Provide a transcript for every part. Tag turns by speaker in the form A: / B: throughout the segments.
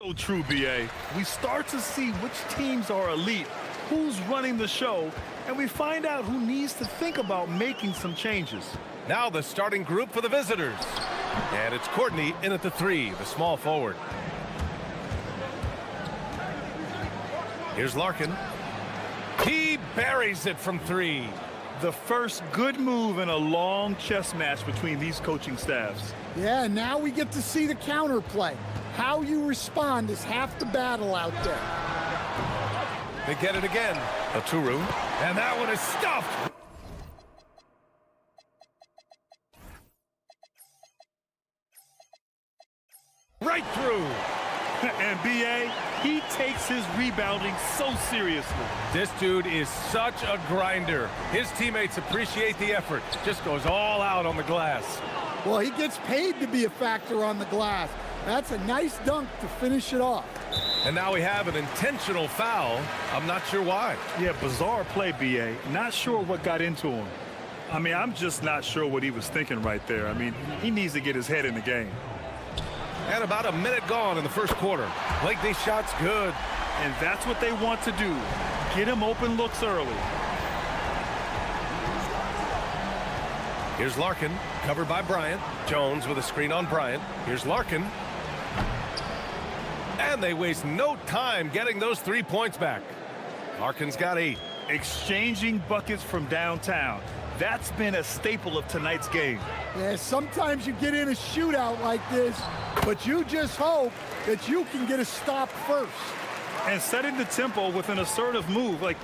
A: So true, BA. We start to see which teams are elite, who's running the show, and we find out who needs to think about making some changes.
B: Now the starting group for the visitors. And it's Courtney in at the 3, the small forward. Here's Larkin. He buries it from 3.
A: The first good move in a long chess match between these coaching staffs.
C: Yeah, now we get to see the counterplay. How you respond is half the battle out there.
B: They get it again. A Turu. And that one is stuffed. Right through.
A: And BA, he takes his rebounding so seriously.
B: This dude is such a grinder. His teammates appreciate the effort. Just goes all out on the glass.
C: Well, he gets paid to be a factor on the glass. That's a nice dunk to finish it off.
B: And now we have an intentional foul. I'm not sure why.
A: Yeah, bizarre play, BA. Not sure what got into him. I mean, I'm just not sure what he was thinking right there. I mean, he needs to get his head in the game.
B: And about a minute gone in the first quarter. Blakeney's shot's good.
A: And that's what they want to do. Get him open looks early.
B: Here's Larkin, covered by Bryant. Jones with a screen on Bryant. Here's Larkin. And they waste no time getting those 3 points back. Larkin's got 8.
A: Exchanging buckets from downtown. That's been a staple of tonight's game.
C: Yeah, sometimes you get in a shootout like this, but you just hope that you can get a stop first.
A: And setting the tempo with an assertive move. Like,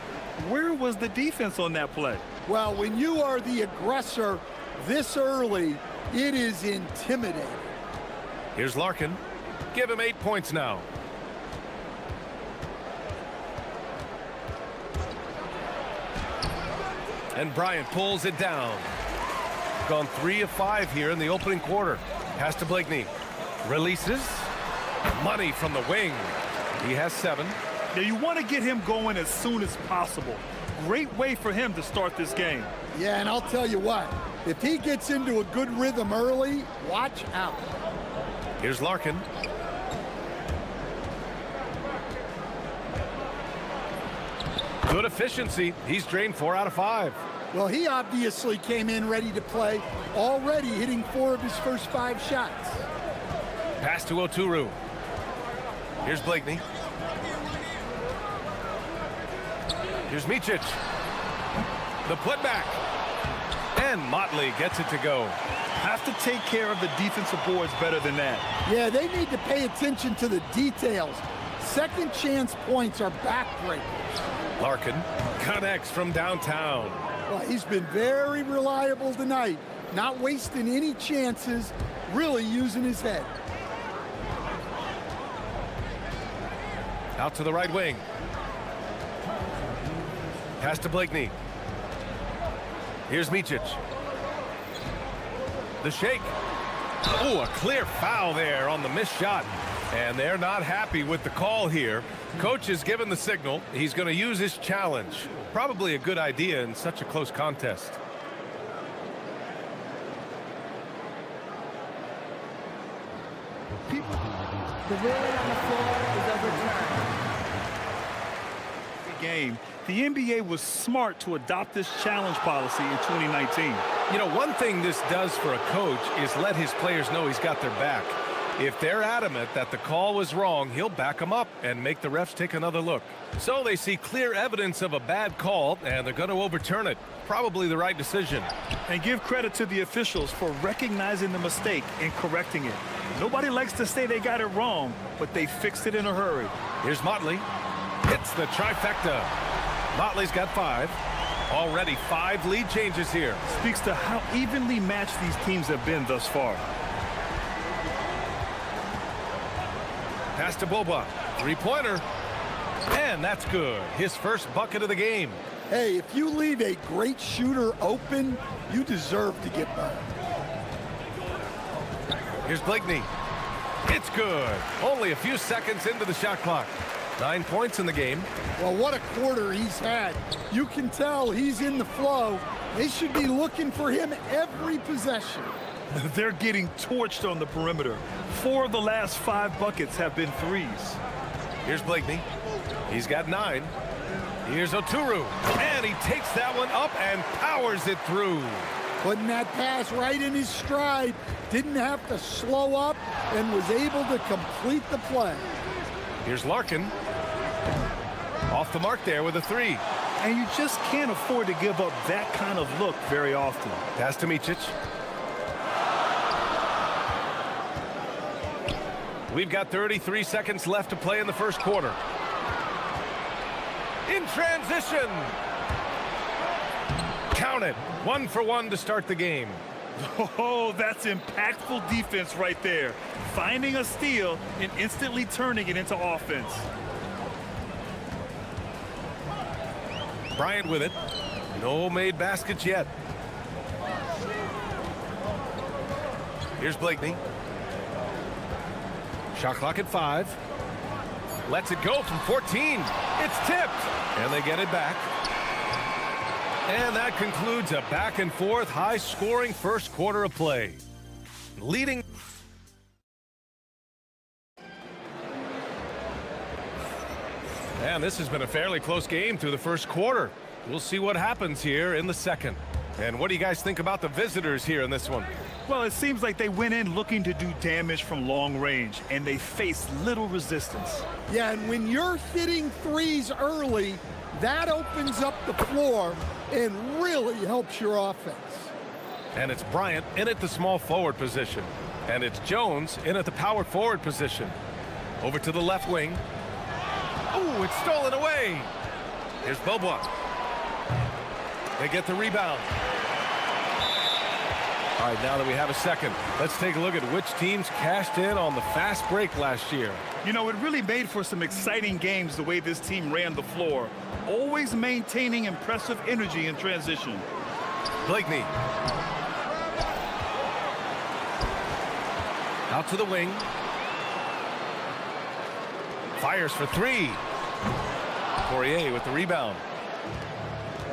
A: where was the defense on that play?
C: Well, when you are the aggressor this early, it is intimidating.
B: Here's Larkin. Give him 8 points now. And Bryant pulls it down. Gone 3 of 5 here in the opening quarter. Pass to Blakeney. Releases. Money from the wing. He has 7.
A: Now, you want to get him going as soon as possible. Great way for him to start this game.
C: Yeah, and I'll tell you what. If he gets into a good rhythm early, watch out.
B: Here's Larkin. Good efficiency. He's drained 4 out of 5.
C: Well, he obviously came in ready to play, already hitting 4 of his first 5 shots.
B: Pass to Oturu. Here's Blakeney. Here's Micic. The putback. And Motley gets it to go.
A: Have to take care of the defensive boards better than that.
C: Yeah, they need to pay attention to the details. Second chance points are backbreakers.
B: Larkin connects from downtown.
C: Well, he's been very reliable tonight, not wasting any chances, really using his head.
B: Out to the right wing. Pass to Blakeney. Here's Micic. The shake. Oh, a clear foul there on the missed shot. And they're not happy with the call here. Coach has given the signal. He's going to use his challenge. Probably a good idea in such a close contest.
D: The ruling on the floor is overturned.
A: Game. The NBA was smart to adopt this challenge policy in 2019.
B: You know, one thing this does for a coach is let his players know he's got their back. If they're adamant that the call was wrong, he'll back them up and make the refs take another look. So they see clear evidence of a bad call, and they're going to overturn it. Probably the right decision.
A: And give credit to the officials for recognizing the mistake and correcting it. Nobody likes to say they got it wrong, but they fixed it in a hurry.
B: Here's Motley. Hits the trifecta. Motley's got 5. Already 5 lead changes here.
A: Speaks to how evenly matched these teams have been thus far.
B: Pass to Boba. 3-pointer. And that's good. His first bucket of the game.
C: Hey, if you leave a great shooter open, you deserve to get burned.
B: Here's Blakeney. It's good. Only a few seconds into the shot clock. 9 points in the game.
C: Well, what a quarter he's had. You can tell he's in the flow. They should be looking for him every possession.
A: They're getting torched on the perimeter. 4 of the last 5 buckets have been threes.
B: Here's Blakeney. He's got 9. Here's Oturu. And he takes that one up and powers it through.
C: Putting that pass right in his stride. Didn't have to slow up and was able to complete the play.
B: Here's Larkin. Off the mark there with a 3.
A: And you just can't afford to give up that kind of look very often.
B: Pass to Micic. We've got 33 seconds left to play in the first quarter. In transition. Count it. 1 for 1 to start the game.
A: Oh, that's impactful defense right there. Finding a steal and instantly turning it into offense.
B: Bryant with it. No made baskets yet. Here's Blakeney. Shot clock at 5. Lets it go from 14. It's tipped. And they get it back. And that concludes a back and forth, high-scoring first quarter of play. Leading. And this has been a fairly close game through the first quarter. We'll see what happens here in the second. And what do you guys think about the visitors here in this one?
A: Well, it seems like they went in looking to do damage from long range, and they faced little resistance.
C: Yeah, and when you're hitting threes early, that opens up the floor and really helps your offense.
B: And it's Bryant in at the small forward position. And it's Jones in at the power forward position. Over to the left wing. Oh, it's stolen away. Here's Bobois. They get the rebound. All right, now that we have a second, let's take a look at which teams cashed in on the fast break last year.
A: You know, it really made for some exciting games the way this team ran the floor, always maintaining impressive energy in transition.
B: Blakeney. Out to the wing. Fires for 3. Poirier with the rebound.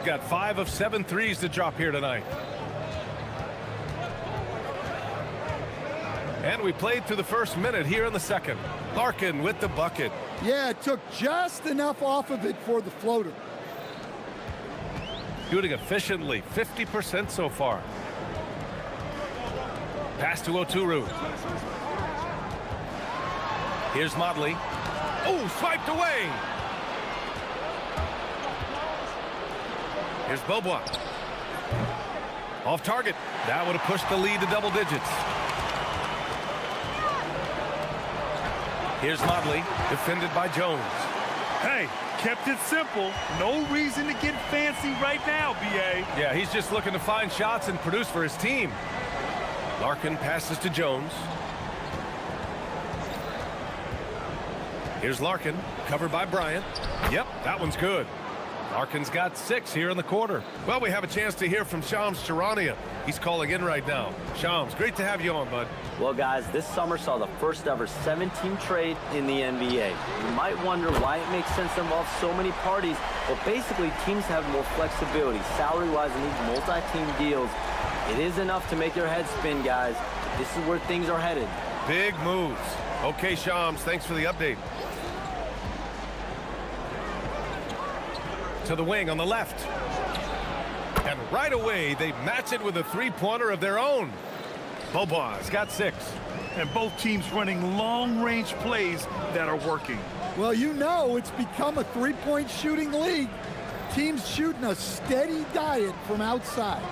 B: Got 5 of 7 threes to drop here tonight. And we played through the first minute here in the second. Larkin with the bucket.
C: Yeah, it took just enough off of it for the floater.
B: Shooting efficiently, 50% so far. Pass to Oturu. Here's Motley. Oh, swiped away. Here's Bobois. Off target. That would have pushed the lead to double digits. Here's Motley, defended by Jones.
A: Hey, kept it simple. No reason to get fancy right now, B.A.
B: Yeah, he's just looking to find shots and produce for his team. Larkin passes to Jones. Here's Larkin, covered by Bryant. Yep, that one's good. Larkin's got 6 here in the quarter. Well, we have a chance to hear from Shams Charania. He's calling in right now. Shams, great to have you on, bud.
E: Well, guys, this summer saw the first ever 7-team trade in the NBA. You might wonder why it makes sense to involve so many parties. Well, basically, teams have more flexibility, salary-wise, in these multi-team deals. It is enough to make your head spin, guys. This is where things are headed.
B: Big moves. Okay, Shams, thanks for the update. To the wing on the left. And right away, they match it with a three-pointer of their own. Bobois got 6.
A: And both teams running long-range plays that are working.
C: Well, you know it's become a three-point shooting league. Teams shooting a steady diet from outside.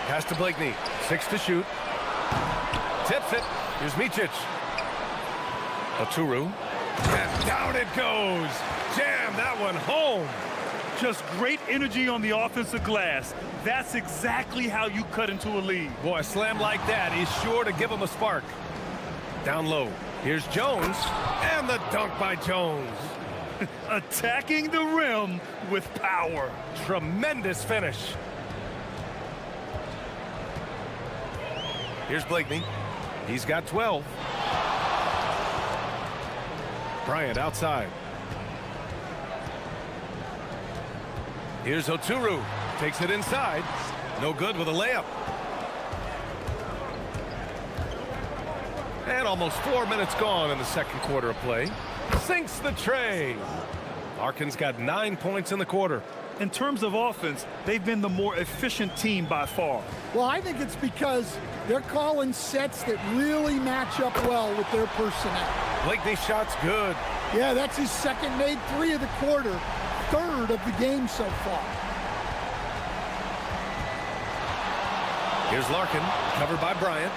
B: Pass to Blakeney. 6 to shoot. Tips it. Here's Micic. Oturu. And down it goes. Jam that one home.
A: Just great energy on the offensive glass. That's exactly how you cut into a lead.
B: Boy, a slam like that is sure to give him a spark. Down low. Here's Jones. And the dunk by Jones.
A: Attacking the rim with power.
B: Tremendous finish. Here's Blakeney. He's got 12. Bryant outside. Here's Oturu. Takes it inside. No good with a layup. And almost 4 minutes gone in the second quarter of play. Sinks the tray. Larkin's got 9 points in the quarter.
A: In terms of offense, they've been the more efficient team by far.
C: Well, I think it's because they're calling sets that really match up well with their personnel.
B: Blakeney's shot's good.
C: Yeah, that's his second made three of the quarter, third of the game so far.
B: Here's Larkin, covered by Bryant.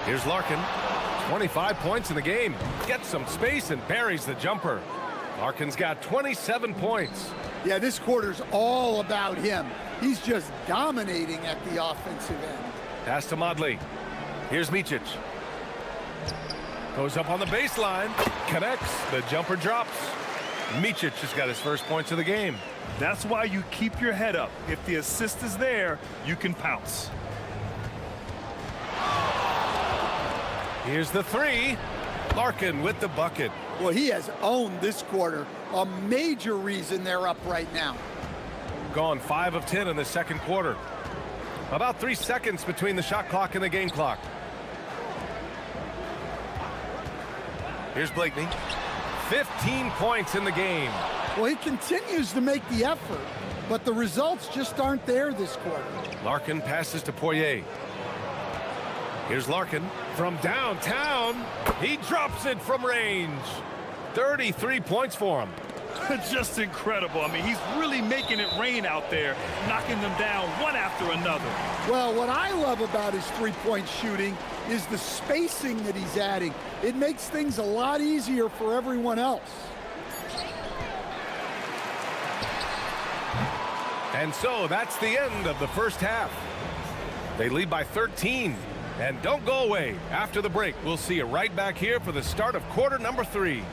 B: Here's Larkin, 25 points in the game. Gets some space and buries the jumper. Larkin's got 27 points.
C: Yeah, this quarter's all about him. He's just dominating at the offensive end.
B: Pass to Modley. Here's Micic. Goes up on the baseline. Connects. The jumper drops. Micic has got his first points of the game.
A: That's why you keep your head up. If the assist is there, you can pounce.
B: Here's the three. Larkin with the bucket.
C: Well, he has owned this quarter. A major reason they're up right now.
B: Gone 5 of 10 in the second quarter. About 3 seconds between the shot clock and the game clock. Here's Blakeney. 15 points in the game.
C: Well, he continues to make the effort, but the results just aren't there this quarter.
B: Larkin passes to Poirier. Here's Larkin from downtown. He drops it from range. 33 points for him.
A: Just incredible. I mean, he's really making it rain out there, knocking them down one after another.
C: Well, what I love about his three-point shooting is the spacing that he's adding. It makes things a lot easier for everyone else.
B: And so that's the end of the first half. They lead by 13. And don't go away. After the break, we'll see you right back here for the start of quarter number 3.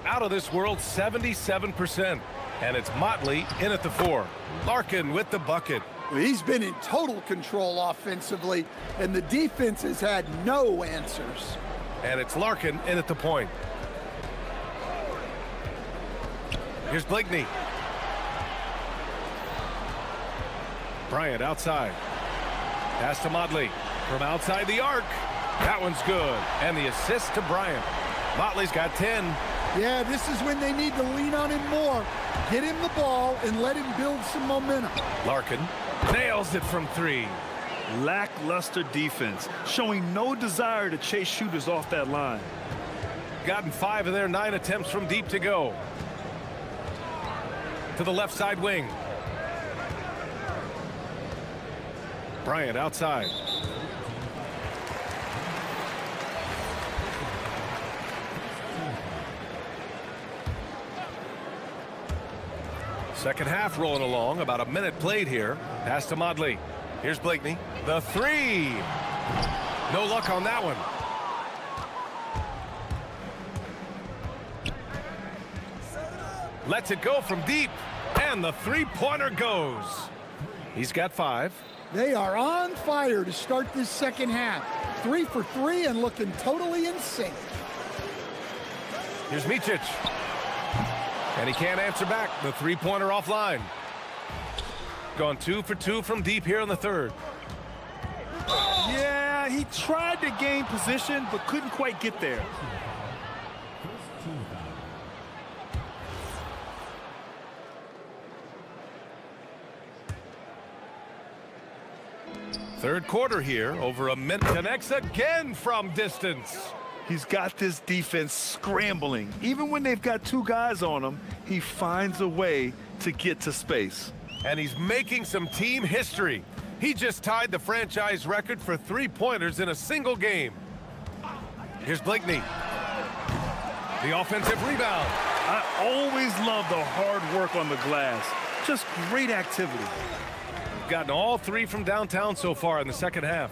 B: Out of this world, 77%. And it's Motley in at the 4. Larkin with the bucket.
C: Well, he's been in total control offensively, and the defense has had no answers.
B: And it's Larkin in at the point. Here's Blakeney. Bryant outside. Pass to Motley from outside the arc. That one's good. And the assist to Bryant. Motley's got 10.
C: Yeah, this is when they need to lean on him more. Get him the ball and let him build some momentum.
B: Larkin nails it from 3.
A: Lackluster defense, showing no desire to chase shooters off that line.
B: Gotten 5 of their 9 attempts from deep to go. To the left side wing. Bryant outside. Second half rolling along. About a minute played here. Pass to Modley. Here's Blakeney. The 3. No luck on that one. Lets it go from deep. And the three-pointer goes. He's got 5.
C: They are on fire to start this second half. 3 for 3 and looking totally in sync.
B: Here's Micic. And he can't answer back. The three-pointer offline. Gone 2 for 2 from deep here in the third.
A: Yeah, he tried to gain position, but couldn't quite get there.
B: Third quarter here, over a minute. Connects again from distance.
A: He's got this defense scrambling. Even when they've got two guys on him, he finds a way to get to space.
B: And he's making some team history. He just tied the franchise record for three-pointers in a single game. Here's Blakeney. The offensive rebound.
A: I always love the hard work on the glass. Just great activity.
B: Gotten all three from downtown so far in the second half.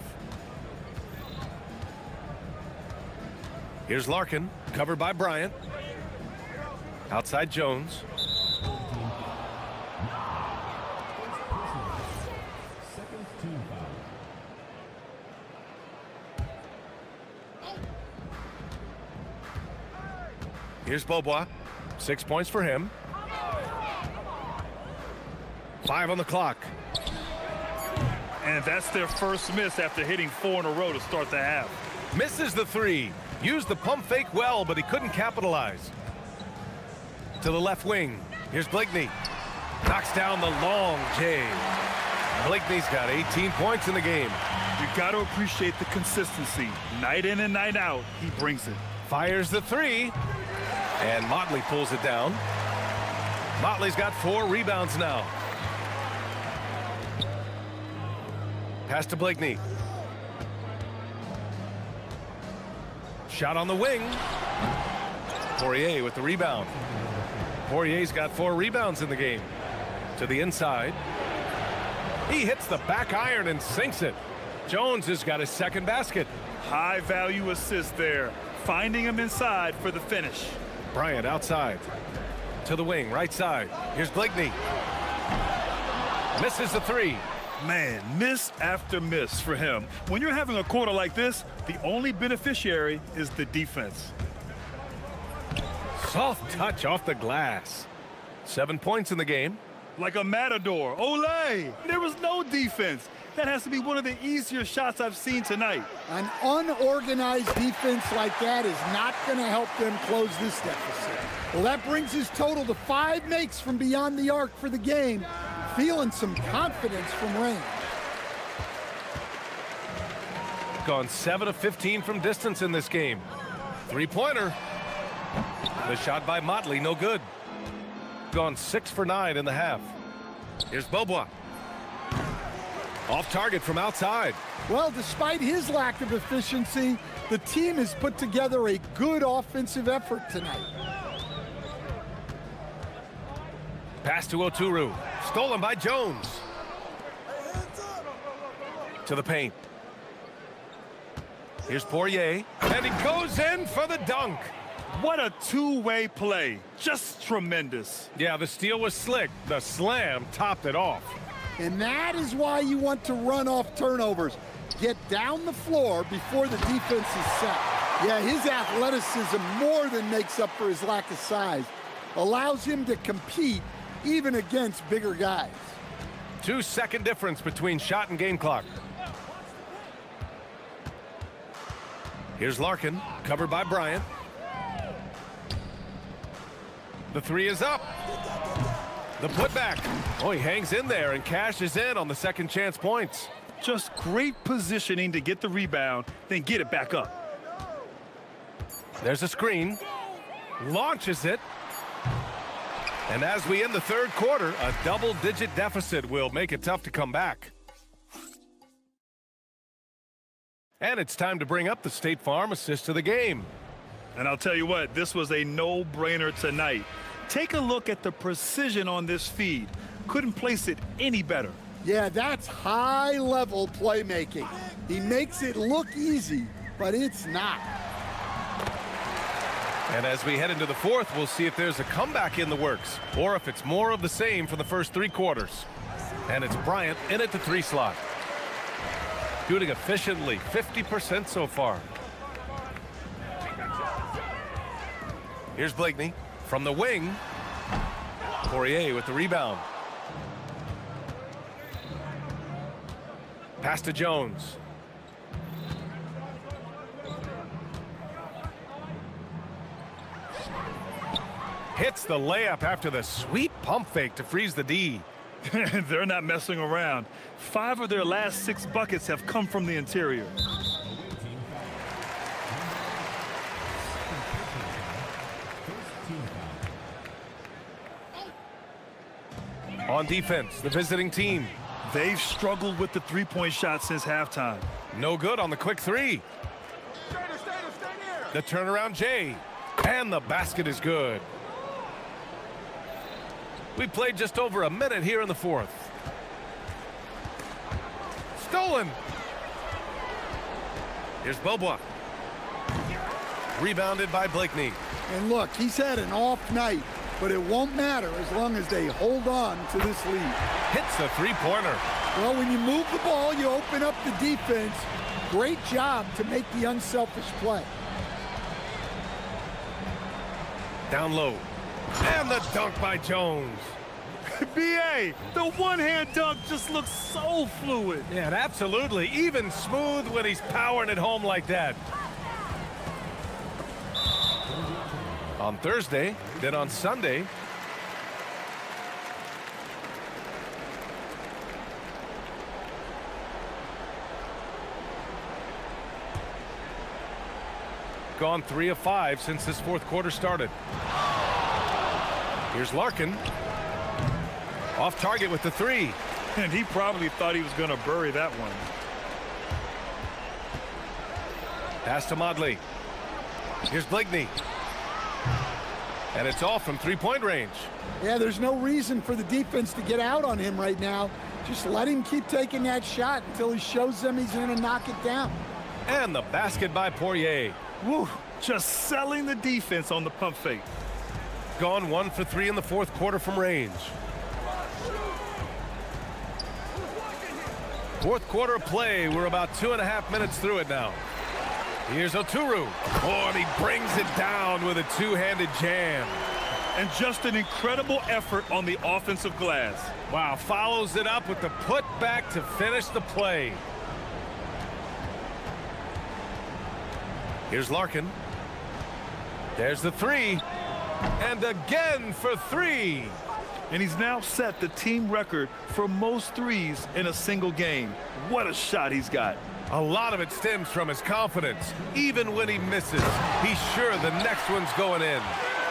B: Here's Larkin, covered by Bryant. Outside Jones. Here's Beaubois. 6 points for him. 5 on the clock.
A: And that's their first miss after hitting 4 in a row to start the half.
B: Misses the three. Used the pump fake well, but he couldn't capitalize. To the left wing. Here's Blakeney. Knocks down the long J. Blakeney's got 18 points in the game.
A: You got to appreciate the consistency. Night in and night out, he brings it.
B: Fires the three. And Motley pulls it down. Motley's got 4 rebounds now. Pass to Blakeney. Shot on the wing. Poirier with the rebound. Poirier's got 4 rebounds in the game. To the inside. He hits the back iron and sinks it. Jones has got his second basket.
A: High value assist there. Finding him inside for the finish.
B: Bryant outside. To the wing, right side. Here's Blakeney. Misses the three.
A: Man, miss after miss for him. When you're having a quarter like this, the only beneficiary is the defense.
B: Soft touch off the glass. 7 points in the game.
A: Like a matador. Olay! There was no defense. That has to be one of the easier shots I've seen tonight.
C: An unorganized defense like that is not going to help them close this deficit. Well, that brings his total to 5 makes from beyond the arc for the game. Feeling some confidence from range.
B: Gone 7 of 15 from distance in this game. Three-pointer. The shot by Motley, no good. Gone 6 for 9 in the half. Here's Beaubois. Off target from outside.
C: Well, despite his lack of efficiency, the team has put together a good offensive effort tonight.
B: Pass to Oturu. Stolen by Jones. To the paint. Here's Poirier. And he goes in for the dunk.
A: What a two-way play. Just tremendous.
B: Yeah, the steal was slick. The slam topped it off.
C: And that is why you want to run off turnovers. Get down the floor before the defense is set. Yeah, his athleticism more than makes up for his lack of size. Allows him to compete even against bigger guys.
B: 2-second difference between shot and game clock. Here's Larkin, covered by Bryant. The three is up. The putback. Oh, he hangs in there and cashes in on the second chance points.
A: Just great positioning to get the rebound, then get it back up.
B: There's a screen. Launches it. And as we end the third quarter, a double-digit deficit will make it tough to come back. And it's time to bring up the State Farm assist of the game.
A: And I'll tell you what, this was a no-brainer tonight. Take a look at the precision on this feed. Couldn't place it any better.
C: Yeah, that's high-level playmaking. He makes it look easy, but it's not.
B: And as we head into the fourth, we'll see if there's a comeback in the works, or if it's more of the same for the first 3 quarters. And it's Bryant in at the 3 slot. Shooting efficiently, 50% so far. Here's Blakeney from the wing. Poirier with the rebound. Pass to Jones. Hits the layup after the sweet pump fake to freeze the D.
A: They're not messing around. 5 of their last 6 buckets have come from the interior.
B: On defense, the visiting team.
A: They've struggled with the three-point shot since halftime.
B: No good on the quick three. The turnaround J. And the basket is good. We played just over a minute here in the fourth. Stolen. Here's Bobois. Rebounded by Blakeney.
C: And look, he's had an off night, but it won't matter as long as they hold on to this lead.
B: Hits the three-pointer.
C: Well, when you move the ball, you open up the defense. Great job to make the unselfish play.
B: Down low. And the dunk by Jones.
A: B.A., the one-hand dunk just looks so fluid.
B: Yeah, and absolutely. Even smooth when he's powering it home like that. On Thursday, then on Sunday. Gone 3 of 5 since this fourth quarter started. Here's Larkin. Off target with the three.
A: And he probably thought he was going to bury that one.
B: Pass to Modley. Here's Blakeney. And it's off from three-point range.
C: Yeah, there's no reason for the defense to get out on him right now. Just let him keep taking that shot until he shows them he's going to knock it down.
B: And the basket by Poirier.
A: Woo, just selling the defense on the pump fake.
B: Gone 1 for 3 in the fourth quarter from range. Fourth quarter of play. We're about 2.5 minutes through it now. Here's Oturu. Oh, and he brings it down with a two-handed jam.
A: And just an incredible effort on the offensive glass.
B: Wow, follows it up with the putback to finish the play. Here's Larkin. There's the three. And again for 3.
A: And he's now set the team record for most threes in a single game. What a shot he's got.
B: A lot of it stems from his confidence. Even when he misses, he's sure the next one's going in.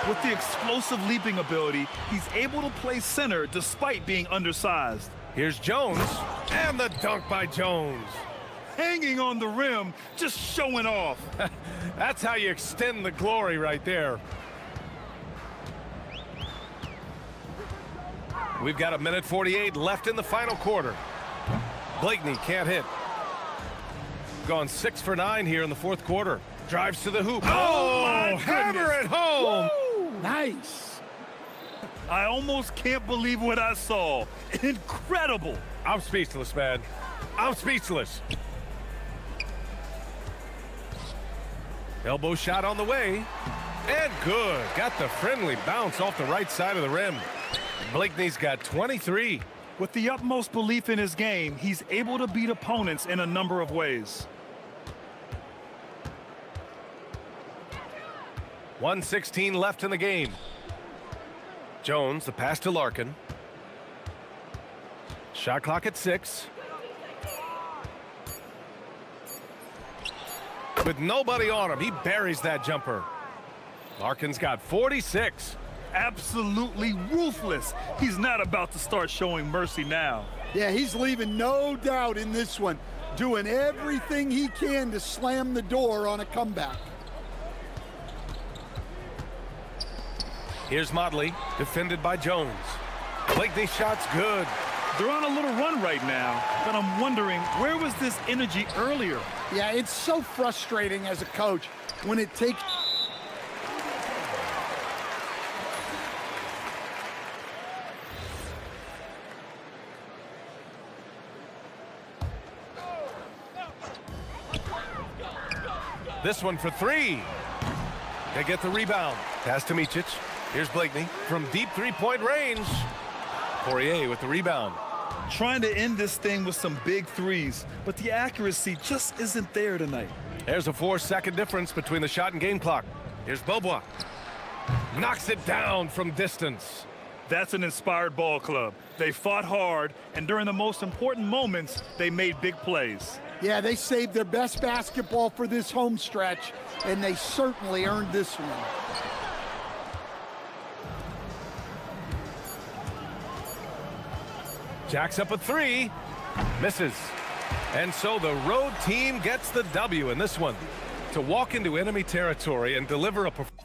A: With the explosive leaping ability, he's able to play center despite being undersized.
B: Here's Jones. And the dunk by Jones.
A: Hanging on the rim, just showing off.
B: That's how you extend the glory right there. We've got 1:48 left in the final quarter. Blakeney can't hit. Gone 6 for 9 here in the fourth quarter. Drives to the hoop. Oh, hammer it home.
C: Woo! Nice.
A: I almost can't believe what I saw. Incredible.
B: I'm speechless, man. I'm speechless. Elbow shot on the way. And good. Got the friendly bounce off the right side of the rim. Blakeney's got 23.
A: With the utmost belief in his game, he's able to beat opponents in a number of ways.
B: 1:16 left in the game. Jones, the pass to Larkin. Shot clock at 6. With nobody on him, he buries that jumper. Larkin's got 46.
A: Absolutely ruthless. He's not about to start showing mercy now.
C: Yeah, he's leaving no doubt in this one. Doing everything he can to slam the door on a comeback.
B: Here's Modley, defended by Jones. Blakeney's shot's good.
A: They're on a little run right now, but I'm wondering, where was this energy earlier?
C: Yeah, it's so frustrating as a coach when it takes...
B: This one for 3. They get the rebound. Pass to Micic. Here's Blakeney from deep three-point range. Poirier with the rebound.
A: Trying to end this thing with some big threes, but the accuracy just isn't there tonight.
B: There's a 4-second difference between the shot and game clock. Here's Bobois. Knocks it down from distance.
A: That's an inspired ball club. They fought hard, and during the most important moments, they made big plays.
C: Yeah, they saved their best basketball for this home stretch, and they certainly earned this one.
B: Jacks up a three. Misses. And so the road team gets the W in this one. To walk into enemy territory and deliver a performance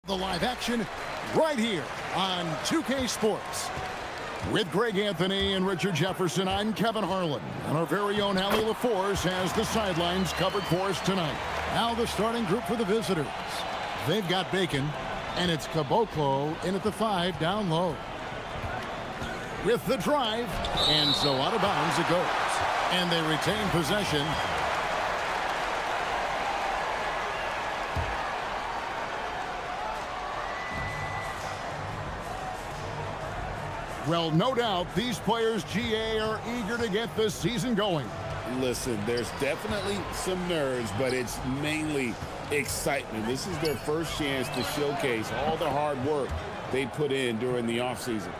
F: The live action right here on 2K Sports. With Greg Anthony and Richard Jefferson, I'm Kevin Harlan. And our very own Allie LaForce has the sidelines covered for us tonight. Now the starting group for the visitors. They've got Bacon, and it's Caboclo in at the 5 down low. With the drive, and so out of bounds it goes. And they retain possession. Well, no doubt these players, GA, are eager to get this season going.
G: Listen, there's definitely some nerves, but it's mainly excitement. This is their first chance to showcase all the hard work they put in during the offseason.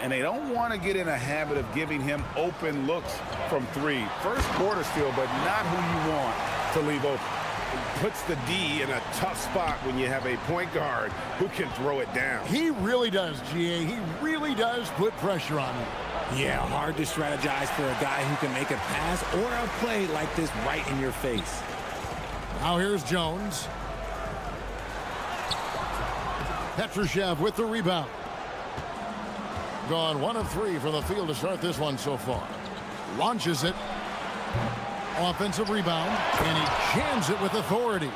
G: And they don't want to get in a habit of giving him open looks from 3. First quarter still, but not who you want to leave open. Puts the D in a tough spot when you have a point guard who can throw it down.
F: He really does, GA. He really does put pressure on him.
H: Yeah, hard to strategize for a guy who can make a pass or a play like this right in your face.
F: Now here's Jones. Petrushev with the rebound. Gone 1 of 3 from the field to start this one so far. Launches it. Offensive rebound, and he jams it with authority.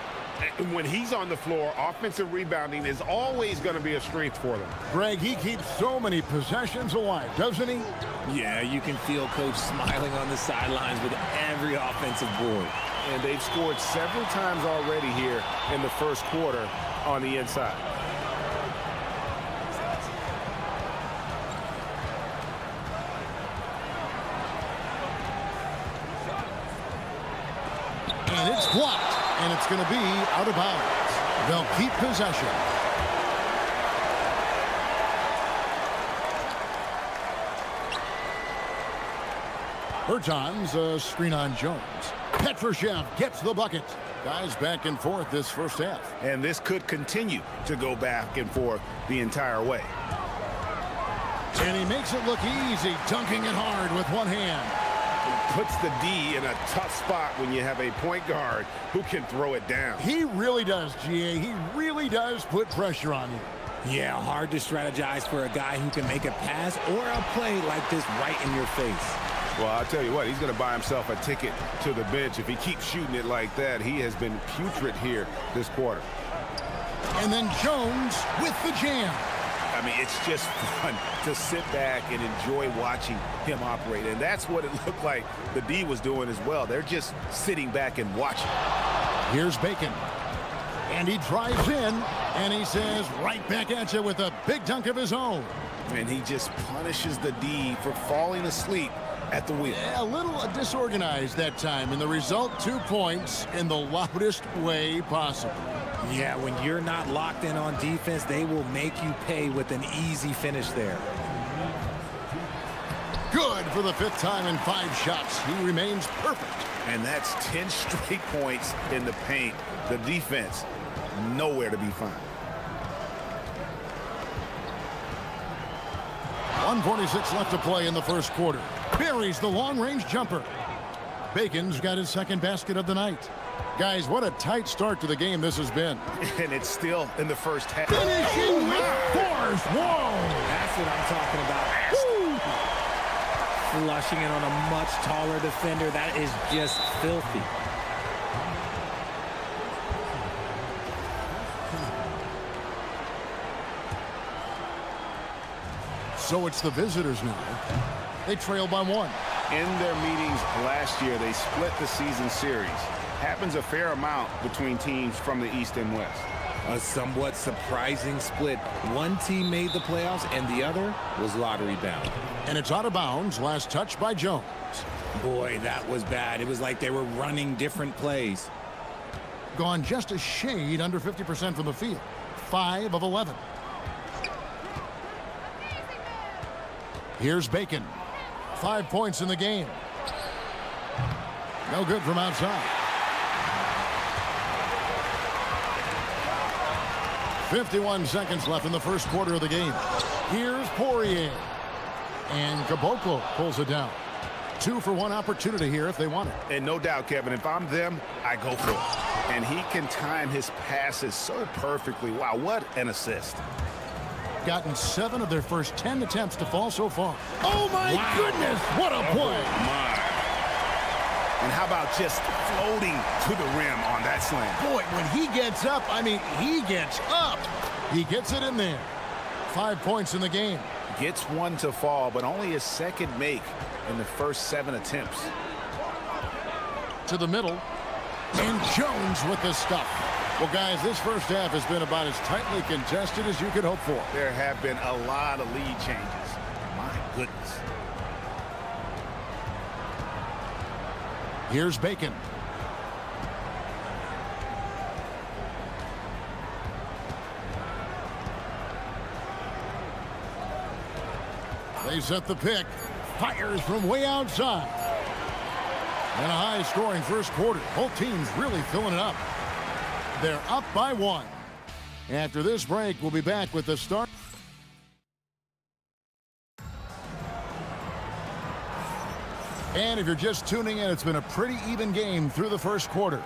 G: And when he's on the floor, offensive rebounding is always going to be a strength for them.
F: Greg, he keeps so many possessions alive, doesn't he?
H: Yeah, you can feel Coach smiling on the sidelines with every offensive board.
G: And they've scored several times already here in the first quarter on the inside.
F: And it's blocked, and it's going to be out of bounds. They'll keep possession. Bertans, a screen on Jones. Petrushev gets the bucket. Guys back and forth this first half.
G: And this could continue to go back and forth the entire way.
F: And he makes it look easy, dunking it hard with one hand.
G: Puts the D in a tough spot when you have a point guard who can throw it down.
F: He really does, GA. He really does put pressure on you.
H: Yeah, hard to strategize for a guy who can make a pass or a play like this right in your face.
G: Well, I'll tell you what, he's going to buy himself a ticket to the bench. If he keeps shooting it like that, he has been putrid here this quarter.
F: And then Jones with the jam.
G: I mean, it's just fun to sit back and enjoy watching him operate. And that's what it looked like the D was doing as well. They're just sitting back and watching.
F: Here's Bacon. And he drives in, and he says, right back at you with a big dunk of his own.
G: And he just punishes the D for falling asleep at the wheel.
F: Yeah, a little disorganized that time, and the result, 2 points in the loudest way possible.
H: Yeah, when you're not locked in on defense, they will make you pay with an easy finish there.
F: Good for the 5th time in 5 shots. He remains perfect.
G: And that's 10 straight points in the paint. The defense, nowhere to be found.
F: 1:46 left to play in the first quarter. Buries the long-range jumper. Bacon's got his 2nd basket of the night. Guys, what a tight start to the game this has been.
G: And it's still in the first half.
F: Finishing with force. Whoa!
H: That's what I'm talking about. Woo! Flushing it on a much taller defender. That is just filthy.
F: So it's the visitors now. They trail by 1.
G: In their meetings last year, they split the season series. Happens a fair amount between teams from the East and West.
H: A somewhat surprising split. One team made the playoffs and the other was lottery bound.
F: And it's out of bounds. Last touch by Jones.
H: Boy, that was bad. It was like they were running different plays.
F: Gone just a shade under 50% from the field. 5 of 11. Here's Bacon. 5 points in the game. No good from outside. 51 seconds left in the first quarter of the game. Here's Poirier. And Caboclo pulls it down. 2-for-1 opportunity here if they want it.
G: And no doubt, Kevin, if I'm them, I go for it. And he can time his passes so perfectly. Wow, what an assist.
F: Gotten 7 of their first 10 attempts to fall so far. Oh, my goodness. What a play.
G: Oh, my. And how about just floating to the rim on that slam?
F: Boy, when he gets up, I mean, he gets up. He gets it in there. 5 points in the game.
G: Gets one to fall, but only his second make in the first 7 attempts.
F: To the middle. And Jones with the stuff. Well, guys, this first half has been about as tightly contested as you could hope for.
G: There have been a lot of lead changes. My goodness.
F: Here's Bacon. They set the pick. Fires from way outside. And a high-scoring first quarter. Both teams really filling it up. They're up by 1. After this break, we'll be back with the start. And if you're just tuning in, it's been a pretty even game through the first quarter.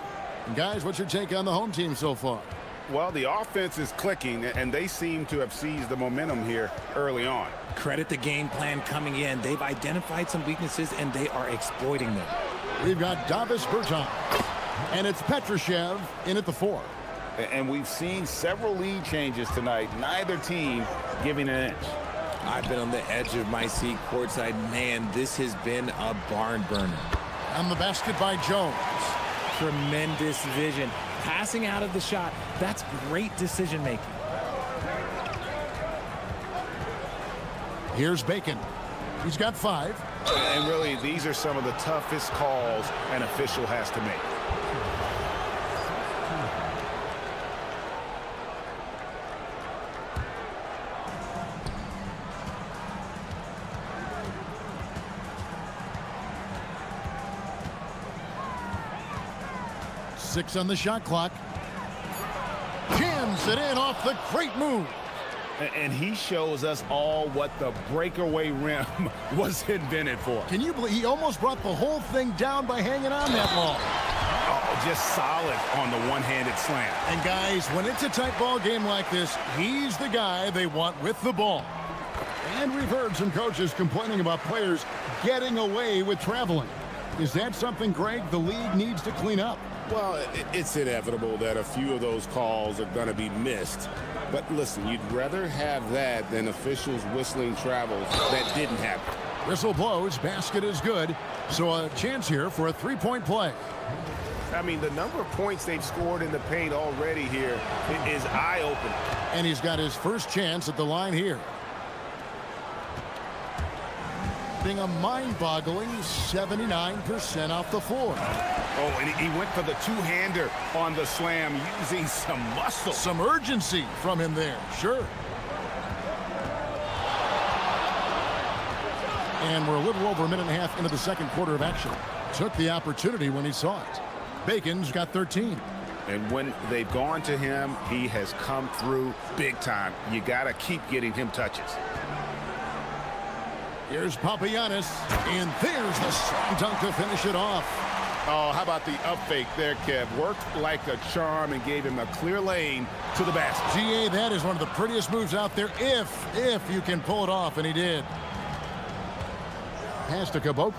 F: And guys, what's your take on the home team so far?
G: Well, the offense is clicking, and they seem to have seized the momentum here early on.
H: Credit the game plan coming in. They've identified some weaknesses, and they are exploiting them.
F: We've got Davis Bertans, and it's Petrushev in at the 4.
G: And we've seen several lead changes tonight, neither team giving an inch.
H: I've been on the edge of my seat courtside. Man, this has been a barn burner.
F: On the basket by Jones.
H: Tremendous vision. Passing out of the shot, that's great decision making.
F: Here's Bacon. He's got 5.
G: And really, these are some of the toughest calls an official has to make.
F: Six on the shot clock. Jams it in off the great move.
G: And he shows us all what the breakaway rim was invented for.
F: Can you believe he almost brought the whole thing down by hanging on that long?
G: Oh, just solid on the one-handed slam.
F: And guys, when it's a tight ball game like this, he's the guy they want with the ball. And we've heard some coaches complaining about players getting away with traveling. Is that something, Greg, the league needs to clean up?
G: Well, it's inevitable that a few of those calls are going to be missed. But listen, you'd rather have that than officials whistling travels that didn't happen.
F: Whistle blows, basket is good. So a chance here for a 3-point play.
G: I mean, the number of points they've scored in the paint already here is eye-opening.
F: And he's got his first chance at the line here. Being a mind-boggling 79% off the floor.
G: Oh, and he went for the two-hander on the slam using some muscle.
F: Some urgency from him there, sure. And we're a little over a minute and a half into the second quarter of action. Took the opportunity when he saw it. Bacon's got 13.
G: And when they've gone to him, he has come through big time. You got to keep getting him touches.
F: Here's Papagiannis, and there's the slam dunk to finish it off.
G: Oh, how about the up fake there, Kev? Worked like a charm and gave him a clear lane to the basket.
F: GA, that is one of the prettiest moves out there, if you can pull it off, and he did. Pass to Caboclo.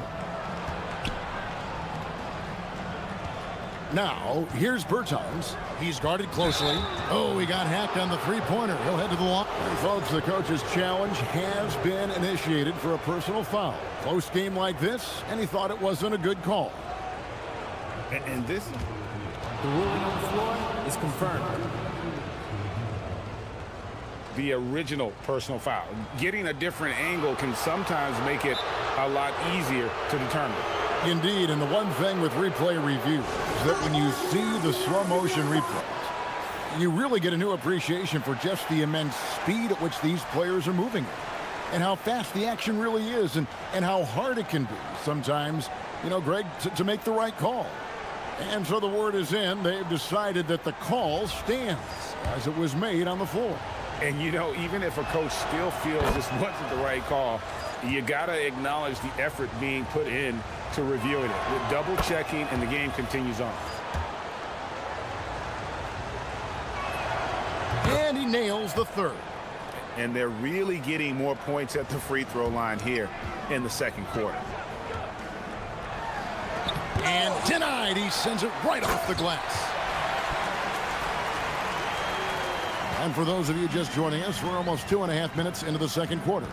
F: Now, here's Bertans. He's guarded closely. Oh, he got hacked on the three-pointer. He'll head to the line. And folks, the coach's challenge has been initiated for a personal foul. Close game like this, and he thought it wasn't a good call.
G: And this...
H: The ruling on the floor is confirmed.
G: The original personal foul. Getting a different angle can sometimes make it a lot easier to determine.
F: Indeed, and the one thing with replay review is that when you see the slow motion replays, you really get a new appreciation for just the immense speed at which these players are moving and how fast the action really is and how hard it can be sometimes, you know, Greg, to make the right call. And so the word is in. They've decided that the call stands as it was made on the floor.
G: And, you know, even if a coach still feels this wasn't the right call, You got to acknowledge the effort being put in to reviewing it. With double checking, and the game continues on.
F: And he nails the third.
G: And they're really getting more points at the free throw line here in the second quarter.
F: And denied. He sends it right off the glass. And for those of you just joining us, we're almost 2.5 minutes into the second quarter.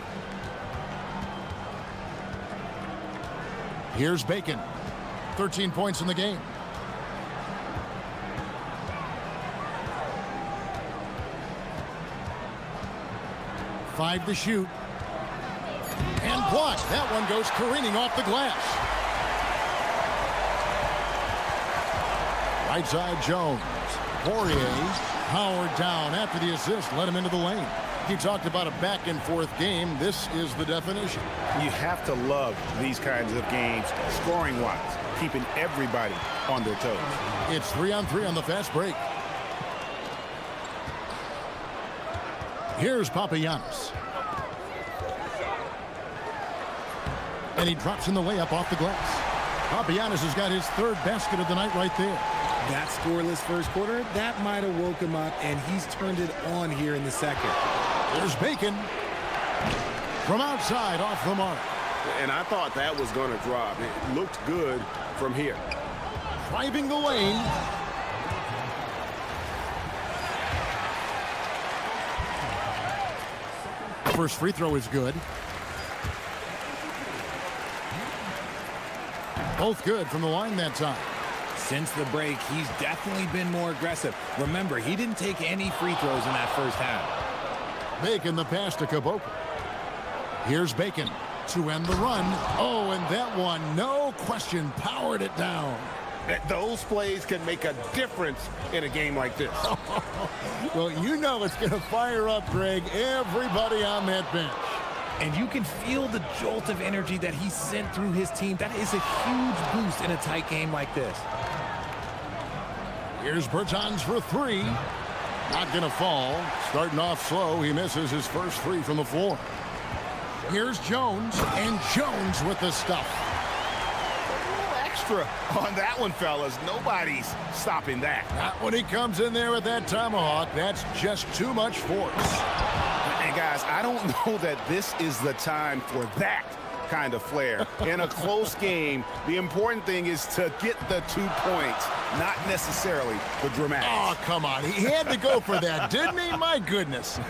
F: Here's Bacon. 13 points in the game. Five to shoot. And blocked. That one goes careening off the glass. Right side, Jones. Poirier powered down after the assist, led him into the lane. He talked about a back-and-forth game. This is the definition.
G: You have to love these kinds of games, scoring-wise, keeping everybody on their toes.
F: It's 3-on-3 on the fast break. Here's Papagiannis. And he drops in the layup off the glass. Papagiannis has got his third basket of the night right there.
H: That scoreless first quarter, that might have woke him up, and he's turned it on here in the second.
F: There's Bacon. From outside, off the mark.
I: And I thought that was going to drop. It looked good from here.
F: Driving the lane. First free throw is good. Both good from the line that time.
H: Since the break, he's definitely been more aggressive. Remember, he didn't take any free throws in that first half.
F: Bacon the pass to Caboclo. Here's Bacon to end the run. Oh, and that one, no question, powered it down.
I: Those plays can make a difference in a game like this.
F: Well, you know it's going to fire up, Greg, everybody on that bench.
H: And you can feel the jolt of energy that he sent through his team. That is a huge boost in a tight game like this.
F: Here's Bertans for three. Not going to fall. Starting off slow, he misses his first three from the floor. Here's Jones, and Jones with the stuff.
G: Extra on that one, fellas. Nobody's stopping that.
F: Not when he comes in there with that tomahawk. That's just too much force.
G: And guys, I don't know that this is the time for that kind of flair. In a close game, the important thing is to get the 2 points, not necessarily the dramatics.
F: Oh, come on. He had to go for that, didn't he? My goodness.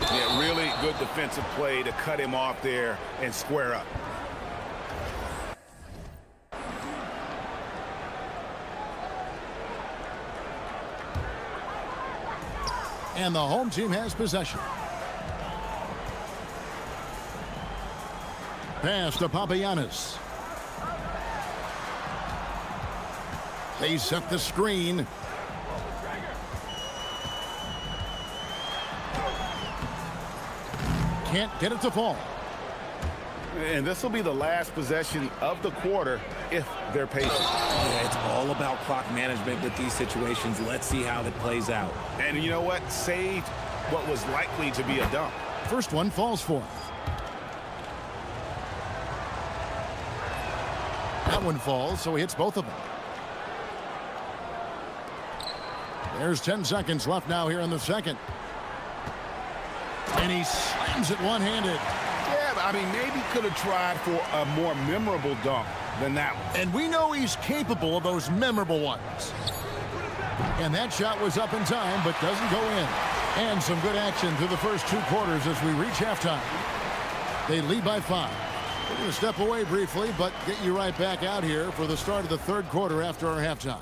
G: Yeah, really good defensive play to cut him off there and square up.
F: And the home team has possession. Pass to Papagiannis. They set the screen. Can't get it to fall.
G: And this will be the last possession of the quarter if they're patient.
H: Yeah, it's all about clock management with these situations. Let's see how that plays out.
G: And you know what? Saved what was likely to be a dunk.
F: First one falls for him. That one falls, so he hits both of them. There's 10 seconds left now here in the second. And he slams it one-handed.
G: Yeah, I mean, maybe could have tried for a more memorable dunk than that one.
F: And we know he's capable of those memorable ones. And that shot was up in time, but doesn't go in. And some good action through the first 2 quarters as we reach halftime. They lead by 5. We're going to step away briefly, but get you right back out here for the start of the third quarter after our halftime.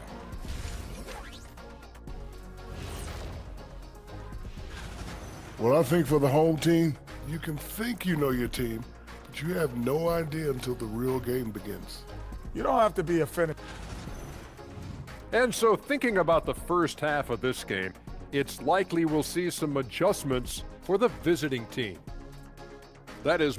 J: Well, I think for the home team, you can think you know your team, but you have no idea until the real game begins.
K: You don't have to be a fan. And so thinking about the first half of this game, it's likely we'll see some adjustments for the visiting team. That is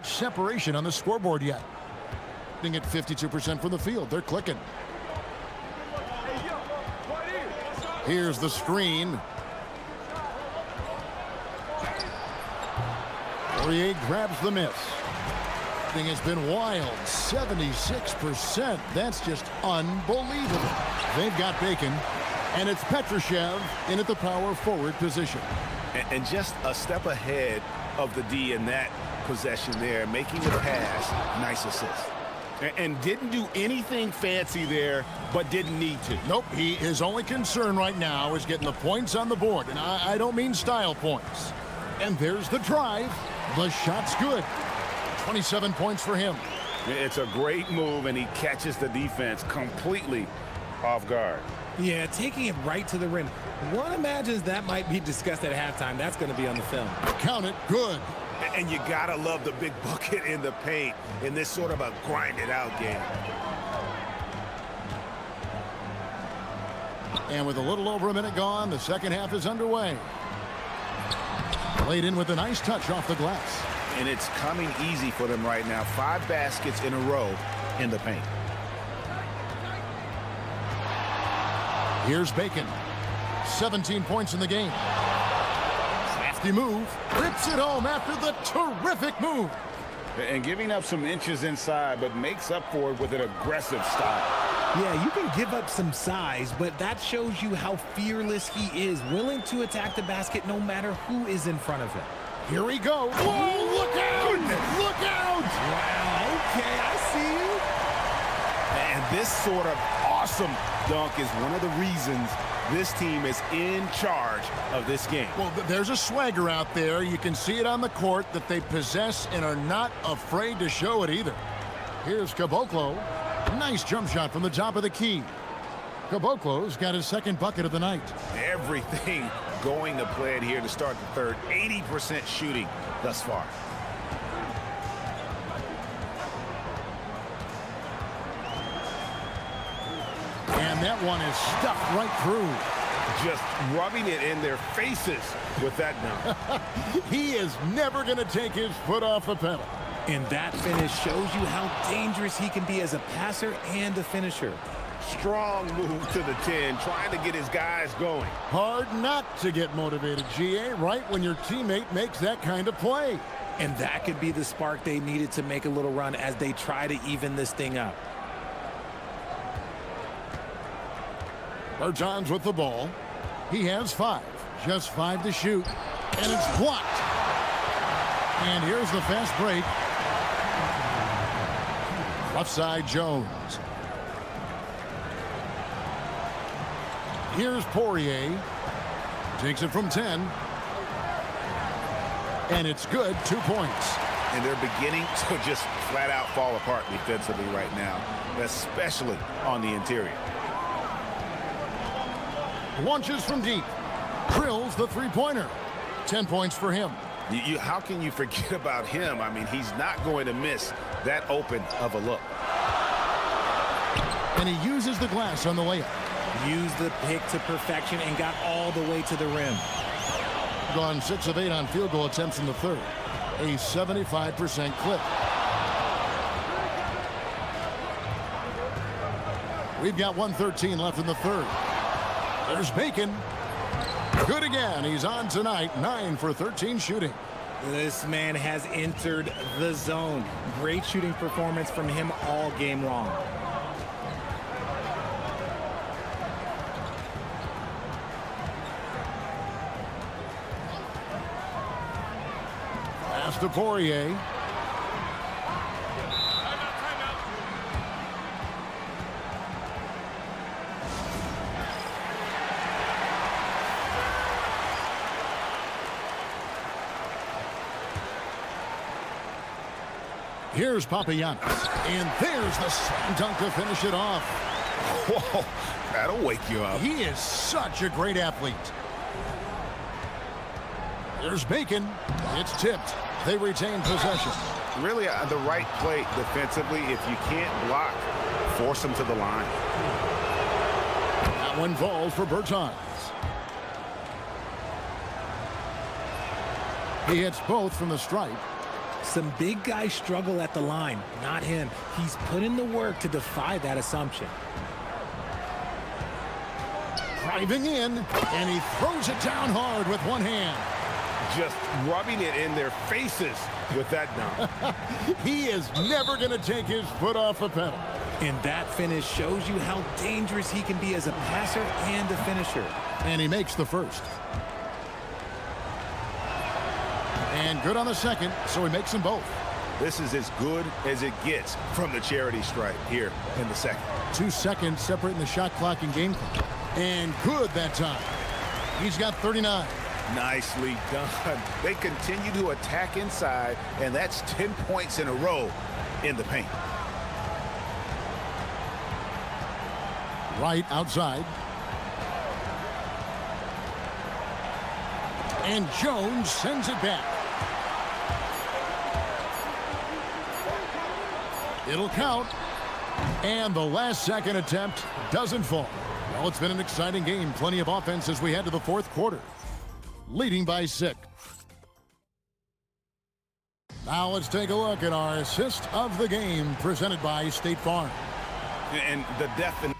F: Separation on the scoreboard yet. Being at 52% from the field. They're clicking. Here's the screen. Poirier grabs the miss. Thing has been wild. 76%. That's just unbelievable. They've got Bacon, and it's Petrushev in at the power forward position.
G: And just a step ahead of the D in that possession there, making the pass. Nice assist. And didn't do anything fancy there, but didn't need to.
F: Nope, his only concern right now is getting the points on the board, and I don't mean style points. And there's the drive. The shot's good. 27 points for him.
G: It's a great move, and he catches the defense completely off guard.
H: Yeah, taking it right to the rim. One imagines that might be discussed at halftime. That's going to be on the film.
F: Count it. Good.
G: And you gotta love the big bucket in the paint in this sort of a grinded-out game.
F: And with a little over a minute gone, the second half is underway. Laid in with a nice touch off the glass.
G: And it's coming easy for them right now. 5 baskets in a row in the paint.
F: Here's Bacon. 17 points in the game. Crafty move. Rips it home after the terrific move.
G: And giving up some inches inside, but makes up for it with an aggressive style.
H: Yeah, you can give up some size, but that shows you how fearless he is, willing to attack the basket no matter who is in front of him.
F: Here we go. Whoa, look out! Goodness. Look out!
H: Wow, okay, I see you.
G: And this sort of awesome dunk is one of the reasons this team is in charge of this game.
F: Well, there's a swagger out there. You can see it on the court that they possess and are not afraid to show it either. Here's Caboclo. Nice jump shot from the top of the key. Caboclo's got his second bucket of the night.
G: Everything going to plan here to start the third. 80% shooting thus far.
F: And that one is stuffed right through.
G: Just rubbing it in their faces with that dunk.
F: He is never going to take his foot off the pedal.
H: And that finish shows you how dangerous he can be as a passer and a finisher.
G: Strong move to the 10, trying to get his guys going.
F: Hard not to get motivated, GA, right when your teammate makes that kind of play.
H: And that could be the spark they needed to make a little run as they try to even this thing up.
F: Bertans with the ball. He has 5. Just 5 to shoot. And it's blocked. And here's the fast break. Left side Jones. Here's Poirier. Takes it from 10. And it's good. 2 points.
G: And they're beginning to just flat out fall apart defensively right now, especially on the interior.
F: Launches from deep. Drills the three-pointer. 10 points for him.
G: How can you forget about him? I mean, he's not going to miss that open of a look.
F: And he uses the glass on the layup.
H: Used the pick to perfection and got all the way to the rim.
F: Gone 6 of 8 on field goal attempts in the third. A 75% clip. We've got 1:13 left in the third. There's Bacon. Good again. He's on tonight. 9 for 13 shooting.
H: This man has entered the zone. Great shooting performance from him all game long.
F: Pass to Poirier. Here's Papagiannis. And there's the slam dunk to finish it off.
G: Whoa, that'll wake you up.
F: He is such a great athlete. There's Bacon. It's tipped. They retain possession.
G: Really the right play defensively. If you can't block, force them to the line.
F: That one falls for Bertans. He hits both from the stripe.
H: Some big guys struggle at the line, not him. He's put in the work to defy that assumption.
F: Driving in, and he throws it down hard with one hand.
I: Just rubbing it in their faces with that dunk.
F: He is never going to take his foot off the pedal.
H: And that finish shows you how dangerous he can be as a passer and a finisher.
F: And he makes the first. And good on the second, so he makes them both.
I: This is as good as it gets from the charity stripe here in the second.
F: 2 seconds separating the shot clock and game clock. And good that time. He's got 39.
I: Nicely done. They continue to attack inside, and that's 10 points in a row in the paint.
F: Right outside. And Jones sends it back. It'll count. And the last second attempt doesn't fall. Well, it's been an exciting game. Plenty of offense as we head to the fourth quarter. Leading by 6. Now let's take a look at our assist of the game presented by State Farm.
I: And the definition.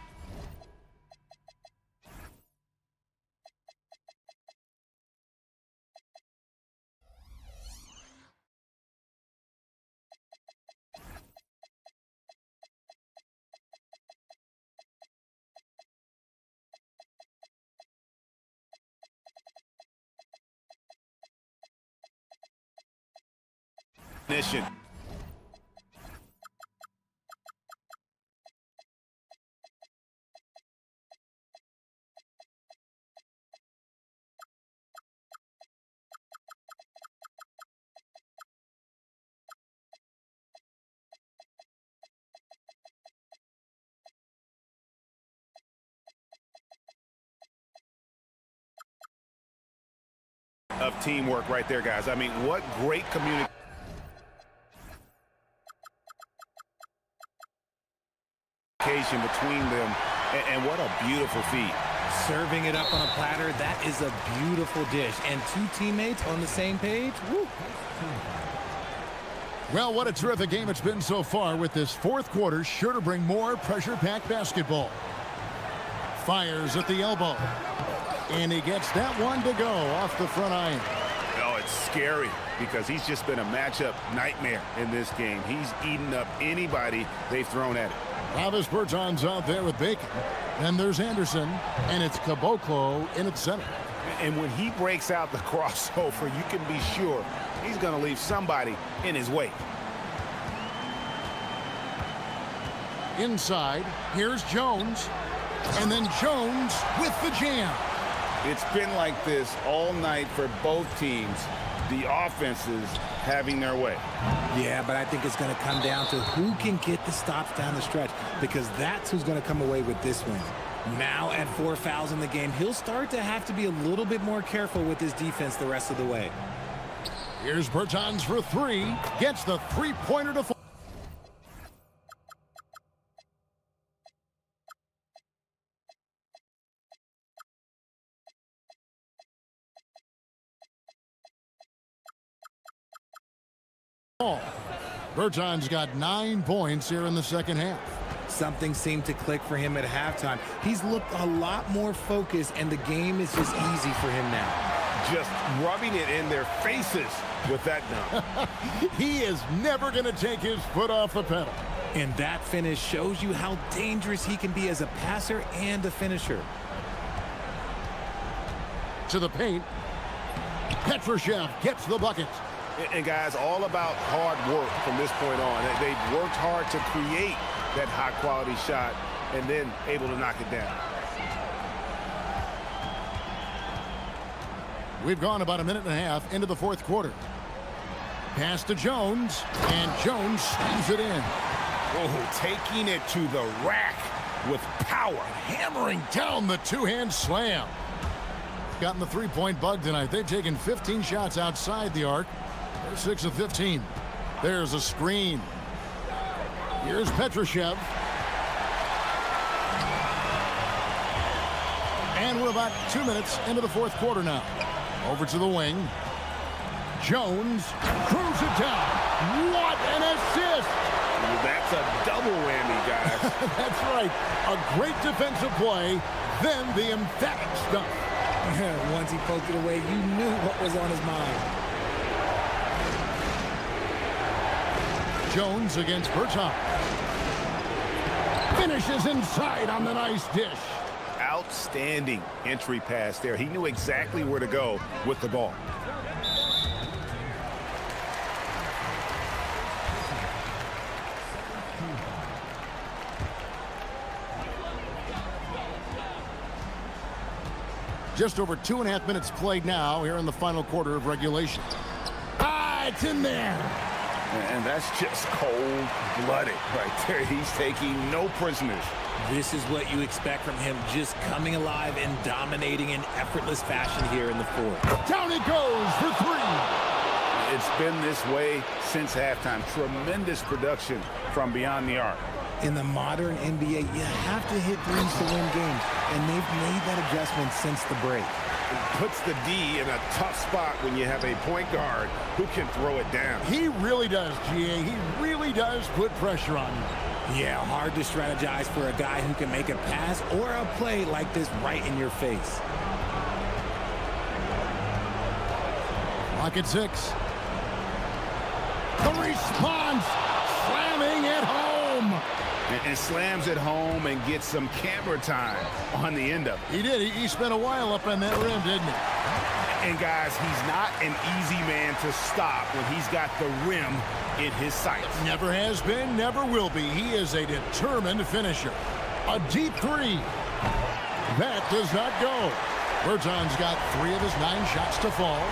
I: Of teamwork right there, guys. I mean, what great communication between them, and what a beautiful feat.
H: Serving it up on a platter, that is a beautiful dish. And 2 teammates on the same page. Woo.
F: Well, what a terrific game it's been so far, with this fourth quarter sure to bring more pressure-packed basketball. Fires at the elbow. And he gets that one to go off the front iron.
I: Oh, it's scary because he's just been a matchup nightmare in this game. He's eaten up anybody they've thrown at him.
F: Travis Berton's out there with Bacon. Then there's Anderson, and it's Caboclo in its center.
I: And when he breaks out the crossover, you can be sure he's going to leave somebody in his way.
F: Inside, here's Jones. And then Jones with the jam.
I: It's been like this all night for both teams. The offenses having their way.
H: Yeah, but I think it's going to come down to who can get the stops down the stretch, because that's who's going to come away with this win. Now at 4 fouls in the game, he'll start to have to be a little bit more careful with his defense the rest of the way.
F: Here's Bertans for 3. Gets the three-pointer to fall. Berton's got 9 points here in the second half.
H: Something seemed to click for him at halftime. He's looked a lot more focused, and the game is just easy for him now.
I: Just rubbing it in their faces with that dunk.
F: He is never going to take his foot off the pedal.
H: And that finish shows you how dangerous he can be as a passer and a finisher.
F: To the paint. Petrushev gets the bucket.
I: And guys, all about hard work from this point on. They've worked hard to create that high-quality shot and then able to knock it down.
F: We've gone about a minute and a half into the fourth quarter. Pass to Jones, and Jones slams it in.
I: Oh, taking it to the rack with power.
F: Hammering down the two-hand slam. Gotten the three-point bug tonight. They've taken 15 shots outside the arc. They're 6 of 15. There's a screen. Here's Petrushev. And we're about 2 minutes into the fourth quarter now. Over to the wing. Jones throws it down. What an assist!
I: That's a double whammy, guys.
F: That's right. A great defensive play, then the emphatic stuff.
H: Once he poked it away, you knew what was on his mind.
F: Jones against Berton. Finishes inside on the nice dish.
I: Outstanding entry pass there. He knew exactly where to go with the ball.
F: Just over 2.5 minutes played now here in the final quarter of regulation. Ah, it's in there.
I: And that's just cold-blooded right there. He's taking no prisoners.
H: This is what you expect from him, just coming alive and dominating in effortless fashion here in the fourth.
F: Down it goes for three.
I: It's been this way since halftime. Tremendous production from beyond the arc.
H: In the modern NBA, you have to hit threes to win games, and they've made that adjustment since the break.
I: It puts the D in a tough spot when you have a point guard who can throw it down.
F: He really does, GA. He really does put pressure on you.
H: Yeah, hard to strategize for a guy who can make a pass or a play like this right in your face.
F: Clock at 6. The response, slamming it home.
I: And slams it home and gets some camera time on the end of it.
F: He did. He spent a while up on that rim, didn't he?
I: And guys, he's not an easy man to stop when he's got the rim in his sights.
F: Never has been, never will be. He is a determined finisher. A deep three. That does not go. Berton's got 3 of his 9 shots to fall.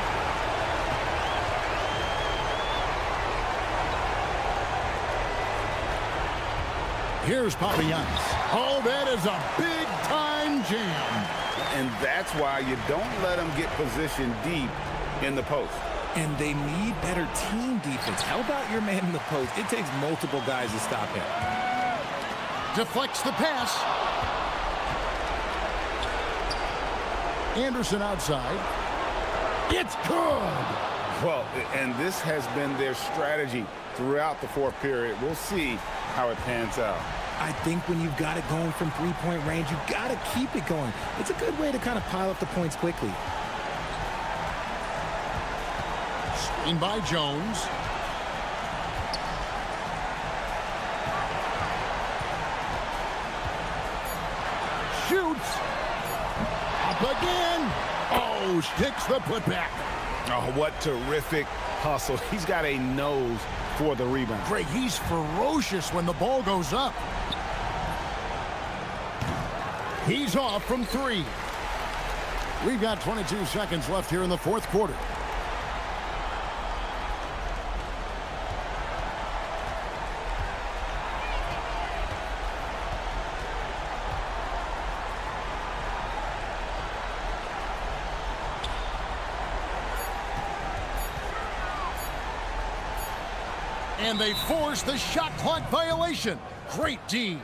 F: Here's Papagiannis. Oh, that is a big-time jam.
I: And that's why you don't let them get positioned deep in the post.
H: And they need better team defense. How about your man in the post? It takes multiple guys to stop him.
F: Deflects the pass. Anderson outside. It's good.
I: Well, and this has been their strategy throughout the fourth period. We'll see how it pans out.
H: I think when you've got it going from three-point range, you've got to keep it going. It's a good way to kind of pile up the points quickly.
F: Screen by Jones. Shoots. Up again. Oh, sticks the putback.
I: Oh, what terrific hustle. He's got a nose for the rebound.
F: Greg, he's ferocious when the ball goes up. He's off from 3. We've got 22 seconds left here in the fourth quarter. And they force the shot clock violation. Great D.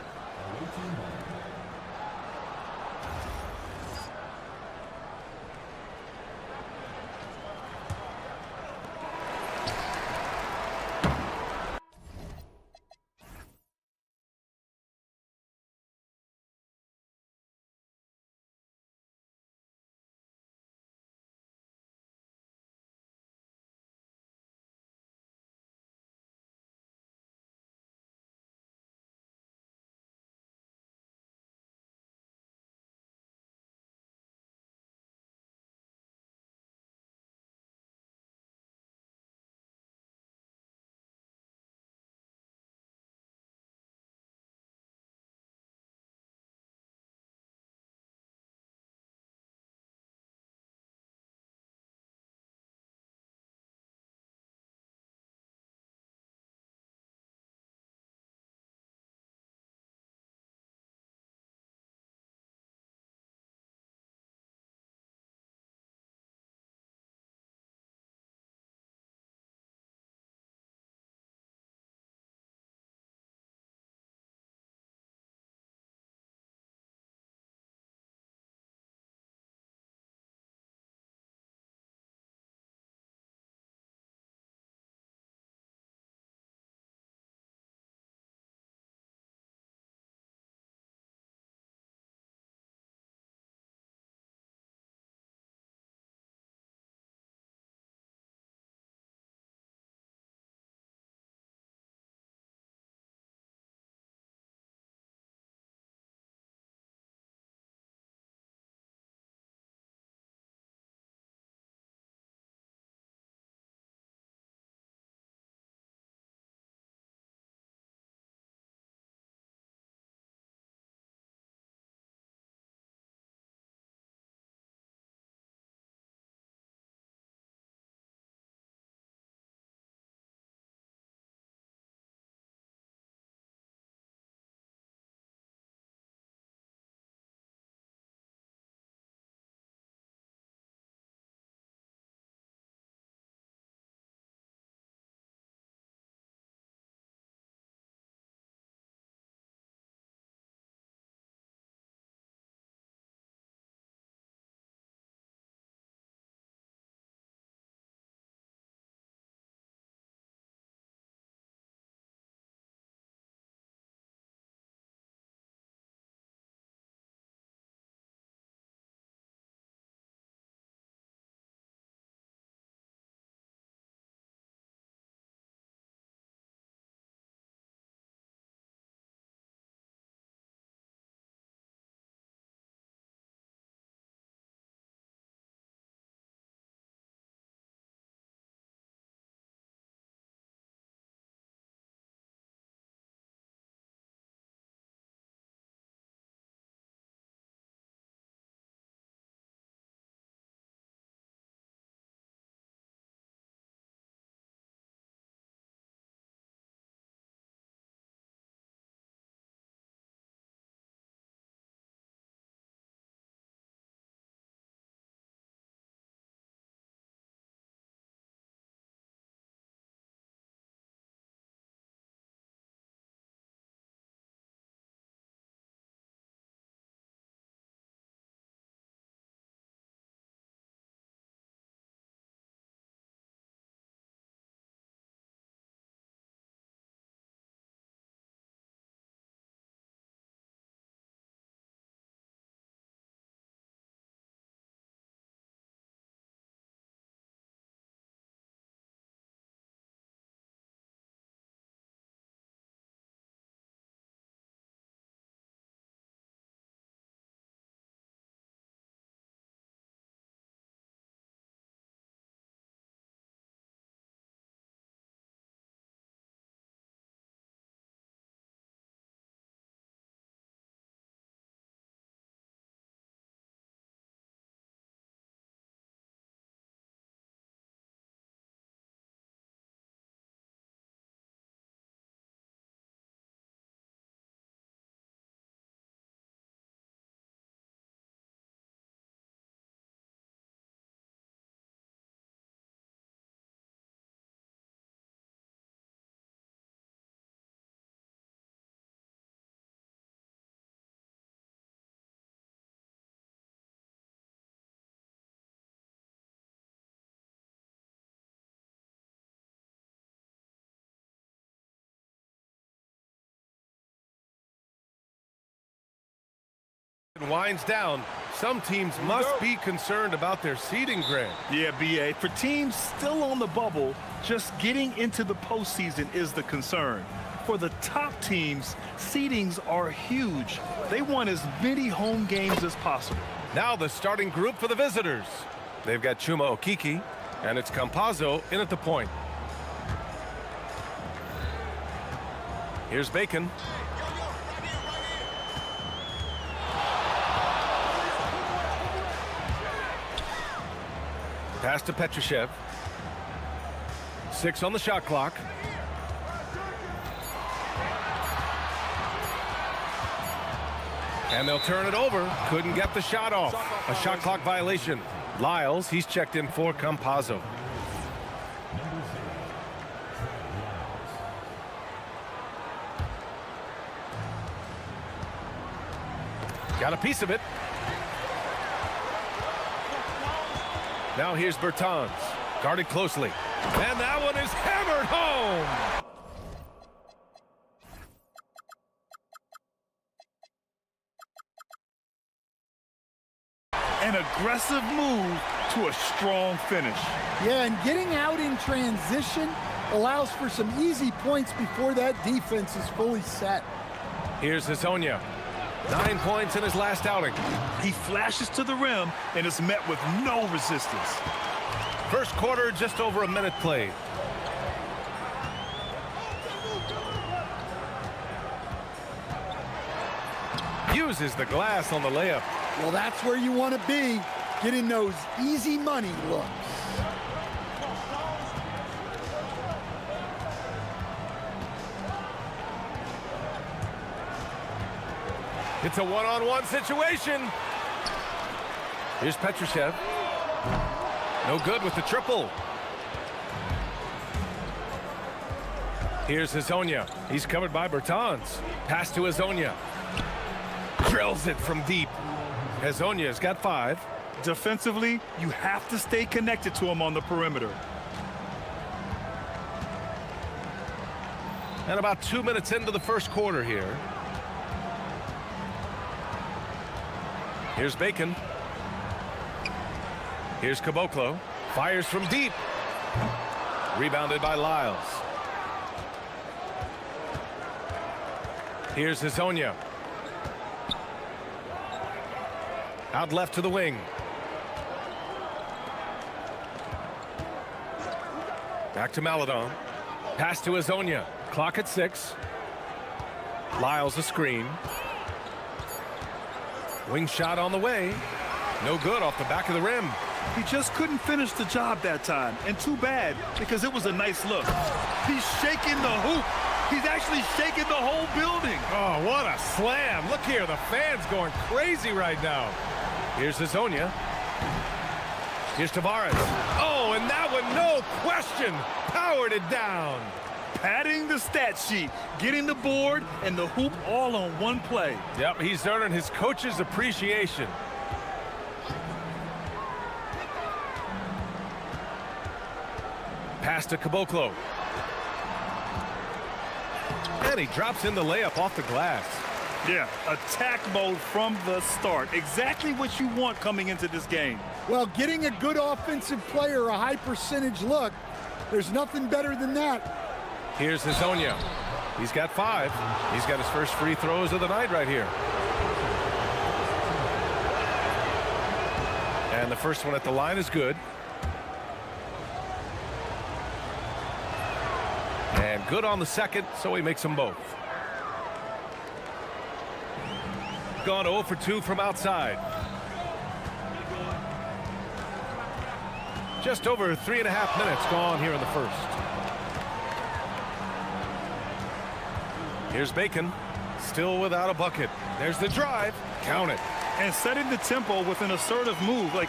B: Winds down. Some teams must be concerned about their seeding, Grant.
A: Yeah, BA. For teams still on the bubble, just getting into the postseason is the concern. For the top teams, seedings are huge. They want as many home games as possible.
B: Now the starting group for the visitors. They've got Chuma Okiki, and it's Campazzo in at the point. Here's Bacon. Pass to Petrushev. 6 on the shot clock. And they'll turn it over. Couldn't get the shot off. A shot clock violation. Lyles, he's checked in for Campazzo. Got a piece of it. Now here's Bertans, guarded closely. And that one is hammered home!
A: An aggressive move to a strong finish.
C: Yeah, and getting out in transition allows for some easy points before that defense is fully set.
B: Here's Hazonia. 9 points in his last outing.
A: He flashes to the rim and is met with no resistance.
B: First quarter, just over a minute played. Uses the glass on the layup.
C: Well, that's where you want to be, getting those easy money looks.
B: It's a one-on-one situation. Here's Petrushev. No good with the triple. Here's Hazonia. He's covered by Bertans. Pass to Hazonia. Drills it from deep. Hazonia's got 5.
A: Defensively, you have to stay connected to him on the perimeter.
B: And about 2 minutes into the first quarter here. Here's Bacon. Here's Caboclo. Fires from deep. Rebounded by Lyles. Here's Hazonia. Out left to the wing. Back to Maladon. Pass to Hazonia. Clock at 6. Lyles a screen. Wing shot on the way. No good off the back of the rim.
A: He just couldn't finish the job that time. And too bad, because it was a nice look. He's shaking the hoop. He's actually shaking the whole building.
B: Oh, what a slam. Look here, the fans going crazy right now. Here's Hazonia. Here's Tavares. Oh, and that one, no question, powered it down.
A: Padding the stat sheet, getting the board and the hoop all on one play.
B: Yep, he's earning his coach's appreciation. Pass to Caboclo. And he drops in the layup off the glass.
A: Yeah, attack mode from the start. Exactly what you want coming into this game.
C: Well, getting a good offensive player a high percentage look, there's nothing better than that.
B: Here's Hazonia. He's got 5. He's got his first free throws of the night right here. And the first one at the line is good. And good on the second, so he makes them both. Gone 0 for 2 from outside. Just over 3.5 minutes gone here in the first. Here's Bacon, still without a bucket. There's the drive, count it.
A: And setting the tempo with an assertive move. Like,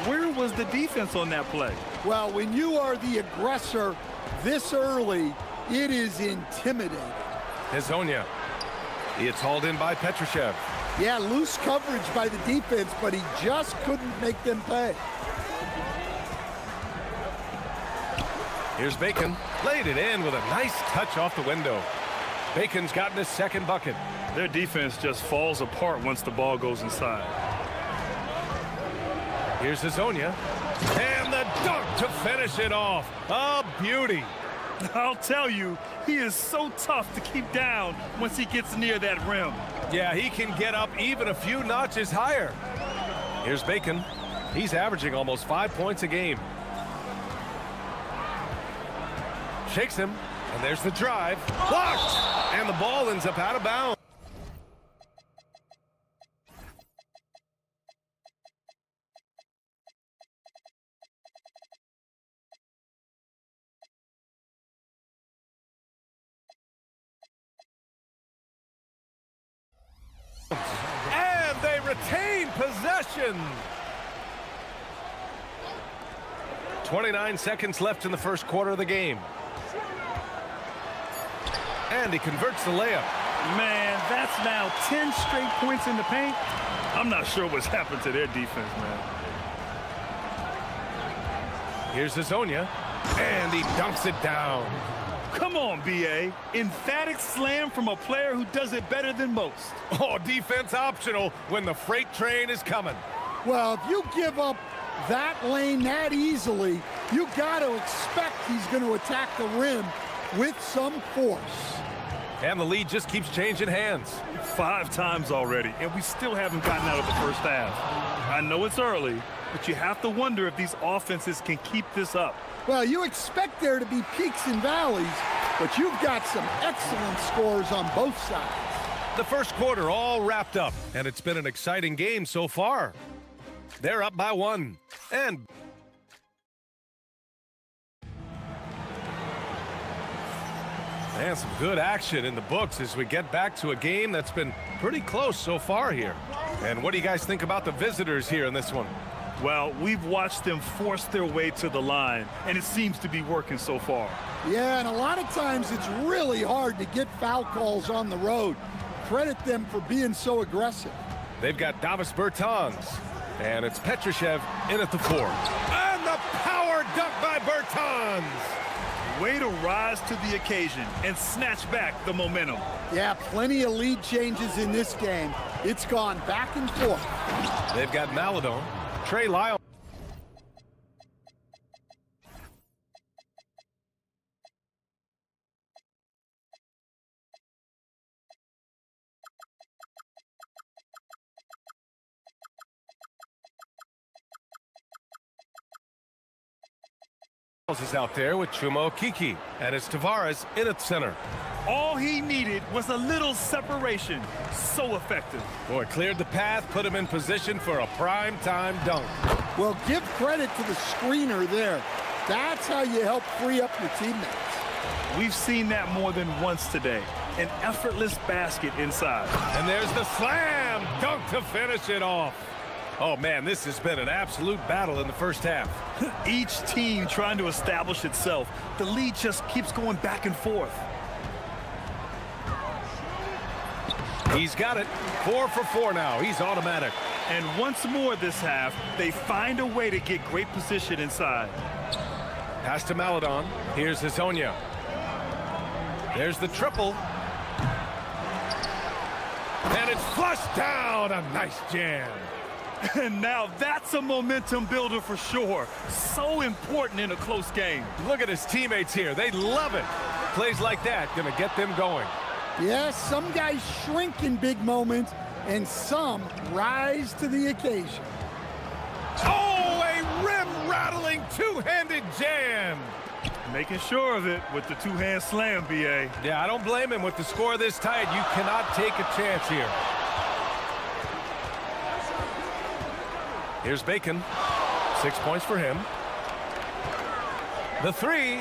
A: where was the defense on that play?
C: Well, when you are the aggressor this early, it is intimidating.
B: Hazonia. It's hauled in by Petrushev.
C: Yeah, loose coverage by the defense, but he just couldn't make them pay.
B: Here's Bacon. Laid it in with a nice touch off the window. Bacon's gotten his second bucket.
A: Their defense just falls apart once the ball goes inside.
B: Here's Hazonia. And the dunk to finish it off. A beauty.
A: I'll tell you, he is so tough to keep down once he gets near that rim.
B: Yeah, he can get up even a few notches higher. Here's Bacon. He's averaging almost 5 points a game. Shakes him, and there's the drive. Blocked! And the ball ends up out of bounds. And they retain possession. 29 seconds left in the first quarter of the game. And he converts the layup.
A: Man, that's now 10 straight points in the paint. I'm not sure what's happened to their defense, man.
B: Here's Hazonia, and he dunks it down.
A: Come on, B.A. Emphatic slam from a player who does it better than most.
B: Oh, defense optional when the freight train is coming.
C: Well, if you give up that lane that easily, you got to expect he's going to attack the rim with some force.
B: And the lead just keeps changing hands.
A: 5 times already, and we still haven't gotten out of the first half. I know it's early, but you have to wonder if these offenses can keep this up.
C: Well, you expect there to be peaks and valleys, but you've got some excellent scores on both sides.
B: The first quarter all wrapped up, and it's been an exciting game so far. They're up by 1. And some good action in the books as we get back to a game that's been pretty close so far here. And what do you guys think about the visitors here in this one?
A: Well, we've watched them force their way to the line, and it seems to be working so far.
C: Yeah, and a lot of times it's really hard to get foul calls on the road. Credit them for being so aggressive.
B: They've got Davis Bertans, and it's Petrushev in at the 4. And the power dunk by Bertans!
A: Way to rise to the occasion and snatch back the momentum.
C: Yeah, plenty of lead changes in this game. It's gone back and forth.
B: They've got Maladon, Trey Lyle. Is out there with Chumo Kiki, and it's Tavares in at center.
A: All he needed was a little separation. So effective.
B: Boy, cleared the path, put him in position for a prime-time dunk.
C: Well, give credit to the screener there. That's how you help free up your teammates.
A: We've seen that more than once today. An effortless basket inside.
B: And there's the slam dunk to finish it off. Oh, man, this has been an absolute battle in the first half.
A: Each team trying to establish itself. The lead just keeps going back and forth.
B: He's got it. 4 for 4 now. He's automatic.
A: And once more this half, they find a way to get great position inside.
B: Pass to Maladon. Here's Hazonia. There's the triple. And it's flushed down. A nice jam.
A: And now that's a momentum builder for sure. So important in a close game.
B: Look at his teammates here. They love it. Plays like that going to get them going.
C: Yes, some guys shrink in big moments, and some rise to the occasion.
B: Oh, a rim-rattling two-handed jam.
A: Making sure of it with the two-hand slam, B.A.
B: Yeah, I don't blame him. With the score this tight, you cannot take a chance here. Here's Bacon. 6 points for him. The 3.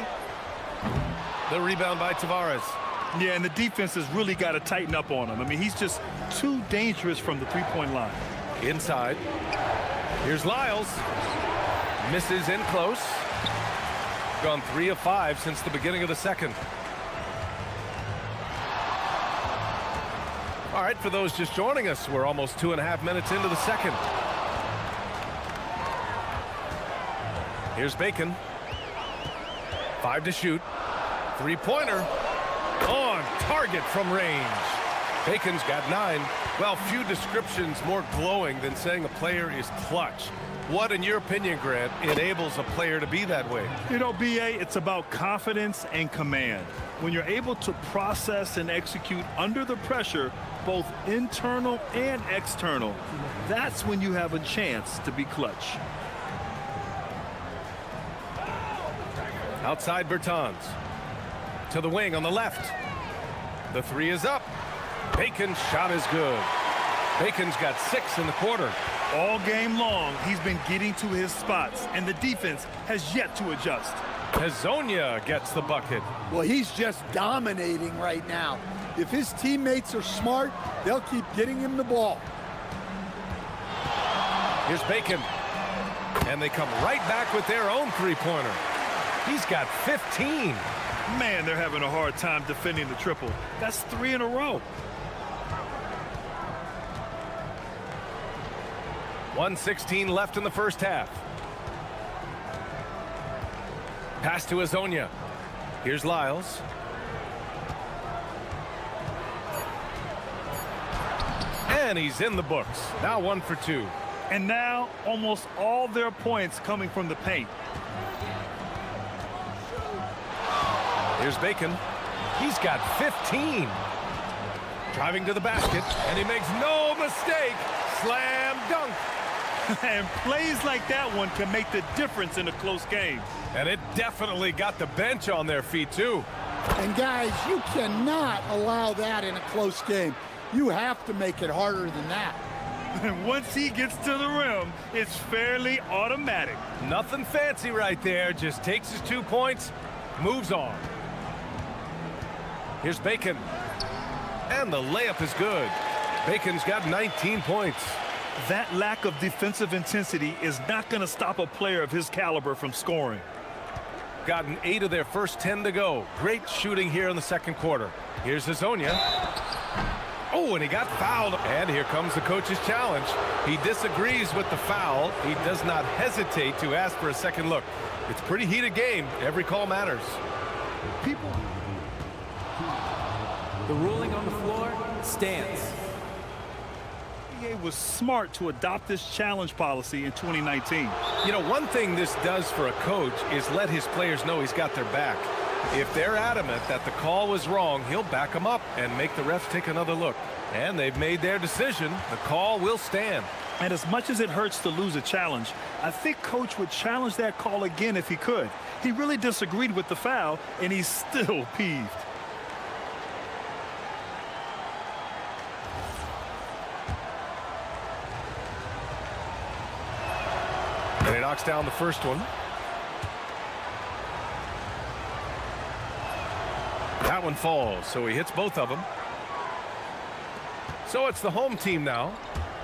B: The rebound by Tavares.
A: Yeah, and the defense has really got to tighten up on him. I mean, he's just too dangerous from the three-point line.
B: Inside. Here's Lyles. Misses in close. Gone 3 of 5 since the beginning of the second. All right, for those just joining us, we're almost 2.5 minutes into the second. Here's Bacon. 5 to shoot. Three-pointer. On target from range. Bacon's got 9. Well, few descriptions more glowing than saying a player is clutch. What, in your opinion, Grant, enables a player to be that way?
A: You know, BA, it's about confidence and command. When you're able to process and execute under the pressure, both internal and external, that's when you have a chance to be clutch.
B: Outside Bertans. To the wing on the left. The 3 is up. Bacon's shot is good. Bacon's got 6 in the quarter.
A: All game long, he's been getting to his spots, and the defense has yet to adjust.
B: Hezonja gets the bucket.
C: Well, he's just dominating right now. If his teammates are smart, they'll keep getting him the ball.
B: Here's Bacon. And they come right back with their own three-pointer. He's got 15.
A: Man, they're having a hard time defending the triple. That's 3 in a row.
B: 1:16 left in the first half. Pass to Hezonja. Here's Lyles. And he's in the books. Now 1 for 2.
A: And now almost all their points coming from the paint.
B: Here's Bacon. He's got 15. Driving to the basket, and he makes no mistake. Slam dunk.
A: And plays like that one can make the difference in a close game.
B: And it definitely got the bench on their feet, too.
C: And guys, you cannot allow that in a close game. You have to make it harder than that.
A: And once he gets to the rim, it's fairly automatic.
B: Nothing fancy right there. Just takes his 2 points, moves on. Here's Bacon. And the layup is good. Bacon's got 19 points.
A: That lack of defensive intensity is not going to stop a player of his caliber from scoring.
B: Gotten 8 of their first 10 to go. Great shooting here in the second quarter. Here's Hezonja. Oh, and he got fouled. And here comes the coach's challenge. He disagrees with the foul. He does not hesitate to ask for a second look. It's a pretty heated game. Every call matters.
E: The ruling on the floor stands.
A: NBA was smart to adopt this challenge policy in 2019.
B: You know, one thing this does for a coach is let his players know he's got their back. If they're adamant that the call was wrong, he'll back them up and make the refs take another look. And they've made their decision. The call will stand.
A: And as much as it hurts to lose a challenge, I think Coach would challenge that call again if he could. He really disagreed with the foul, and he's still peeved.
B: And he knocks down the first one. That one falls, so he hits both of them. So it's the home team now.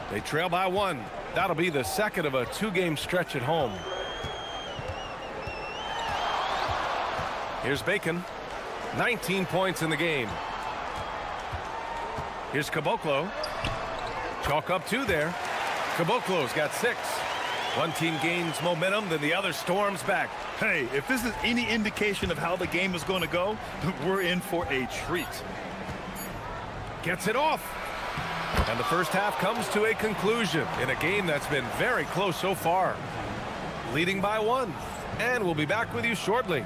B: They trail by 1. That'll be the second of a 2-game stretch at home. Here's Bacon. 19 points in the game. Here's Caboclo. Chalk up 2 there. Caboclo's got 6. One team gains momentum, then the other storms back.
A: Hey, if this is any indication of how the game is going to go, we're in for a treat.
B: Gets it off. And the first half comes to a conclusion in a game that's been very close so far. Leading by 1. And we'll be back with you shortly.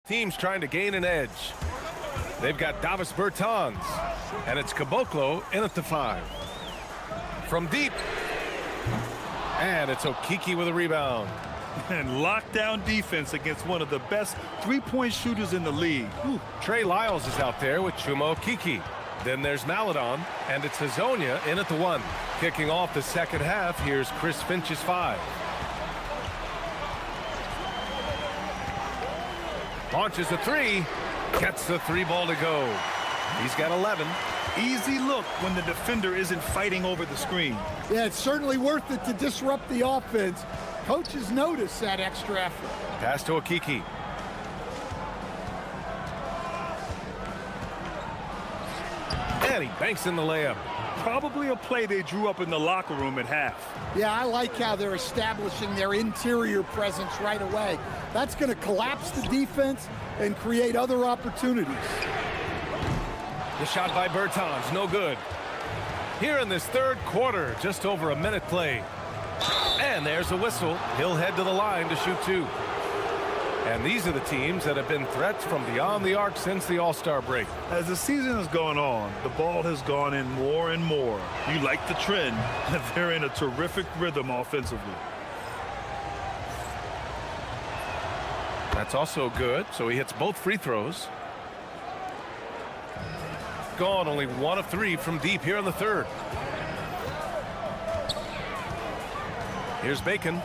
B: Teams trying to gain an edge. They've got Davis Bertans, and it's Caboclo in at the 5. From deep, and it's Okiki with a rebound.
A: And lockdown defense against one of the best three-point shooters in the league.
B: Ooh. Trey Lyles is out there with Chuma Okiki. Then there's Maladon, and it's Hazonia in at the 1. Kicking off the second half, here's Chris Finch's 5. Launches a 3, gets the 3 ball to go. He's got 11.
A: Easy look when the defender isn't fighting over the screen.
C: Yeah, it's certainly worth it to disrupt the offense. Coaches notice that extra effort.
B: Pass to Okiki. And he banks in the layup.
A: Probably a play they drew up in the locker room at half.
C: Yeah, I like how they're establishing their interior presence right away. That's going to collapse the defense and create other opportunities.
B: The shot by Bertans, no good. Here in this third quarter, just over a minute played. And there's a whistle. He'll head to the line to shoot 2. And these are the teams that have been threats from beyond the arc since the All-Star break.
A: As the season has gone on, the ball has gone in more and more. You like the trend. They're in a terrific rhythm offensively.
B: That's also good, so he hits both free throws. Gone only 1 of 3 from deep here in the third. Here's Bacon,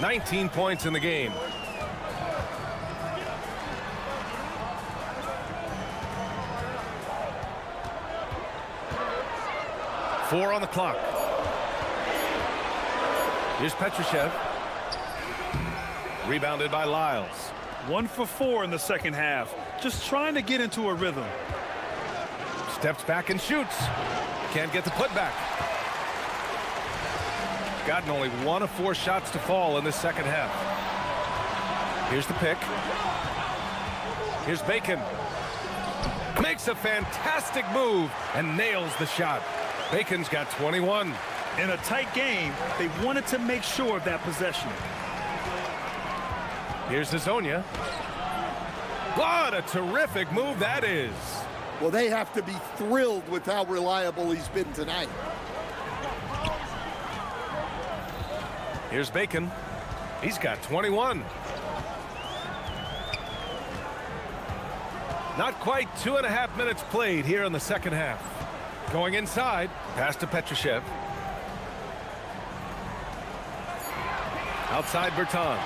B: 19 points in the game. Four on the clock. Here's Petrushev. Rebounded by Lyles.
A: 1 for 4 in the second half. Just trying to get into a rhythm.
B: Steps back and shoots. Can't get the putback. Gotten only 1 of 4 shots to fall in this second half. Here's the pick. Here's Bacon. Makes a fantastic move and nails the shot. Bacon's got 21.
A: In a tight game, they wanted to make sure of that possession.
B: Here's Hazonia. What a terrific move that is.
C: Well, they have to be thrilled with how reliable he's been tonight.
B: Here's Bacon. He's got 21. Not quite 2.5 minutes played here in the second half. Going inside, pass to Petrushev. Outside Bertans.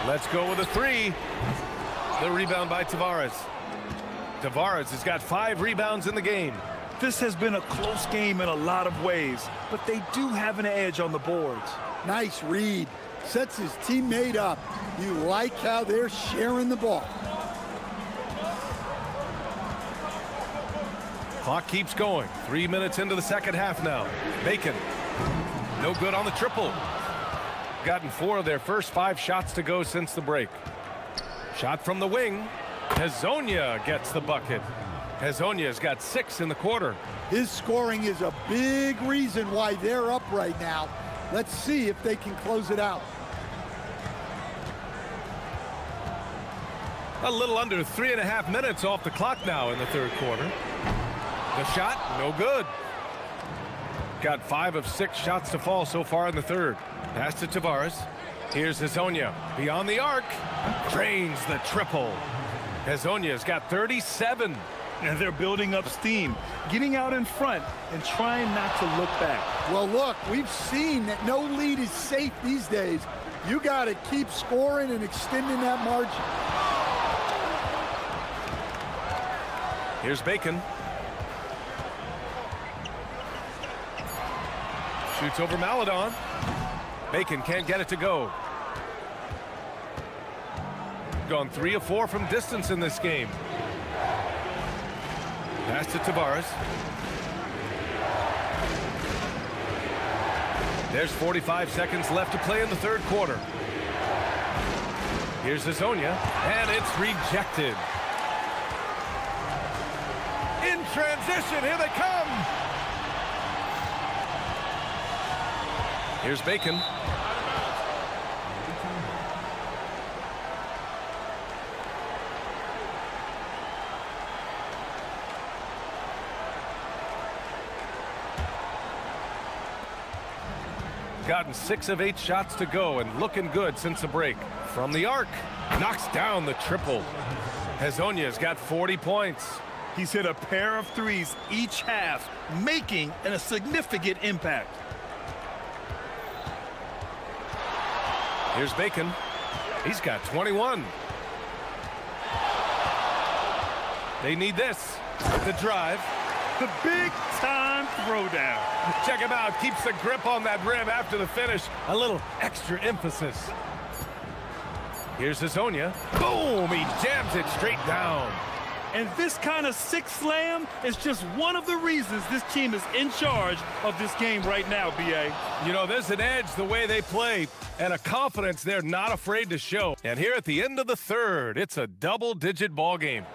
B: Let's go with a 3. The rebound by Tavares. Tavares has got 5 rebounds in the game.
A: This has been a close game in a lot of ways, but they do have an edge on the boards.
C: Nice read. Sets his teammate up. You like how they're sharing the ball.
B: Clock keeps going. 3 minutes into the second half now. Bacon. No good on the triple. Gotten 4 of their first 5 shots to go since the break. Shot from the wing. Hazonia gets the bucket. Hazonia's got 6 in the quarter.
C: His scoring is a big reason why they're up right now. Let's see if they can close it out.
B: A little under 3.5 minutes off the clock now in the third quarter. The shot, no good. Got 5 of 6 shots to fall so far in the third. Pass to Tavares. Here's Hazonia. Beyond the arc. Drains the triple. Hazonia's got 37.
A: And they're building up steam, getting out in front and trying not to look back.
C: Well, look, we've seen that no lead is safe these days. You got to keep scoring and extending that margin.
B: Here's Bacon. Shoots over Maladon. Bacon can't get it to go. Gone 3 of 4 from distance in this game. Pass to Tavares. There's 45 seconds left to play in the third quarter. Here's Hazonia, and it's rejected. In transition, here they come. Here's Bacon. gotten 6 of 8 shots to go and looking good since the break. From the arc, knocks down the triple. Hezonja's got 40 points.
A: He's hit a pair of threes each half, making a significant impact.
B: Here's Bacon. He's got 21. They need this. The drive.
A: The big-time throwdown.
B: Check him out. Keeps the grip on that rim after the finish. A little extra emphasis. Here's Hezonja. Boom! He jams it straight down.
A: And this kind of sick slam is just one of the reasons this team is in charge of this game right now, B.A.
B: You know, there's an edge the way they play and a confidence they're not afraid to show. And here at the end of the third, it's a double-digit ball game.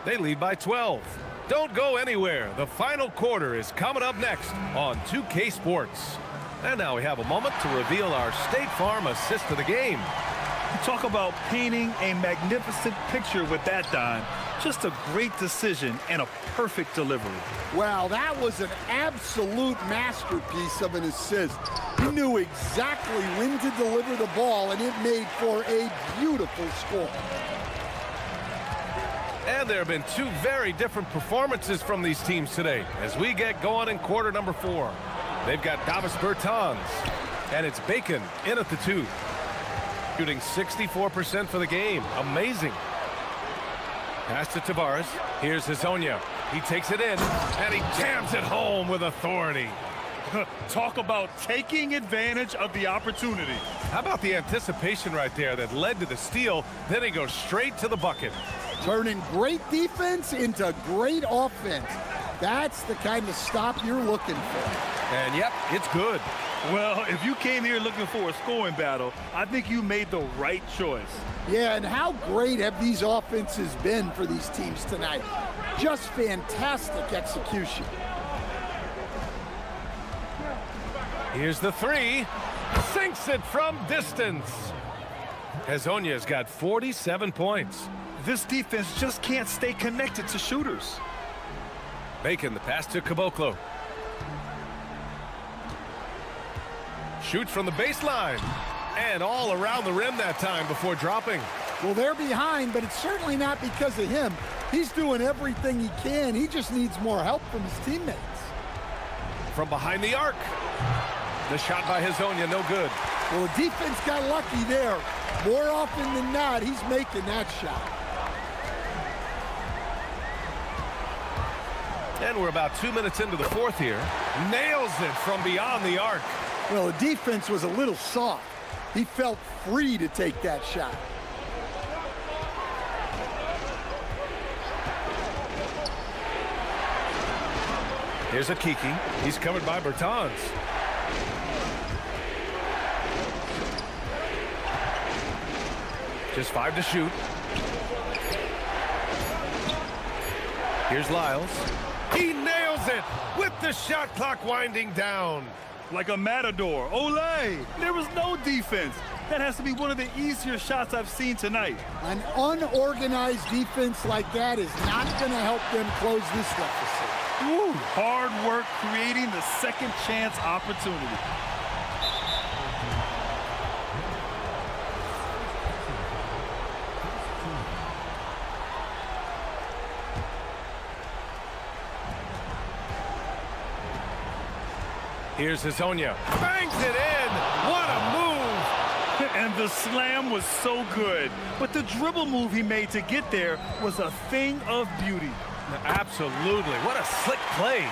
B: They lead by 12. Don't go anywhere. The final quarter is coming up next on 2K Sports. And now we have a moment to reveal our State Farm assist of the game.
A: You talk about painting a magnificent picture with that dime. Just a great decision and a perfect delivery.
C: Wow, that was an absolute masterpiece of an assist. He knew exactly when to deliver the ball, and it made for a beautiful score.
B: And there have been 2 very different performances from these teams today as we get going in quarter number 4. They've got Davis Bertans, and it's Bacon in at the 2. Shooting 64% for the game. Amazing. Pass to Tavares. Here's Hezonja. He takes it in, and he jams it home with authority.
A: Talk about taking advantage of the opportunity.
B: How about the anticipation right there that led to the steal? Then he goes straight to the bucket.
C: Turning great defense into great offense. That's the kind of stop you're looking for.
B: And yep, it's good.
A: Well, if you came here looking for a scoring battle, I think you made the right choice.
C: Yeah, and how great have these offenses been for these teams tonight? Just fantastic execution.
B: Here's the 3. Sinks it from distance. Hezonja's got 47 points.
A: This defense just can't stay connected to shooters.
B: Bacon, the pass to Caboclo. Shoots from the baseline. And all around the rim that time before dropping.
C: Well, they're behind, but it's certainly not because of him. He's doing everything he can. He just needs more help from his teammates.
B: From behind the arc. The shot by Hezonja, no good.
C: Well, the defense got lucky there. More often than not, he's making that shot.
B: And we're about 2 minutes into the fourth here. Nails it from beyond the arc.
C: Well, the defense was a little soft. He felt free to take that shot.
B: Here's a Kiki. He's covered by Bertans. Just 5 to shoot. Here's Lyles. He nails it with the shot clock winding down.
A: Like a matador. Olay! There was no defense. That has to be one of the easier shots I've seen tonight.
C: An unorganized defense like that is not going to help them close this deficit.
A: Woo. Hard work creating the second chance opportunity.
B: Here's Hezonja. Bangs it in. What a move.
A: And the slam was so good. But the dribble move he made to get there was a thing of beauty.
B: Absolutely. What a slick play.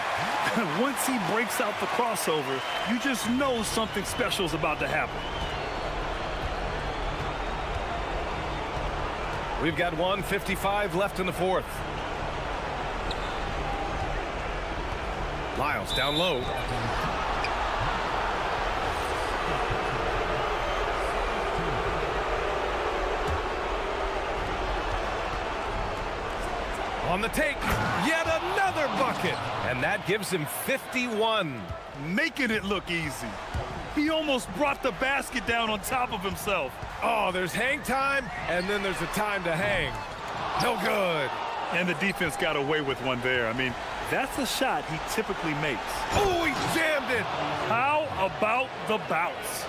A: Once he breaks out the crossover, you just know something special is about to happen.
B: We've got 1:55 left in the fourth. Lyles down low. On the take, yet another bucket. And that gives him 51.
A: Making it look easy. He almost brought the basket down on top of himself.
B: Oh, there's hang time, and then there's a time to hang. No good.
A: And the defense got away with one there. I mean, that's a shot he typically makes.
B: Oh, he jammed it.
A: How about the bounce.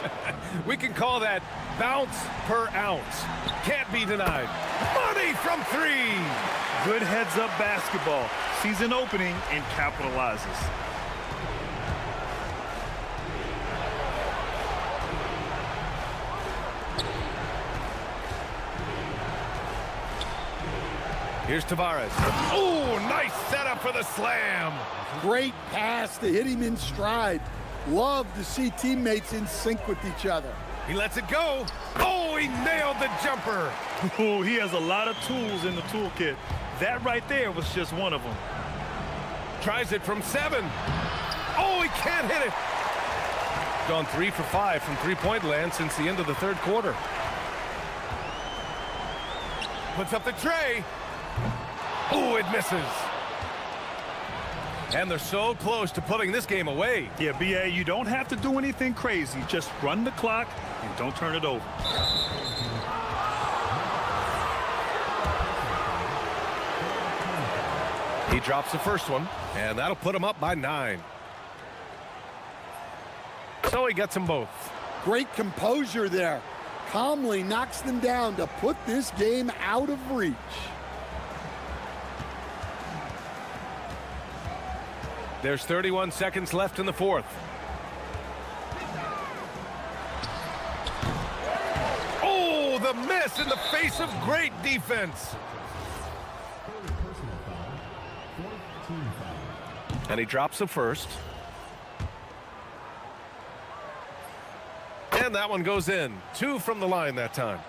B: We can call that bounce per ounce. Can't be denied. Money from three.
A: Good heads-up basketball. Season opening and capitalizes.
B: Here's Tavares. Oh, nice setup for the slam.
C: Great pass to hit him in stride. Love to see teammates in sync with each other.
B: He lets it go. Oh, he nailed the jumper.
A: Ooh, he has a lot of tools in the toolkit. That right there was just one of them.
B: Tries it from 7. Oh, he can't hit it. Gone 3 for 5 from three-point land since the end of the third quarter. Puts up the tray. Oh, it misses. And they're so close to putting this game away.
A: Yeah, BA, you don't have to do anything crazy. Just run the clock and don't turn it over.
B: He drops the first one, and that'll put him up by 9. So he gets them both.
C: Great composure there. Calmly knocks them down to put this game out of reach.
B: There's 31 seconds left in the fourth. Oh, the miss in the face of great defense. And he drops the first. And that one goes in. 2 from the line that time.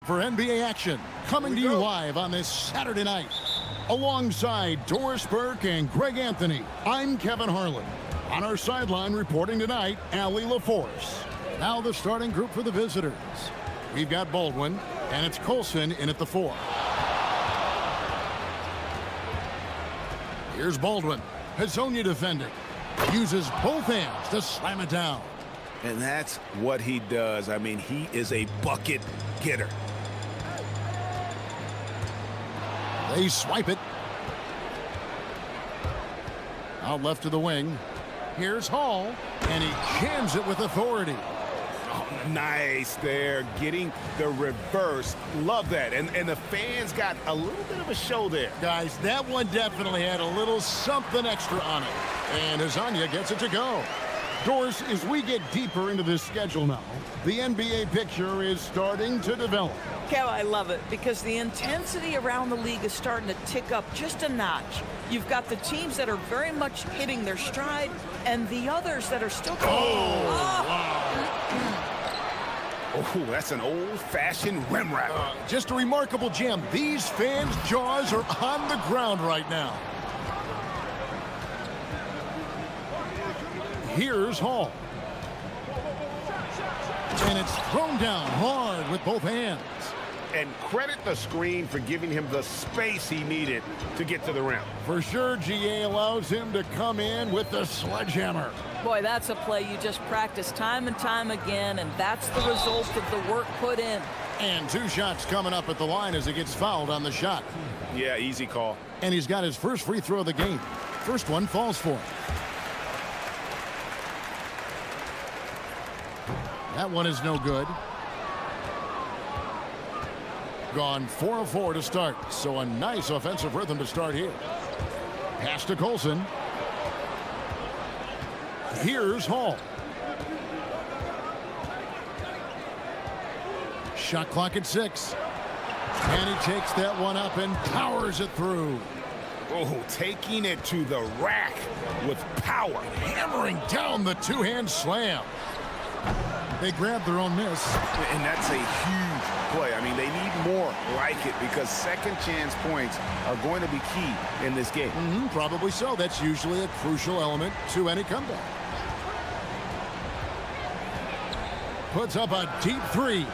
F: for NBA action, coming to you live on this Saturday night. Alongside Doris Burke and Greg Anthony, I'm Kevin Harlan. On our sideline reporting tonight, Allie LaForce. Now the starting group for the visitors. We've got Baldwin, and it's Colson in at the 4. Here's Baldwin. Hezonja defending. Uses both hands to slam it down.
I: And that's what he does. I mean, he is a bucket getter.
F: They swipe it. Out left to the wing. Here's Hall, and he jams it with authority.
I: Oh, nice there, getting the reverse. Love that. And the fans got a little bit of a show there.
F: Guys, that one definitely had a little something extra on it. And Hezonja gets it to go. Doris, as we get deeper into this schedule now, the NBA picture is starting to develop.
L: Kev, I love it because the intensity around the league is starting to tick up just a notch. You've got the teams that are very much hitting their stride and the others that are still...
I: Oh, that's an old-fashioned rim wrap.
F: Just a remarkable jam. These fans' jaws are on the ground right now. Here's Hall. And it's thrown down hard with both hands.
I: And credit the screen for giving him the space he needed to get to the rim.
F: For sure, GA allows him to come in with the sledgehammer.
L: Boy, that's a play you just practice time and time again, and that's the result of the work put in.
F: And 2 shots coming up at the line as he gets fouled on the shot.
I: Yeah, easy call.
F: And he's got his first free throw of the game. First one falls for him. That one is no good. Gone 4 of 4 to start, so a nice offensive rhythm to start here. Pass to Colson. Here's Hall. Shot clock at 6. And he takes that one up and powers it through.
I: Oh, taking it to the rack with power.
F: Hammering down the 2-hand slam. They grab their own miss.
I: And that's a huge play. I mean, they need more like it because second chance points are going to be key in this game.
F: Probably so. That's usually a crucial element to any comeback. Puts up a deep 3.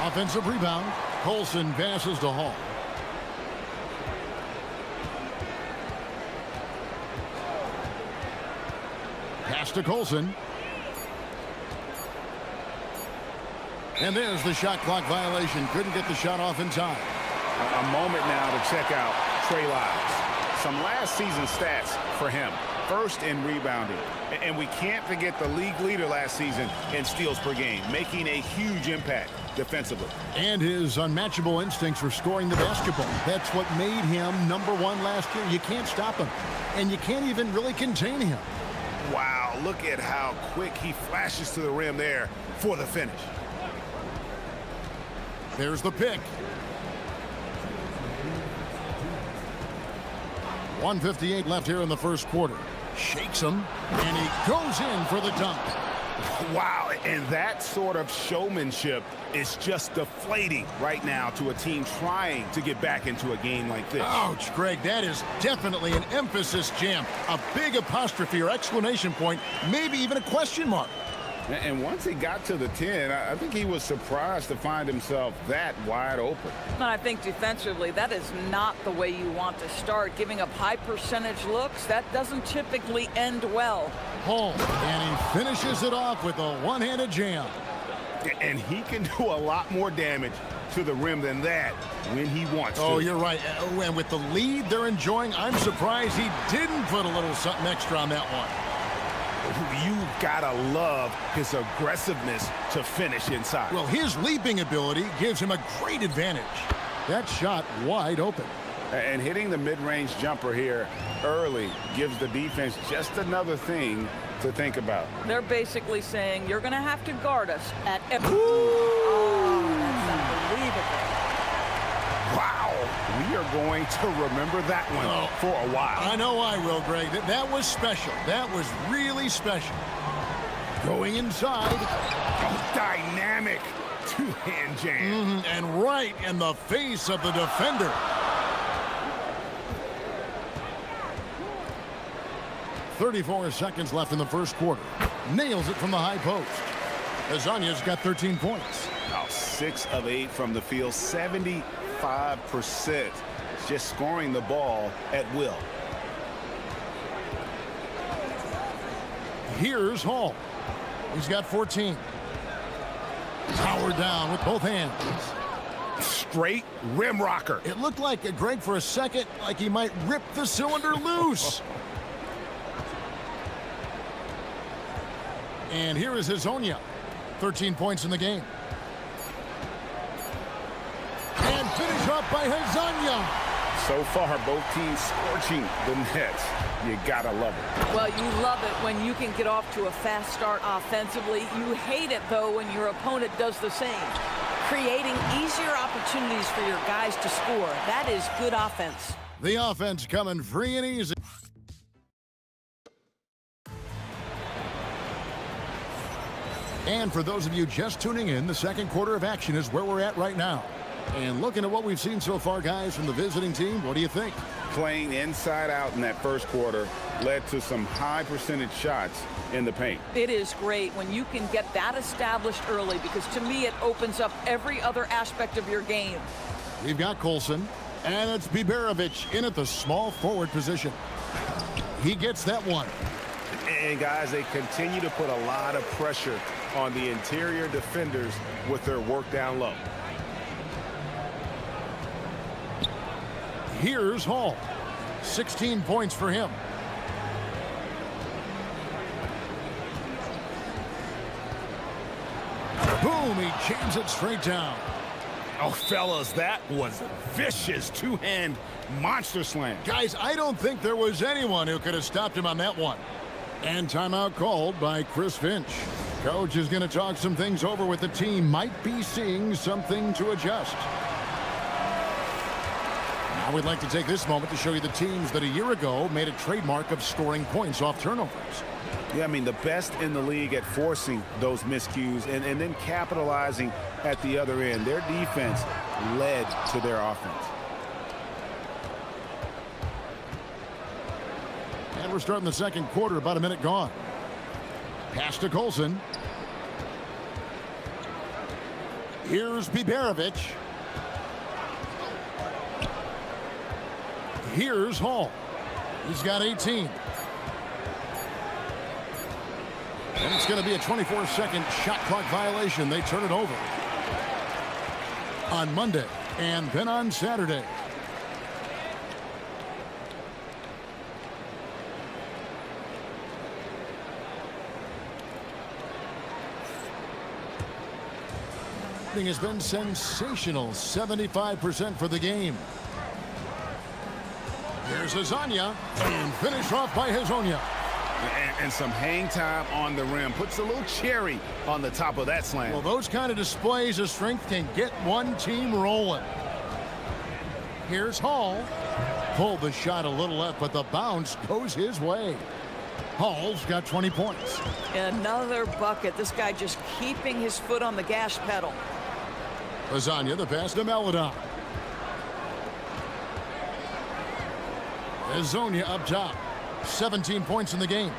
F: Offensive rebound. Colson passes to Hall. Pass to Colson. And there's the shot clock violation. Couldn't get the shot off in time.
I: A moment now to check out Trey Lyles. Some last season stats for him. First in rebounding. And we can't forget the league leader last season in steals per game, making a huge impact defensively.
F: And his unmatchable instincts for scoring the basketball. That's what made him #1 last year. You can't stop him. And you can't even really contain him.
I: Wow, look at how quick he flashes to the rim there for the finish.
F: There's the pick. 1:58 left here in the first quarter. Shakes him, and he goes in for the dunk.
I: Wow, and that sort of showmanship is just deflating right now to a team trying to get back into a game like this.
F: Ouch, Greg, that is definitely an emphasis jam. A big apostrophe or exclamation point, maybe even a question mark.
I: And once he got to the 10, I think he was surprised to find himself that wide open.
L: And I think defensively, that is not the way you want to start. Giving up high percentage looks, that doesn't typically end well.
F: Hall, and he finishes it off with a one-handed jam.
I: And he can do a lot more damage to the rim than that when he wants to.
F: Oh, you're right. And with the lead they're enjoying, I'm surprised he didn't put a little something extra on that one.
I: You've got to love his aggressiveness to finish inside.
F: Well, his leaping ability gives him a great advantage. That shot wide open.
I: And hitting the mid-range jumper here early gives the defense just another thing to think about.
L: They're basically saying, you're going to have to guard us at every... Oh, that's unbelievable.
I: Wow, we are going to remember that one for a while.
F: I know I will, Greg. That was special. That was really special. Going inside.
I: Dynamic
G: two-hand jam.
F: And right in the face of the defender. .34 seconds left in the first quarter. Nails it from the high post. Azanya's got 13 points.
G: Oh, 6 of 8 from the field, 75%. Just scoring the ball at will.
F: Here's Hall. He's got 14. Powered down with both hands.
G: Straight rim rocker.
F: It looked like, Greg, for a second, like he might rip the cylinder loose. And here is Hazonia. 13 points in the game. And finish up by Hazonia.
G: So far, both teams scorching the nets. You gotta love it.
L: Well, you love it when you can get off to a fast start offensively. You hate it, though, when your opponent does the same. Creating easier opportunities for your guys to score. That is good offense.
F: The offense coming free and easy. And for those of you just tuning in, the second quarter of action is where we're at right now. And looking at what we've seen so far, guys, from the visiting team, what do you think?
G: Playing inside out in that first quarter led to some high percentage shots in the paint.
L: It is great when you can get that established early, because to me it opens up every other aspect of your game.
F: We've got Colson, and it's Biberovic in at the small forward position. He gets that one.
G: And guys, they continue to put a lot of pressure on the interior defenders with their work down low.
F: Here's Hall. 16 points for him. Boom, he jams it straight down.
G: Oh, fellas, that was a vicious two-hand monster slam.
F: Guys, I don't think there was anyone who could have stopped him on that one. And timeout called by Chris Finch. Coach is going to talk some things over with the team. Might be seeing something to adjust. Now we'd like to take this moment to show you the teams that a year ago made a trademark of scoring points off turnovers.
G: Yeah, I mean, the best in the league at forcing those miscues and then capitalizing at the other end. Their defense led to their offense.
F: And we're starting the second quarter, about a minute gone. Pass to Colson. Here's Biberovic. Here's Hall. He's got 18. And it's going to be a 24-second shot clock violation. They turn it over on Monday and then on Saturday. Has been sensational. 75% for the game. Here's Hazonia, and finish off by Hazonia.
G: And some hang time on the rim. Puts a little cherry on the top of that slam.
F: Well, those kind of displays of strength can get one team rolling. Here's Hall. Pulled the shot a little left, but the bounce goes his way. Hall's got 20 points.
L: Another bucket. This guy just keeping his foot on the gas pedal.
F: Hazonia, the pass to Meladon. Hazonia up top. 17 points in the game.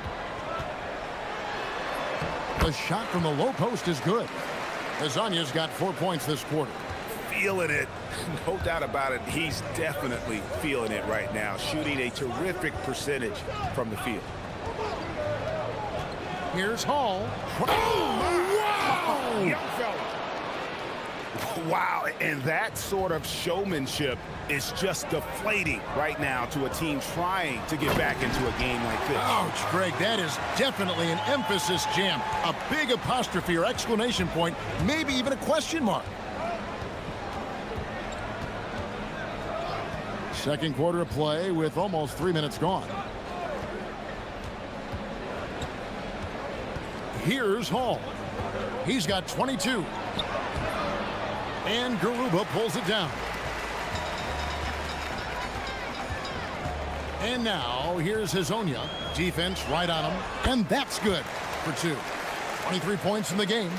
F: The shot from the low post is good. Hazonia's got 4 points this quarter.
G: Feeling it. No doubt about it. He's definitely feeling it right now. Shooting a terrific percentage from the field.
F: Here's Hall.
G: Oh, wow! Young fella. Wow, and that sort of showmanship is just deflating right now to a team trying to get back into a game like this.
F: Ouch, Greg, that is definitely an emphasis jam. A big apostrophe or exclamation point, maybe even a question mark. Second quarter of play with almost 3 minutes gone. Here's Hall. He's got 22. And Garuba pulls it down. And now here's Hazonia. Defense right on him. And that's good for 2. 23 points in the game.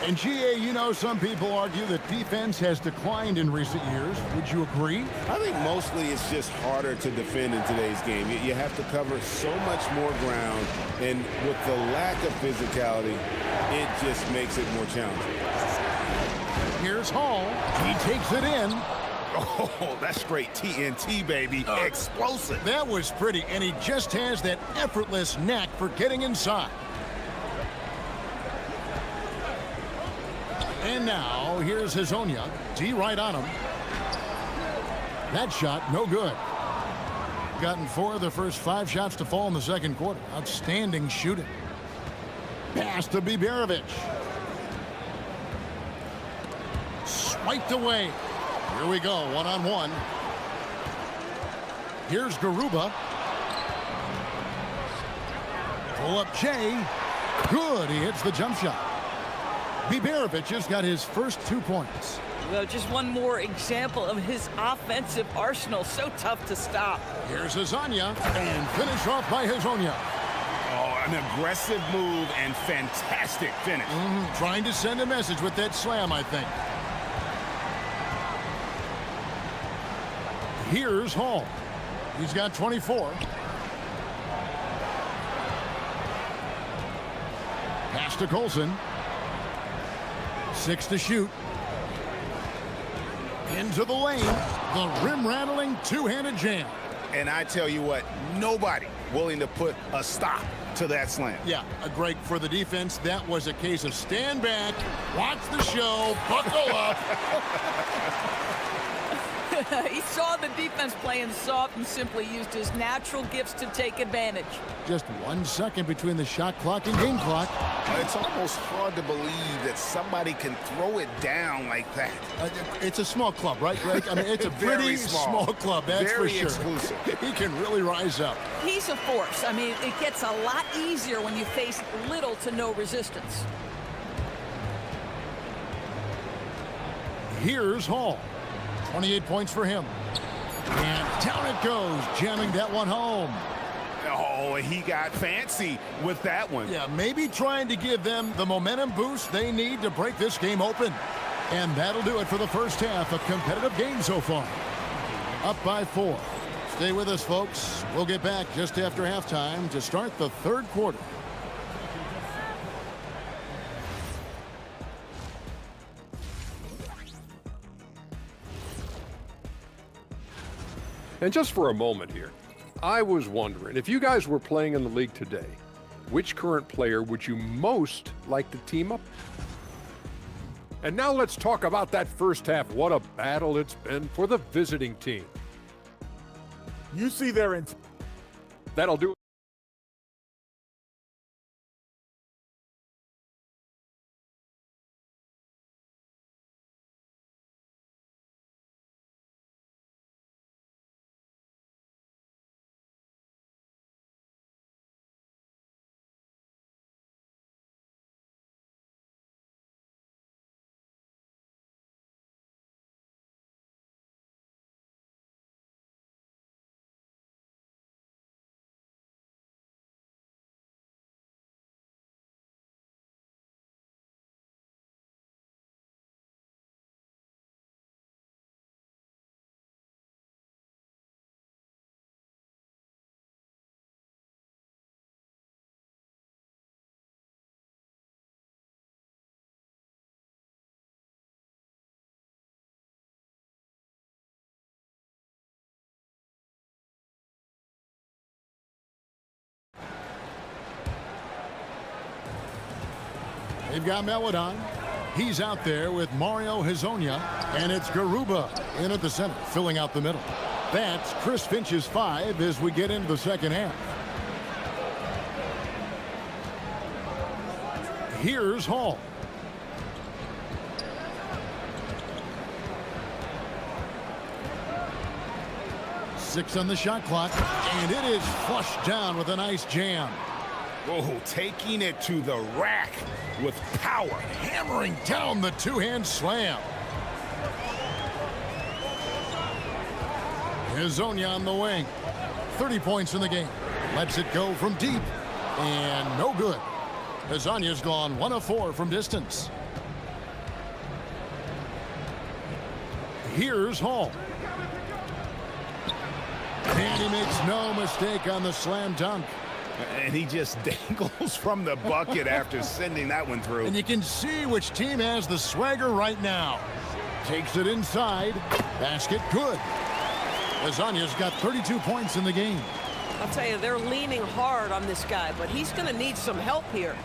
F: And GA, you know, some people argue that defense has declined in recent years. Would you agree?
G: I think mostly it's just harder to defend in today's game. You have to cover so much more ground, and with the lack of physicality, it just makes it more challenging.
F: Here's Hall. He takes it in.
I: Oh, that's straight TNT, baby. Explosive.
F: That was pretty, and he just has that effortless knack for getting inside. And now, here's Hazonia. D right on him. That shot, no good. Gotten 4 of the first 5 shots to fall in the second quarter. Outstanding shooting. Pass to Biberovic. Swiped away. Here we go, one-on-one. Here's Garuba. Pull up Jay. Good, he hits the jump shot. Biberovic has got his first 2 points.
L: Well, just one more example of his offensive arsenal. So tough to stop.
F: Here's Hazonia, and finish off by Hazonia.
I: Oh, an aggressive move and fantastic finish.
F: Trying to send a message with that slam, I think. Here's Hall. He's got 24. Pass to Colson. 6 to shoot. Into the lane. The rim-rattling two-handed jam.
I: And I tell you what, nobody willing to put a stop to that slam.
F: Yeah, a break for the defense. That was a case of stand back, watch the show, buckle up.
L: He saw the defense playing soft and simply used his natural gifts to take advantage.
F: Just 1 second between the shot clock and game clock.
I: It's almost hard to believe that somebody can throw it down like that.
F: It's a small club, right, Greg? I mean, it's a pretty small club, that's
I: Very
F: for sure.
I: exclusive.
F: He can really rise up.
L: He's a force. I mean, it gets a lot easier when you face little to no resistance.
F: Here's Hall. 28 points for him. And down it goes, jamming that one home.
I: Oh, he got fancy with that one.
F: Yeah, maybe trying to give them the momentum boost they need to break this game open. And that'll do it for the first half. A competitive game so far. Up by 4. Stay with us, folks. We'll get back just after halftime to start the third quarter.
K: And just for a moment here, I was wondering, if you guys were playing in the league today, which current player would you most like to team up? And now let's talk about that first half. What a battle it's been for the visiting team.
C: You see their intent.
K: That'll do it.
F: They've got Melodon. He's out there with Mario Hazonia, and it's Garuba in at the center, filling out the middle. That's Chris Finch's 5 as we get into the second half. Here's Hall. Six on the shot clock, and it is flushed down with a nice jam.
I: Oh, taking it to the rack with power.
F: Hammering down the two-hand slam. Hazonia on the wing. 30 points in the game. Lets it go from deep. And no good. Hazonia's gone 1 of 4 from distance. Here's Hall. And he makes no mistake on the slam dunk.
I: And he just dangles from the bucket after sending that one through.
F: And you can see which team has the swagger right now. Takes it inside. Basket good. Lasagna's got 32 points in the game.
L: I'll tell you, they're leaning hard on this guy, but he's going to need some help here.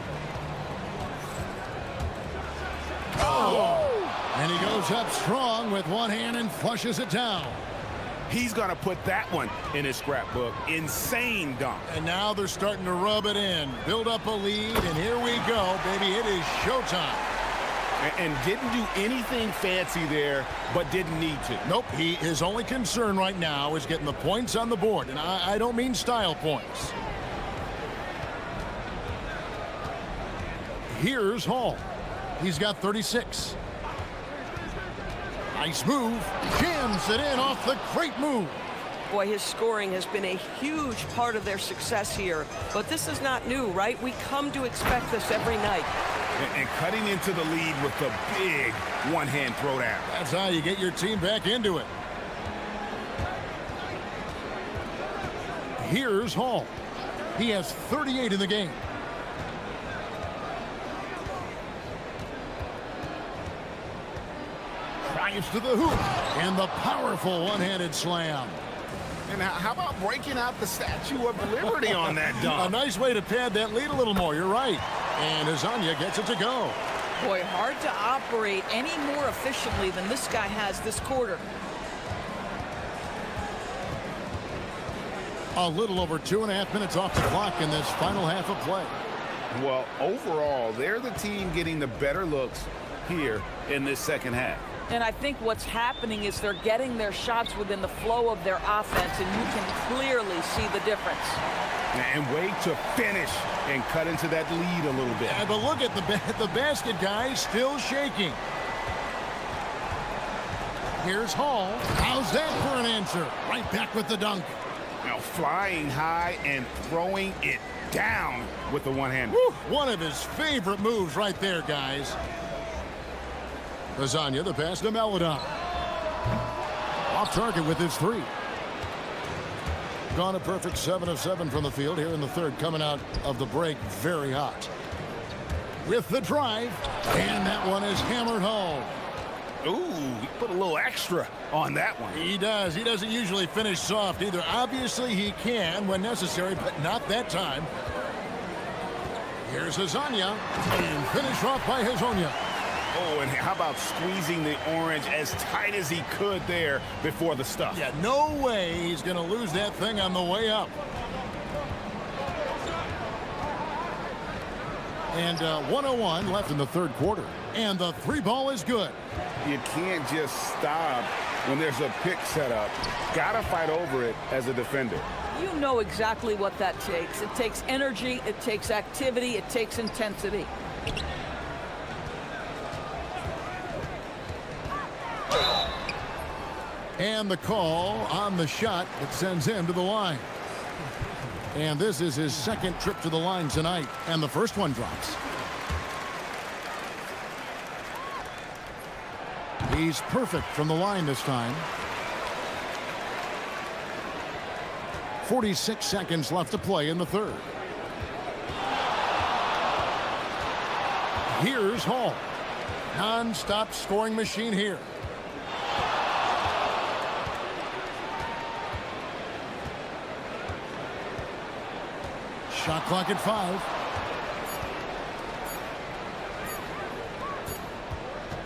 F: Oh! And he goes up strong with one hand and flushes it down.
I: He's going to put that one in his scrapbook. Insane dunk.
F: And now they're starting to rub it in. Build up a lead, and here we go, baby. It is showtime.
I: And didn't do anything fancy there, but didn't need to.
F: Nope, his only concern right now is getting the points on the board. And I don't mean style points. Here's Hall. He's got 36. Nice move. Jams it in off the great move.
L: Boy, his scoring has been a huge part of their success here. But this is not new, right? We come to expect this every night.
I: And cutting into the lead with the big one-hand throwdown.
F: That's how you get your team back into it. Here's Hall. He has 38 in the game. Drives to the hoop. And the powerful one-handed slam.
I: And how about breaking out the Statue of Liberty on that dunk?
F: A nice way to pad that lead a little more. You're right. And Lasagna gets it to go.
L: Boy, hard to operate any more efficiently than this guy has this quarter.
F: A little over 2.5 minutes off the clock in this final half of play.
I: Well, overall, they're the team getting the better looks here in this second half.
L: And I think what's happening is they're getting their shots within the flow of their offense, and you can clearly see the difference.
I: And wait to finish and cut into that lead a little bit.
F: Yeah, but look at the basket, guys, still shaking. Here's Hall. How's that for an answer? Right back with the dunk.
I: Now flying high and throwing it down with the one-hand.
F: One of his favorite moves right there, guys. Lasagna, the pass to Meladon. Off target with his three. Gone a perfect 7 of 7 from the field here in the third, coming out of the break very hot. With the drive, and that one is hammered home.
I: Ooh, he put a little extra on that one.
F: He does. He doesn't usually finish soft either. Obviously, he can when necessary, but not that time. Here's Lasagna, and finished off by Lasagna.
I: Oh, and how about squeezing the orange as tight as he could there before the stuff?
F: Yeah, no way he's going to lose that thing on the way up. And 1:01 left in the third quarter. And the three ball is good.
I: You can't just stop when there's a pick set up. Gotta fight over it as a defender.
L: You know exactly what that takes. It takes energy, it takes activity, it takes intensity.
F: And the call on the shot that sends him to the line. And this is his second trip to the line tonight. And the first one drops. He's perfect from the line this time. 46 seconds left to play in the third. Here's Hall. Non-stop scoring machine here. Shot clock at 5.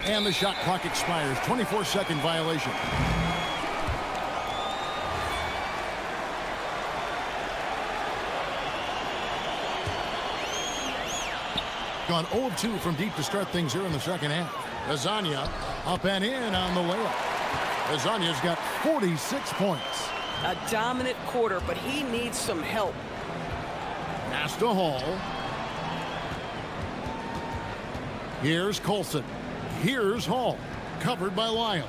F: And the shot clock expires. 24-second violation. Gone 0 of 2 from deep to start things here in the second half. Lasagna up and in on the layup. Lasagna's got 46 points.
L: A dominant quarter, but he needs some help.
F: Pass to Hall. Here's Colson. Here's Hall. Covered by Lyons.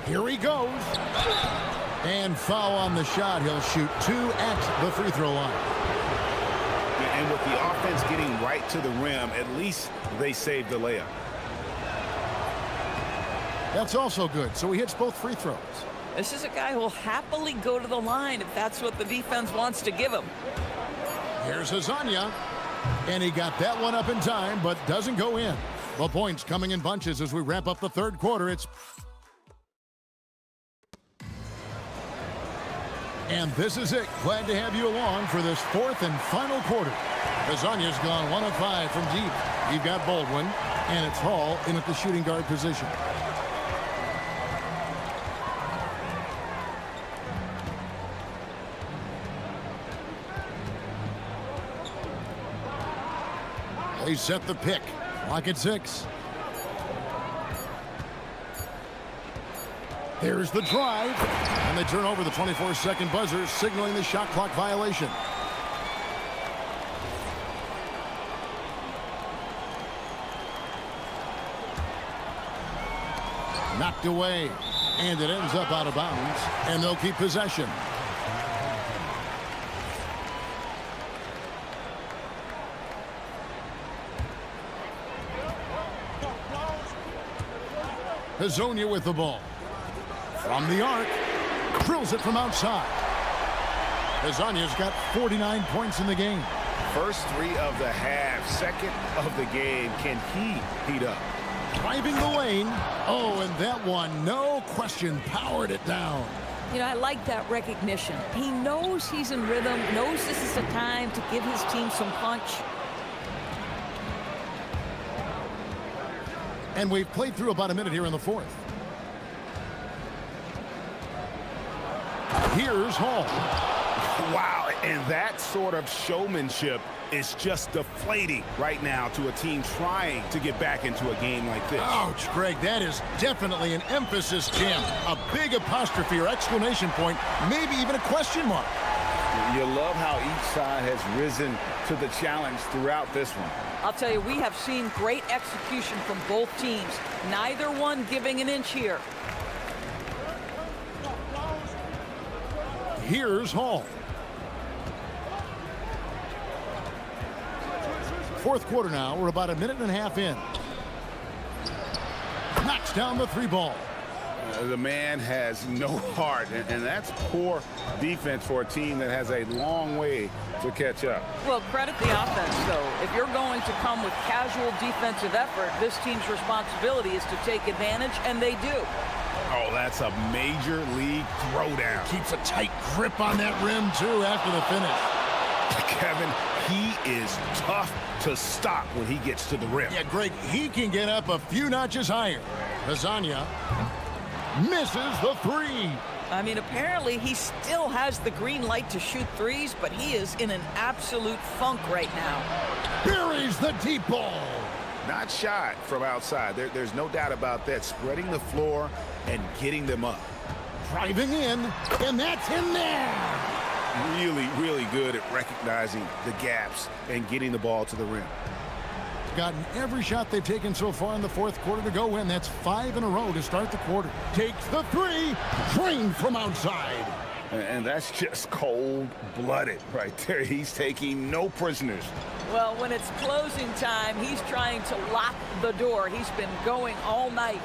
F: Here he goes. And foul on the shot. He'll shoot 2 at the free throw line.
I: And with the offense getting right to the rim, at least they saved the layup.
F: That's also good, so he hits both free throws.
L: This is a guy who will happily go to the line if that's what the defense wants to give him.
F: Here's Hazanya, and he got that one up in time, but doesn't go in. The points coming in bunches as we wrap up the third quarter. And this is it. Glad to have you along for this fourth and final quarter. Hazanya's gone 1 of 5 from deep. You've got Baldwin, and it's Hall in at the shooting guard position. They set the pick. Clock at 6. Here's the drive. And they turn over the 24-second buzzer, signaling the shot clock violation. Knocked away. And it ends up out of bounds. And they'll keep possession. Hazonia with the ball. From the arc. Drills it from outside. Hazanya's got 49 points in the game.
I: First 3 of the half, second of the game. Can he heat up?
F: Driving the lane. Oh, and that one, no question, powered it down.
L: You know, I like that recognition. He knows he's in rhythm, knows this is the time to give his team some punch.
F: And we've played through about a minute here in the fourth. Here's Hall.
I: Wow, and that sort of showmanship is just deflating right now to a team trying to get back into a game like this.
F: Ouch, Greg, that is definitely an emphasis, Jim. A big apostrophe or exclamation point, maybe even a question mark.
I: You love how each side has risen to the challenge throughout this one.
L: I'll tell you, we have seen great execution from both teams. Neither one giving an inch here.
F: Here's Hall. Fourth quarter now. We're about a minute and a half in. Knocks down the 3 ball.
I: The man has no heart, and that's poor defense for a team that has a long way to catch up.
L: Well, credit the offense, though. If you're going to come with casual defensive effort, this team's responsibility is to take advantage, and they do.
I: Oh, that's a major league throwdown.
F: Keeps a tight grip on that rim, too, after the finish.
I: Kevin, he is tough to stop when he gets to the rim.
F: Yeah, Greg, he can get up a few notches higher. Hazanya misses the 3.
L: I mean, apparently he still has the green light to shoot threes, but he is in an absolute funk right now.
F: Buries the deep ball.
I: Not shot from outside. There's no doubt about that. Spreading the floor and getting them up.
F: Driving in, and that's in there.
I: Really, really good at recognizing the gaps and getting the ball to the rim.
F: Gotten every shot they've taken so far in the fourth quarter to go in. That's 5 in a row to start the quarter. Takes the 3, drained from outside.
I: And that's just cold-blooded right there. He's taking no prisoners.
L: Well, when it's closing time, he's trying to lock the door. He's been going all night.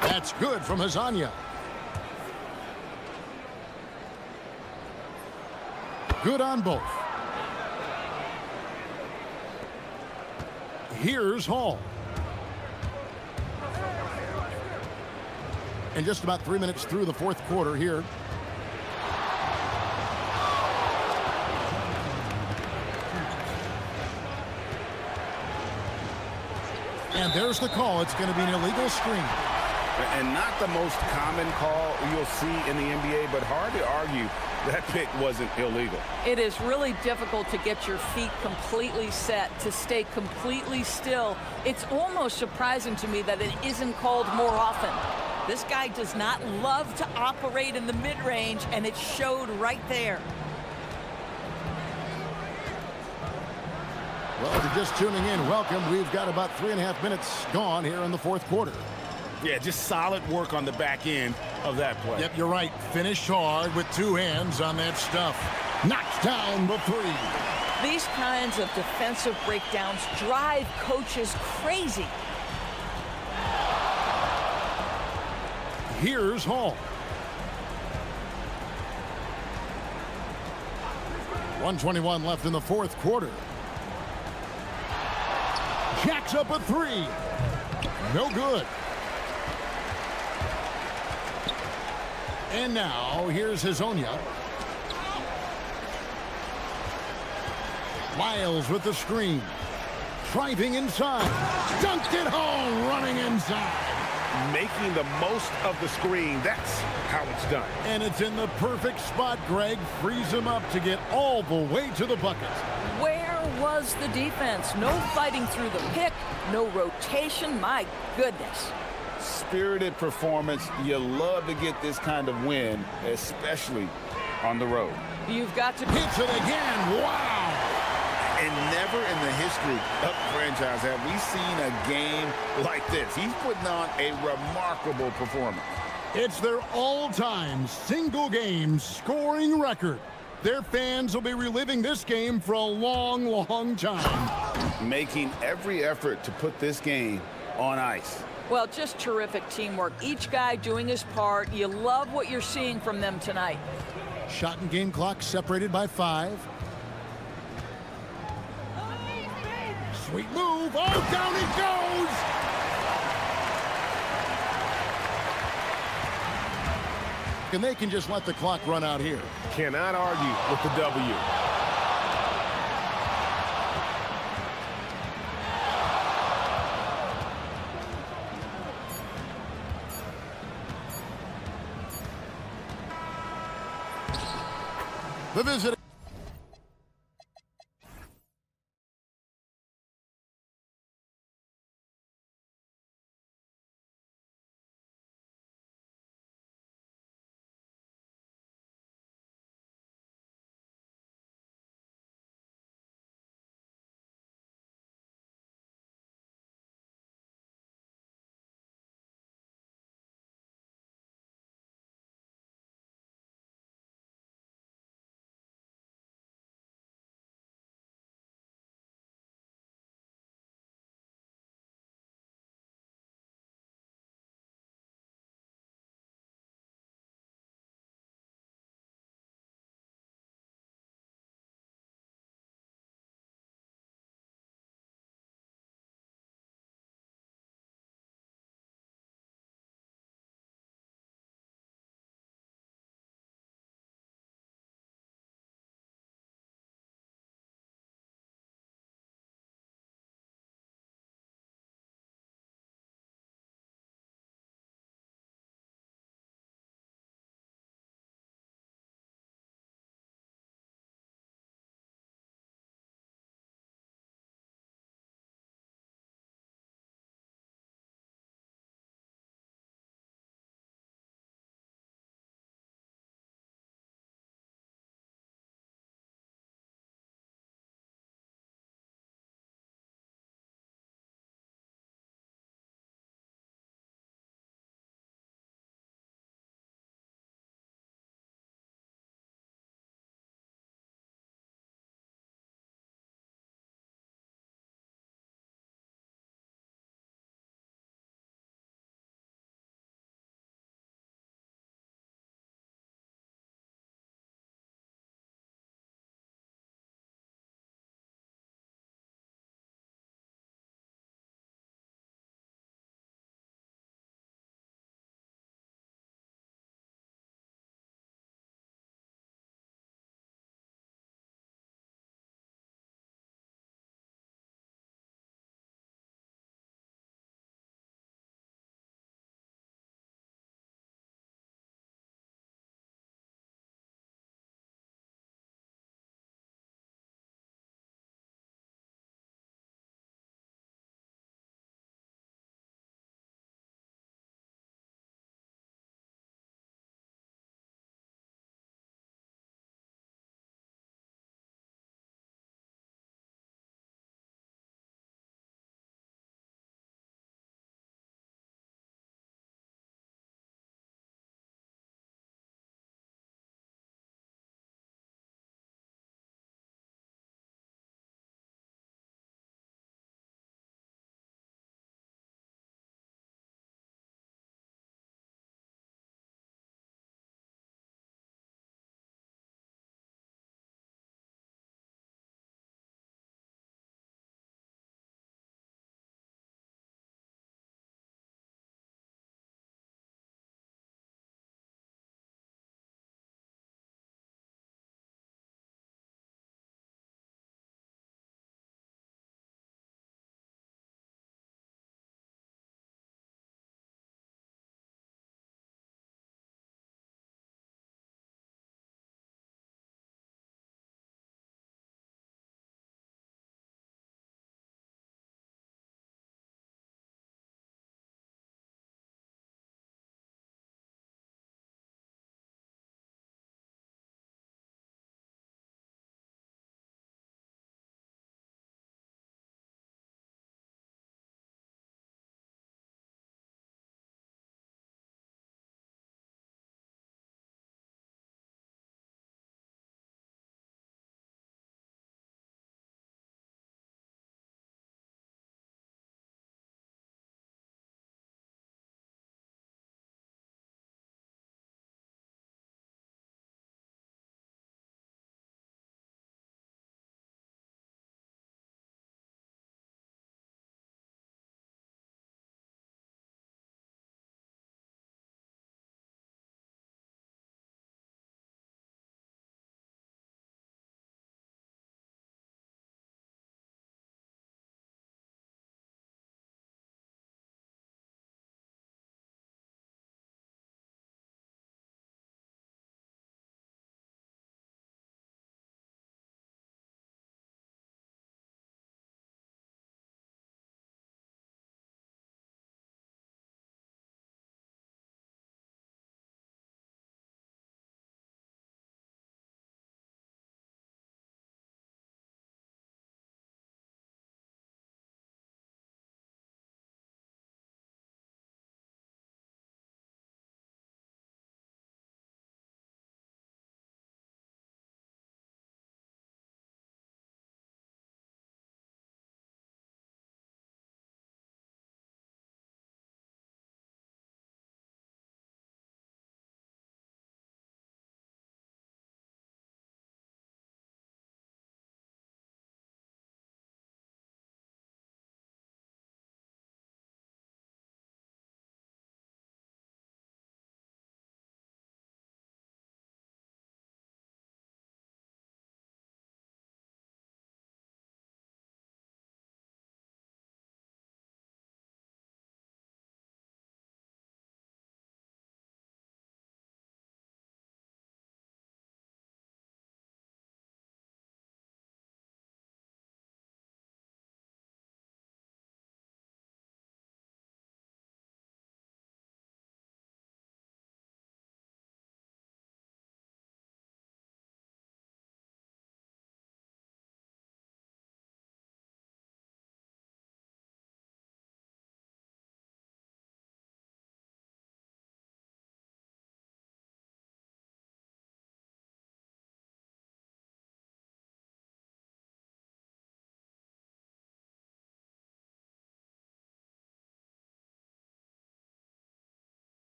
F: That's good from Hazanya. Good on both. Here's Hall. And just about 3 minutes through the fourth quarter here. And there's the call. It's going to be an illegal screen.
I: And not the most common call you'll see in the NBA, but hard to argue that pick wasn't illegal.
L: It is really difficult to get your feet completely set, to stay completely still. It's almost surprising to me that it isn't called more often. This guy does not love to operate in the mid-range, and it showed right there.
F: Well, if you're just tuning in, welcome. We've got about 3.5 minutes gone here in the fourth quarter.
I: Yeah, just solid work on the back end. of that play.
F: Yep, you're right. Finished hard with two hands on that stuff. Knocks down the three.
L: These kinds of defensive breakdowns drive coaches crazy.
F: Here's Hall. 1:21 left in the fourth quarter. Jacks up a three. No good. And now here's Hazonia. Miles with the screen. Driving inside. Dunked it home, running inside.
I: Making the most of the screen. That's how it's done.
F: And it's in the perfect spot, Greg. Frees him up to get all the way to the bucket.
L: Where was the defense? No fighting through the pick, no rotation. My goodness.
G: Spirited performance. You love to get this kind of win, especially on the road.
L: You've got to...
F: Hits it again. Wow.
G: And never in the history of the franchise have we seen a game like this. He's putting on a remarkable performance.
F: It's their all-time single-game scoring record. Their fans will be reliving this game for a long, long time.
G: Making every effort to put this game on ice.
L: Well, just terrific teamwork. Each guy doing his part. You love what you're seeing from them tonight.
F: Shot and game clock separated by 5. Sweet move. Oh, down he goes. And they can just let the clock run out here.
I: Cannot argue with the W.
F: The visit.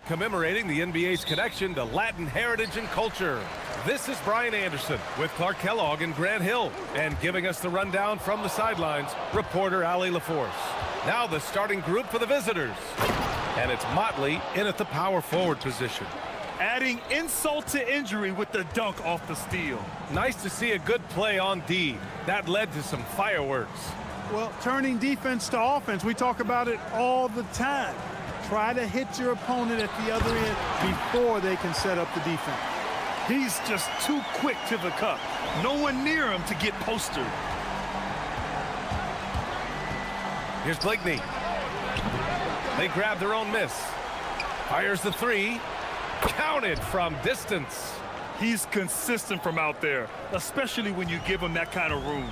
B: commemorating the NBA's connection to Latin heritage and culture. This is Brian Anderson with Clark Kellogg and Grant Hill. And giving us the rundown from the sidelines, reporter Ali LaForce. Now the starting group for the visitors. And it's Motley in at the power forward position.
A: Adding insult to injury with the dunk off the steal.
B: Nice to see a good play on D. That led to some fireworks.
M: Well, turning defense to offense, we talk about it all the time. Try to hit your opponent at the other end before they can set up the defense.
A: He's just too quick to the cup. No one near him to get posted.
B: Here's Blakeney. They grab their own miss. Fires the three. Counted from distance.
A: He's consistent from out there, especially when you give him that kind of room.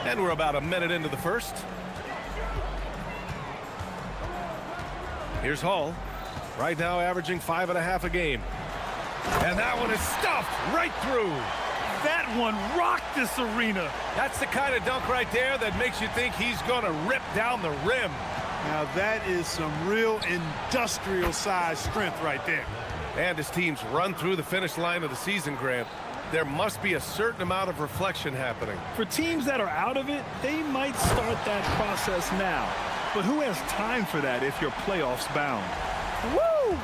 B: And we're about a minute into the first. Here's Hall. Right now averaging 5.5 a game. And that one is stuffed right through.
A: That one rocked this arena.
B: That's the kind of dunk right there that makes you think he's going to rip down the rim.
M: Now that is some real industrial size strength right there.
B: And as teams run through the finish line of the season, Grant, there must be a certain amount of reflection happening.
A: For teams that are out of it, they might start that process now. But who has time for that if you're playoffs bound? Woo!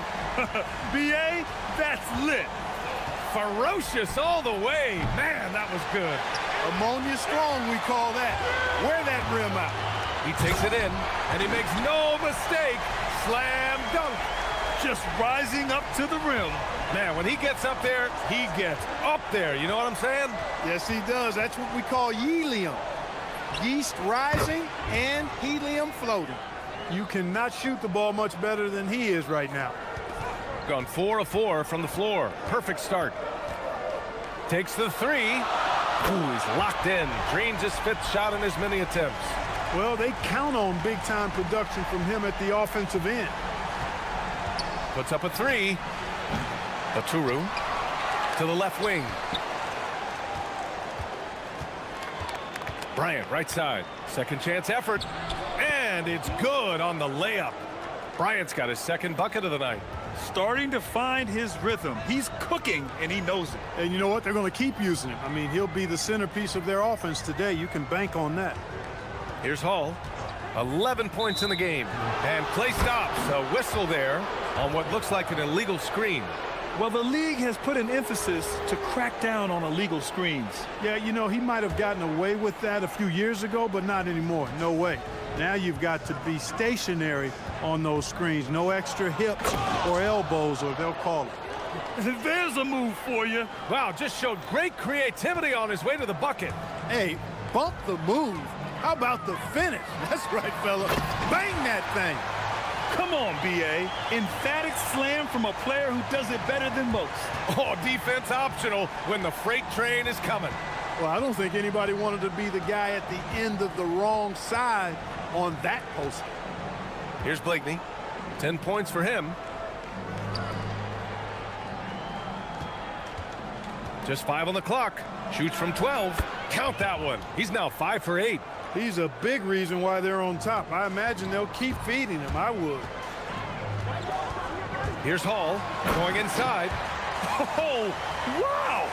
A: BA, that's lit.
B: Ferocious all the way. Man, that was good.
M: Ammonia strong, we call that. Wear that rim out.
B: He takes it in, and he makes no mistake. Slam dunk.
A: Just rising up to the rim.
B: Man, when he gets up there, he gets up there. You know what I'm saying?
M: Yes, he does. That's what we call helium. Yeast rising and helium floating. You cannot shoot the ball much better than he is right now.
B: Gone 4 of 4 from the floor. Perfect start. Takes the three. Ooh, he's locked in. Drains his 5th shot in as many attempts.
M: Well, they count on big-time production from him at the offensive end.
B: Puts up a three. Aturu to the left wing. Bryant, right side. Second chance effort. And it's good on the layup. Bryant's got his 2nd bucket of the night.
A: Starting to find his rhythm. He's cooking, and he knows it.
M: And you know what? They're going to keep using him. I mean, he'll be the centerpiece of their offense today. You can bank on that.
B: Here's Hall. 11 points in the game. And play stops. A whistle there on what looks like an illegal screen.
A: Well, the league has put an emphasis to crack down on illegal screens.
M: Yeah, you know, he might have gotten away with that a few years ago, but not anymore. No way. Now you've got to be stationary on those screens. No extra hips or elbows, or they'll call it.
A: There's a move for you.
B: Wow, just showed great creativity on his way to the bucket.
M: Hey, bump the move. How about the finish? That's right, fella. Bang that thing.
A: Come on, B.A. Emphatic slam from a player who does it better than most.
B: Oh, defense optional when the freight train is coming.
M: Well, I don't think anybody wanted to be the guy at the end of the wrong side on that poster.
B: Here's Blakeney. 10 points for him. Just 5 on the clock. Shoots from 12. Count that one. He's now 5 for 8.
M: He's a big reason why they're on top. I imagine they'll keep feeding him. I would.
B: Here's Hall going inside.
A: Oh, wow!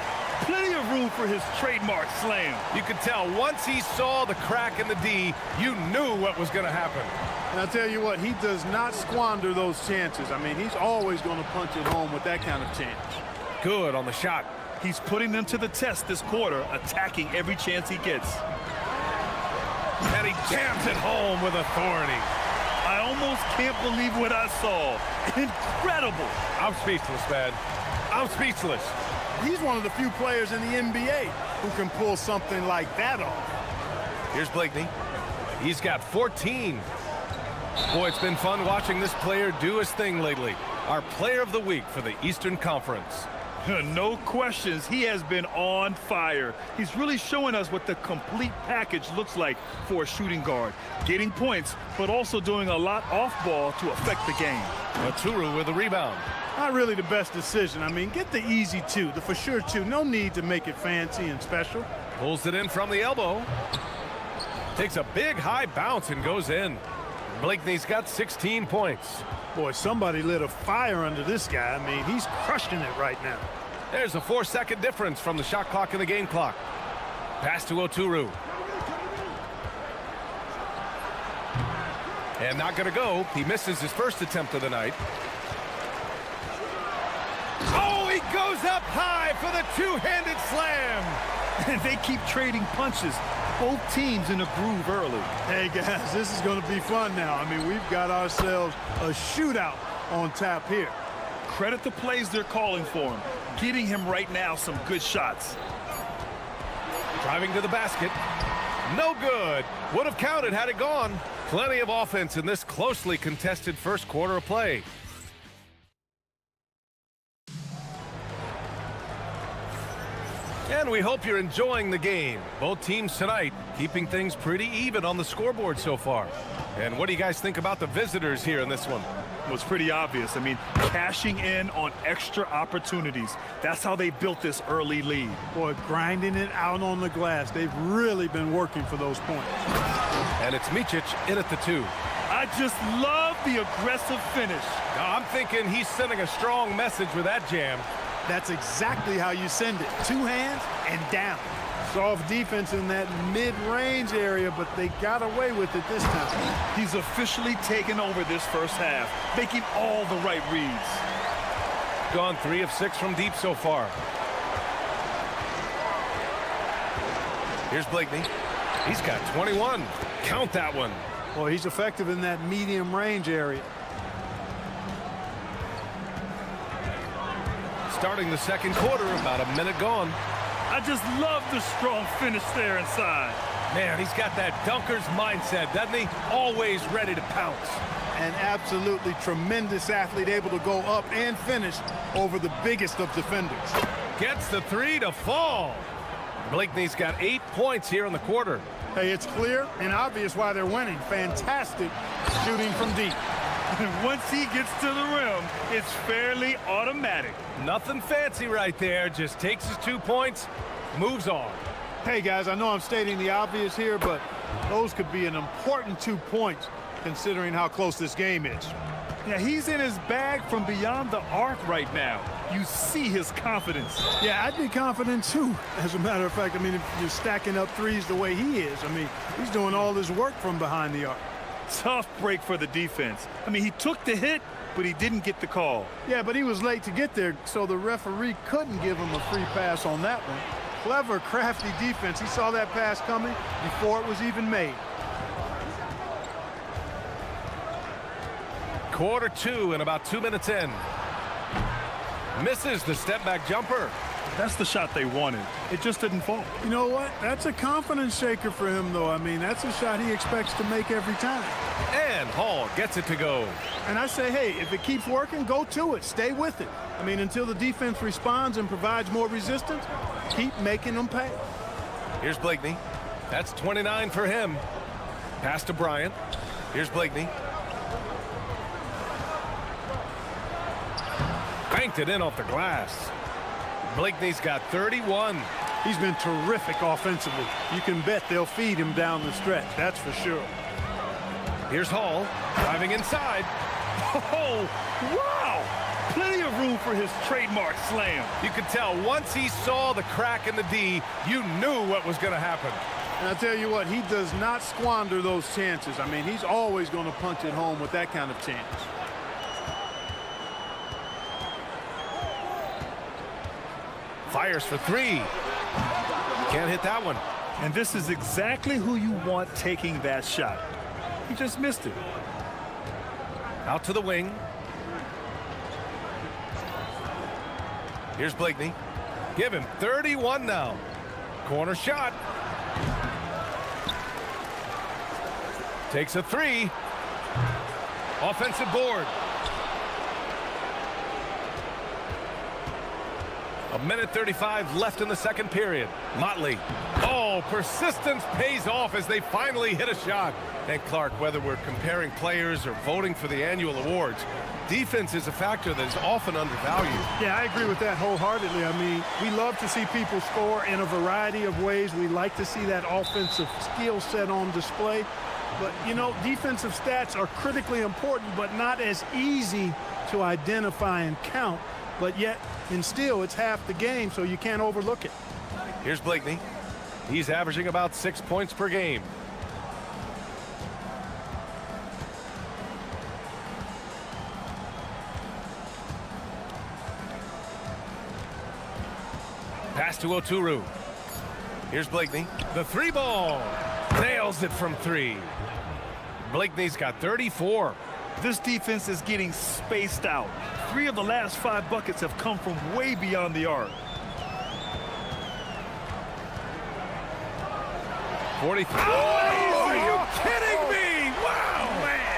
A: Plenty of room for his trademark slam.
B: You could tell once he saw the crack in the D, you knew what was going to happen.
M: And I'll tell you what, he does not squander those chances. I mean, he's always going to punch it home with that kind of chance.
B: Good on the shot.
A: He's putting them to the test this quarter, attacking every chance he gets.
B: And he jams it home with authority.
A: I almost can't believe what I saw. Incredible.
B: I'm speechless, man. I'm speechless.
M: He's one of the few players in the NBA who can pull something like that off.
B: Here's Blakeney. He's got 14. Boy, it's been fun watching this player do his thing lately. Our player of the week for the Eastern Conference.
A: No questions. He has been on fire. He's really showing us what the complete package looks like for a shooting guard. Getting points, but also doing a lot off ball to affect the game.
B: Aturu with a rebound.
M: Not really the best decision. I mean, get the easy two, the for sure two. No need to make it fancy and special.
B: Pulls it in from the elbow. Takes a big high bounce and goes in. Blakeney's got 16 points.
M: Boy, somebody lit a fire under this guy. I mean, he's crushing it right now.
B: There's a 4-second difference from the shot clock and the game clock. Pass to Oturu. And not going to go. He misses his first attempt of the night. Oh, he goes up high for the two-handed slam.
A: And they keep trading punches. Both teams in a groove early.
M: Hey, guys, this is going to be fun now. I mean, we've got ourselves a shootout on tap here.
A: Credit the plays they're calling for him. Getting him right now some good shots.
B: Driving to the basket. No good. Would have counted had it gone. Plenty of offense in this closely contested first quarter of play. And we hope you're enjoying the game. Both teams tonight keeping things pretty even on the scoreboard so far. And what do you guys think about the visitors here in this one?
A: Was pretty obvious. I mean, cashing in on extra opportunities. That's how they built this early lead.
M: Boy, grinding it out on the glass. They've really been working for those points.
B: And it's Micic in at the 2.
A: I just love the aggressive finish.
B: Now, I'm thinking he's sending a strong message with that jam.
M: That's exactly how you send it. 2 hands and down. Soft defense in that mid-range area, but they got away with it this time.
A: He's officially taken over this first half, making all the right reads.
B: Gone 3 of 6 from deep so far. Here's Blakeney. He's got 21. Count that one.
M: Well, he's effective in that medium range area.
B: Starting the second quarter, about a minute gone.
A: I just love the strong finish there inside.
B: Man, he's got that dunker's mindset, doesn't he? Always ready to pounce.
M: An absolutely tremendous athlete, able to go up and finish over the biggest of defenders.
B: Gets the 3 to fall. Blakeney's got 8 points here in the quarter.
M: Hey, it's clear and obvious why they're winning. Fantastic shooting from deep.
A: And once he gets to the rim, it's fairly automatic.
B: Nothing fancy right there. Just takes his 2 points, moves on.
M: Hey, guys, I know I'm stating the obvious here, but those could be an important 2 points considering how close this game is.
A: Yeah, he's in his bag from beyond the arc right now. You see his confidence.
M: Yeah, I'd be confident, too. As a matter of fact, I mean, if you're stacking up threes the way he is, I mean, he's doing all his work from behind the arc.
A: Tough break for the defense. I mean, he took the hit, but he didn't get the call.
M: Yeah, but he was late to get there, so the referee couldn't give him a free pass on that one. Clever, crafty defense. He saw that pass coming before it was even made.
B: Quarter 2 and about 2 minutes in. Misses the step-back jumper.
A: That's the shot they wanted. It just didn't fall.
M: You know what? That's a confidence shaker for him, though. I mean, that's a shot he expects to make every time.
B: And Hall gets it to go.
M: And I say, hey, if it keeps working, go to it. Stay with it. I mean, until the defense responds and provides more resistance, keep making them pay.
B: Here's Blakeney. That's 29 for him. Pass to Bryant. Here's Blakeney. Banked it in off the glass. Blakeney's got 31.
M: He's been terrific offensively. You can bet they'll feed him down the stretch, that's for sure.
B: Here's Hall, driving inside.
A: Oh, wow! Plenty of room for his trademark slam.
B: You could tell once he saw the crack in the D, you knew what was going to happen.
M: And I tell you what, he does not squander those chances. I mean, he's always going to punch it home with that kind of chance.
B: Fires for 3. Can't hit that one.
A: And this is exactly who you want taking that shot. He just missed it.
B: Out to the wing. Here's Blakeney. Give him 31 now. Corner shot. Takes a 3. Offensive board. A minute 35 left in the second period. Motley. Oh, persistence pays off as they finally hit a shot. And Clark, whether we're comparing players or voting for the annual awards, defense is a factor that is often undervalued.
M: Yeah, I agree with that wholeheartedly. I mean, we love to see people score in a variety of ways. We like to see that offensive skill set on display. But, you know, defensive stats are critically important, but not as easy to identify and count. But yet, and still, it's half the game, so you can't overlook it.
B: Here's Blakeney. He's averaging about 6 points per game. Pass to Oturu. Here's Blakeney. The three ball. Nails it from three. Blakeney's got 34.
A: This defense is getting spaced out. 3 of the last 5 buckets have come from way beyond the arc.
B: 43. Oh, are you kidding me? Wow, man.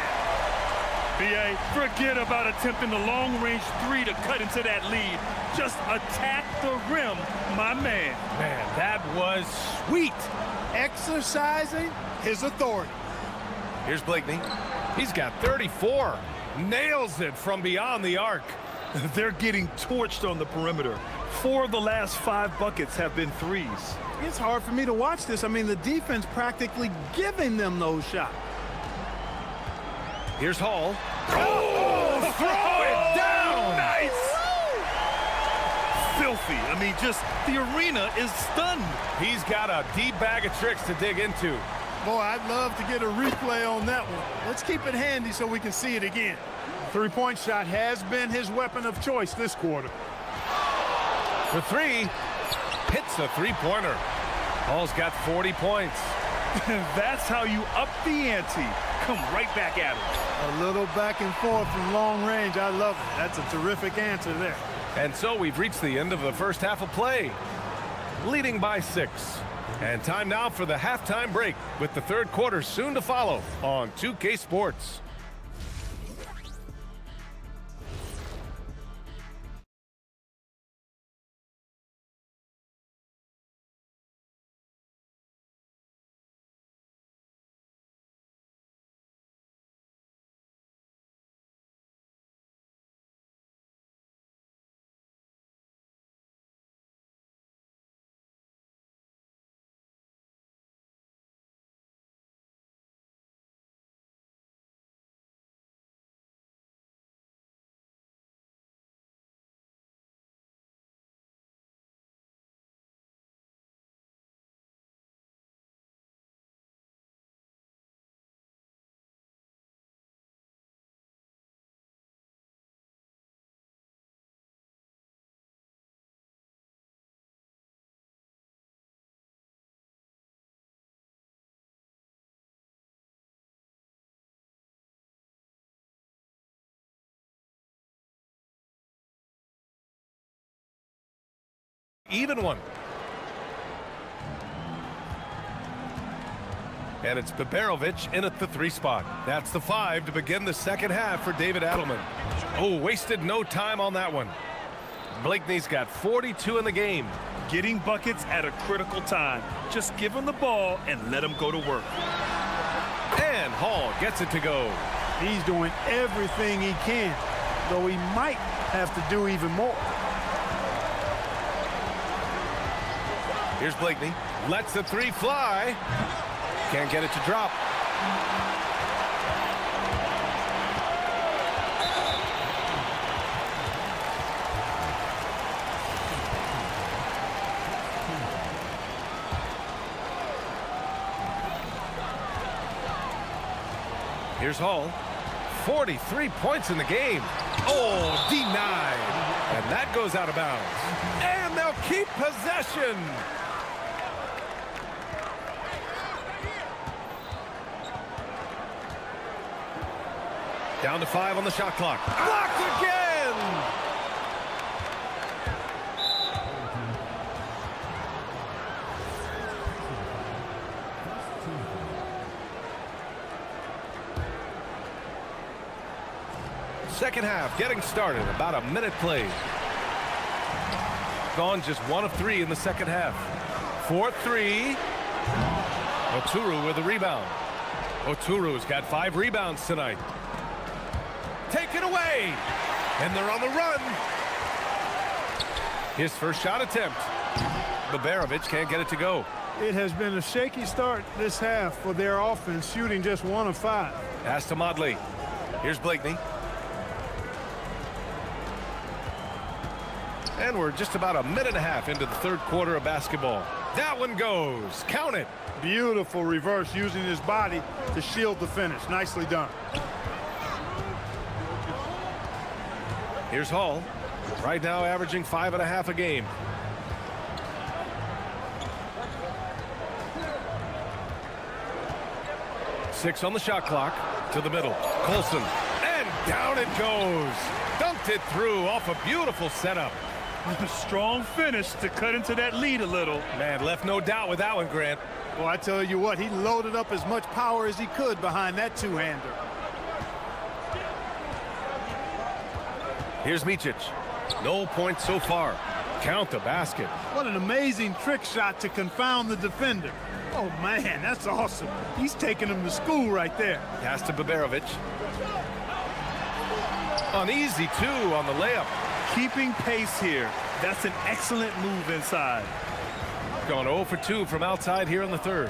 A: BA, forget about attempting the long-range 3 to cut into that lead. Just attack the rim, my man.
B: Man, that was sweet.
M: Exercising his authority.
B: Here's Blakeney. He's got 34. Nails it from beyond the arc.
A: They're getting torched on the perimeter. 4 of the last 5 buckets have been threes.
M: It's hard for me to watch this. I mean, the defense practically giving them those shots.
B: Here's Hall. Oh, throw it down.
A: Nice. Filthy. I mean, just the arena is stunned.
B: He's got a deep bag of tricks to dig into.
M: Boy, I'd love to get a replay on that one. Let's keep it handy so we can see it again. Three-point shot has been his weapon of choice this quarter.
B: For 3, hits a three-pointer. Hall's got 40 points.
A: That's how you up the ante. Come right back at him.
M: A little back and forth from long range. I love it. That's a terrific answer there.
B: And so we've reached the end of the first half of play, leading by 6. And time now for the halftime break, with the third quarter soon to follow on 2K Sports. Even one. And it's Beberovic in at the 3 spot. That's the 5 to begin the second half for David Adelman. Oh, wasted no time on that one. Blakeney's got 42 in the game.
A: Getting buckets at a critical time. Just give him the ball and let him go to work.
B: And Hall gets it to go.
M: He's doing everything he can, though he might have to do even more.
B: Here's Blakeney. Lets the 3 fly. Can't get it to drop. Here's Hall. 43 points in the game. Oh, denied. And that goes out of bounds. And they'll keep possession. Down to 5 on the shot clock. Blocked again! Second half getting started. About a minute played. Gone just 1 of 3 in the second half. 4-3. Oturu with a rebound. Oturu's got 5 rebounds tonight. Taken away, and they're on the run. His first shot attempt. Beberovic can't get it to go.
M: It has been a shaky start this half for their offense, shooting just 1 of 5.
B: Pass to Modley. Here's Blakeney. And we're just about a minute and a half into the third quarter of basketball. That one goes. Count it.
M: Beautiful reverse using his body to shield the finish. Nicely done.
B: Here's Hall. Right now averaging 5.5 a game. Six on the shot clock. To the middle. Colson. And down it goes. Dunked it through off a beautiful setup.
A: A strong finish to cut into that lead a little.
B: Man, left no doubt with that one, Grant.
M: Well, I tell you what, he loaded up as much power as he could behind that two-hander.
B: Here's Micic. No points so far. Count the basket.
M: What an amazing trick shot to confound the defender. Oh, man, that's awesome. He's taking him to school right there.
B: Pass to Baberovic. Uneasy, too, on the layup.
A: Keeping pace here. That's an excellent move inside.
B: Gone 0 for 2 from outside here in the third.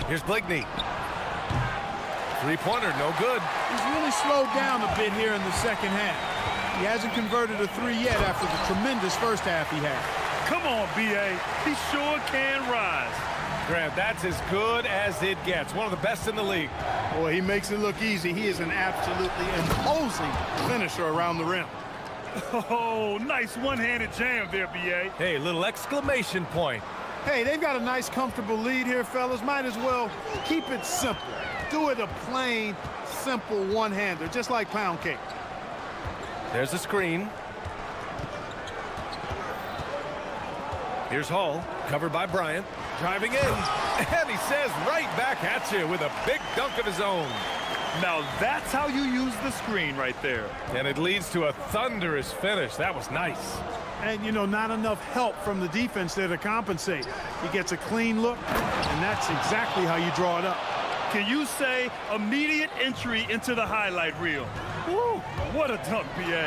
B: Here's Blakeney. Three-pointer, no good.
M: He's really slowed down a bit here in the second half. He hasn't converted a three yet after the tremendous first half he had.
A: Come on, B.A. He sure can rise.
B: Grant, that's as good as it gets. One of the best in the league.
M: Boy, he makes it look easy. He is an absolutely imposing finisher around the rim.
A: Oh, nice one-handed jam there, B.A.
B: Hey, little exclamation point.
M: Hey, they've got a nice, comfortable lead here, fellas. Might as well keep it simple. Do it a plain, simple one-hander, just like pound cake.
B: There's a screen. Here's Hall, covered by Bryant. Driving in, and he says right back at you with a big dunk of his own.
A: Now that's how you use the screen right there.
B: And it leads to a thunderous finish. That was nice.
M: And, you know, not enough help from the defense there to compensate. He gets a clean look, and that's exactly how you draw it up.
A: Can you say immediate entry into the highlight reel? Woo, what a dunk, B.A.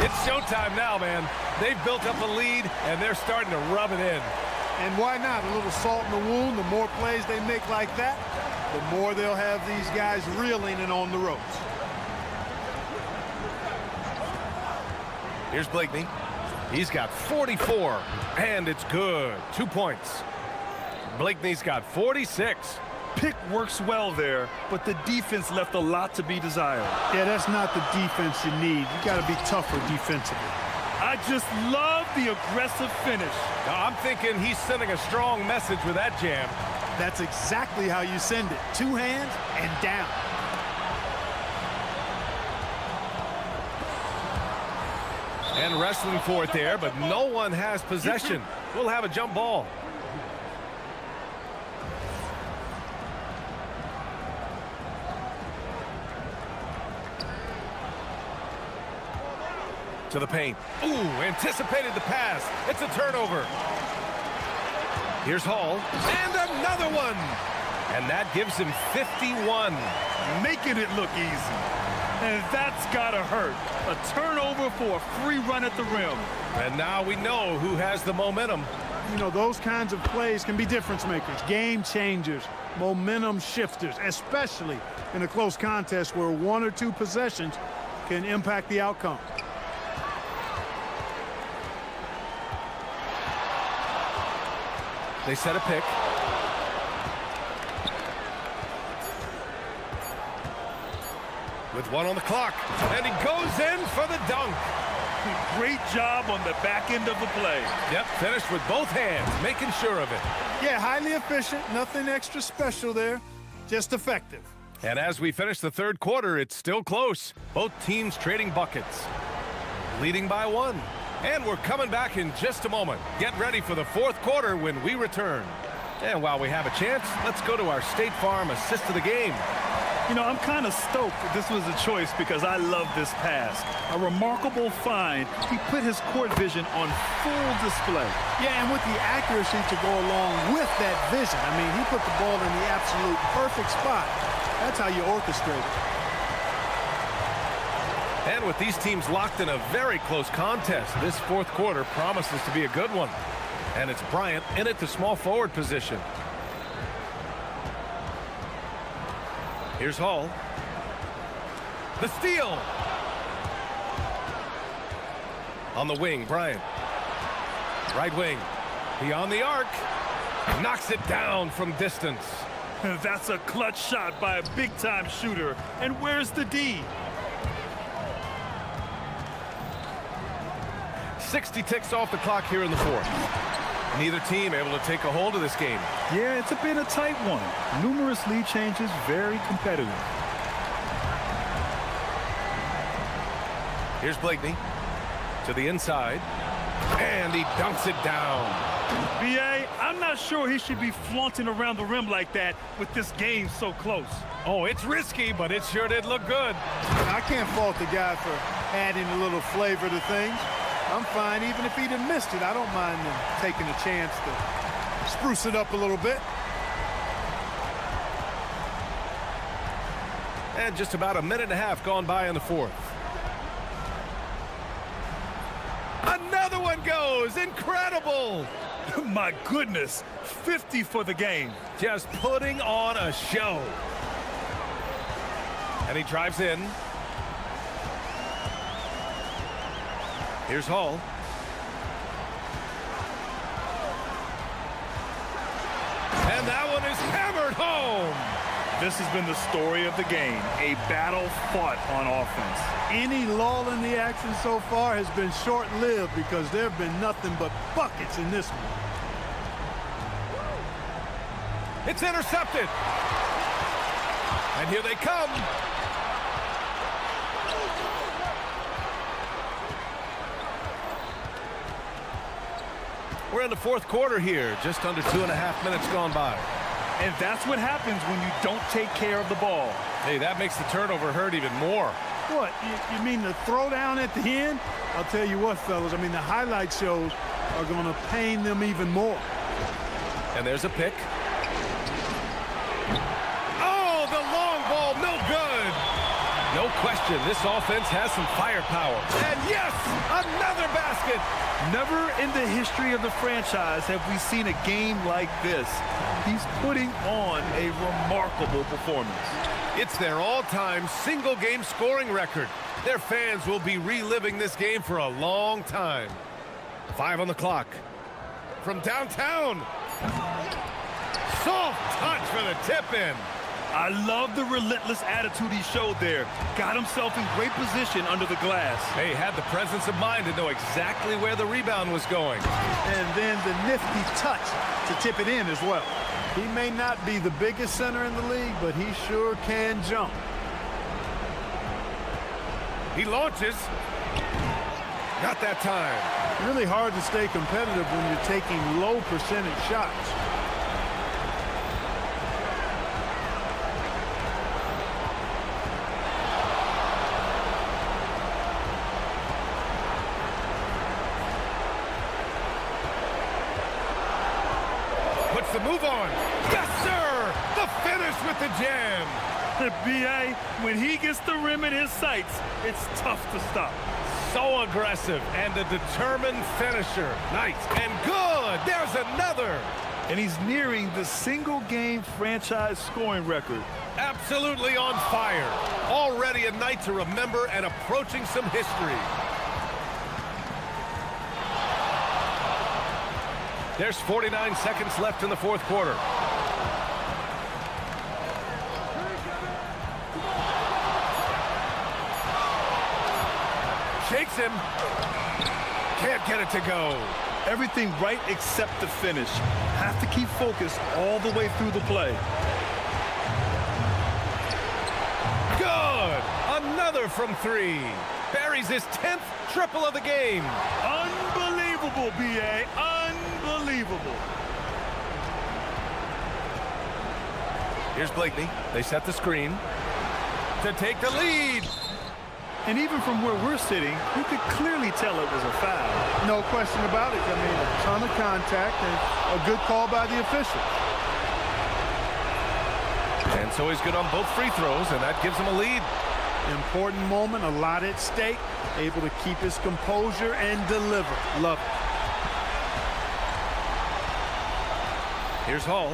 B: It's showtime now, man. They've built up a lead, and they're starting to rub it in.
M: And why not? A little salt in the wound. The more plays they make like that, the more they'll have these guys reeling and on the ropes.
B: Here's Blakeney. He's got 44, and it's good. 2 points. Blakeney's got 46.
A: Pick works well there, but the defense left a lot to be desired.
M: Yeah, that's not the defense you need. You got to be tougher defensively.
A: I just love the aggressive finish.
B: Now, I'm thinking he's sending a strong message with that jam.
M: That's exactly how you send it. Two hands and down.
B: And wrestling for it there, but no one has possession. We'll have a jump ball. To the paint. Ooh, anticipated the pass. It's a turnover. Here's Hall. And another one. And that gives him 51.
A: Making it look easy. And that's gotta hurt. A turnover for a free run at the rim.
B: And now we know who has the momentum.
M: You know, those kinds of plays can be difference makers, game changers, momentum shifters, especially in a close contest where 1 or 2 possessions can impact the outcome.
B: They set a pick. With 1 on the clock. And he goes in for the dunk.
A: Great job on the back end of the play.
B: Yep, finished with both hands, making sure of it.
M: Yeah, highly efficient. Nothing extra special there. Just effective.
B: And as we finish the third quarter, it's still close. Both teams trading buckets. Leading by 1. And we're coming back in just a moment. Get ready for the fourth quarter when we return. And while we have a chance, let's go to our State Farm assist of the game.
A: You know, I'm kind of stoked that this was a choice because I love this pass. A remarkable find. He put his court vision on full display.
M: Yeah, and with the accuracy to go along with that vision. I mean, he put the ball in the absolute perfect spot. That's how you orchestrate it.
B: And with these teams locked in a very close contest, this fourth quarter promises to be a good one. And it's Bryant in at the small forward position. Here's Hall. The steal. On the wing, Bryant. Right wing. Beyond the arc. Knocks it down from distance.
A: That's a clutch shot by a big-time shooter. And where's the D?
B: 60 ticks off the clock here in the fourth. Neither team able to take a hold of this game.
A: Yeah, it's been a tight one. Numerous lead changes, very competitive.
B: Here's Blakeney to the inside, and he dunks it down.
A: B.A., I'm not sure he should be flaunting around the rim like that with this game so close.
B: Oh, it's risky, but it sure did look good.
M: I can't fault the guy for adding a little flavor to things. I'm fine, even if he'd have missed it. I don't mind him taking a chance to spruce it up a little bit.
B: And just about a minute and a half gone by in the fourth. Another one goes. Incredible.
A: My goodness, 50 for the game.
B: Just putting on a show. And he drives in. Here's Hall. And that one is hammered home.
A: This has been the story of the game, a battle fought on offense.
M: Any lull in the action so far has been short-lived because there have been nothing but buckets in this one.
B: It's intercepted. And here they come. We're in the fourth quarter here, just under 2.5 minutes gone by.
A: And that's what happens when you don't take care of the ball.
B: Hey, that makes the turnover hurt even more.
M: What, you mean the throwdown at the end? I'll tell you what, fellas, I mean, the highlight shows are going to pain them even more.
B: And there's a pick. Oh, the long ball, no good. No question, this offense has some firepower. And yes, another basket.
A: Never in the history of the franchise have we seen a game like this. He's putting on a remarkable performance.
B: It's their all-time single-game scoring record. Their fans will be reliving this game for a long time. 5 on the clock. From downtown. Soft touch for the tip-in.
A: I love the relentless attitude he showed there. Got himself in great position under the glass.
B: He had the presence of mind to know exactly where the rebound was going.
M: And then the nifty touch to tip it in as well. He may not be the biggest center in the league, but he sure can jump.
B: He launches. Not that time.
M: Really hard to stay competitive when you're taking low percentage shots.
B: Puts the move on. Yes, sir! The finish with the jam.
A: B.A., when he gets the rim in his sights, it's tough to stop.
B: So aggressive and a determined finisher. Nice and good. There's another.
A: And he's nearing the single-game franchise scoring record.
B: Absolutely on fire. Already a night to remember and approaching some history. There's 49 seconds left in the fourth quarter. Shakes him. Can't get it to go.
A: Everything right except the finish. Have to keep focused all the way through the play.
B: Good. Another from 3. Buries his 10th triple of the game.
A: Unbelievable, B.A. Unbelievable.
B: Here's Blakeney. They set the screen to take the lead.
A: And even from where we're sitting, you could clearly tell it was a foul.
M: No question about it. I mean, a ton of contact and a good call by the official.
B: And so he's good on both free throws, and that gives him a lead.
M: Important moment, a lot at stake. Able to keep his composure and deliver. Love it.
B: Here's Hall.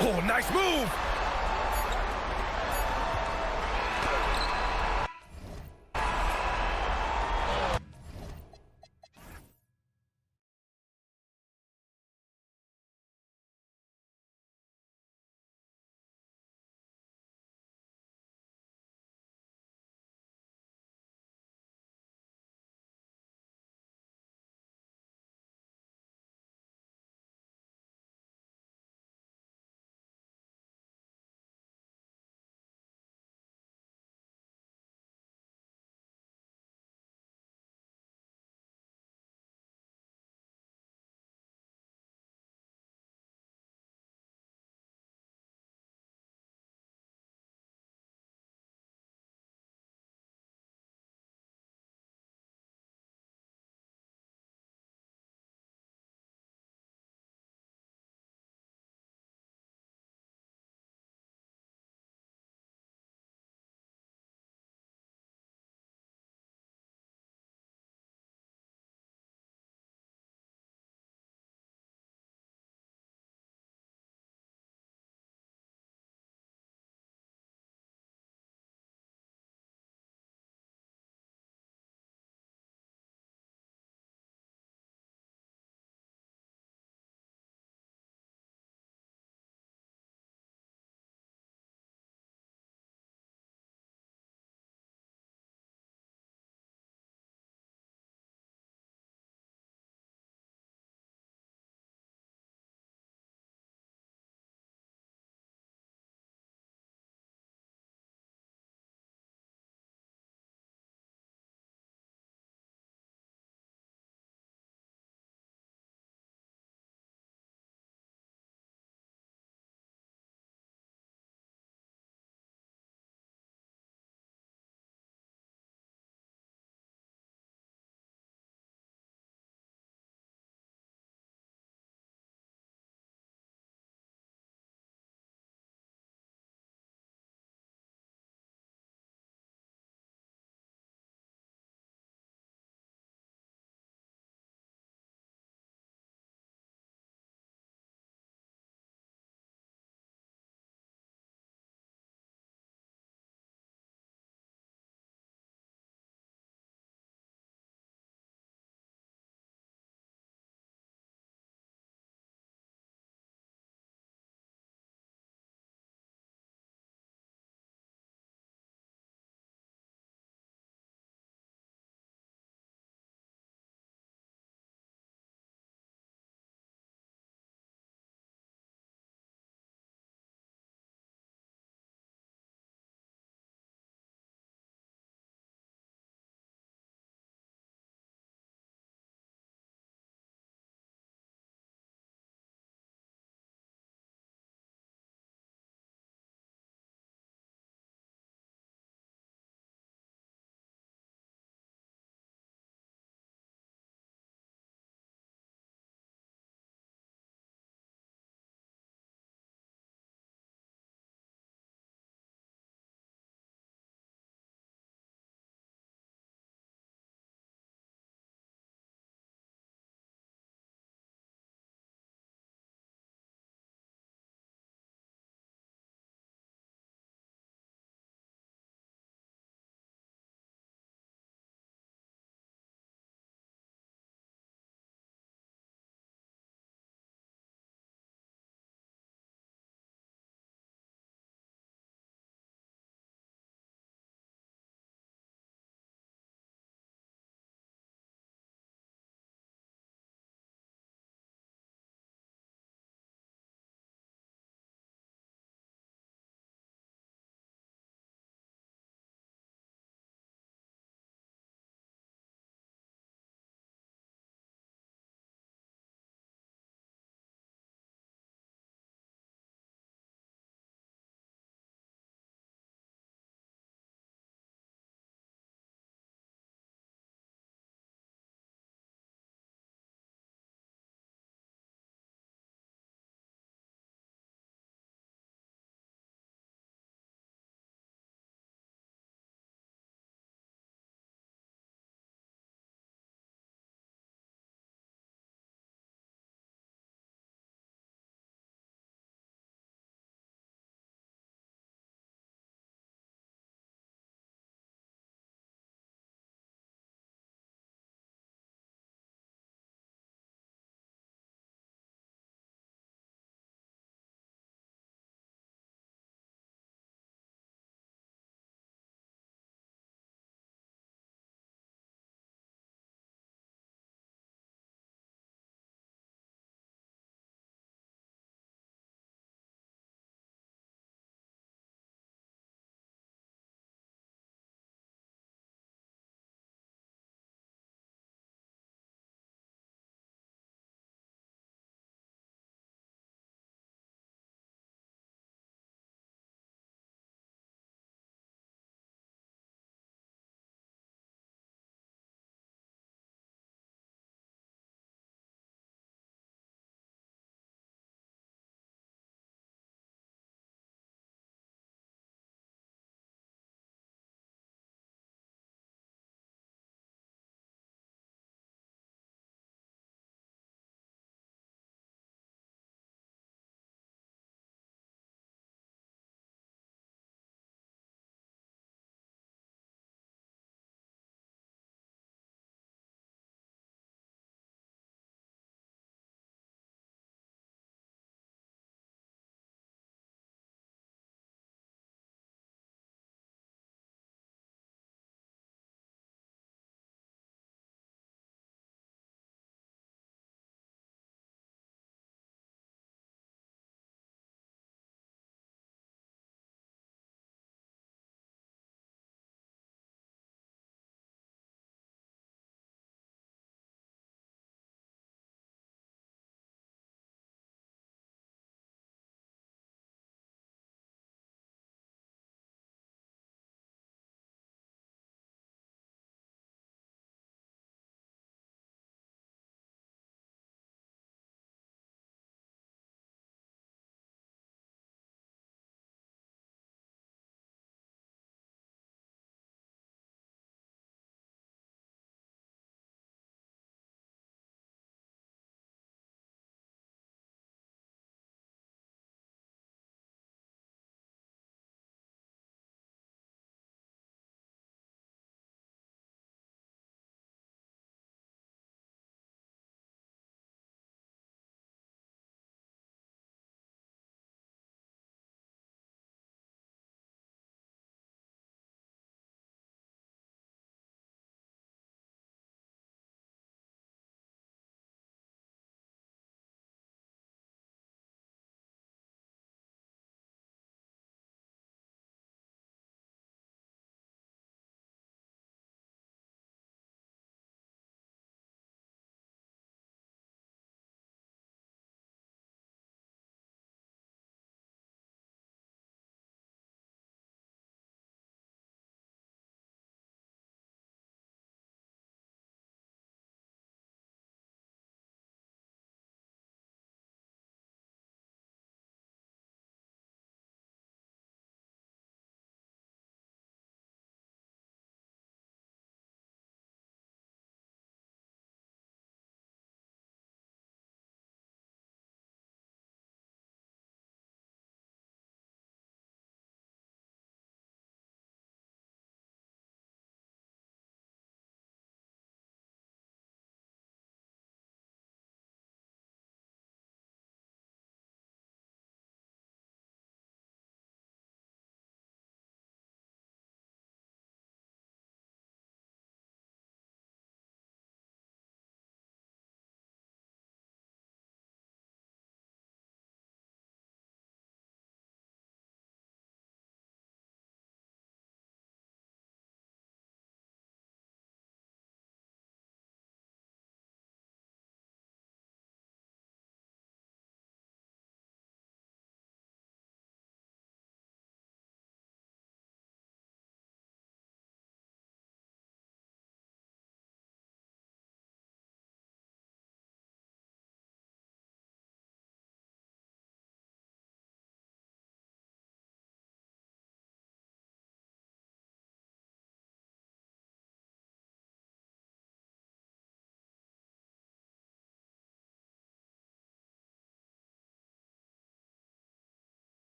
B: Oh, nice move!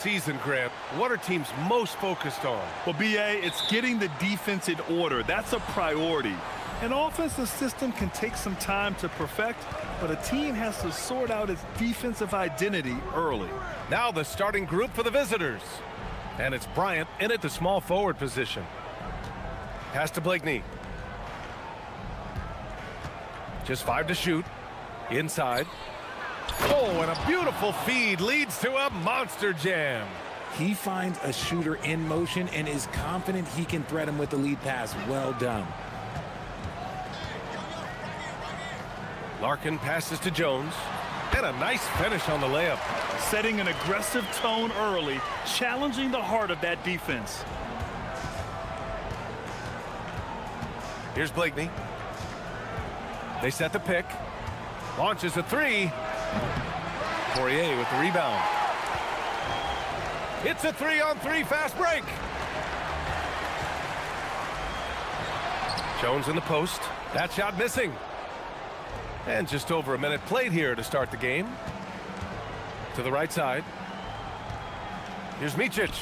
B: season, Grant, what are teams most focused on?
A: Well, BA, it's getting the defense in order. That's a priority. An offensive system can take some time to perfect, but a team has to sort out its defensive identity early.
B: Now the starting group for the visitors. And it's Bryant in at the small forward position. Pass to Blakeney. Just 5 to shoot. Inside. Oh, and a beautiful feed leads to a monster jam.
H: He finds a shooter in motion and is confident he can thread him with the lead pass. Well done.
B: Larkin passes to Jones. And a nice finish on the layup.
A: Setting an aggressive tone early, challenging the heart of that defense.
B: Here's Blakeney. They set the pick. Launches a three. Poirier with the rebound. It's a 3-on-3 fast break. Jones in the post. That shot missing. And just over a minute played here to start the game. To the right side. Here's Micic.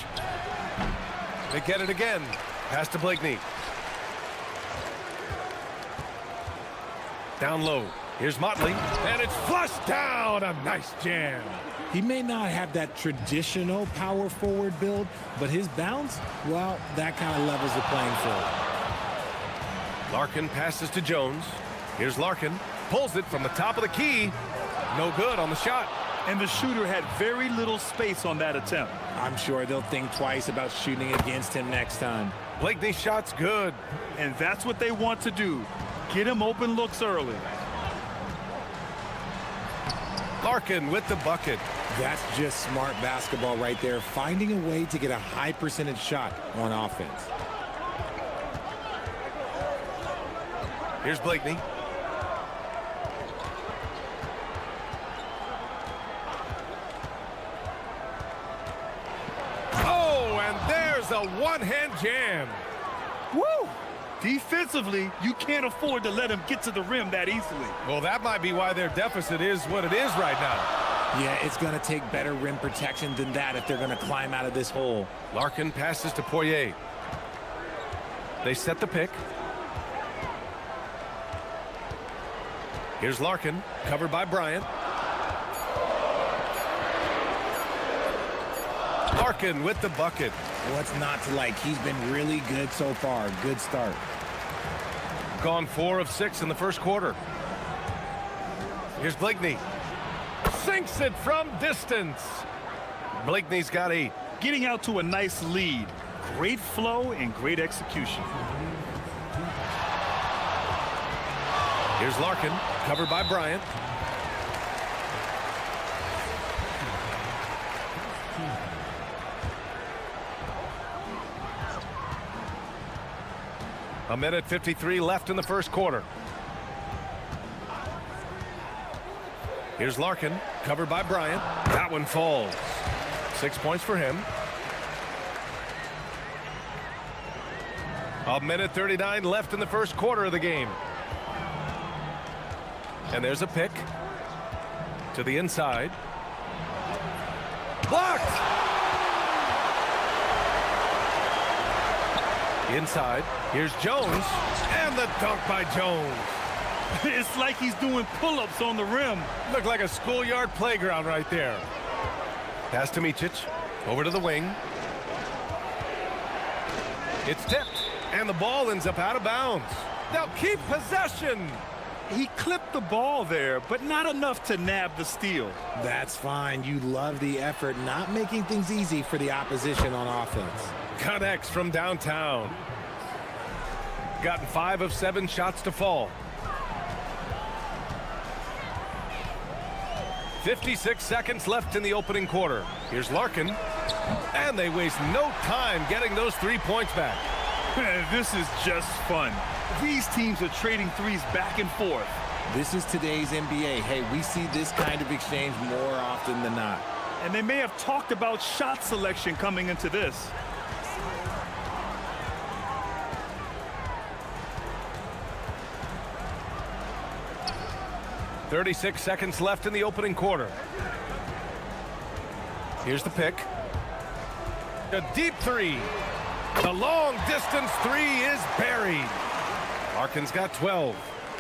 B: They get it again. Pass to Blakeney. Down low. Here's Motley. And it's flushed down. A nice jam.
H: He may not have that traditional power forward build, but his bounce, well, that kind of levels the playing field.
B: Larkin passes to Jones. Here's Larkin. Pulls it from the top of the key. No good on the shot.
A: And the shooter had very little space on that attempt.
H: I'm sure they'll think twice about shooting against him next time.
B: Blakeney's shot's good.
A: And that's what they want to do. Get him open looks early.
B: Larkin with the bucket.
H: That's just smart basketball right there, finding a way to get a high percentage shot on offense.
B: Here's Blakeney. Oh, and there's a one-hand jam.
A: Woo! Defensively, you can't afford to let him get to the rim that easily.
B: Well, that might be why their deficit is what it is right now.
H: Yeah, it's going to take better rim protection than that if they're going to climb out of this hole.
B: Larkin passes to Poirier. They set the pick. Here's Larkin, covered by Bryant. Larkin with the bucket.
H: What's not to like? He's been really good so far. Good start.
B: Gone 4 of 6 in the first quarter. Here's Blakeney. Sinks it from distance. Blakeney's got 8.
A: Getting out to a nice lead. Great flow and great execution.
B: Here's Larkin, covered by Bryant. A minute 53 left in the first quarter. Here's Larkin, covered by Bryant. That one falls. 6 points for him. A minute 39 left in the first quarter of the game. And there's a pick to the inside. Blocked! Inside. Here's Jones. And the dunk by Jones.
A: It's like he's doing pull-ups on the rim.
B: Looked like a schoolyard playground right there. Pass to Micic. Over to the wing. It's tipped. And the ball ends up out of bounds. They'll keep possession.
A: He clipped the ball there, but not enough to nab the steal.
H: That's fine. You love the effort, not making things easy for the opposition on offense.
B: Connects from downtown. Gotten 5 of 7 shots to fall. 56 seconds left in the opening quarter. Here's Larkin. And they waste no time getting those 3 points back.
A: This is just fun. These teams are trading threes back and forth.
H: This is today's NBA. Hey, we see this kind of exchange more often than not.
A: And they may have talked about shot selection coming into this. .36 seconds left in the opening quarter. Here's the pick.
B: A deep three. The long-distance three is buried. Larkin's got 12.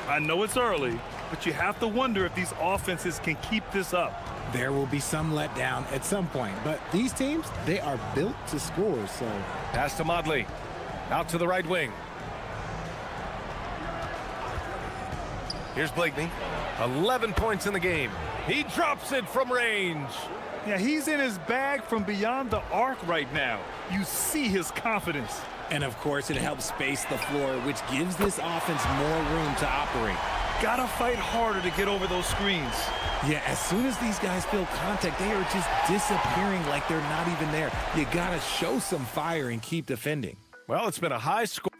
A: I know it's early, but you have to wonder if these offenses can keep this up.
H: There will be some letdown at some point, but these teams, they are built to score, so...
B: Pass to Modley. Out to the right wing. Here's Blakeney. 11 points in the game. He drops it from range.
A: Yeah, he's in his bag from beyond the arc right now. You see his confidence.
H: And of course, it helps space the floor, which gives this offense more room to operate.
A: Gotta fight harder to get over those screens.
H: Yeah, as soon as these guys feel contact, they are just disappearing like they're not even there. You gotta show some fire and keep defending.
B: Well, it's been a high score.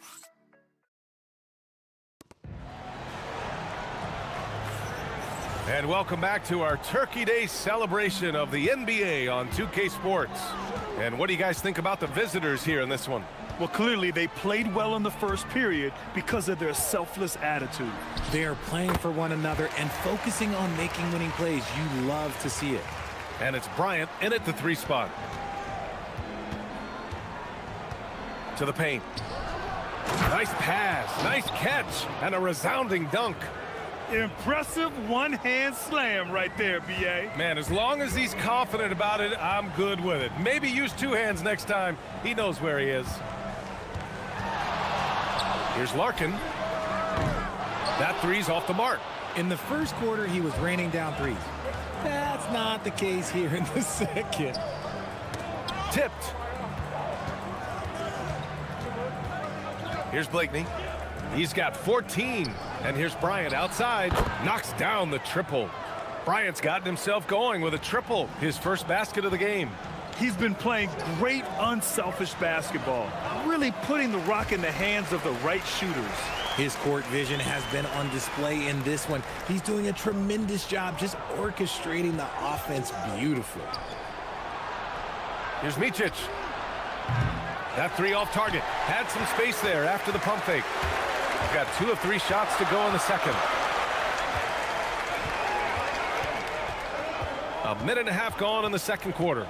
B: And welcome back to our Turkey Day celebration of the NBA on 2K Sports. And what do you guys think about the visitors here in this one?
A: Well, clearly they played well in the first period because of their selfless attitude.
H: They are playing for one another and focusing on making winning plays. You love to see it.
B: And it's Bryant in at the 3 spot. To the paint. Nice pass, nice catch, and a resounding dunk.
A: Impressive one-hand slam right there, B.A.
B: Man, as long as he's confident about it, I'm good with it. Maybe use 2 hands next time. He knows where he is. Here's Larkin. That three's off the mark.
H: In the first quarter, he was raining down threes. That's not the case here in the second.
B: Tipped. Here's Blakeney. He's got 14. And here's Bryant outside. Knocks down the triple. Bryant's gotten himself going with a triple. His first basket of the game.
A: He's been playing great unselfish basketball. Really putting the rock in the hands of the right shooters.
H: His court vision has been on display in this one. He's doing a tremendous job just orchestrating the offense beautifully.
B: Here's Micic. That three off target. Had some space there after the pump fake. Got 2 of 3 shots to go in the second. A minute and a half gone in the second quarter.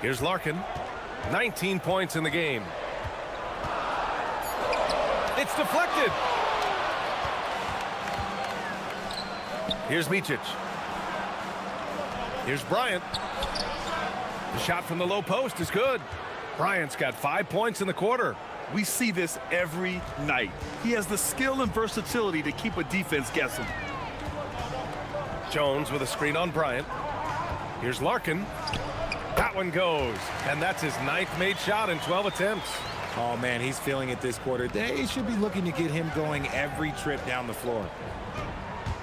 B: Here's Larkin. 19 points in the game. It's deflected. Here's Micic. Here's Bryant. The shot from the low post is good. Bryant's got 5 points in the quarter.
A: We see this every night. He has the skill and versatility to keep a defense guessing.
B: Jones with a screen on Bryant. Here's Larkin. That one goes. And that's his 9th made shot in 12 attempts.
H: Oh, man, he's feeling it this quarter. They should be looking to get him going every trip down the floor.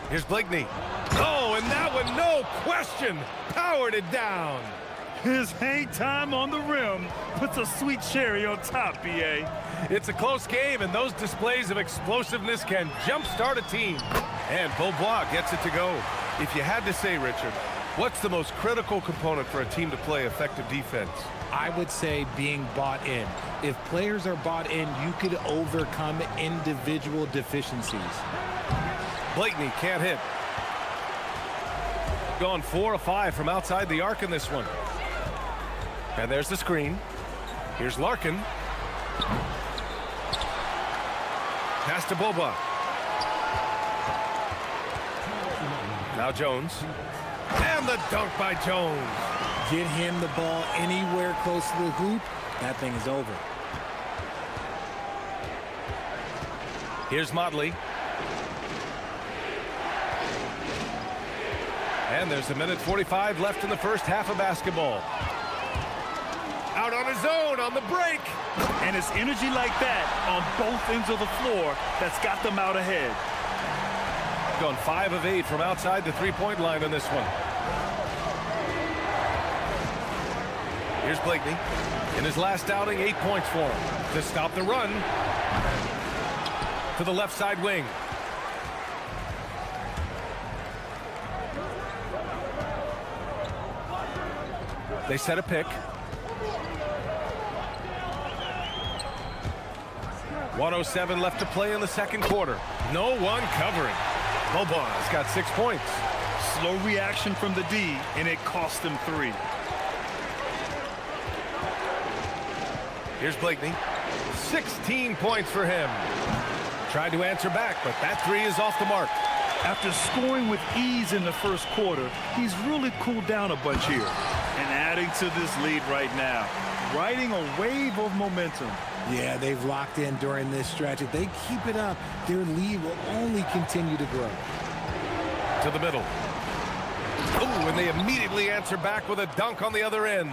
B: Here's Blakeney. Oh, and that one, no question, powered it down.
A: His hang time on the rim puts a sweet cherry on top, B.A.
B: It's a close game, and those displays of explosiveness can jumpstart a team. And Beaubois gets it to go. If you had to say, Richard, what's the most critical component for a team to play effective defense?
H: I would say being bought in. If players are bought in, you could overcome individual deficiencies.
B: Blakeney can't hit. Gone 4 of 5 from outside the arc in this one. And there's the screen. Here's Larkin. Pass to Boba. Now Jones. And the dunk by Jones.
H: Get him the ball anywhere close to the hoop. That thing is over.
B: Here's Motley. And there's a minute 45 left in the first half of basketball. Out on his own on the break.
A: And it's energy like that on both ends of the floor that's got them out ahead.
B: Gone 5 of 8 from outside the three-point line in this one. Here's Blakeney. In his last outing, 8 points for him. To stop the run. To the left side wing. They set a pick. 1:07 left to play in the second quarter. No one covering. Beaubois got 6 points.
A: Slow reaction from the D, and it cost him 3.
B: Here's Blakeney. 16 points for him. Tried to answer back, but that 3 is off the mark.
A: After scoring with ease in the first quarter, he's really cooled down a bunch here. And adding to this lead right now, riding a wave of momentum.
H: Yeah, they've locked in during this stretch. If they keep it up, their lead will only continue to grow.
B: To the middle. Oh, and they immediately answer back with a dunk on the other end.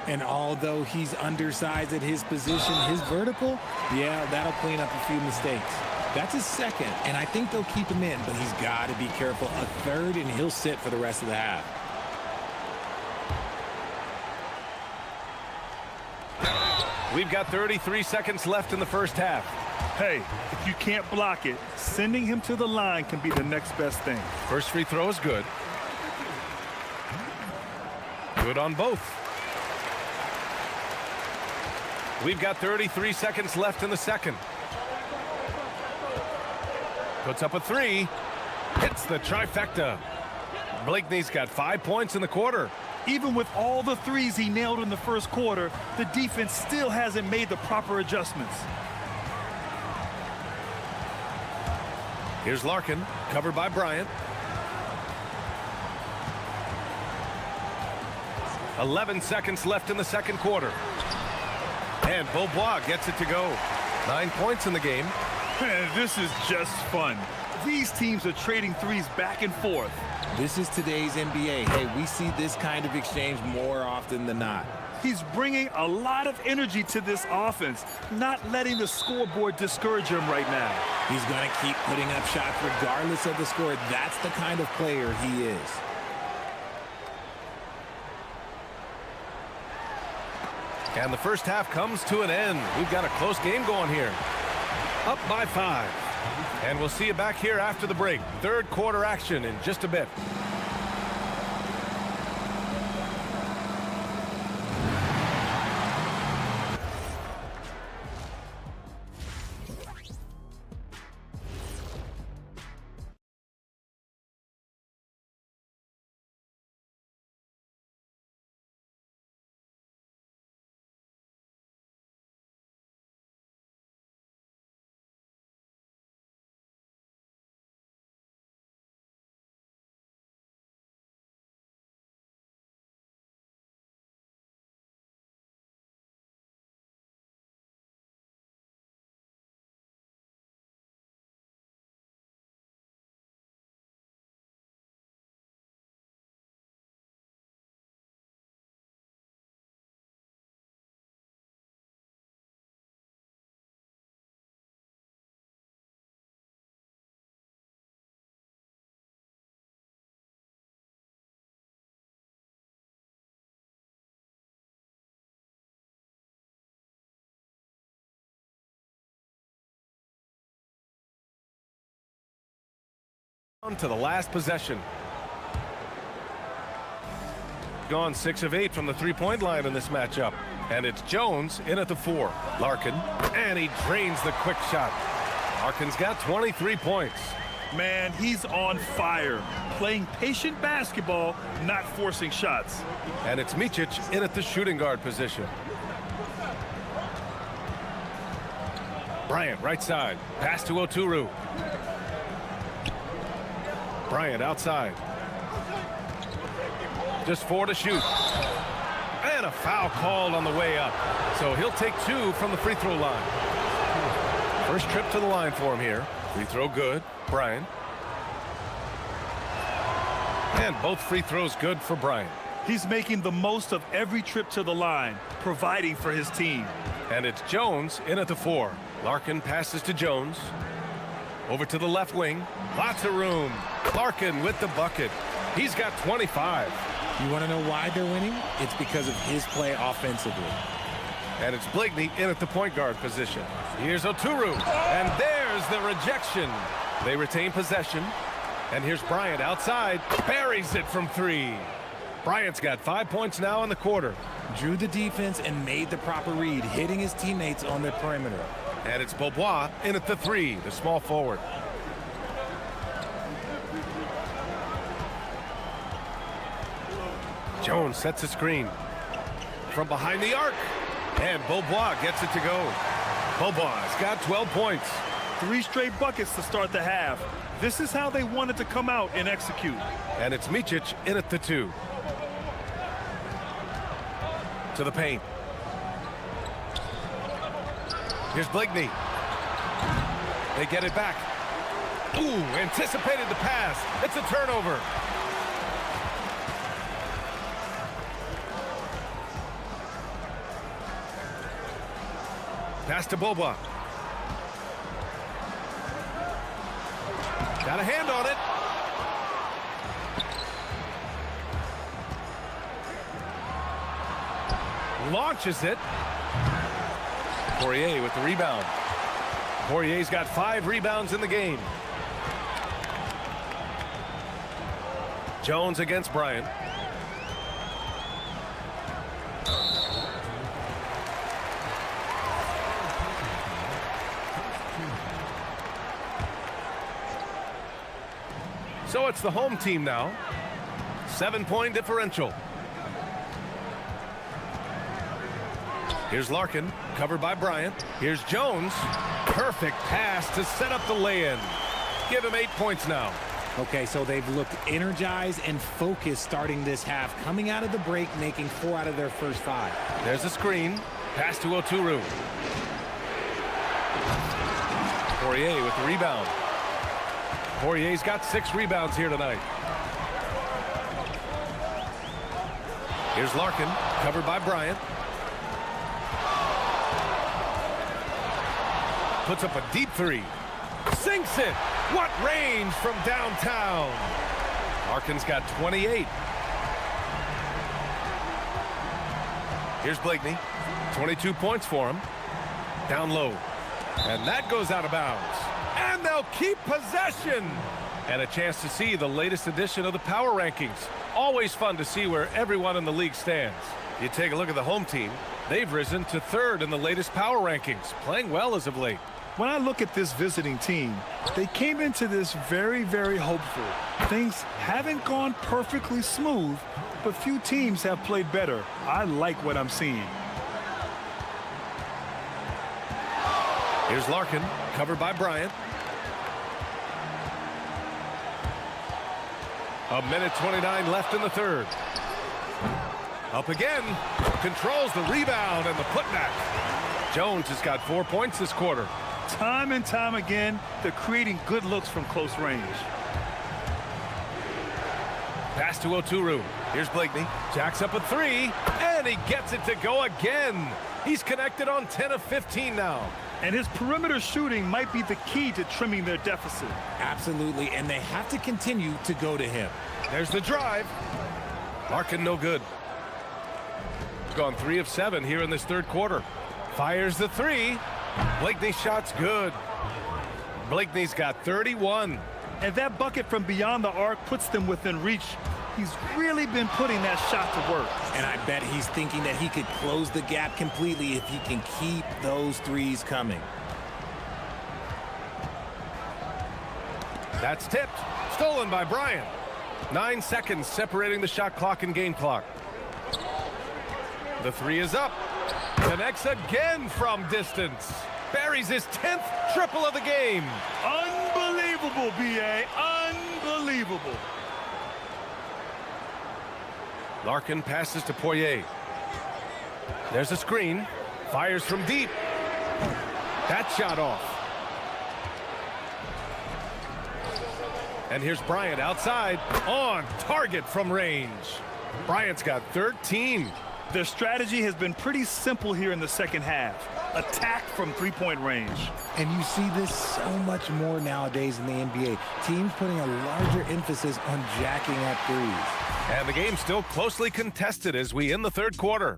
H: And although he's undersized at his position, his vertical, yeah, that'll clean up a few mistakes. That's his second, and I think they'll keep him in, but he's got to be careful. A third, and he'll sit for the rest of the half.
B: We've got 33 seconds left in the first half.
A: Hey, if you can't block it, sending him to the line can be the next best thing.
B: First free throw is good. Good on both. We've got 33 seconds left in the second. Puts up a 3. Hits the trifecta. Blakeney's got 5 points in the quarter.
A: Even with all the 3s he nailed in the first quarter, the defense still hasn't made the proper adjustments.
B: Here's Larkin, covered by Bryant. 11 seconds left in the second quarter. And Beaubois gets it to go. 9 points in the game.
A: Man, this is just fun. These teams are trading 3s back and forth.
H: This is today's NBA. Hey, we see this kind of exchange more often than not.
A: He's bringing a lot of energy to this offense, not letting the scoreboard discourage him right now.
H: He's going to keep putting up shots regardless of the score. That's the kind of player he is.
B: And the first half comes to an end. We've got a close game going here. Up by 5. And we'll see you back here after the break. Third quarter action in just a bit. On to the last possession. Gone 6 of 8 from the three-point line in this matchup. And it's Jones in at the 4. Larkin, and he drains the quick shot. Larkin's got 23 points.
A: Man, he's on fire. Playing patient basketball, not forcing shots.
B: And it's Micic in at the shooting guard position. Bryant, right side. Pass to Oturu. Bryant outside. Just 4 to shoot. And a foul called on the way up. So he'll take 2 from the free throw line. First trip to the line for him here. Free throw good. Bryant. And both free throws good for Bryant.
A: He's making the most of every trip to the line, providing for his team.
B: And it's Jones in at the 4. Larkin passes to Jones. Over to the left wing. Lots of room. Larkin with the bucket. He's got 25.
H: You want to know why they're winning? It's because of his play offensively.
B: And it's Blakeney in at the point guard position. Here's Oturu. And there's the rejection. They retain possession. And here's Bryant outside. Buries it from 3. Bryant's got 5 points now in the quarter.
H: Drew the defense and made the proper read, hitting his teammates on the perimeter.
B: And it's Beaubois in at the 3, the small forward. Jones sets a screen. From behind the arc. And Beaubois gets it to go. Beaubois got 12 points.
A: 3 straight buckets to start the half. This is how they wanted to come out and execute.
B: And it's Micic in at the 2. To the paint. Here's Blakeney. They get it back. Ooh, anticipated the pass. It's a turnover. Pass to Beaubois. Got a hand on it. Launches it. Poirier with the rebound. Poirier's got 5 rebounds in the game. Jones against Bryant. So it's the home team now. 7-point differential. Here's Larkin, covered by Bryant. Here's Jones. Perfect pass to set up the lay-in. Give him 8 points now.
H: Okay, so they've looked energized and focused starting this half, coming out of the break, making 4 out of their first 5.
B: There's a screen. Pass to Oturu. Poirier with the rebound. Poirier's got 6 rebounds here tonight. Here's Larkin, covered by Bryant. Puts up a deep 3. Sinks it. What range from downtown. Larkin's got 28. Here's Blakeney. 22 points for him. Down low. And that goes out of bounds. And they'll keep possession. And a chance to see the latest edition of the power rankings. Always fun to see where everyone in the league stands. You take a look at the home team. They've risen to 3rd in the latest power rankings, playing well as of late.
A: When I look at this visiting team, they came into this very, very hopeful. Things haven't gone perfectly smooth, but few teams have played better. I like what I'm seeing.
B: Here's Larkin, covered by Bryant. A minute 29 left in the 3rd. Up again. Controls the rebound and the putback. Jones has got 4 points this quarter.
A: Time and time again, they're creating good looks from close range.
B: Pass to Oturu. Here's Blakeney. Jacks up a 3, and he gets it to go again. He's connected on 10 of 15 now.
A: And his perimeter shooting might be the key to trimming their deficit.
H: Absolutely, and they have to continue to go to him.
B: There's the drive. Larkin no good. Gone 3 of 7 here in this 3rd quarter. Fires the 3. Blakeney's shot's good. Blakeney's got 31.
A: And that bucket from beyond the arc puts them within reach. He's really been putting that shot to work.
H: And I bet he's thinking that he could close the gap completely if he can keep those 3s coming.
B: That's tipped. Stolen by Bryant. 9 seconds separating the shot clock and game clock. The 3 is up. Connects again from distance. Buries his 10th triple of the game.
A: Unbelievable, B.A. Unbelievable.
B: Larkin passes to Poirier. There's a screen. Fires from deep. That shot off. And here's Bryant outside. On target from range. Bryant's got 13.
A: Their strategy has been pretty simple here in the second half. Attack from 3-point range.
H: And you see this so much more nowadays in the NBA. Teams putting a larger emphasis on jacking up 3s.
B: And the game's still closely contested as we end the 3rd quarter.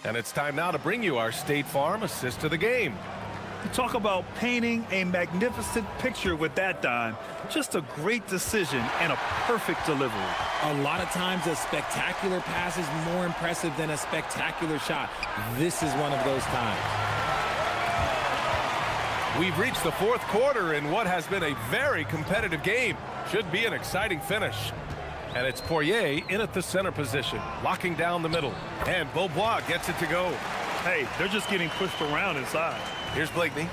B: And it's time now to bring you our State Farm assist of the game.
A: You talk about painting a magnificent picture with that dime. Just a great decision and a perfect delivery.
H: A lot of times a spectacular pass is more impressive than a spectacular shot. This is one of those times.
B: We've reached the 4th quarter in what has been a very competitive game. Should be an exciting finish. And it's Poirier in at the center position, locking down the middle. And Beaubois gets it to go.
A: Hey, they're just getting pushed around inside.
B: Here's Blakeney.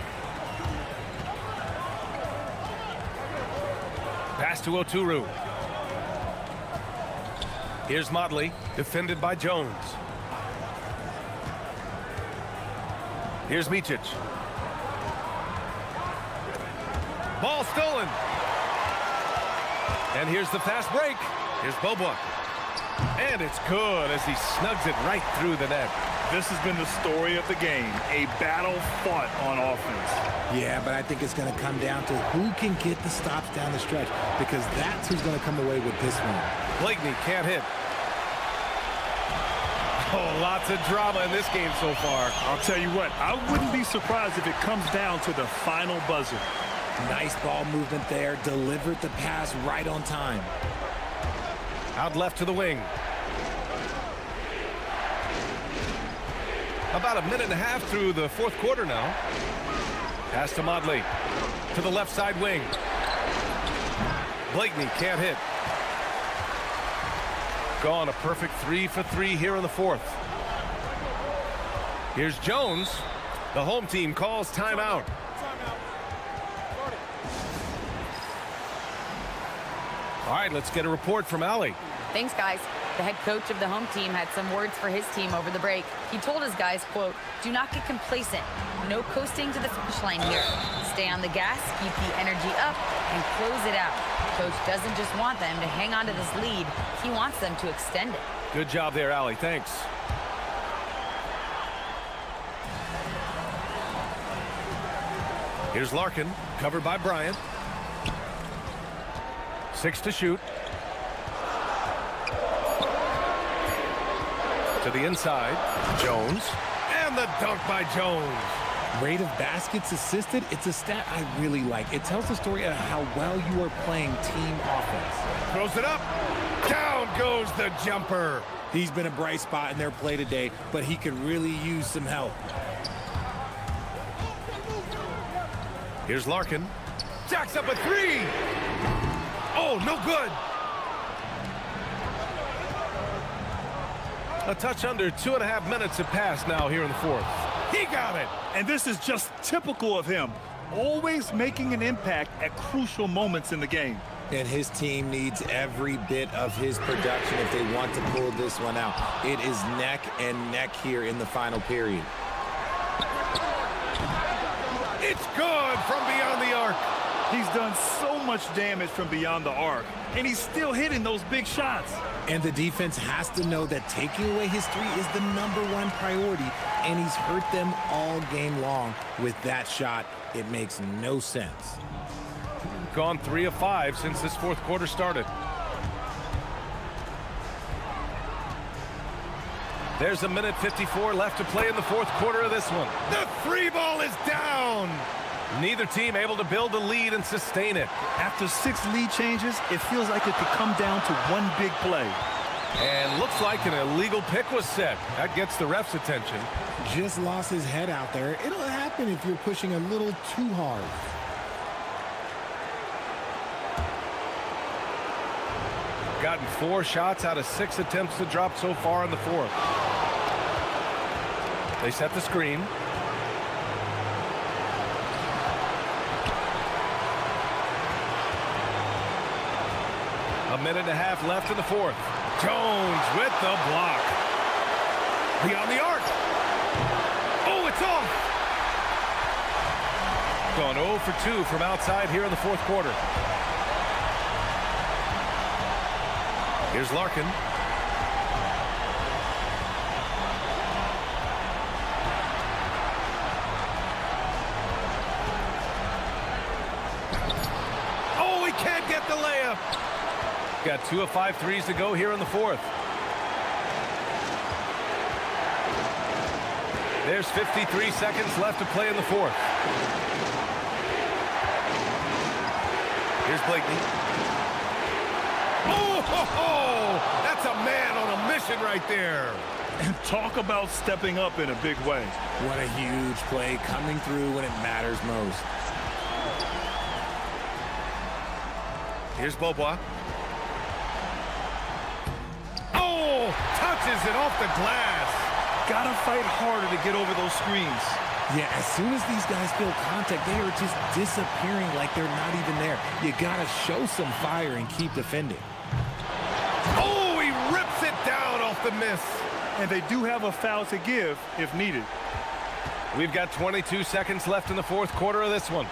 B: Pass to Oturu. Here's Motley, defended by Jones. Here's Micic. Ball stolen. And here's the fast break. Here's Beaubois. And it's good as he snugs it right through the net.
A: This has been the story of the game, a battle fought on offense.
H: Yeah, but I think it's going to come down to who can get the stops down the stretch, because that's who's going to come away with this one.
B: Blakeney can't hit. Oh, lots of drama in this game so far.
A: I'll tell you what, I wouldn't be surprised if it comes down to the final buzzer.
H: Nice ball movement there. Delivered the pass right on time.
B: Out left to the wing. About a minute and a half through the fourth quarter now. Pass to Motley. To the left side wing. Blakeney can't hit. Gone a perfect 3 for 3 here in the fourth. Here's Jones. The home team calls timeout. All right, let's get a report from Allie.
N: Thanks, guys. The head coach of the home team had some words for his team over the break. He told his guys, quote, "Do not get complacent. No coasting to the finish line here. Stay on the gas, keep the energy up, and close it out." Coach doesn't just want them to hang on to this lead. He wants them to extend it.
B: Good job there, Allie. Thanks. Here's Larkin, covered by Bryant. 6 to shoot. To the inside, Jones. And the dunk by Jones.
H: Rate of baskets assisted, it's a stat I really like. It tells the story of how well you are playing team offense.
B: Throws it up. Down goes the jumper.
H: He's been a bright spot in their play today, but he could really use some help.
B: Here's Larkin. Jacks up a 3. Oh, no good. A touch under 2.5 minutes have passed now here in the fourth. He got it.
A: And this is just typical of him. Always making an impact at crucial moments in the game.
H: And his team needs every bit of his production if they want to pull this one out. It is neck and neck here in the final period.
B: It's good from beyond the arc.
A: He's done so much damage from beyond the arc, and he's still hitting those big shots.
H: And the defense has to know that taking away his 3 is the #1 priority, and he's hurt them all game long with that shot. It makes no sense.
B: Gone 3 of 5 since this fourth quarter started. There's a minute 54 left to play in the fourth quarter of this one. The 3 ball is down. Neither team able to build a lead and sustain it.
A: After 6 lead changes, it feels like it could come down to one big play.
B: And looks like an illegal pick was set. That gets the ref's attention.
H: Just lost his head out there. It'll happen if you're pushing a little too hard.
B: Gotten 4 shots out of 6 attempts to drop so far in the fourth. They set the screen. A minute and a half left in the fourth. Jones with the block. Beyond the arc. Oh, it's off. Gone 0 for 2 from outside here in the fourth quarter. Here's Larkin. Oh, he can't get the layup. Got 2 of 5 threes to go here in the fourth. There's 53 seconds left to play in the fourth. Here's Blakeney. Oh, ho, ho! That's a man on a mission right there.
A: And talk about stepping up in a big way.
H: What a huge play, coming through when it matters most.
B: Here's Beaubois. launches it off the glass.
A: Gotta fight harder to get over those screens.
H: Yeah, as soon as these guys feel contact, they are just disappearing like they're not even there. You gotta show some fire and keep defending.
B: Oh, he rips it down off the miss.
A: And they do have a foul to give if needed.
B: We've got 22 seconds left in the fourth quarter of this one.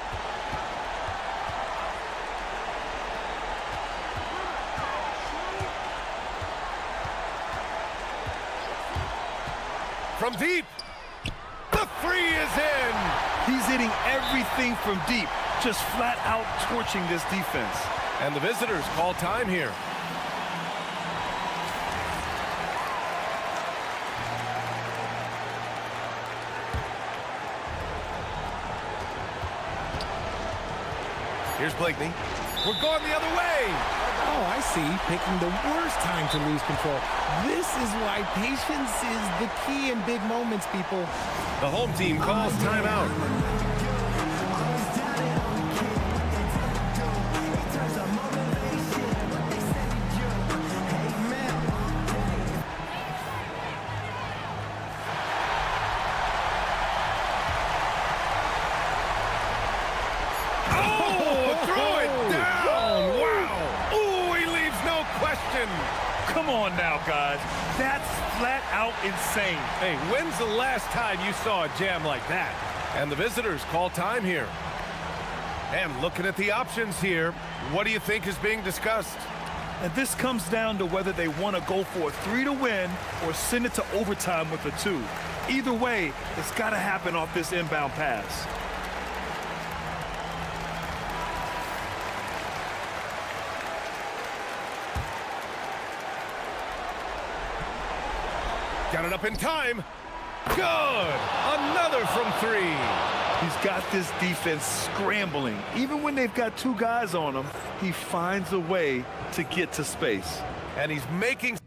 B: From deep, the three is in.
A: He's hitting everything from deep, just flat out torching this defense.
B: And the visitors call time here. Here's Blakeney. We're going the other way.
H: Oh, I see. Picking the worst time to lose control. This is why patience is the key in big moments, people.
B: The home team calls timeout.
A: Come on now, guys. That's flat out insane.
B: Hey, when's the last time you saw a jam like that? And the visitors call time here. And looking at the options here, what do you think is being discussed?
A: And this comes down to whether they want to go for a 3 to win or send it to overtime with a 2. Either way, it's got to happen off this inbound pass.
B: Got it up in time. Good. Another from 3.
A: He's got this defense scrambling. Even when they've got 2 guys on him, he finds a way to get to space.
B: And he's making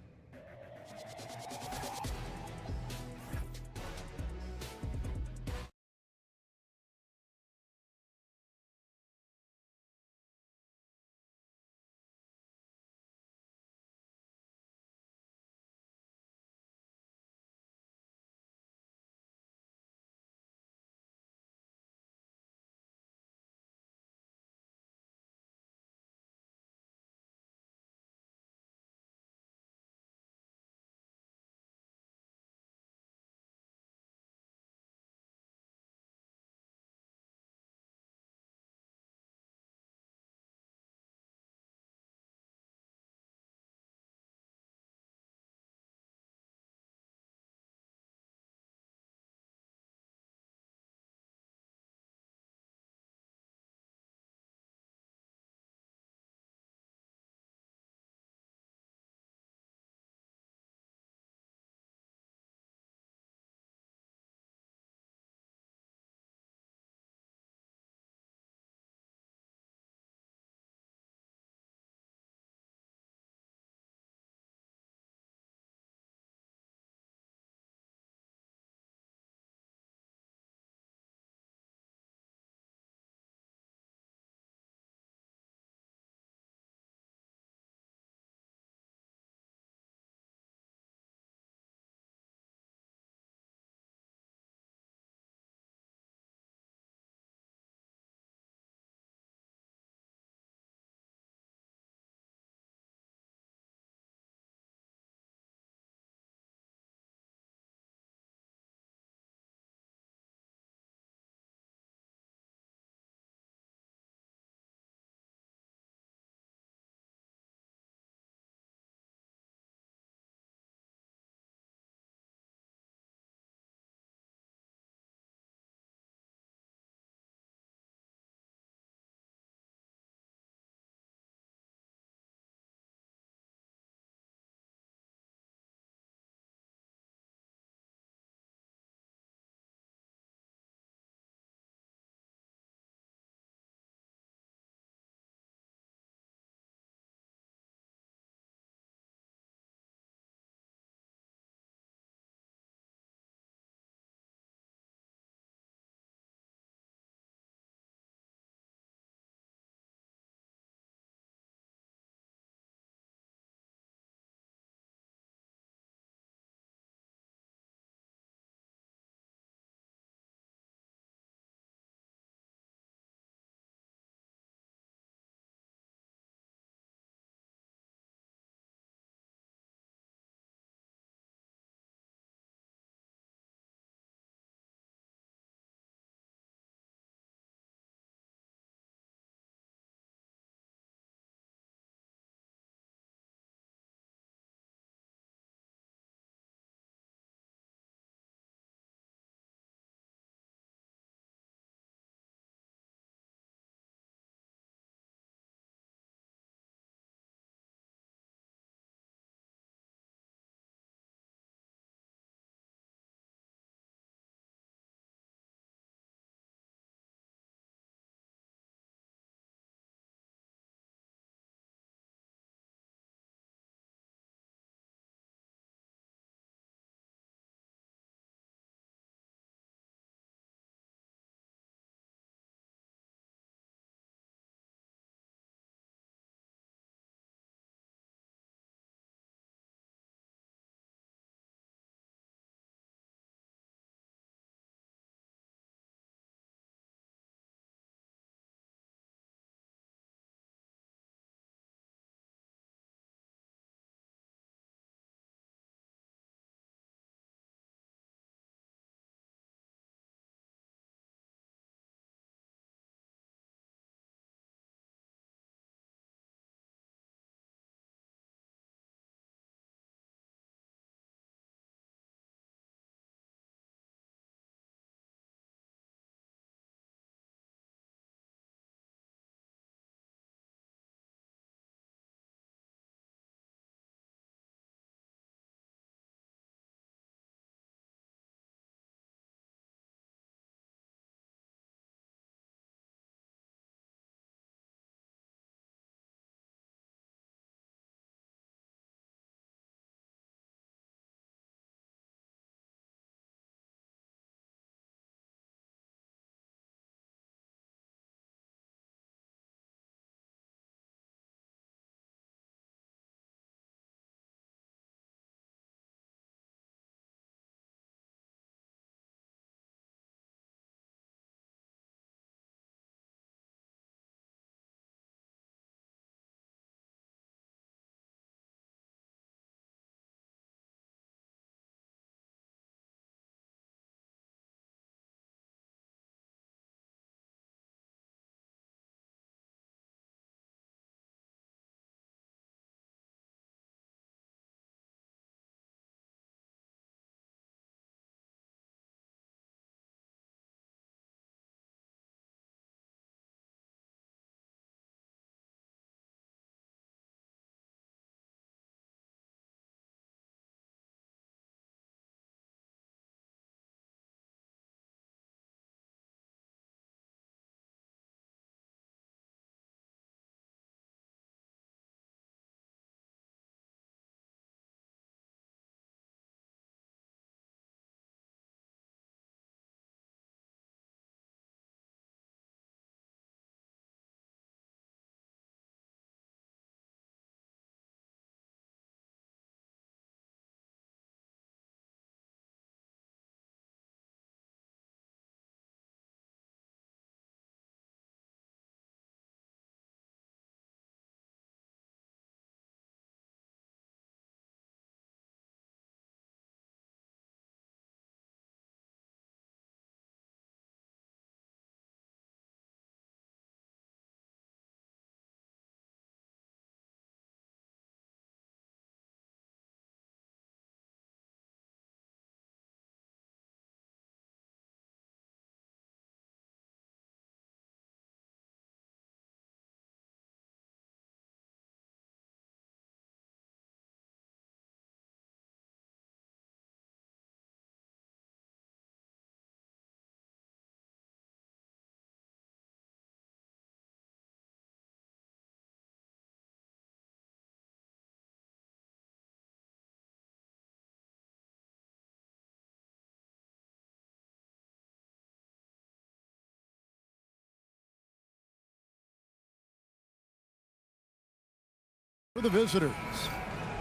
F: For the visitors,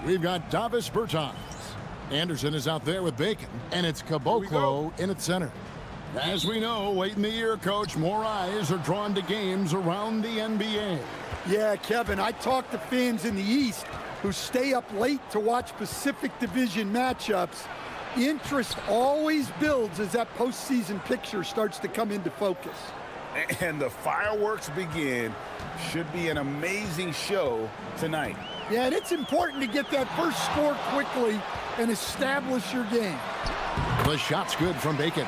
F: we've got Davis Bertans. Anderson is out there with Bacon, and it's Caboclo in at center. As we know, late in the year, Coach, more eyes are drawn to games around the NBA.
C: Yeah, Kevin, I talked to fans in the East who stay up late to watch Pacific Division matchups. Interest always builds as that postseason picture starts to come into focus.
G: And the fireworks begin. Should be an amazing show tonight.
C: Yeah, and it's important to get that first score quickly and establish your game.
F: The shot's good from Bacon.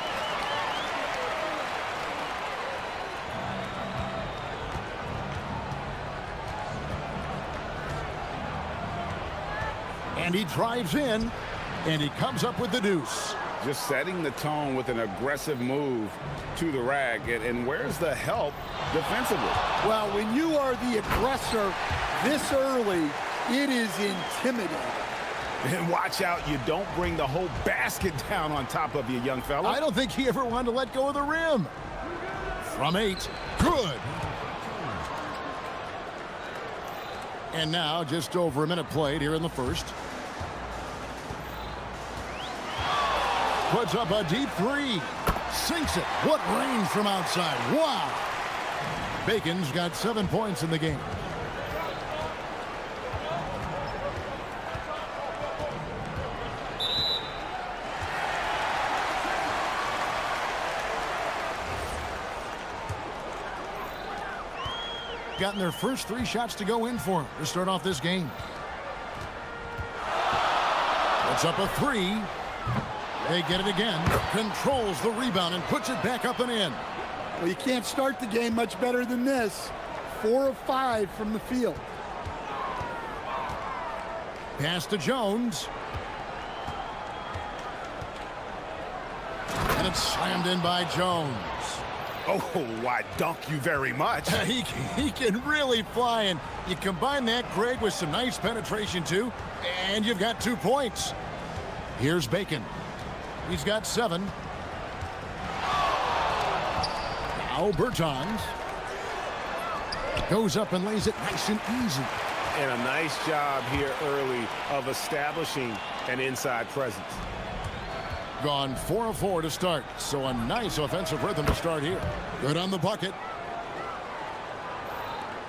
F: And he drives in, and he comes up with the deuce.
G: Just setting the tone with an aggressive move to the rack. And where's the help defensively?
C: Well, when you are the aggressor this early, it is intimidating.
G: And watch out, you don't bring the whole basket down on top of you, young fella.
F: I don't think he ever wanted to let go of the rim. From 8, good. And now just over a minute played here in the first. Puts up a deep 3. Sinks it. What range from outside. Wow. Bacon's got 7 points in the game. Gotten their first 3 shots to go in for him to start off this game. Puts up a 3. They get it again. Controls the rebound and puts it back up and in.
C: Well, you can't start the game much better than this. 4 of 5 from the field.
F: Pass to Jones. And it's slammed in by Jones.
G: Oh, why, dunk you very much.
F: He can really fly, and you combine that, Greg, with some nice penetration, too, and you've got 2 points. Here's Bacon. He's got 7. Now Bertans goes up and lays it nice and easy.
I: And a nice job here early of establishing an inside presence.
F: Gone 4 of 4 to start, so a nice offensive rhythm to start here. Good on the bucket.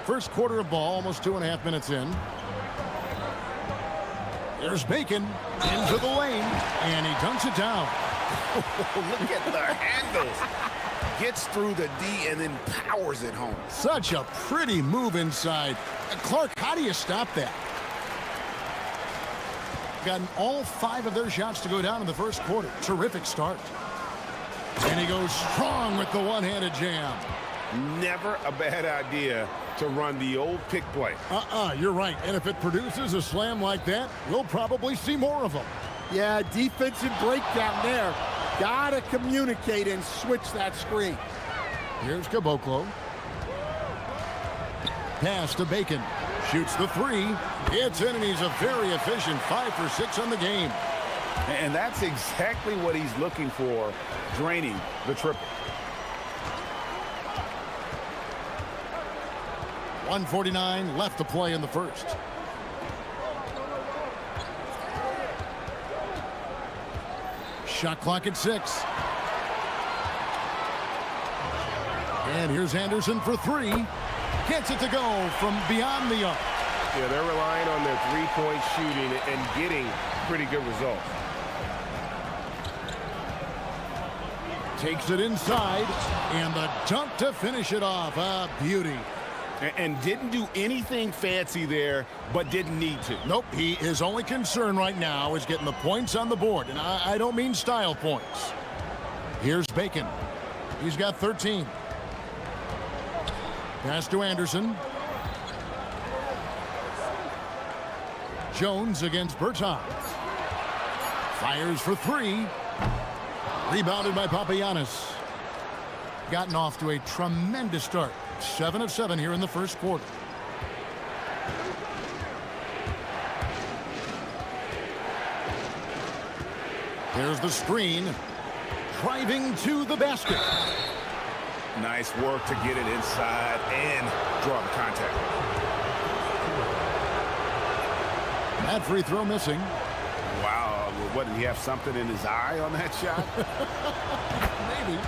F: First quarter of ball, almost 2.5 minutes in. There's Bacon into the lane, and he dunks it down.
G: Look at the handles. Gets through the D and then powers it home.
F: Such a pretty move inside. Clark, how do you stop that? Gotten all 5 of their shots to go down in the first quarter. Terrific start. And he goes strong with the one-handed jam.
G: Never a bad idea to run the old pick play.
F: You're right. And if it produces a slam like that, we'll probably see more of them.
C: Yeah, defensive breakdown there. Gotta communicate and switch that screen.
F: Here's Caboclo. Pass to Bacon. Shoots the 3. It's in, and he's a very efficient 5 for 6 on the game.
G: And that's exactly what he's looking for, draining the triple.
F: 1:49 left to play in the first. Shot clock at 6. And here's Anderson for 3. Gets it to go from beyond the arc.
I: Yeah, they're relying on their three-point shooting and getting pretty good results.
F: Takes it inside, and the dunk to finish it off. A beauty.
G: And didn't do anything fancy there, but didn't need to.
F: Nope, his only concern right now is getting the points on the board, and I don't mean style points. Here's Bacon. He's got 13. Pass to Anderson. Jones against Bertans. Fires for 3. Rebounded by Papagiannis. Gotten off to a tremendous start. 7 of 7 here in the first quarter. Here's the screen. Driving to the basket.
G: Nice work to get it inside and draw the contact.
F: That free throw missing.
G: Wow, what, did he have something in his eye on that shot?
F: Maybe.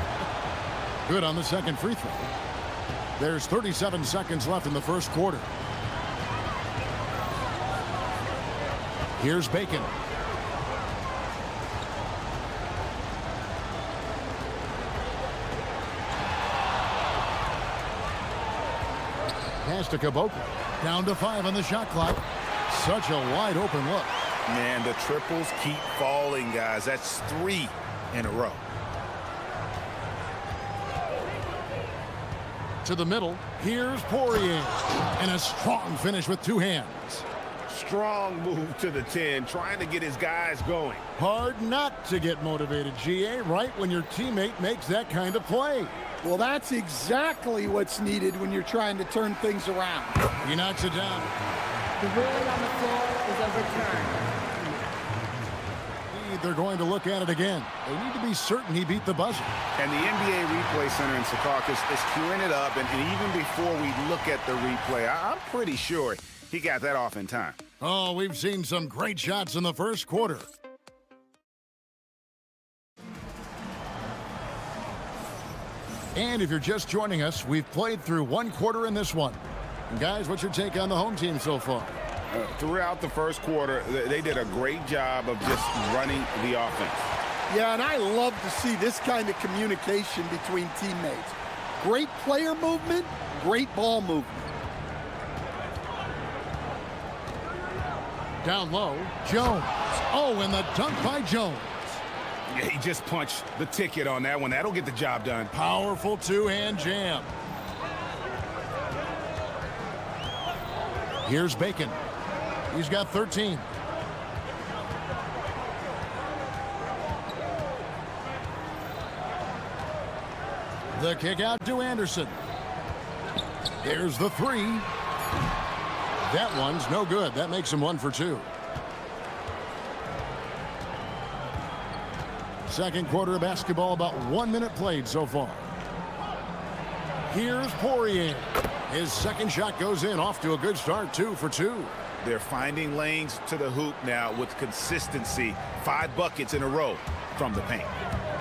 F: Good on the second free throw. There's 37 seconds left in the first quarter. Here's Bacon. Pass to Caboclo. Down to 5 on the shot clock. Such a wide open look.
G: Man, the triples keep falling, guys. That's 3 in a row.
F: To the middle. Here's Poirier. And a strong finish with 2 hands.
G: Strong move to the 10, trying to get his guys going.
F: Hard not to get motivated, GA, right when your teammate makes that kind of play.
C: Well, that's exactly what's needed when you're trying to turn things around.
F: He knocks it down.
D: The ruling on the floor is overturned.
F: They're going to look at it again. They need to be certain he beat the buzzer.
G: And the NBA Replay Center in Secaucus is queuing it up, and even before we look at the replay, I'm pretty sure he got that off in time.
F: Oh, we've seen some great shots in the first quarter. And if you're just joining us, we've played through 1 quarter in this one. And guys, what's your take on the home team so far?
G: Throughout the first quarter, they did a great job of just running the offense.
C: Yeah, and I love to see this kind of communication between teammates. Great player movement, great ball movement.
F: Down low, Jones. Oh, and the dunk by Jones.
G: Yeah, he just punched the ticket on that one. That'll get the job done.
F: Powerful 2-hand jam. Here's Bacon. He's got 13. The kick out to Anderson. There's the 3. That one's no good. That makes him 1 for 2. Second quarter of basketball, about 1 minute played so far. Here's Poirier. His second shot goes in, off to a good start, 2 for 2.
G: They're finding lanes to the hoop now with consistency. 5 buckets in a row from the paint.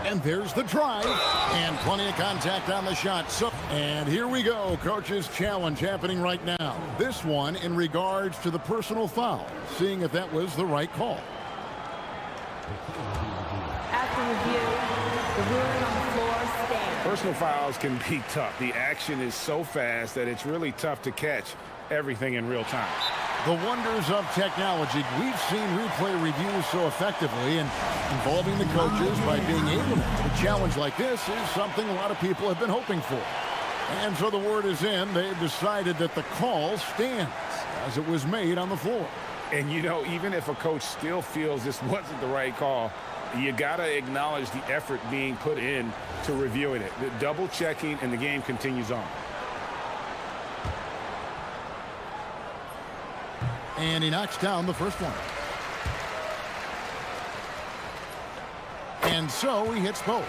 F: And there's the drive, and plenty of contact on the shot. And here we go, coach's challenge happening right now. This one in regards to the personal foul, seeing if that was the right call.
D: After review, the ruling on the floor stands.
G: Personal fouls can be tough. The action is so fast that it's really tough to catch everything in real time.
F: The wonders of technology. We've seen replay reviews so effectively, and involving the coaches by being able to a challenge like this is something a lot of people have been hoping for. And so the word is in. They've decided that the call stands as it was made on the floor.
G: And, you know, even if a coach still feels this wasn't the right call, you got to acknowledge the effort being put in to reviewing it. The double checking, and the game continues on.
F: And he knocks down the first one. And so he hits both.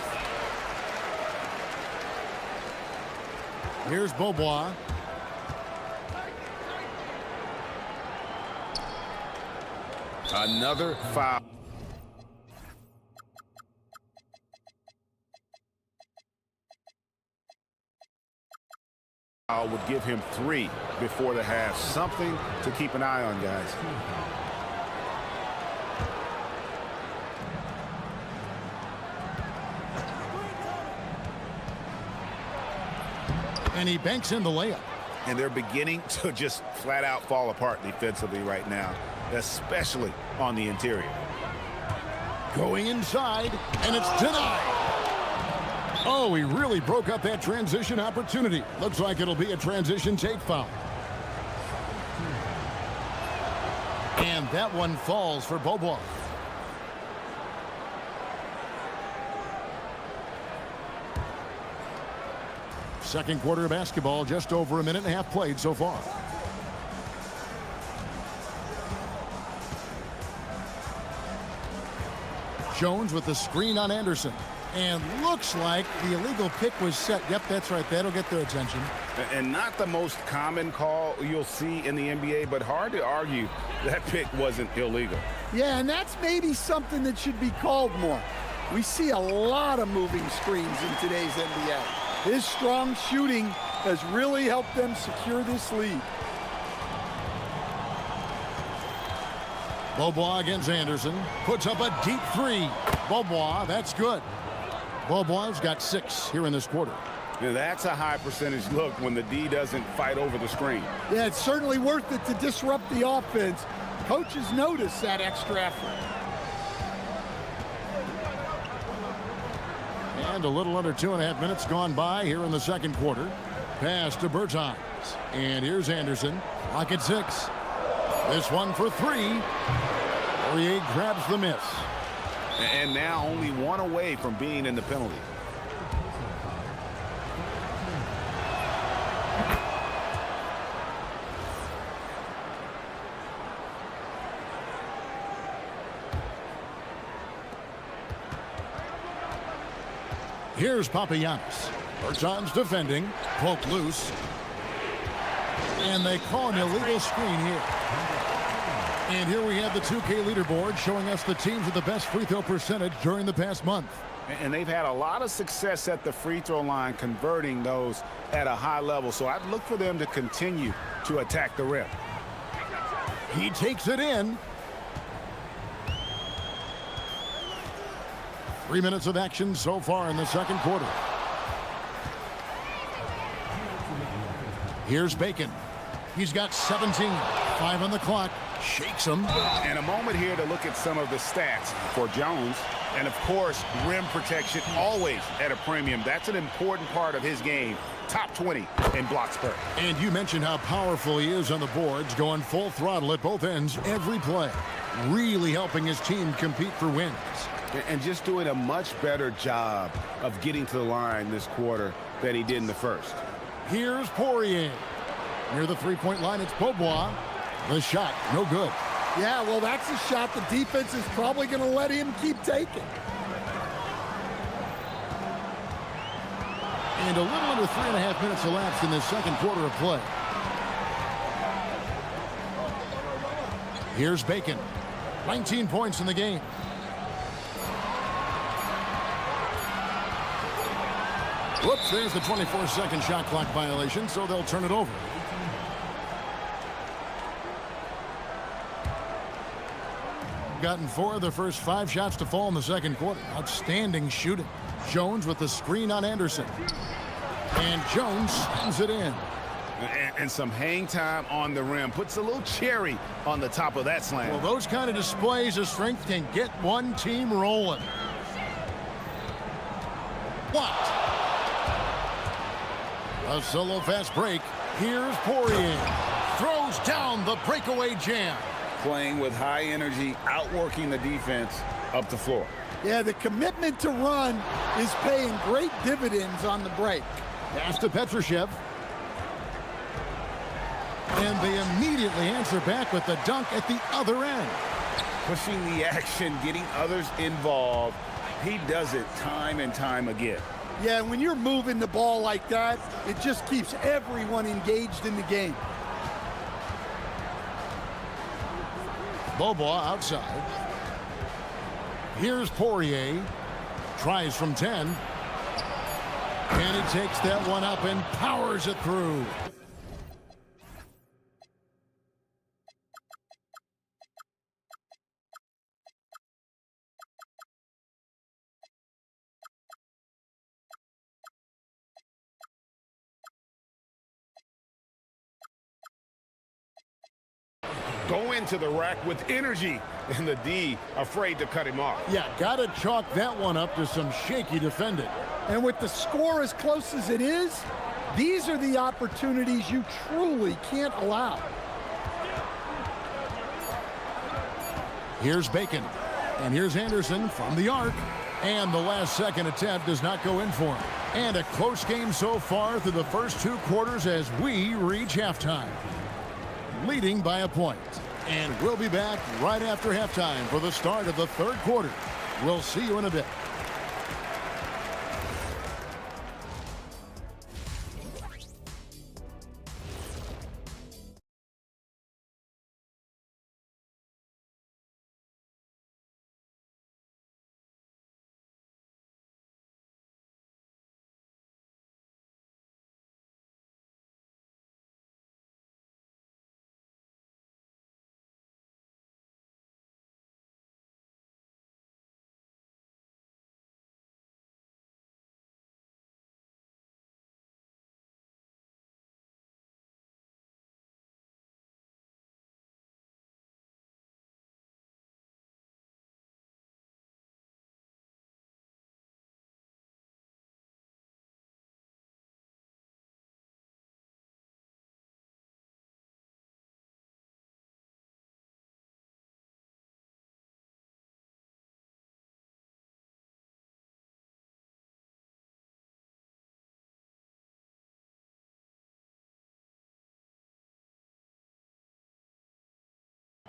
F: Here's Beaubois.
G: Another foul. Would give him 3 before the half. Something to keep an eye on, guys.
F: And he banks in the layup.
G: And they're beginning to just flat out fall apart defensively right now, especially on the interior.
F: Going inside, and it's denied. Oh, he really broke up that transition opportunity. Looks like it'll be a transition take foul. And that one falls for Beaubois. Second quarter of basketball, just over a minute and a half played so far. Jones with the screen on Anderson. And looks like the illegal pick was set. Yep, that's right. That'll get their attention.
I: And not the most common call you'll see in the NBA, but hard to argue that pick wasn't illegal.
C: Yeah, and that's maybe something that should be called more. We see a lot of moving screens in today's NBA. His strong shooting has really helped them secure this lead.
F: Beaubois against Anderson. Puts up a deep three. Beaubois, that's good. Beaubois got 6 here in this quarter.
I: Yeah, that's a high percentage look when the D doesn't fight over the screen.
C: Yeah, it's certainly worth it to disrupt the offense. Coaches notice that extra effort.
F: And a little under 2.5 minutes gone by here in the second quarter. Pass to Bertans. And here's Anderson. Clock at 6. This one for 3. Poirier grabs the miss.
I: And now only 1 away from being in the penalty.
F: Here's Papagiannis. Bertans defending. Poked loose. And they call an illegal screen here. And here we have the 2K leaderboard showing us the teams with the best free throw percentage during the past month.
I: And they've had a lot of success at the free throw line converting those at a high level. So I'd look for them to continue to attack the rim.
F: He takes it in. 3 minutes of action so far in the second quarter. Here's Bacon. He's got 17. 5 on the clock. Shakes him.
I: And a moment here to look at some of the stats for Jones. And, of course, rim protection always at a premium. That's an important part of his game. Top 20 in blocks per.
F: And you mentioned how powerful he is on the boards, going full throttle at both ends every play. Really helping his team compete for wins.
I: And just doing a much better job of getting to the line this quarter than he did in the first.
F: Here's Poirier. Near the three-point line, it's Beaubois. The shot, no good.
C: Yeah, well, that's a shot the defense is probably going to let him keep taking.
F: And a little under 3.5 minutes elapsed in this second quarter of play. Here's Bacon. 19 points in the game. Whoops, there's the 24-second shot clock violation, so they'll turn it over. Gotten 4 of the first 5 shots to fall in the second quarter. Outstanding shooting. Jones with the screen on Anderson. And Jones slams it in.
I: And some hang time on the rim. Puts a little cherry on the top of that slam.
F: Well, those kind of displays of strength can get one team rolling. What? A solo fast break. Here's Poirier. Throws down the breakaway jam.
I: Playing with high energy, outworking the defense up the floor.
C: Yeah, the commitment to run is paying great dividends on the break.
F: Pass to Petrushev. And they immediately answer back with the dunk at the other end.
I: Pushing the action, getting others involved. He does it time and time again.
C: Yeah, when you're moving the ball like that, it just keeps everyone engaged in the game.
F: Beaubois outside. Here's Poirier. Tries from 10. And he takes that one up and powers it through.
I: Go into the rack with energy, and the D afraid to cut him off.
F: Yeah, gotta chalk that one up to some shaky defending.
C: And with the score as close as it is, these are the opportunities you truly can't allow.
F: Here's Bacon. And here's Anderson from the arc. And the last second attempt does not go in for him. And a close game so far through the first 2 quarters as we reach halftime. Leading by a point. And we'll be back right after halftime for the start of the third quarter. We'll see you in a bit.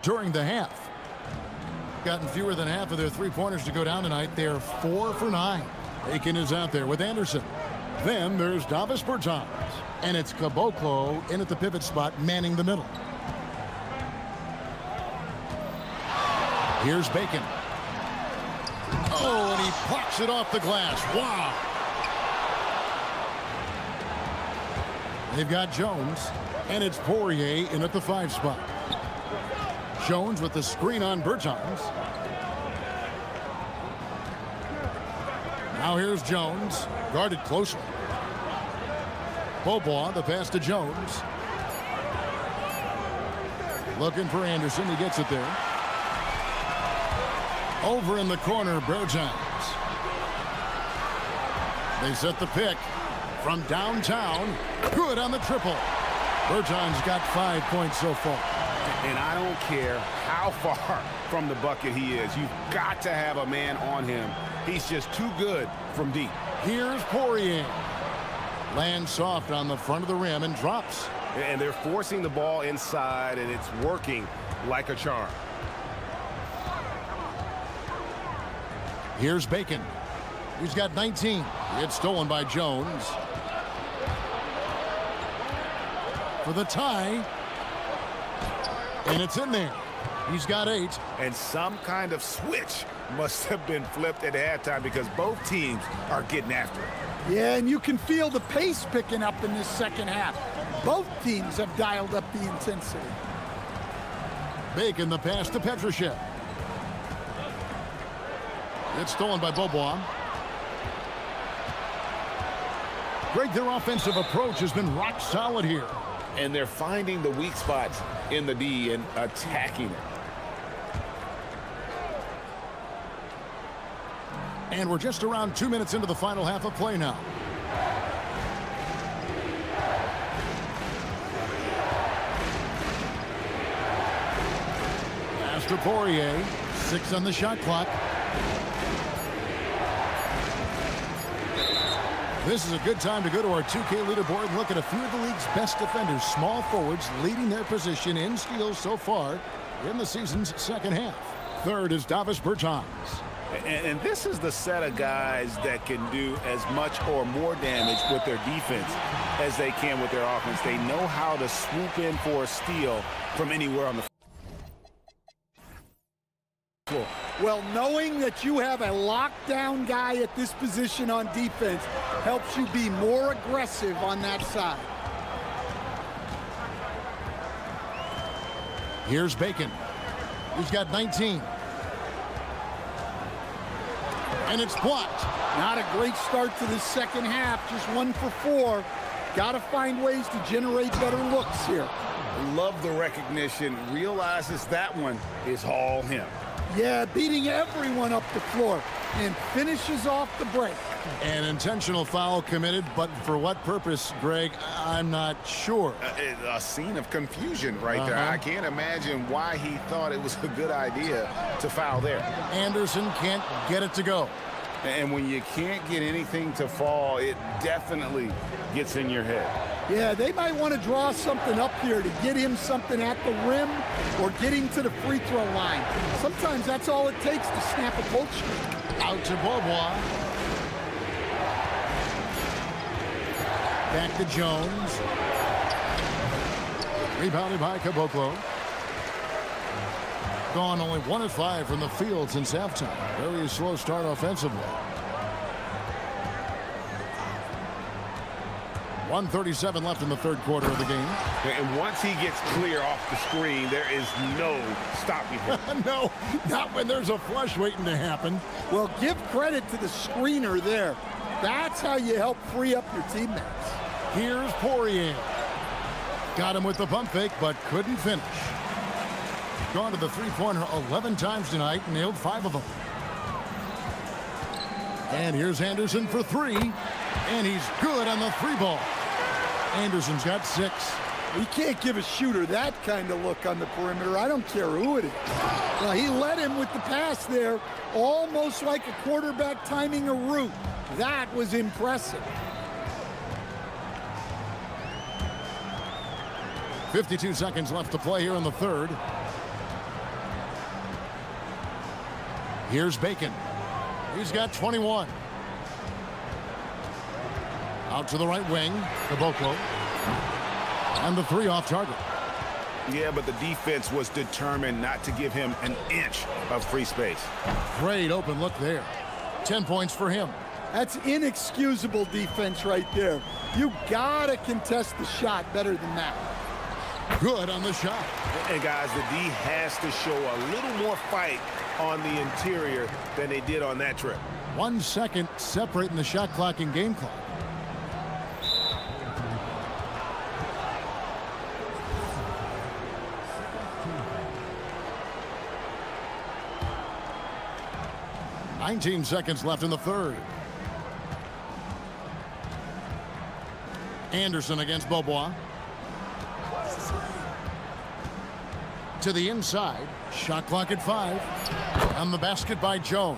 F: during the half. Gotten fewer than half of their three-pointers to go down tonight. They're 4 for 9. Aiken is out there with Anderson. Then there's Davis Bertans. And it's Caboclo in at the pivot spot, manning the middle. Here's Bacon. Oh, and he plucks it off the glass. Wow. They've got Jones, and it's Poirier in at the 5 spot. Jones with the screen on Bertans. Now here's Jones, guarded closely. Beaubois, the pass to Jones. Looking for Anderson, he gets it there. Over in the corner, Bertans. They set the pick from downtown. Good on the triple. Bertans got 5 points so far.
G: And I don't care how far from the bucket he is. You've got to have a man on him. He's just too good from deep.
F: Here's Poirier. Lands soft on the front of the rim and drops.
G: And they're forcing the ball inside, and it's working like a charm.
F: Here's Bacon. He's got 19. It's stolen by Jones. For the tie. And it's in there. He's got 8.
G: And some kind of switch must have been flipped at halftime because both teams are getting after it.
C: Yeah, and you can feel the pace picking up in this second half. Both teams have dialed up the intensity.
F: Bacon, the pass to Petrushev. It's stolen by Beaubois. Greg, their offensive approach has been rock solid here.
G: And they're finding the weak spots in the D and attacking it.
F: And we're just around 2 minutes into the final half of play now. Pass to Poirier. 6 on the shot clock. This is a good time to go to our 2K leaderboard and look at a few of the league's best defenders, small forwards, leading their position in steals so far in the season's second half. Third is Davis Bertans.
G: And this is the set of guys that can do as much or more damage with their defense as they can with their offense. They know how to swoop in for a steal from anywhere on the floor.
C: Well, knowing that you have a lockdown guy at this position on defense helps you be more aggressive on that side.
F: Here's Bacon. He's got 19. And it's blocked.
C: Not a great start to this second half. Just 1 for 4. Got to find ways to generate better looks here.
G: Love the recognition. Realizes that one is all him.
C: Yeah, beating everyone up the floor and finishes off the break.
F: An intentional foul committed, but for what purpose, Greg, I'm not sure.
G: A scene of confusion right there. I can't imagine why he thought it was a good idea to foul there.
F: Anderson can't get it to go.
G: And when you can't get anything to fall, it definitely gets in your head.
C: Yeah, they might want to draw something up here to get him something at the rim or get him to the free throw line. Sometimes that's all it takes to snap a cold streak.
F: Out to Beaubois. Back to Jones. Rebounded by Caboclo. Gone only 1 of 5 from the field since halftime. Very slow start offensively. 1:37 left in the third quarter of the game.
G: And once he gets clear off the screen, there is no stopping him.
F: No, not when there's a flush waiting to happen.
C: Well, give credit to the screener there. That's how you help free up your teammates.
F: Here's Poirier. Got him with the pump fake, but couldn't finish. Gone to the three-pointer 11 times tonight, nailed 5 of them. And here's Anderson for 3, and he's good on the 3-ball. Anderson's got 6.
C: We can't give a shooter that kind of look on the perimeter. I don't care who it is. Well, he led him with the pass there, almost like a quarterback timing a route. That was impressive.
F: 52 seconds left to play here in the third. Here's Bacon. He's got 21. Out to the right wing, Caboclo. And the three off target.
I: Yeah, but the defense was determined not to give him an inch of free space.
F: Great open look there. 10 points for him.
C: That's inexcusable defense right there. You gotta contest the shot better than that.
F: Good on the shot.
I: And guys, the D has to show a little more fight on the interior than they did on that trip.
F: 1 second separating the shot clock and game clock. $19 seconds left in the third. Anderson against Beaubois. To the inside. Shot clock at 5. On the basket by Jones.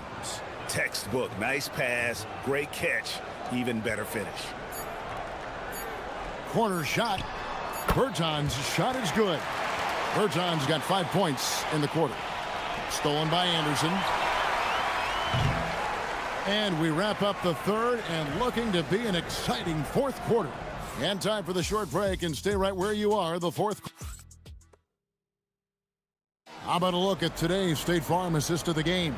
I: Textbook. Nice pass. Great catch. Even better finish.
F: Corner shot. Berton's shot is good. Berton's got 5 points in the quarter. Stolen by Anderson. And we wrap up the third and looking to be an exciting fourth quarter. And time for the short break, and stay right where you are. The fourth. How about a look at today's State Farm assist of the game?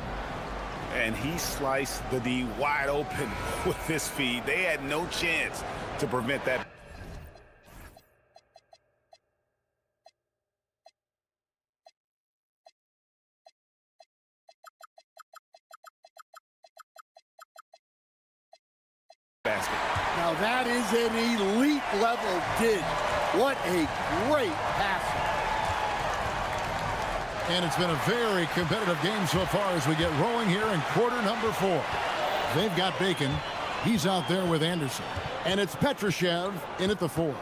I: And he sliced the D wide open with this feed. They had no chance to prevent that. Basket.
C: Now that is an elite level dig. What a great passer.
F: And it's been a very competitive game so far as we get rolling here in quarter number 4. They've got Bacon. He's out there with Anderson. And it's Petrushev in at the 4.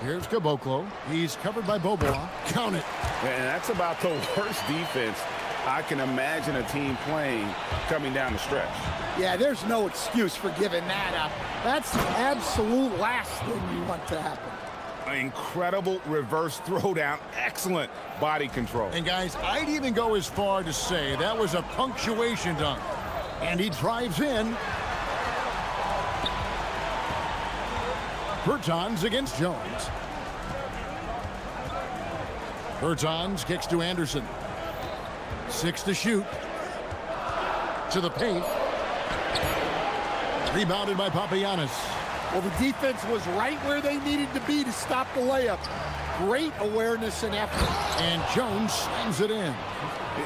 F: Here's Caboclo. He's covered by Beaubois. Count it.
I: And that's about the worst defense I can imagine a team playing coming down the stretch.
C: Yeah, there's no excuse for giving that up. That's the absolute last thing you want to happen.
I: Incredible reverse throwdown. Excellent body control.
F: And guys, I'd even go as far to say that was a punctuation dunk. And he drives in. Bertans against Jones. Bertans kicks to Anderson. 6 to shoot. To the paint. Rebounded by Papagiannis.
C: Well, the defense was right where they needed to be to stop the layup. Great awareness and effort.
F: And Jones slams it in.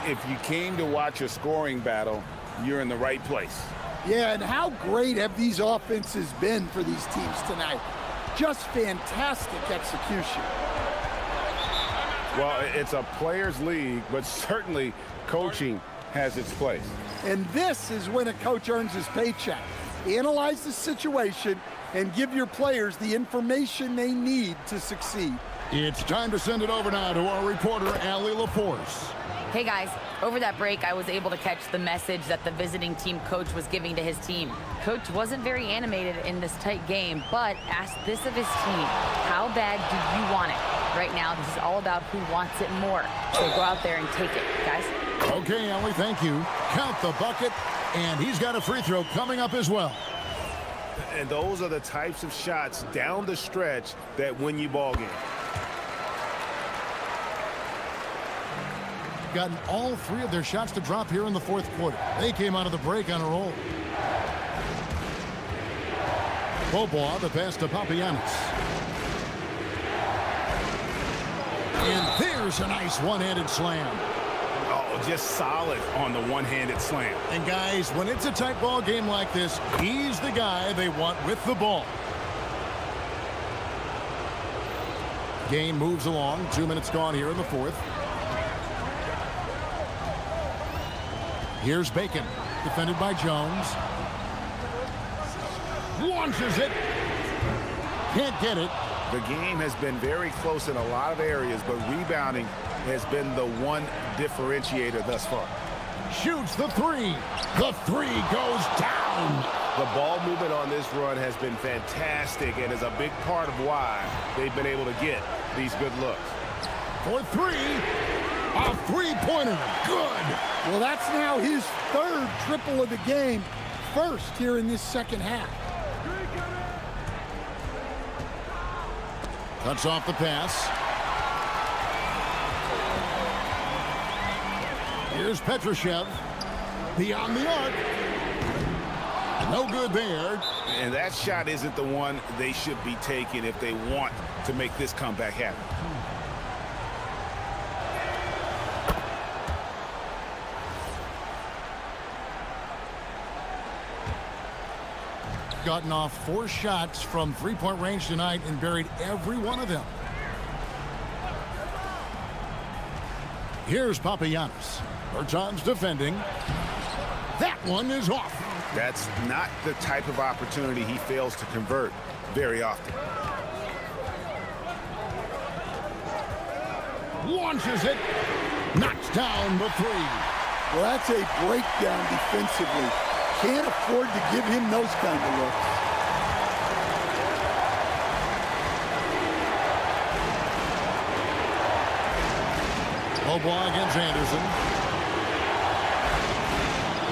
I: If you came to watch a scoring battle, you're in the right place.
C: Yeah, and how great have these offenses been for these teams tonight? Just fantastic execution.
I: Well, it's a players' league, but certainly coaching has its place.
C: And this is when a coach earns his paycheck. Analyze the situation and give your players the information they need to succeed.
F: It's time to send it over now to our reporter, Allie LaForce.
N: Hey guys, over that break, I was able to catch the message that the visiting team coach was giving to his team. Coach wasn't very animated in this tight game, but asked this of his team: how bad do you want it? Right now, this is all about who wants it more. So go out there and take it, guys.
F: Okay, Allie, thank you. Count the bucket, and he's got a free throw coming up as well.
I: And those are the types of shots down the stretch that win you ball games.
F: Gotten all 3 of their shots to drop here in the fourth quarter. They came out of the break on a roll. Beaubois, the pass to Papagiannis. And there's a nice one-handed slam.
I: Oh, just solid on the one-handed slam.
F: And guys, when it's a tight ball game like this, he's the guy they want with the ball. Game moves along. 2 minutes gone here in the fourth. Here's Bacon, defended by Jones. Launches it. Can't get it.
I: The game has been very close in a lot of areas, but rebounding has been the one differentiator thus far.
F: Shoots the 3. The 3 goes down.
I: The ball movement on this run has been fantastic and is a big part of why they've been able to get these good looks.
F: For 3. A three-pointer. Good.
C: Well, that's now his third triple of the game, first here in this second half.
F: Cuts off the pass. Here's Petrushev. Beyond the arc. No good there.
G: And that shot isn't the one they should be taking if they want to make this comeback happen.
F: Gotten off 4 shots from three-point range tonight and buried every one of them. Here's Papagiannis. Bertans defending. That one is off.
G: That's not the type of opportunity he fails to convert very often.
F: Launches it. Knocks down the three.
C: Well, that's a breakdown defensively. Can't afford to give him those kind of looks.
F: Bobois against Anderson.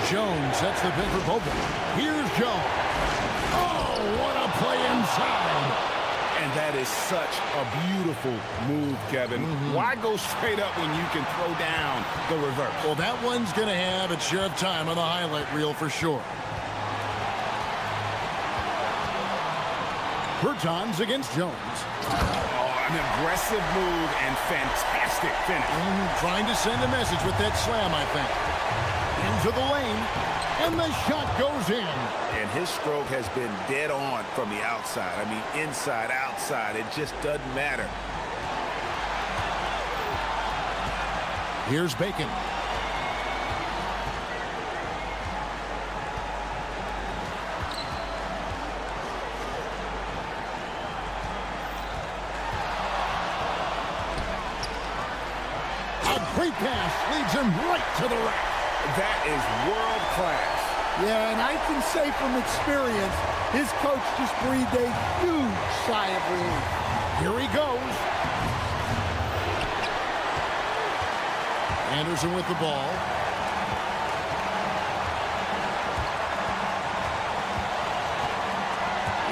F: Jones sets the pin for Bobois. Here's Jones. Oh, what a play inside.
G: And that is such a beautiful move, Kevin. Why go straight up when you can throw down the reverse?
F: Well, that one's going to have its share of time on the highlight reel for sure. Bertans against Jones.
G: Oh, an aggressive move and fantastic finish.
F: Trying to send a message with that slam, I think. Into the lane, and the shot goes in.
G: And his stroke has been dead on from the outside. I mean, inside, outside, it just doesn't matter.
F: Here's Bacon. A great pass leads him right to the rack.
G: That is world class.
C: Yeah, and I can say from experience, his coach just breathed a huge sigh of relief.
F: Here he goes. Anderson with the ball.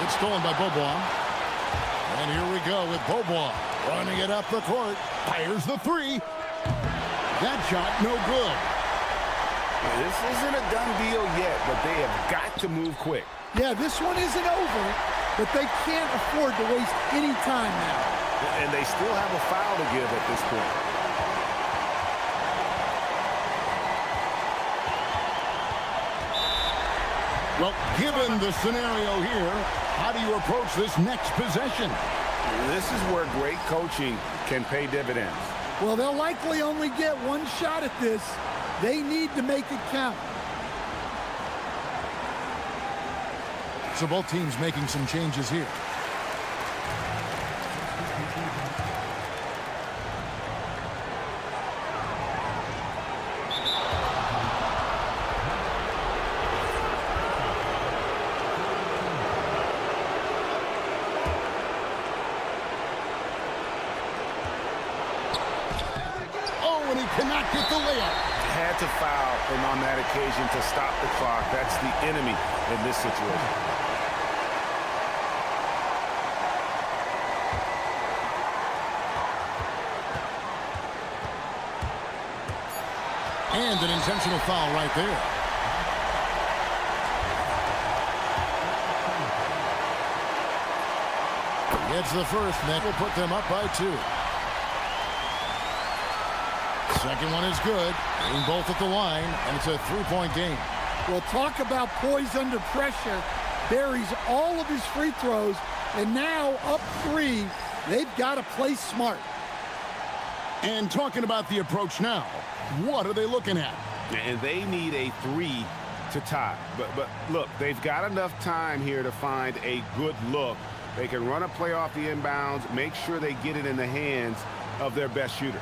F: It's stolen by Bobois. And here we go with Bobois running it up the court. Fires the three. That shot no good.
G: This isn't a done deal yet, but they have got to move quick.
C: Yeah, this one isn't over, but they can't afford to waste any time now.
G: And they still have a foul to give at this point.
F: Well, given the scenario here, how do you approach this next possession?
G: This is where great coaching can pay dividends.
C: Well, they'll likely only get one shot at this. They need to make it count.
F: So both teams making some changes here.
G: Oh, and he cannot get the layup. Had to foul him on that occasion to stop the clock. That's the enemy in this situation.
F: And an intentional foul right there. Gets the first, and that will put them up by 2. Second one is good. Getting both at the line, and it's a three-point game.
C: Well, talk about poise under pressure. Buries all of his free throws, and now up 3. They've got to play smart.
F: And talking about the approach now, what are they looking at?
G: And they need a 3 to tie. But look, they've got enough time here to find a good look. They can run a play off the inbounds, make sure they get it in the hands of their best shooter.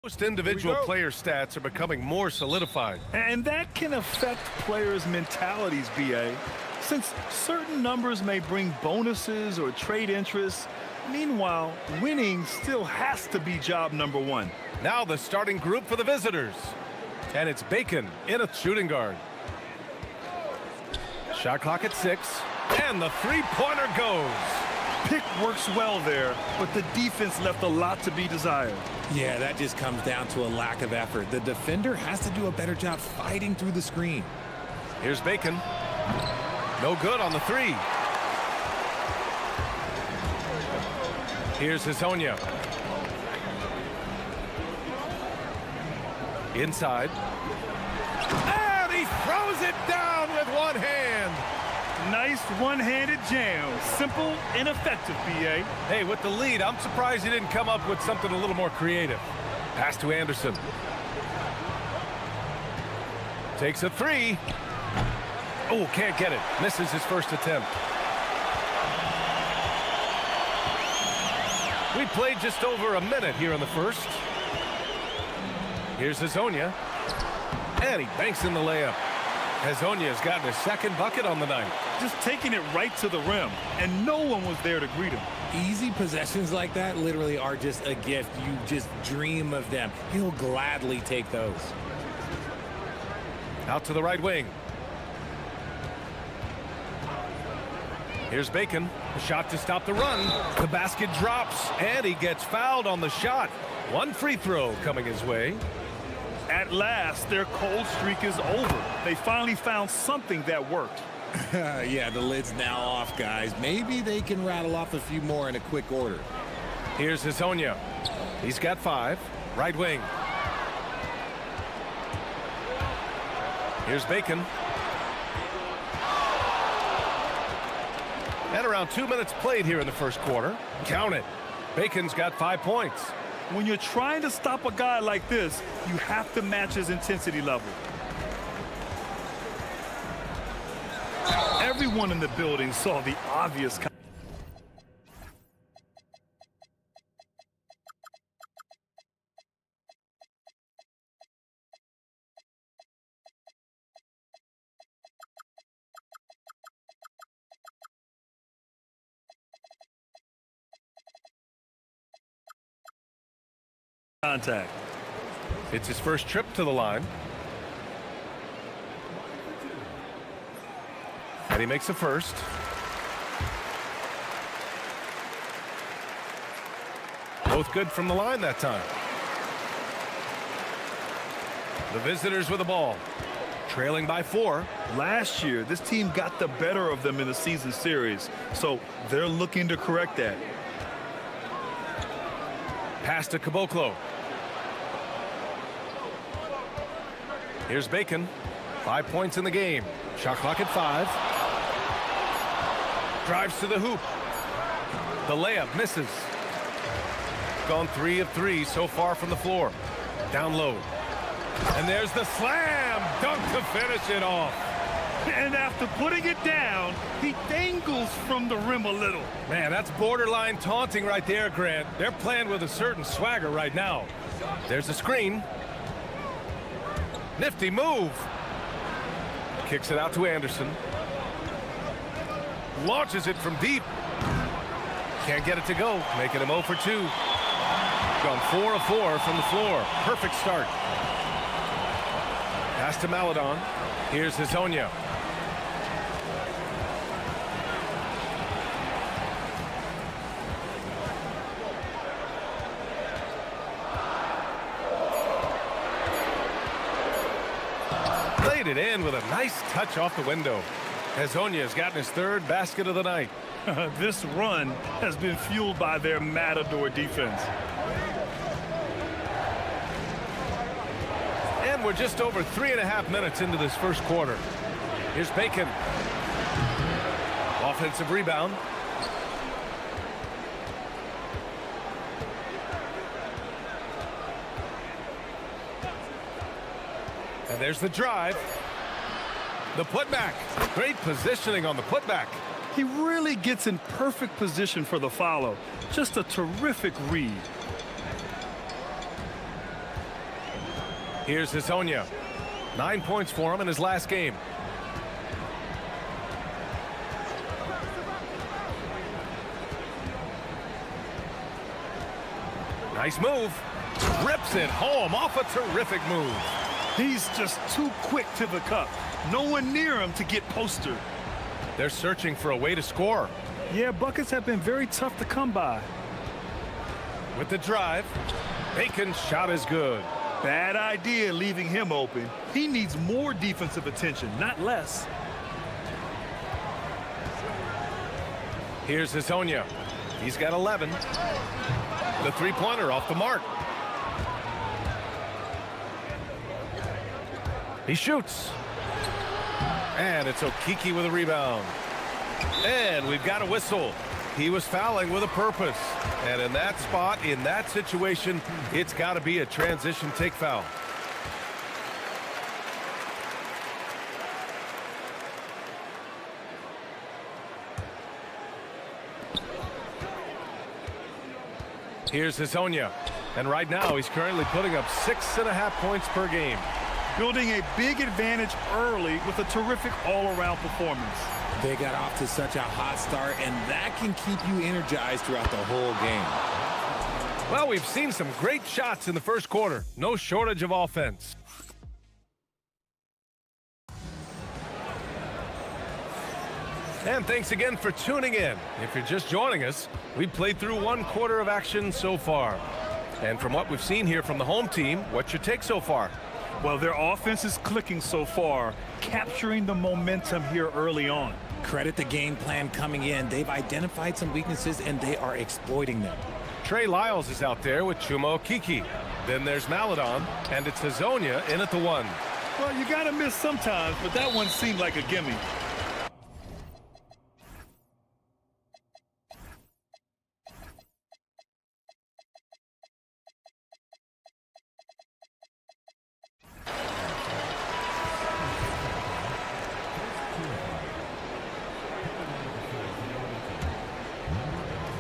B: Most individual player stats are becoming more solidified.
A: And that can affect players' mentalities, BA. Since certain numbers may bring bonuses or trade interests, meanwhile, winning still has to be job number one.
B: Now the starting group for the visitors. And it's Bacon in a shooting guard. Shot clock at 6. And the three-pointer goes.
A: Pick works well there, but the defense left a lot to be desired.
H: Yeah, that just comes down to a lack of effort. The defender has to do a better job fighting through the screen.
B: Here's Bacon. No good on the three. Here's Hazonia. Inside. And he throws it down with one hand.
A: Nice one-handed jam. Simple and effective, BA.
B: Hey, with the lead, I'm surprised he didn't come up with something a little more creative. Pass to Anderson. Takes a three. Oh, can't get it. Misses his first attempt. We played just over a minute here in the first. Here's Hazonia. And he banks in the layup. Hazonia's gotten his second bucket on the night.
A: Just taking it right to the rim, and no one was there to greet him.
H: Easy possessions like that literally are just a gift. You just dream of them. He'll gladly take those.
B: Out to the right wing. Here's Bacon. A shot to stop the run. The basket drops, and he gets fouled on the shot. One free throw coming his way.
A: At last, their cold streak is over. They finally found something that worked.
H: Yeah, the lid's now off, guys. Maybe they can rattle off a few more in a quick order.
B: Here's Hazonia. He's got 5. Right wing. Here's Bacon. And around 2 minutes played here in the first quarter. Count it. Bacon's got 5 points.
A: When you're trying to stop a guy like this, you have to match his intensity level. Everyone in the building saw the obvious. Contact.
B: It's his first trip to the line. And he makes a first. Both good from the line that time. The visitors with the ball. Trailing by 4.
A: Last year, this team got the better of them in the season series, so they're looking to correct that.
B: Pass to Caboclo. Here's Bacon. 5 points in the game. Shot clock at 5. Drives to the hoop. The layup misses. Gone 3 of 3 so far from the floor. Down low. And there's the slam dunk to finish it off.
A: And after putting it down, he dangles from the rim a little.
B: Man, that's borderline taunting right there, Grant. They're playing with a certain swagger right now. There's a screen. Nifty move. Kicks it out to Anderson. Launches it from deep. Can't get it to go, making him 0 for 2. Gone 4 of 4 from the floor. Perfect start. Pass to Maladon. Here's Hazonia. Laid it in with a nice touch off the window. Hazonia has gotten his 3rd basket of the night.
A: This run has been fueled by their matador defense.
B: And we're just over 3.5 minutes into this first quarter. Here's Bacon. Offensive rebound. And there's the drive. The putback. Great positioning on the putback.
A: He really gets in perfect position for the follow. Just a terrific read.
B: Here's Hazonia. 9 points for him in his last game. Nice move. Rips it home off a terrific move.
A: He's just too quick to the cup. No one near him to get postered.
B: They're searching for a way to score.
A: Yeah, buckets have been very tough to come by.
B: With the drive, Bacon's shot is good.
A: Bad idea leaving him open. He needs more defensive attention, not less.
B: Here's Hazonia. He's got 11. The three-pointer off the mark. He shoots. And it's Okiki with a rebound. And we've got a whistle. He was fouling with a purpose. And in that spot, in that situation, it's got to be a transition take foul. Here's Hazonia. And right now, he's currently putting up 6.5 points per game.
A: Building a big advantage early with a terrific all-around performance.
H: They got off to such a hot start, and that can keep you energized throughout the whole game.
B: Well, we've seen some great shots in the first quarter. No shortage of offense. And thanks again for tuning in. If you're just joining us, we've played through one quarter of action so far. And from what we've seen here from the home team, what's your take so far?
A: Well, their offense is clicking so far, capturing the momentum here early on.
H: Credit the game plan coming in. They've identified some weaknesses, and they are exploiting them.
B: Trey Lyles is out there with Chuma Okeke. Then there's Maladon, and it's Hazonia in at the 1.
A: Well, you got to miss sometimes, but that one seemed like a gimme.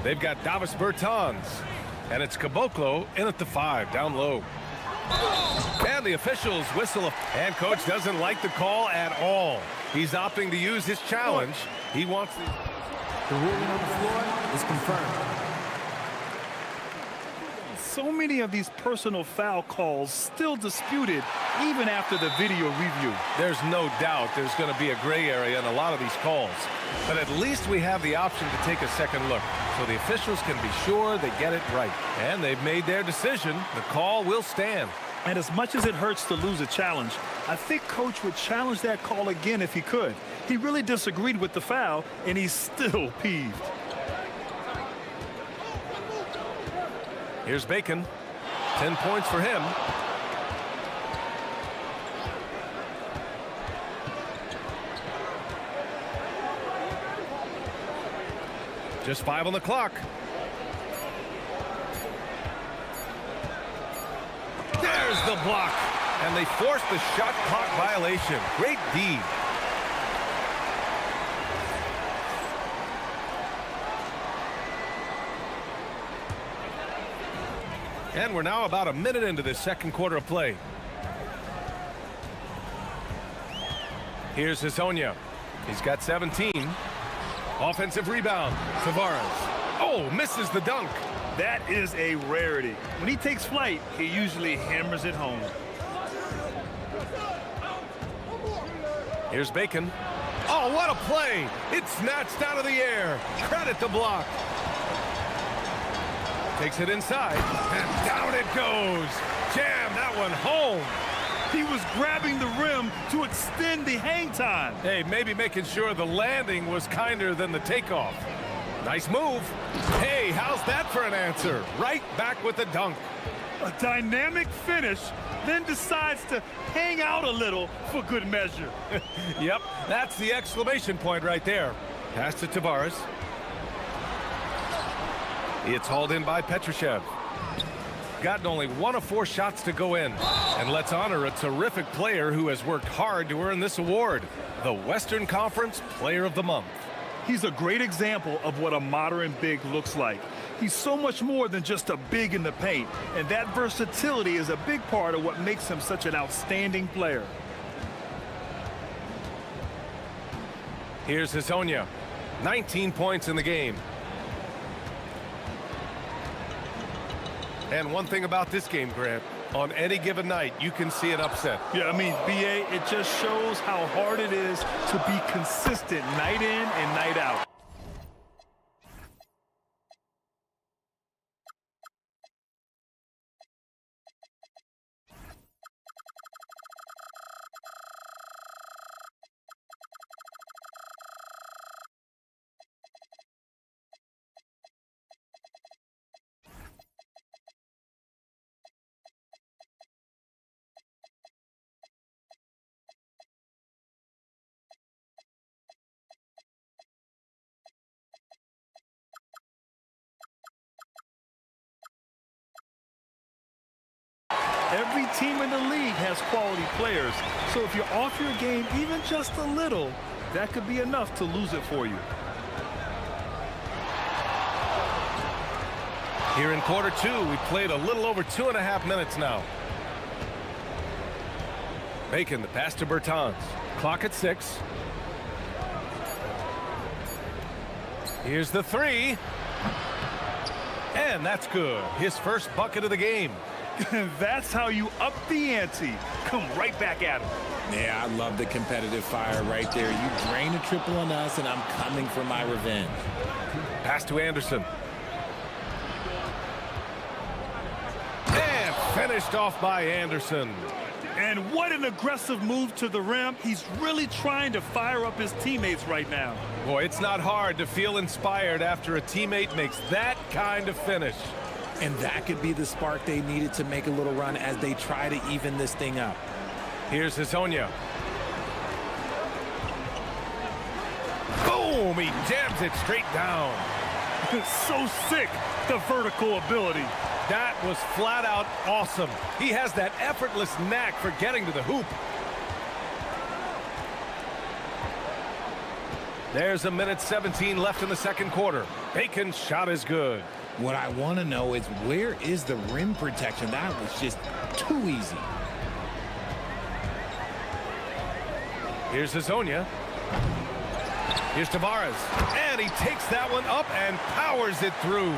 B: They've got Davis Bertans, and it's Caboclo in at the 5, down low. And the officials whistle, and coach doesn't like the call at all. He's opting to use his challenge. He wants
O: the ruling on the floor is confirmed.
A: So many of these personal foul calls still disputed even after the video review.
B: There's no doubt there's going to be a gray area in a lot of these calls. But at least we have the option to take a second look, so the officials can be sure they get it right. And they've made their decision. The call will stand.
A: And as much as it hurts to lose a challenge, I think Coach would challenge that call again if he could. He really disagreed with the foul, and he's still peeved.
B: Here's Bacon. 10 points for him. Just 5 on the clock. There's the block. And they forced the shot clock violation. Great D. And we're now about a minute into this second quarter of play. Here's Hazonia. He's got 17. Offensive rebound. Tavares. Oh, misses the dunk.
A: That is a rarity. When he takes flight, he usually hammers it home.
B: Here's Bacon. Oh, what a play. It's snatched out of the air. Credit the block. Takes it inside, and down it goes. Jam that one home.
A: He was grabbing the rim to extend the hang time.
B: Hey, maybe making sure the landing was kinder than the takeoff. Nice move. Hey, how's that for an answer? Right back with the dunk.
A: A dynamic finish, then decides to hang out a little for good measure.
B: Yep, that's the exclamation point right there. Pass to Tavares. It's hauled in by Petrushev. Gotten only 1 of 4 shots to go in. And let's honor a terrific player who has worked hard to earn this award, the Western Conference Player of the Month.
A: He's a great example of what a modern big looks like. He's so much more than just a big in the paint, and that versatility is a big part of what makes him such an outstanding player.
B: Here's Hazonia. 19 points in the game. And one thing about this game, Grant, on any given night, you can see an upset.
A: Yeah, I mean, BA, it just shows how hard it is to be consistent night in and night out. Every team in the league has quality players, so if you're off your game even just a little, that could be enough to lose it for you.
B: Here in quarter two, we played a little over 2.5 minutes now. Bacon, the pass to Bertans. Clock at 6. Here's the three. And that's good. His first bucket of the game.
A: That's how you up the ante. Come right back at him.
H: Yeah, I love the competitive fire right there. You drain a triple on us, and I'm coming for my revenge.
B: Pass to Anderson. And finished off by Anderson.
A: And what an aggressive move to the rim. He's really trying to fire up his teammates right now.
B: Boy, it's not hard to feel inspired after a teammate makes that kind of finish.
H: And that could be the spark they needed to make a little run as they try to even this thing up.
B: Here's Hezonja. Boom! He jams it straight down.
A: So sick, the vertical ability.
B: That was flat out awesome. He has that effortless knack for getting to the hoop. There's a minute 17 left in the second quarter. Bacon's shot is good.
H: What I want to know is, where is the rim protection? That was just too easy.
B: Here's Hezonja. Here's Tavares. And he takes that one up and powers it through.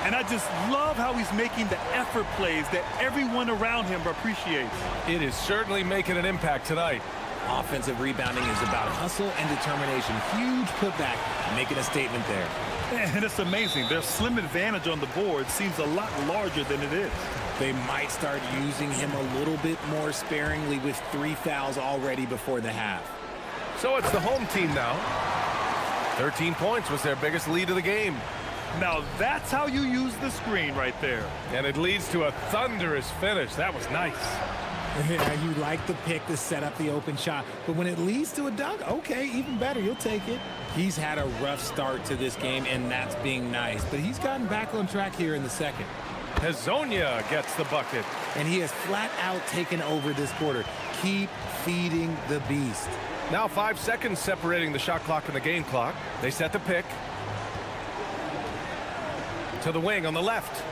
A: And I just love how he's making the effort plays that everyone around him appreciates.
B: It is certainly making an impact tonight.
H: Offensive rebounding is about hustle and determination. Huge putback, making a statement there.
A: And it's amazing. Their slim advantage on the board seems a lot larger than it is.
H: They might start using him a little bit more sparingly with 3 fouls already before the half.
B: So it's the home team now. 13 points was their biggest lead of the game.
A: Now that's how you use the screen right there.
B: And it leads to a thunderous finish. That was nice.
H: Yeah, you like the pick to set up the open shot, but when it leads to a dunk, okay, even better, you'll take it. He's had a rough start to this game, and that's being nice, but he's gotten back on track here in the second.
B: Hezonja gets the bucket.
H: And he has flat out taken over this quarter. Keep feeding the beast.
B: Now 5 seconds separating the shot clock and the game clock. They set the pick. To the wing on the left.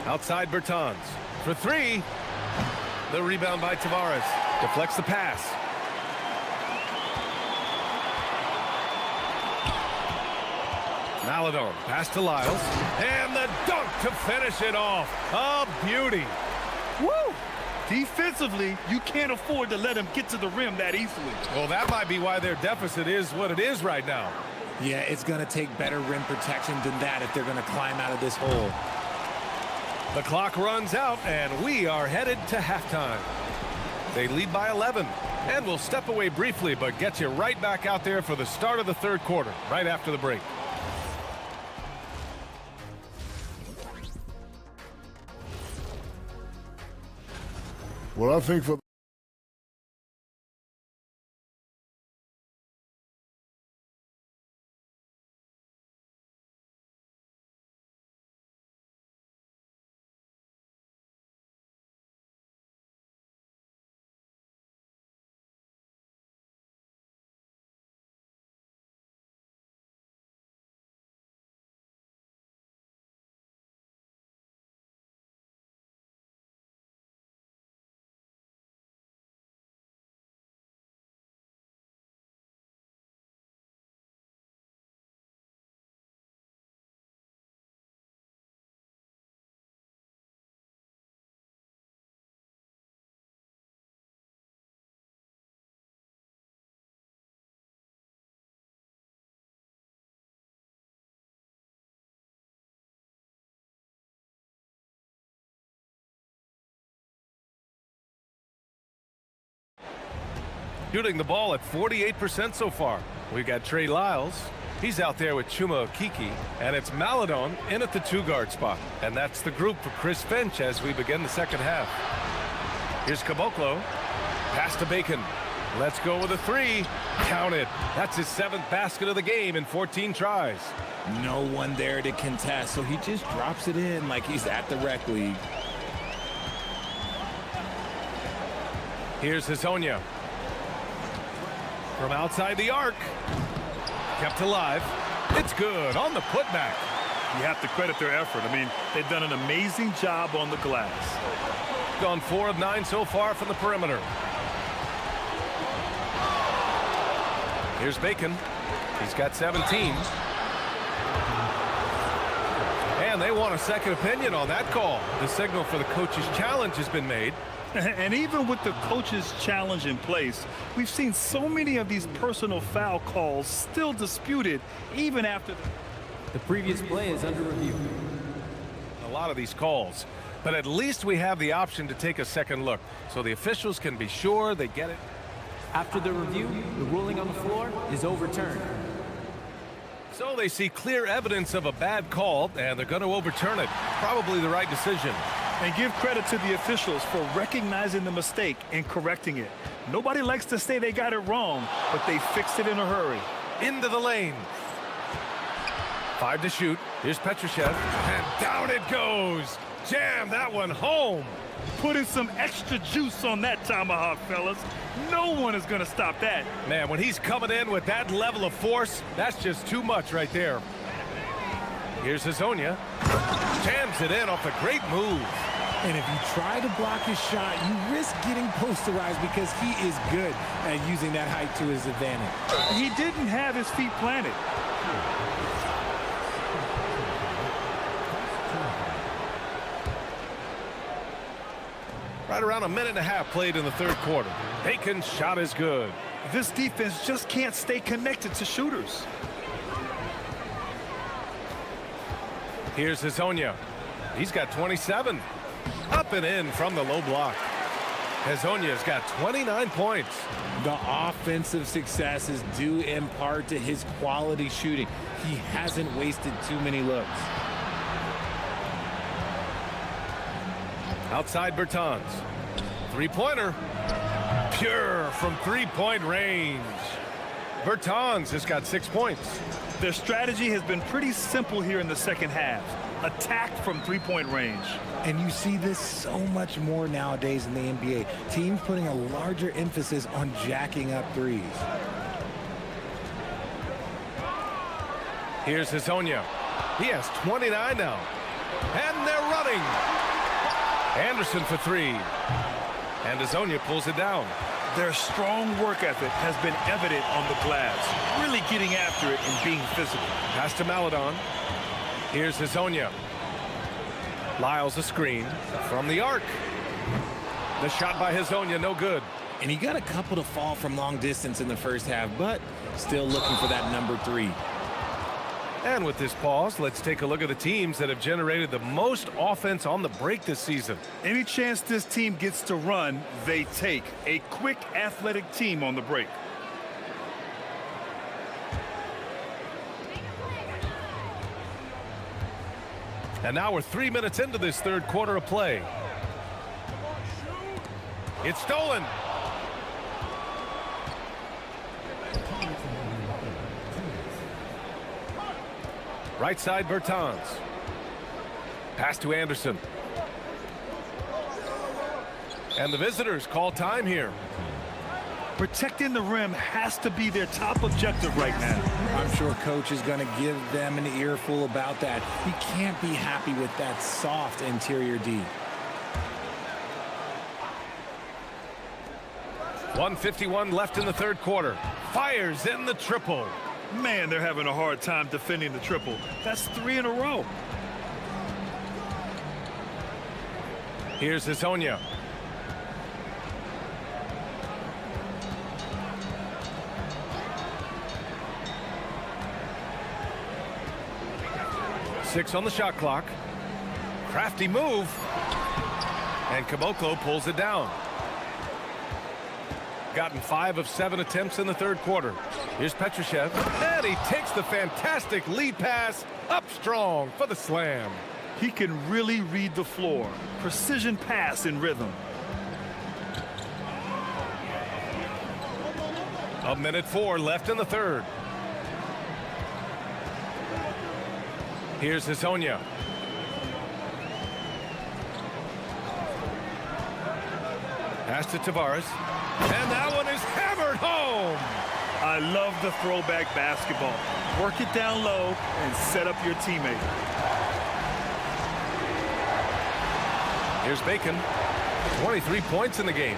B: Outside Bertans. For three. The rebound by Tavares. Deflects the pass. Maladon. Pass to Lyles. And the dunk to finish it off. A beauty.
A: Woo! Defensively, you can't afford to let him get to the rim that easily.
B: Well, that might be why their deficit is what it is right now.
H: Yeah, it's going to take better rim protection than that if they're going to climb out of this hole.
B: The clock runs out, and we are headed to halftime. They lead by 11, and we'll step away briefly, but get you right back out there for the start of the third quarter, right after the break.
J: Well, I think for
B: shooting the ball at 48% so far. We got Trey Lyles. He's out there with Chuma Okeke. And it's Maladon in at the 2-guard spot. And that's the group for Chris Finch as we begin the second half. Here's Caboclo. Pass to Bacon. Let's go with a three. Count it. That's his 7th basket of the game in 14 tries.
H: No one there to contest, so he just drops it in like he's at the rec league.
B: Here's Hezonja. From outside the arc. Kept alive. It's good on the putback.
A: You have to credit their effort. I mean, they've done an amazing job on the glass.
B: Gone 4 of 9 so far from the perimeter. Here's Bacon. He's got 17. And they want a second opinion on that call. The signal for the coach's challenge has been made.
A: And even with the coach's challenge in place, we've seen so many of these personal foul calls still disputed even after
O: the previous play is under review.
B: A lot of these calls, but at least we have the option to take a second look so the officials can be sure they get it.
O: After the review, the ruling on the floor is overturned.
B: So they see clear evidence of a bad call, and they're going to overturn it. Probably the right decision.
A: And give credit to the officials for recognizing the mistake and correcting it. Nobody likes to say they got it wrong, but they fixed it in a hurry.
B: Into the lane. 5 to shoot. Here's Petrushev, and down it goes. Jam that one home.
A: Putting some extra juice on that tomahawk, fellas. No one is going to stop that.
B: Man, when he's coming in with that level of force, that's just too much right there. Here's Hazonia. Jams it in off a great move.
H: And if you try to block his shot, you risk getting posterized because he is good at using that height to his advantage.
A: He didn't have his feet planted.
B: Right around a minute and a half played in the third quarter. Bacon's shot is good.
A: This defense just can't stay connected to shooters.
B: Here's Hazonia. He's got 27. Up and in from the low block. Hazonia's got 29 points.
H: The offensive success is due in part to his quality shooting. He hasn't wasted too many looks.
B: Outside Bertans. Three-pointer. Pure from three-point range. Bertans has got 6 points.
A: Their strategy has been pretty simple here in the second half. Attack from three-point range.
H: And you see this so much more nowadays in the NBA. Teams putting a larger emphasis on jacking up threes.
B: Here's Hazonia. He has 29 now. And they're running. Anderson for three. And Hazonia pulls it down.
A: Their strong work ethic has been evident on the glass, really getting after it and being physical.
B: Pass to Maledon. Here's Hazonia. Lyles a screen from the arc. The shot by Hazonia, no good.
H: And he got a couple to fall from long distance in the first half, but still looking for that number 3.
B: And with this pause, let's take a look at the teams that have generated the most offense on the break this season.
A: Any chance this team gets to run, they take. A quick, athletic team on the break.
B: And now we're 3 minutes into this third quarter of play. It's stolen. Right side Bertans. Pass to Anderson. And the visitors call time here.
A: Protecting the rim has to be their top objective right now.
H: I'm sure coach is going to give them an earful about that. He can't be happy with that soft interior D.
B: 1:51 left in the third quarter. Fires in the triple.
A: Man, they're having a hard time defending the triple. That's 3 in a row.
B: Here's Hazonia. Six on the shot clock. Crafty move. And Caboclo pulls it down. Gotten 5 of 7 attempts in the third quarter. Here's Petrushev. And he takes the fantastic lead pass up strong for the slam.
A: He can really read the floor. Precision pass in rhythm.
B: A minute 4 left in the third. Here's Hazonia. Pass to Tavares. And that one is hammered home.
A: I love the throwback basketball. Work it down low and set up your teammate.
B: Here's Bacon. 23 points in the game.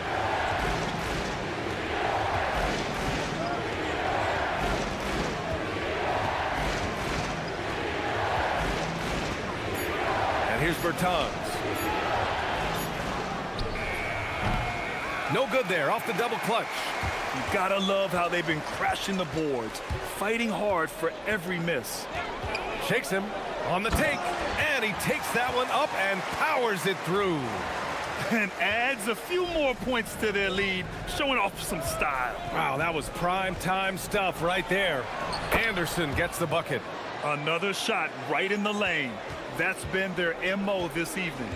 B: And here's Bertans. No good there, off the double clutch.
A: You gotta love how they've been crashing the boards, fighting hard for every miss.
B: Shakes him on the take, and he takes that one up and powers it through.
A: And adds a few more points to their lead, showing off some style.
B: Wow, that was prime time stuff right there. Anderson gets the bucket.
A: Another shot right in the lane. That's been their MO this evening.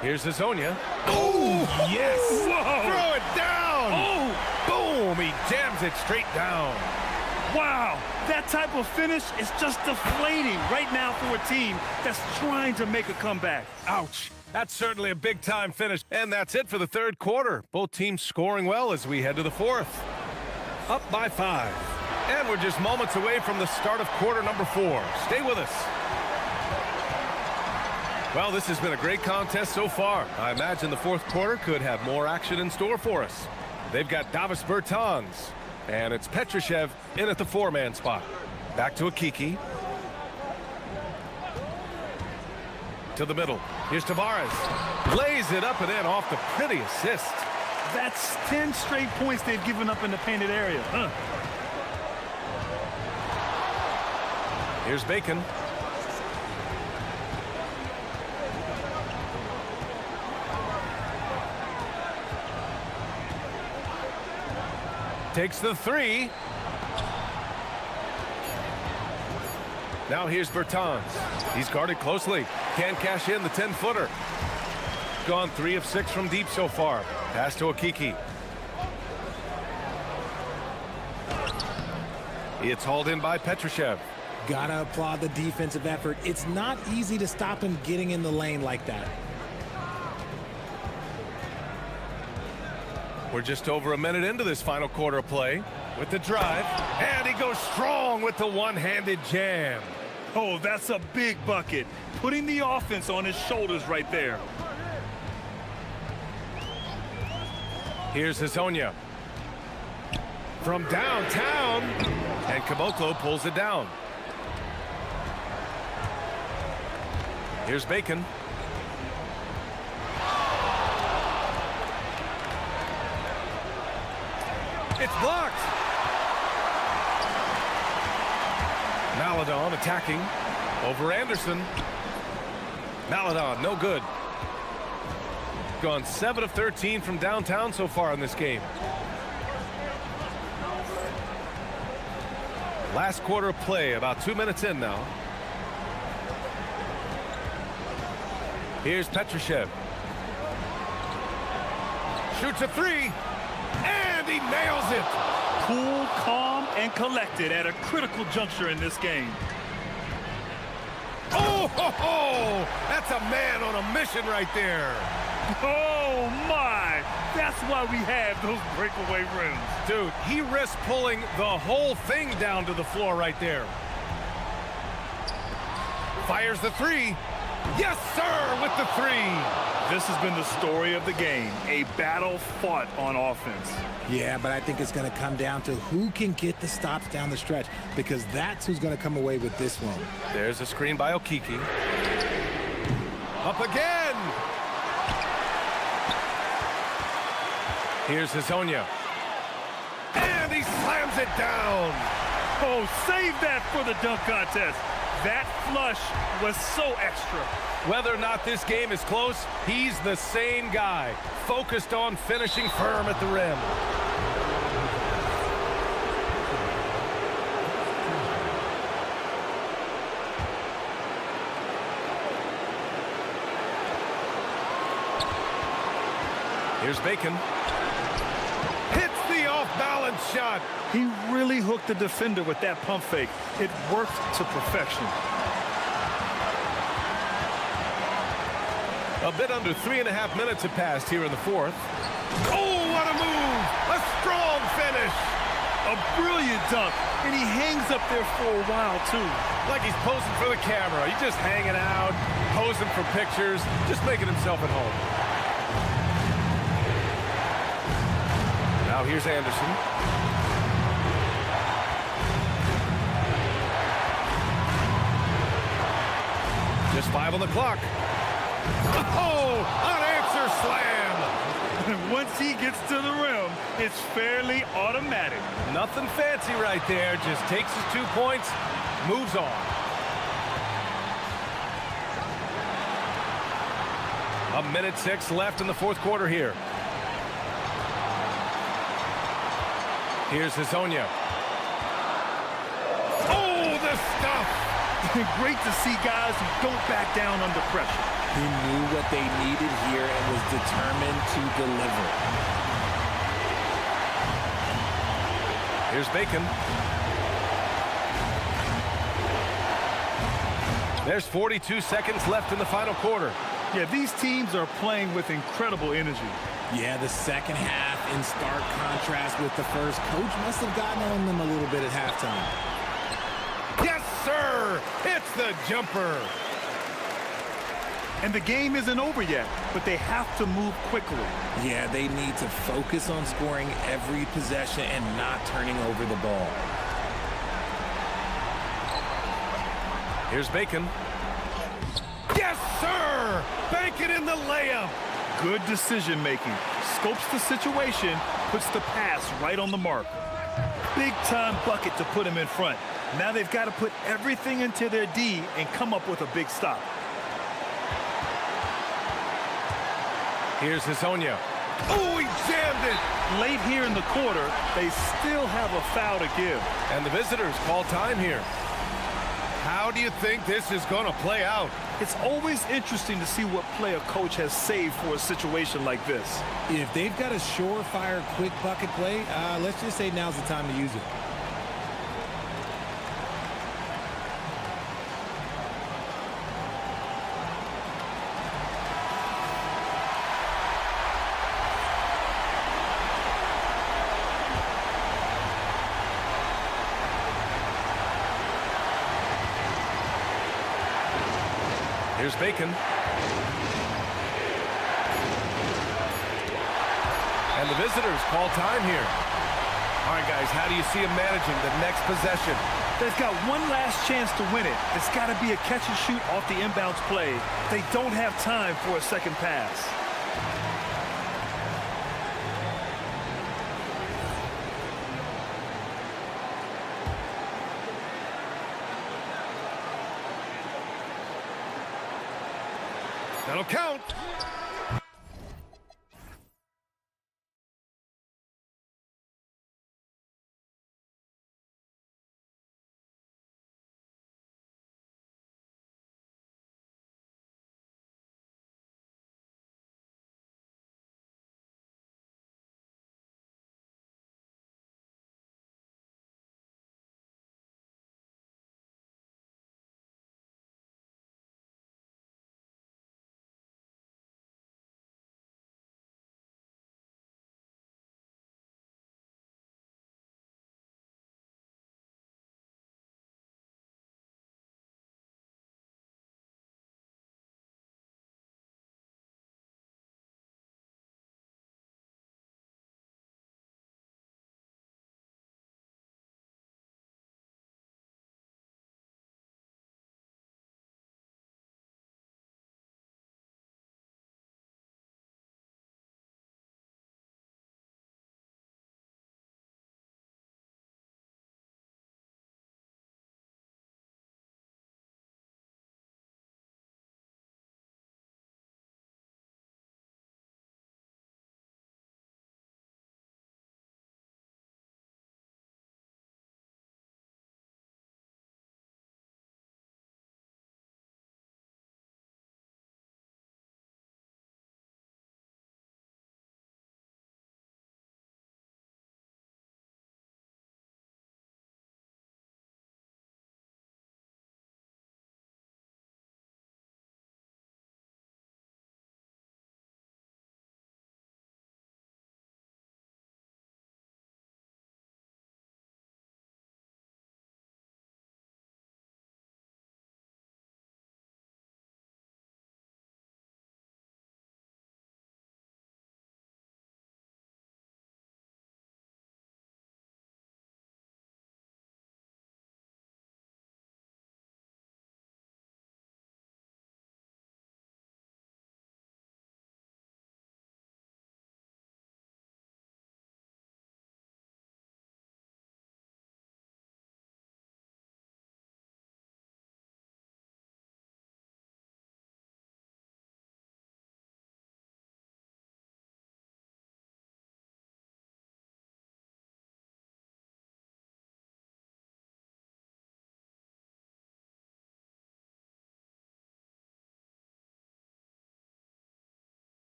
B: Here's Hazonia. Oh, yes!
A: Whoa.
B: Throw it down!
A: Oh!
B: Boom! He jams it straight down.
A: Wow! That type of finish is just deflating right now for a team that's trying to make a comeback.
B: Ouch! That's certainly a big-time finish. And that's it for the third quarter. Both teams scoring well as we head to the fourth. Up by 5. And we're just moments away from the start of quarter number 4. Stay with us. Well, this has been a great contest so far. I imagine the fourth quarter could have more action in store for us. They've got Davis Bertans, and it's Petrushev in at the 4-man spot. Back to Akiki. To the middle. Here's Tavares. Lays it up and in off the pretty assist.
A: That's 10 straight points they've given up in the painted area. Huh?
B: Here's Bacon. Takes the 3. Now here's Bertans. He's guarded closely. Can't cash in the 10-footer. Gone 3 of 6 from deep so far. Pass to Akiki. It's hauled in by Petrushev.
H: Gotta applaud the defensive effort. It's not easy to stop him getting in the lane like that.
B: We're just over a minute into this final quarter of play with the drive, and he goes strong with the one-handed jam.
A: Oh, that's a big bucket. Putting the offense on his shoulders right there.
B: Here's Hazonia. From downtown, and Caboclo pulls it down. Here's Bacon. It's blocked. Maladon attacking over Anderson. Maladon, no good. Gone 7 of 13 from downtown so far in this game. Last quarter of play, about 2 minutes in now. Here's Petrushev. Shoots a 3. And he nails it.
A: Cool, calm, and collected at a critical juncture in this game.
B: Oh, ho, ho! That's a man on a mission right there.
A: Oh, my. That's why we have those breakaway rims.
B: Dude, he risked pulling the whole thing down to the floor right there. Fires the 3. Yes, sir, with the 3.
A: This has been the story of the game, a battle fought on offense.
H: Yeah, but I think it's going to come down to who can get the stops down the stretch, because that's who's going to come away with this one.
B: There's a screen by Okiki. Up again. Here's Hazonia. And he slams it down.
A: Oh, save that for the dunk contest. That flush was so extra.
B: Whether or not this game is close, he's the same guy, focused on finishing firm at the rim. Here's Bacon. Hits the off-balance shot.
A: He really hooked the defender with that pump fake. It worked to perfection.
B: A bit under 3.5 minutes have passed here in the fourth. Oh, what a move! A strong finish!
A: A brilliant dunk, and he hangs up there for a while, too.
B: Like he's posing for the camera. He's just hanging out, posing for pictures, just making himself at home. Now here's Anderson. Just 5 on the clock. Oh, unanswered slam.
A: Once he gets to the rim, it's fairly automatic.
B: Nothing fancy right there. Just takes his 2 points, moves on. A minute 6 left in the fourth quarter here. Here's Hazonia. Oh, the stuff!
A: Great to see guys who don't back down under pressure.
H: He knew what they needed here and was determined to deliver.
B: Here's Bacon. There's 42 seconds left in the final quarter.
A: Yeah, these teams are playing with incredible energy.
H: Yeah, the second half in stark contrast with the first. Coach must have gotten on them a little bit at halftime.
B: Yes, sir! It's the jumper.
A: And the game isn't over yet, but they have to move quickly.
H: Yeah, they need to focus on scoring every possession and not turning over the ball.
B: Here's Bacon. Yes, sir! Bacon in the layup.
A: Good decision-making. Scopes the situation, puts the pass right on the mark. Big-time bucket to put him in front. Now they've got to put everything into their D and come up with a big stop.
B: Here's Hazonia. Oh, he jammed it!
A: Late here in the quarter, they still have a foul to give.
B: And the visitors call time here. How do you think this is going to play out?
A: It's always interesting to see what play a coach has saved for a situation like this.
H: If they've got a surefire quick bucket play, let's just say now's the time to use it.
B: Here's Bacon. And the visitors call time here. All right, guys, how do you see him managing the next possession?
A: They've got one last chance to win it. It's got to be a catch and shoot off the inbounds play. They don't have time for a second pass.
B: That'll count.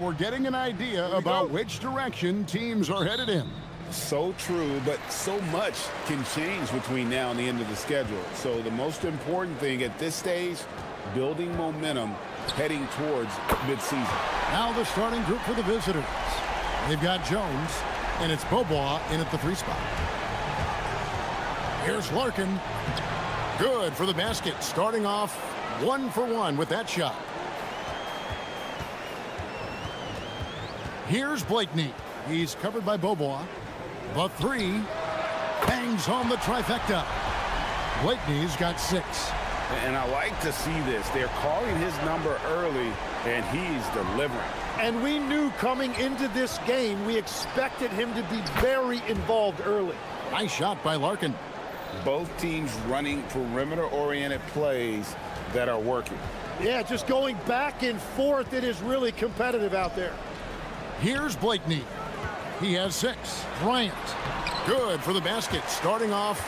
F: we're getting an idea about which direction teams are headed in.
G: So true, but so much can change between now and the end of the schedule. So the most important thing at this stage, building momentum heading towards midseason.
F: Now the starting group for the visitors. They've got Jones, and it's Beaubois in at the 3 spot. Here's Larkin. Good for the basket, starting off 1 for 1 with that shot. Here's Blakeney. He's covered by Beaubois. The 3 bangs home the trifecta. Blakeney's got 6.
G: And I like to see this. They're calling his number early, and he's delivering.
C: And we knew coming into this game, we expected him to be very involved early.
F: Nice shot by Larkin.
G: Both teams running perimeter-oriented plays that are working.
C: Yeah, just going back and forth, it is really competitive out there.
F: Here's Blakeney. He has 6. Bryant. Good for the basket, starting off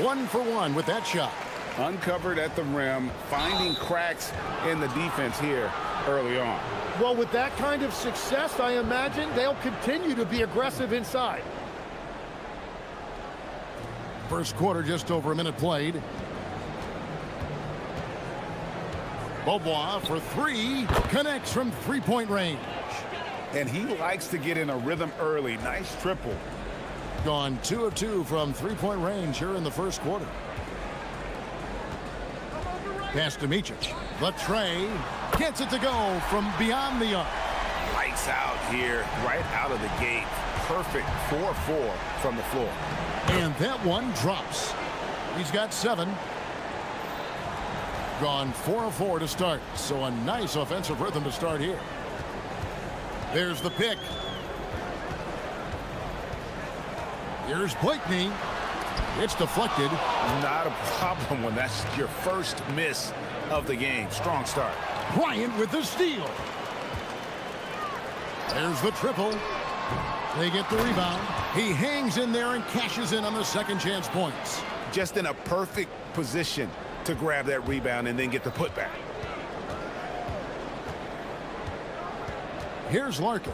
F: 1 for 1 with that shot.
G: Uncovered at the rim, finding cracks in the defense here early on.
C: Well, with that kind of success, I imagine they'll continue to be aggressive inside.
F: First quarter, just over a minute played. Beaubois for 3, connects from 3-point range.
G: And he likes to get in a rhythm early. Nice triple.
F: Gone 2 of 2 from 3-point range here in the first quarter. Pass to Micic. The tray gets it to go from beyond the arc.
G: Lights out here, right out of the gate. Perfect 4-4 from the floor.
F: And that one drops. He's got 7. Gone 4 of 4 to start. So a nice offensive rhythm to start here. There's the pick. Here's Blakeney. It's deflected.
G: Not a problem when that's your first miss of the game. Strong start.
F: Bryant with the steal. There's the triple. They get the rebound. He hangs in there and cashes in on the second chance points.
G: Just in a perfect position to grab that rebound and then get the putback.
F: Here's Larkin.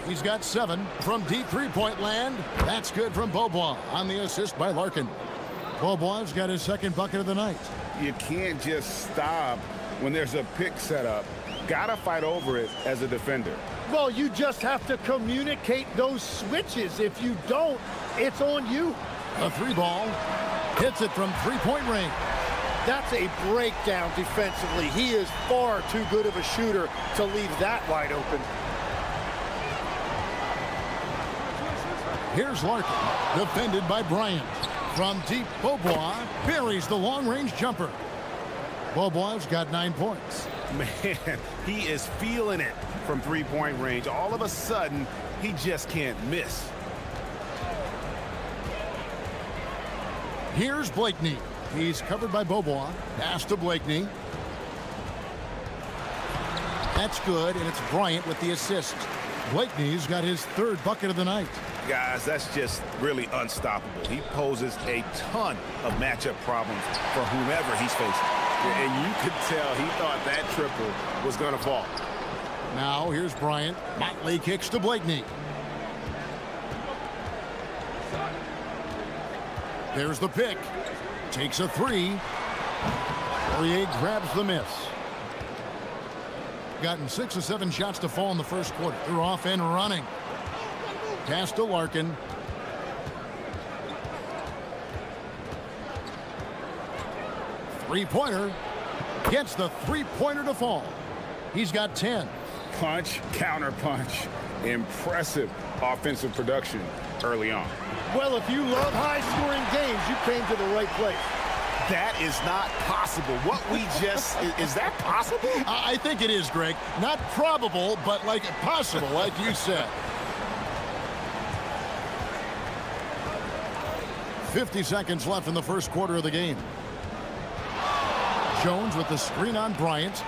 F: He's got 7 from deep 3-point land. That's good from Beaubois on the assist by Larkin. Beaubois got his second bucket of the night.
G: You can't just stop when there's a pick set up. Gotta fight over it as a defender.
C: Well, you just have to communicate those switches. If you don't, it's on you.
F: A 3-ball. Hits it from 3-point range.
C: That's a breakdown defensively. He is far too good of a shooter to leave that wide open.
F: Here's Larkin, defended by Bryant. From deep, Beaubois buries the long-range jumper. Beaubois got 9 points.
G: Man, he is feeling it from 3-point range. All of a sudden, he just can't miss.
F: Here's Blakeney. He's covered by Beaubois. Pass to Blakeney. That's good, and it's Bryant with the assist. Blakeney's got his 3rd bucket of the night.
G: Guys, that's just really unstoppable. He poses a ton of matchup problems for whomever he's facing. And you could tell he thought that triple was going to fall.
F: Now here's Bryant. Motley kicks to Blakeney. There's the pick. Takes a 3. Poirier grabs the miss. Gotten 6 of 7 shots to fall in the first quarter. They're off and running. Pass to Larkin. Three-pointer. Gets the 3-pointer to fall. He's got 10.
G: Punch, counter punch. Impressive offensive production early on.
C: Well, if you love high-scoring games, you came to the right place.
G: That is not possible. What we just... is that possible?
F: I think it is, Greg. Not probable, but like possible, like you said. 50 seconds left in the first quarter of the game. Jones with the screen on Bryant.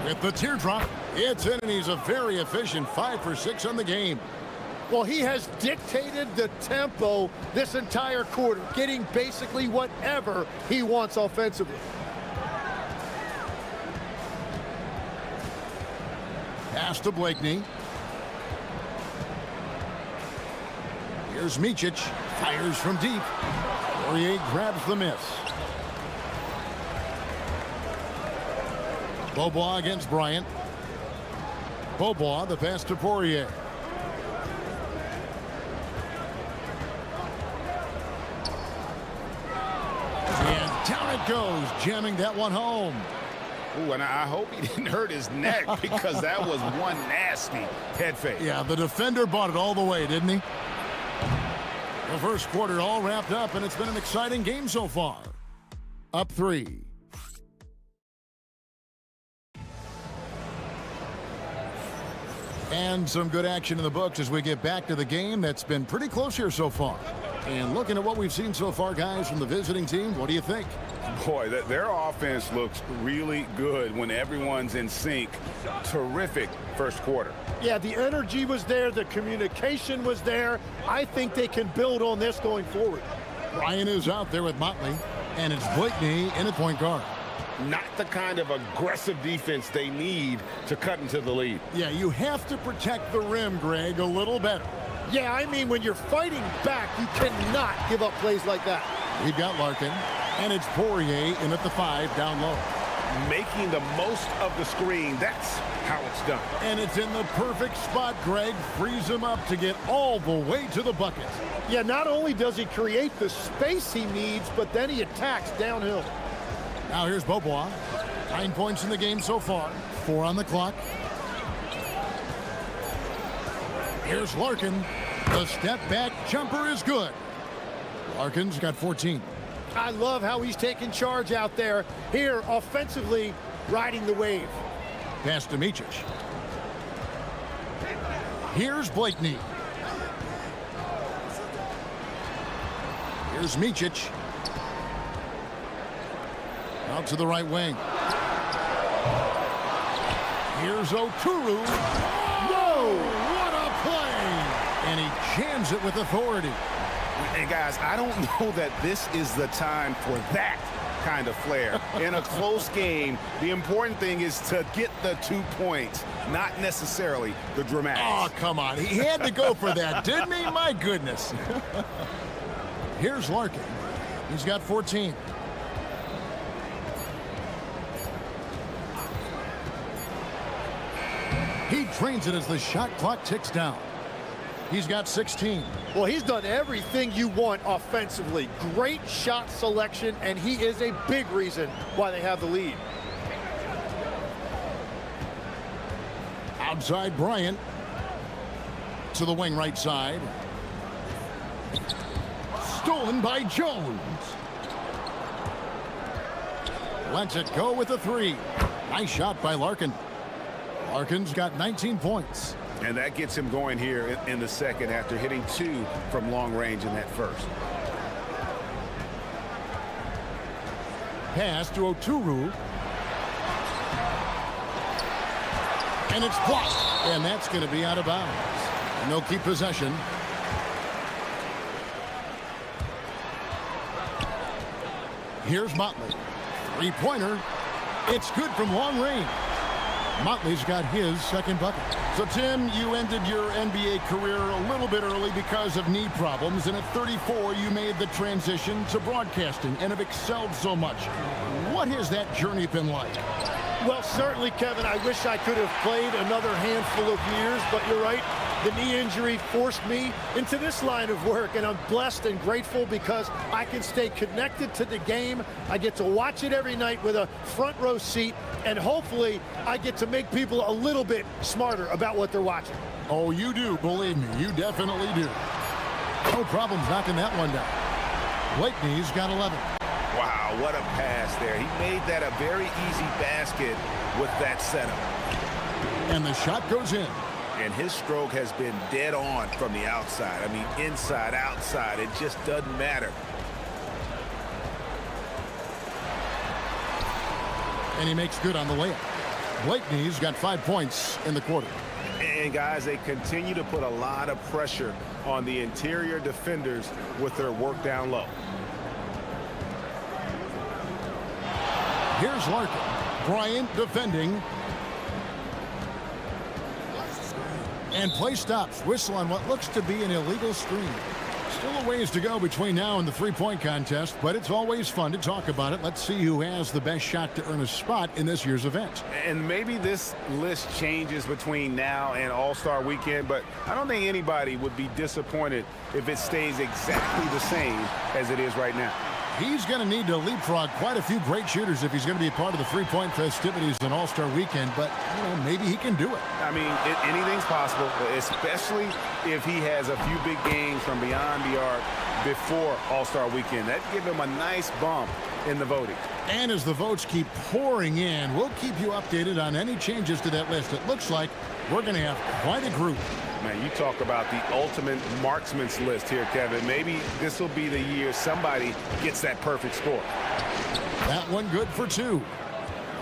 F: With the teardrop, it's in, and he's a very efficient 5 for 6 on the game.
C: Well, he has dictated the tempo this entire quarter, getting basically whatever he wants offensively.
F: Pass to Blakeney. Here's Micic. Fires from deep. Poirier grabs the miss. Beaubois against Bryant. Beaubois, the pass to Poirier. And down it goes, jamming that one home.
G: Ooh, and I hope he didn't hurt his neck because that was one nasty head fake.
F: Yeah, the defender bought it all the way, didn't he? The first quarter all wrapped up, and it's been an exciting game so far. Up 3. And some good action in the books as we get back to the game that's been pretty close here so far. And looking at what we've seen so far, guys, from the visiting team, what do you think?
G: Boy, their offense looks really good when everyone's in sync. Terrific first quarter.
P: Yeah, the energy was there. The communication was there. I think they can build on this going forward.
F: Ryan is out there with Motley, and it's Blakeney in at point guard.
G: Not the kind of aggressive defense they need to cut into the lead.
F: Yeah, you have to protect the rim, Greg, a little better.
P: Yeah, I mean, when you're fighting back, you cannot give up plays like that.
F: We've got Larkin, and it's Poirier in at the 5 down low.
G: Making the most of the screen, that's how it's done.
F: And it's in the perfect spot, Greg. Frees him up to get all the way to the bucket.
P: Yeah, not only does he create the space he needs, but then he attacks downhill.
F: Now here's Beaubois. 9 points in the game so far. 4 on the clock. Here's Larkin. The step back jumper is good. Larkin's got 14.
P: I love how he's taking charge out there. Here, offensively, riding the wave.
F: Pass to Micic. Here's Blakeney. Here's Micic. Out to the right wing. Here's Oturu. Whoa! What a play! And he jams it with authority.
G: And guys, I don't know that this is the time for that kind of flair. In a close game, the important thing is to get the 2 points, not necessarily the dramatics.
F: Oh, come on. He had to go for that, didn't he? My goodness. Here's Larkin. He's got 14. He trains it as the shot clock ticks down. He's got 16.
P: Well, he's done everything you want offensively. Great shot selection, and he is a big reason why they have the lead.
F: Outside Bryant. To the wing right side. Stolen by Jones. Lets it go with a 3. Nice shot by Larkin. Larkin's got 19 points.
G: And that gets him going here in the second after hitting 2 from long range in that first.
F: Pass to Oturu. And it's blocked. And that's going to be out of bounds. And they'll keep possession. Here's Motley. 3-pointer. It's good from long range. Motley's got his second bucket. So, Tim, you ended your NBA career a little bit early because of knee problems, and at 34, you made the transition to broadcasting and have excelled so much. What has that journey been like?
P: Well, certainly, Kevin, I wish I could have played another handful of years, but you're right. The knee injury forced me into this line of work, and I'm blessed and grateful because I can stay connected to the game. I get to watch it every night with a front row seat, and hopefully I get to make people a little bit smarter about what they're watching.
F: Oh, you do, believe me. You definitely do. No problems knocking that one down. Blakeney's got 11.
G: Wow, what a pass there. He made that a very easy basket with that setup.
F: And the shot goes in.
G: And his stroke has been dead on from the outside. I mean, inside, outside, it just doesn't matter.
F: And he makes good on the layup. Blakeney's got 5 points in the quarter.
G: And guys, they continue to put a lot of pressure on the interior defenders with their work down low.
F: Here's Larkin. Bryant defending. And play stops. Whistle on what looks to be an illegal screen. Still a ways to go between now and the three-point contest, but it's always fun to talk about it. Let's see who has the best shot to earn a spot in this year's event.
I: And maybe this list changes between now and All-Star Weekend, but I don't think anybody would be disappointed if it stays exactly the same as it is right now.
F: He's going to need to leapfrog quite a few great shooters if he's going to be a part of the three-point festivities on All-Star Weekend, but, you know, maybe he can do it.
I: I mean, anything's possible, especially if he has a few big games from beyond the arc before All-Star Weekend. That'd give him a nice bump in the voting.
F: And as the votes keep pouring in, we'll keep you updated on any changes to that list. It looks like we're going to have quite a group.
I: Man, you talk about the ultimate marksman's list here, Kevin. Maybe this will be the year somebody gets that perfect score.
F: That one good for 2.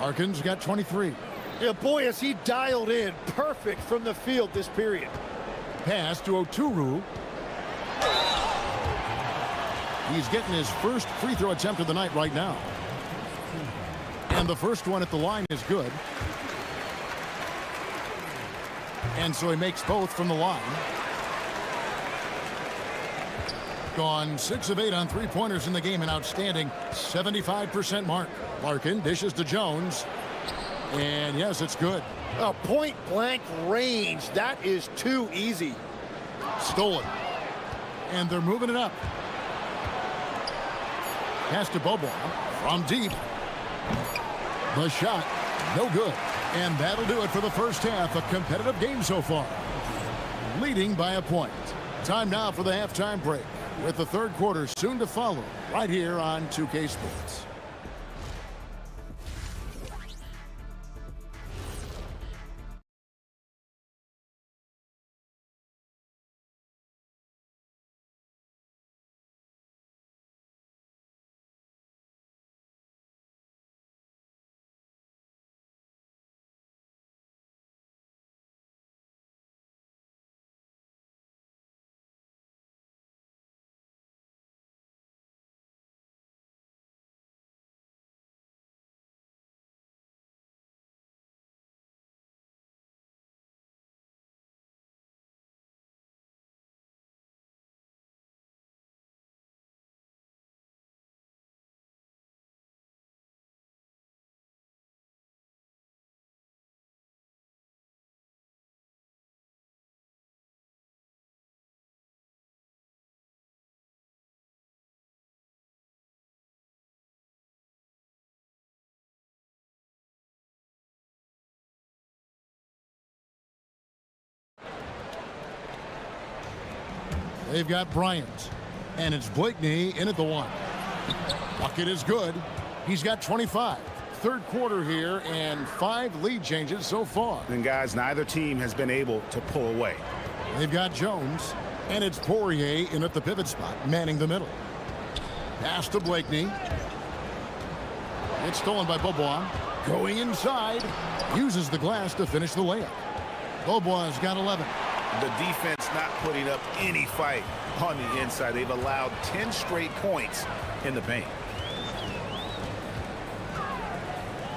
F: Larkin's got 23.
P: Yeah, boy, is he dialed in perfect from the field this period.
F: Pass to Oturu. He's getting his first free throw attempt of the night right now. And the first one at the line is good. And so he makes both from the line. Gone 6 of 8 on three-pointers in the game, an outstanding 75% mark. Larkin dishes to Jones. And yes, it's good.
P: A point-blank range. That is too easy.
F: Stolen. And they're moving it up. Pass to Bobo from deep. The shot, no good. And that'll do it for the first half. A competitive game so far. Leading by a point. Time now for the halftime break, with the third quarter soon to follow, right here on 2K Sports. They've got Bryant, and it's Blakeney in at the 1. Bucket is good. He's got 25. Third quarter here, and 5 lead changes so far.
I: And guys, neither team has been able to pull away.
F: They've got Jones, and it's Poirier in at the pivot spot, manning the middle. Pass to Blakeney. It's stolen by Bobois. Going inside, uses the glass to finish the layup. Bobois got 11.
I: The defense not putting up any fight on the inside. They've allowed 10 straight points in the paint.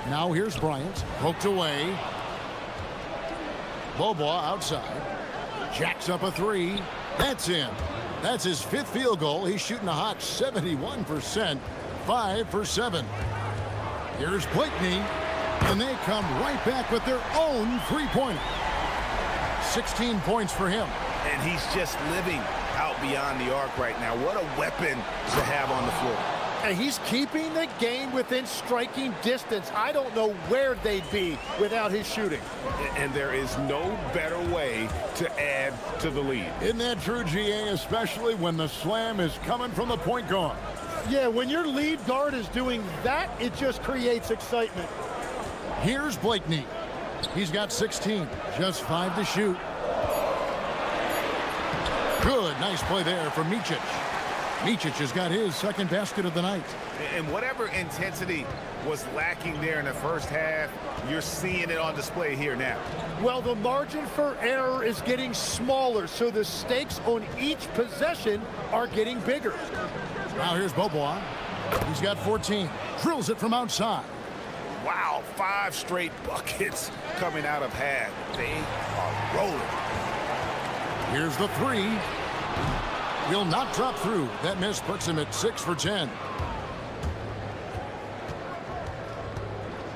F: Now here's Bryant. Poked away. Bobois outside. Jacks up a 3. That's in. That's his 5th field goal. He's shooting a hot 71%. 5 for 7. Here's Blakeney. And they come right back with their own three-pointer. 16 points for him.
I: And he's just living out beyond the arc right now. What a weapon to have on the floor.
P: And he's keeping the game within striking distance. I don't know where they'd be without his shooting.
I: And there is no better way to add to the lead.
F: Isn't that true, GA, especially when the slam is coming from the point guard?
P: Yeah, when your lead guard is doing that, it just creates excitement.
F: Here's Blakeney. He's got 16, just 5 to shoot. Good, nice play there for Micic. Micic has got his second basket of the night.
I: And whatever intensity was lacking there in the first half, you're seeing it on display here now.
P: Well, the margin for error is getting smaller, so the stakes on each possession are getting bigger.
F: Now here's Bobois. He's got 14. Drills it from outside.
I: Wow, 5 straight buckets coming out of half. They are rolling.
F: Here's the three. Will not drop through. That miss puts him at 6 for 10.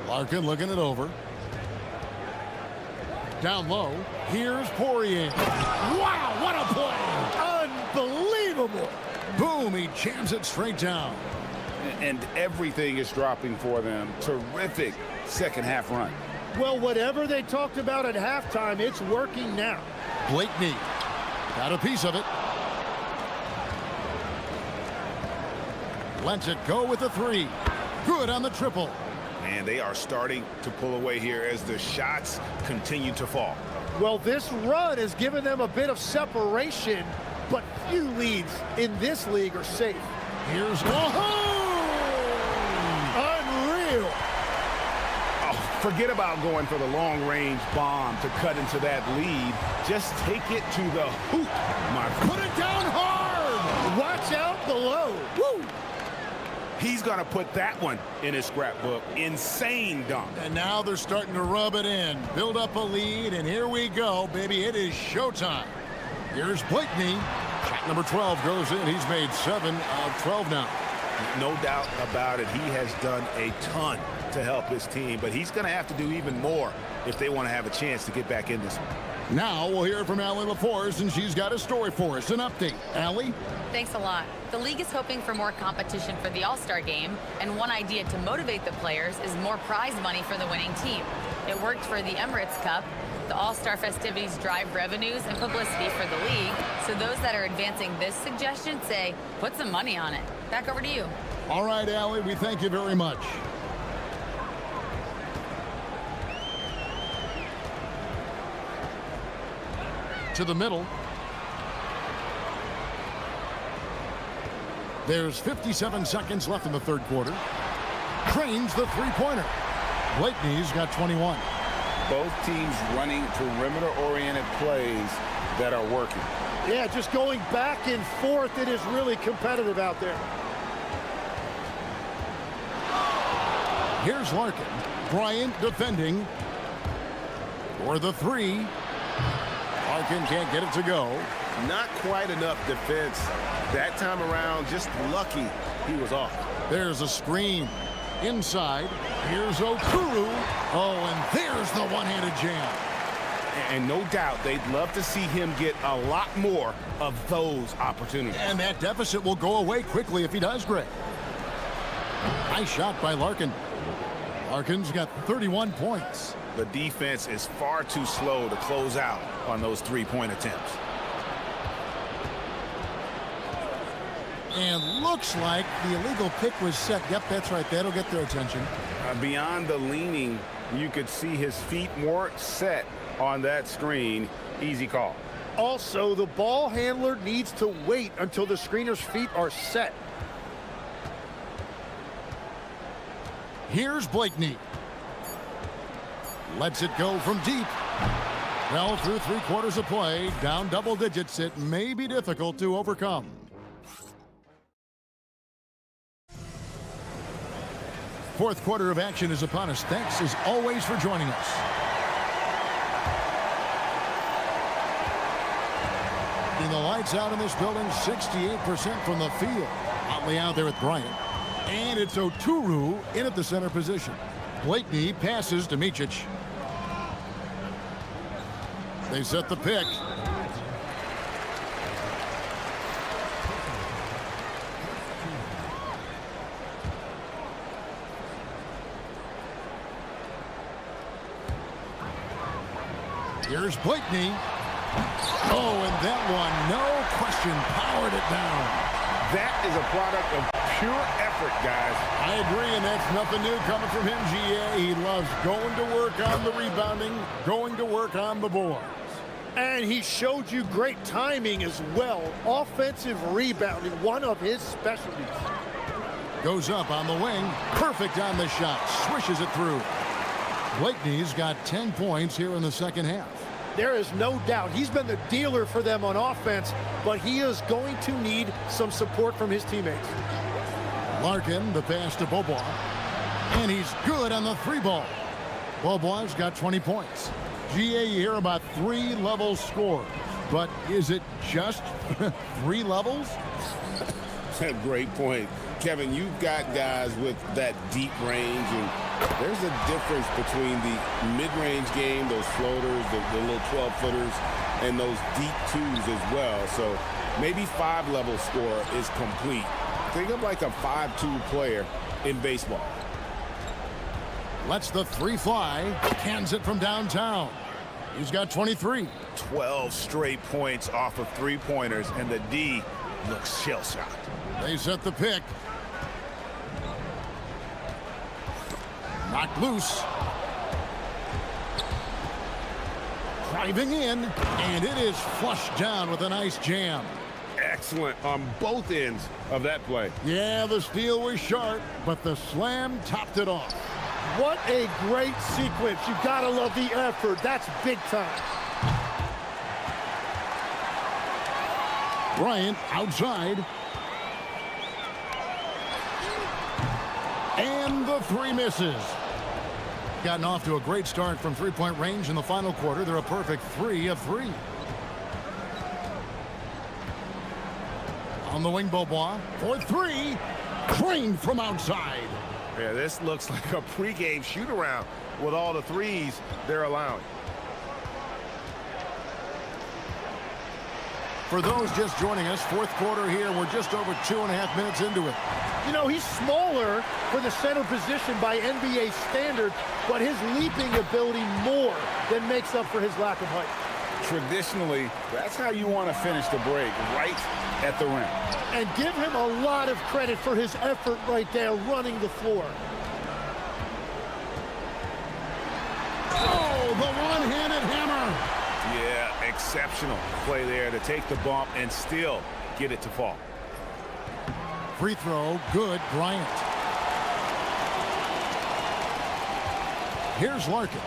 F: Larkin looking it over. Down low. Here's Poirier. Wow, what a play!
P: Unbelievable!
F: Boom, he jams it straight down.
G: And everything is dropping for them. Terrific second half run.
P: Well, whatever they talked about at halftime, it's working now.
F: Blakeney got a piece of it. Lets it go with the three. Good on the triple.
G: And they are starting to pull away here as the shots continue to fall.
P: Well, this run has given them a bit of separation, but few leads in this league are safe.
F: Here's
P: unreal.
G: Oh, forget about going for the long-range bomb to cut into that lead. Just take it to the hoop,
F: Put it down hard.
P: Watch out below. Woo!
G: He's going to put that one in his scrapbook. Insane dunk.
F: And now they're starting to rub it in. Build up a lead, and here we go, baby. It is showtime. Here's Blakeney. Shot number 12 goes in. He's made 7 of 12 now.
G: No doubt about it. He has done a ton to help his team, but he's going to have to do even more if they want to have a chance to get back in this one.
F: Now we'll hear from Allie LaForce, and she's got a story for us. An update. Allie?
N: Thanks a lot. The league is hoping for more competition for the All-Star game, and one idea to motivate the players is more prize money for the winning team. It worked for the Emirates Cup. The All-Star festivities drive revenues and publicity for the league, so those that are advancing this suggestion say, put some money on it. Back over to you.
F: All right, Allie, we thank you very much. To the middle. There's 57 seconds left in the third quarter. Cranes the three-pointer. Blakeney's got 21.
G: Both teams running perimeter-oriented plays that are working.
P: Yeah, just going back and forth. It is really competitive out there.
F: Here's Larkin. Bryant defending for the three. Larkin can't get it to go.
G: Not quite enough defense that time around. Just lucky he was off.
F: There's a screen. Inside. Here's Okuru. Oh, and there's the one-handed jam.
G: And no doubt they'd love to see him get a lot more of those opportunities.
F: And that deficit will go away quickly if he does, Greg. Nice shot by Larkin. Larkin's got 31 points.
G: The defense is far too slow to close out on those three-point attempts.
C: And looks like the illegal pick was set. Yep, that's right. That'll get their attention.
G: Beyond the leaning, you could see his feet weren't set on that screen. Easy call.
P: Also, the ball handler needs to wait until the screener's feet are set.
F: Here's Blakeney. Lets it go from deep. Well, through 3 quarters of play, down double digits, it may be difficult to overcome. Fourth quarter of action is upon us. Thanks, as always, for joining us. And the lights out in this building, 68% from the field. Otley out there with Bryant. And it's Oturu in at the center position. Blakeney passes to Micic. They set the pick. Here's Blakeney. Oh, and that one, no question, powered it down.
G: That is a product of pure effort, guys.
F: I agree, and that's nothing new coming from him, GA. He loves going to work on the rebounding, going to work on the boards.
P: And he showed you great timing as well. Offensive rebounding, one of his specialties.
F: Goes up on the wing, perfect on the shot, swishes it through. Blakeney's got 10 points here in the second half.
P: There is no doubt he's been the dealer for them on offense, but he is going to need some support from his teammates.
F: Larkin, the pass to Beaubois, and he's good on the 3-ball. Beaubois got 20 points. GA, you hear about 3 level scores. But is it just 3 levels?
G: That's a great point. Kevin, you've got guys with that deep range, and there's a difference between the mid-range game, those floaters, the little 12-footers, and those deep twos as well. So maybe 5-level score is complete. Think of like a 5-2 player in baseball.
F: Lets the 3 fly. Cans it from downtown. He's got 23.
I: 12 straight points off of 3-pointers, and the D looks shell-shocked.
F: They set the pick. Knocked loose. Driving in, and it is flushed down with a nice jam.
G: Excellent on both ends of that play.
F: Yeah, the steal was sharp, but the slam topped it off.
P: What a great sequence. You gotta love the effort. That's big time.
F: Bryant outside. And the 3 misses. Gotten off to a great start from 3-point range in the final quarter. They're a perfect 3 of 3. On the wing, Beaubois for 3. Trained from outside.
I: Yeah, this looks like a pregame shoot-around with all the threes they're allowing.
F: For those just joining us, 4th quarter here. We're just over 2.5 minutes into it.
P: You know, he's smaller for the center position by NBA standards, but his leaping ability more than makes up for his lack of height.
I: Traditionally, that's how you want to finish the break, right at the rim.
P: And give him a lot of credit for his effort right there running the floor.
F: Oh, the one-handed hammer.
I: Yeah, exceptional play there to take the bump and still get it to fall.
F: Free throw, good, Bryant. Here's Larkin.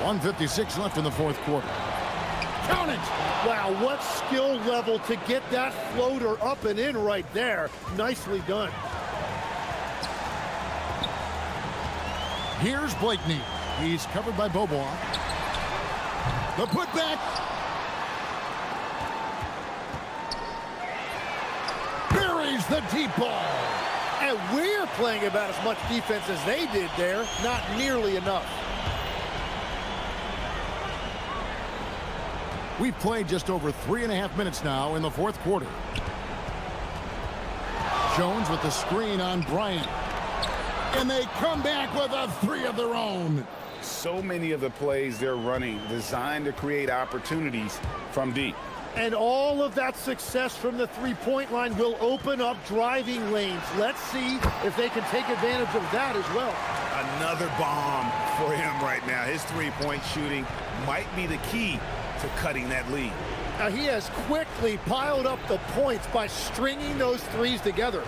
F: 1:56 left in the 4th quarter. Count it!
P: Wow, what skill level to get that floater up and in right there. Nicely done.
F: Here's Blakeney. He's covered by Beaubois. The putback. Buries the deep ball.
P: And we're playing about as much defense as they did there. Not nearly enough.
F: We've played just over 3.5 minutes now in the 4th quarter. Jones with the screen on Bryant. And they come back with a 3 of their own.
I: So many of the plays they're running designed to create opportunities from deep.
P: And all of that success from the 3-point line will open up driving lanes. Let's see if they can take advantage of that as well.
I: Another bomb for him right now. His 3-point shooting might be the key to cutting that lead.
P: Now he has quickly piled up the points by stringing those threes together.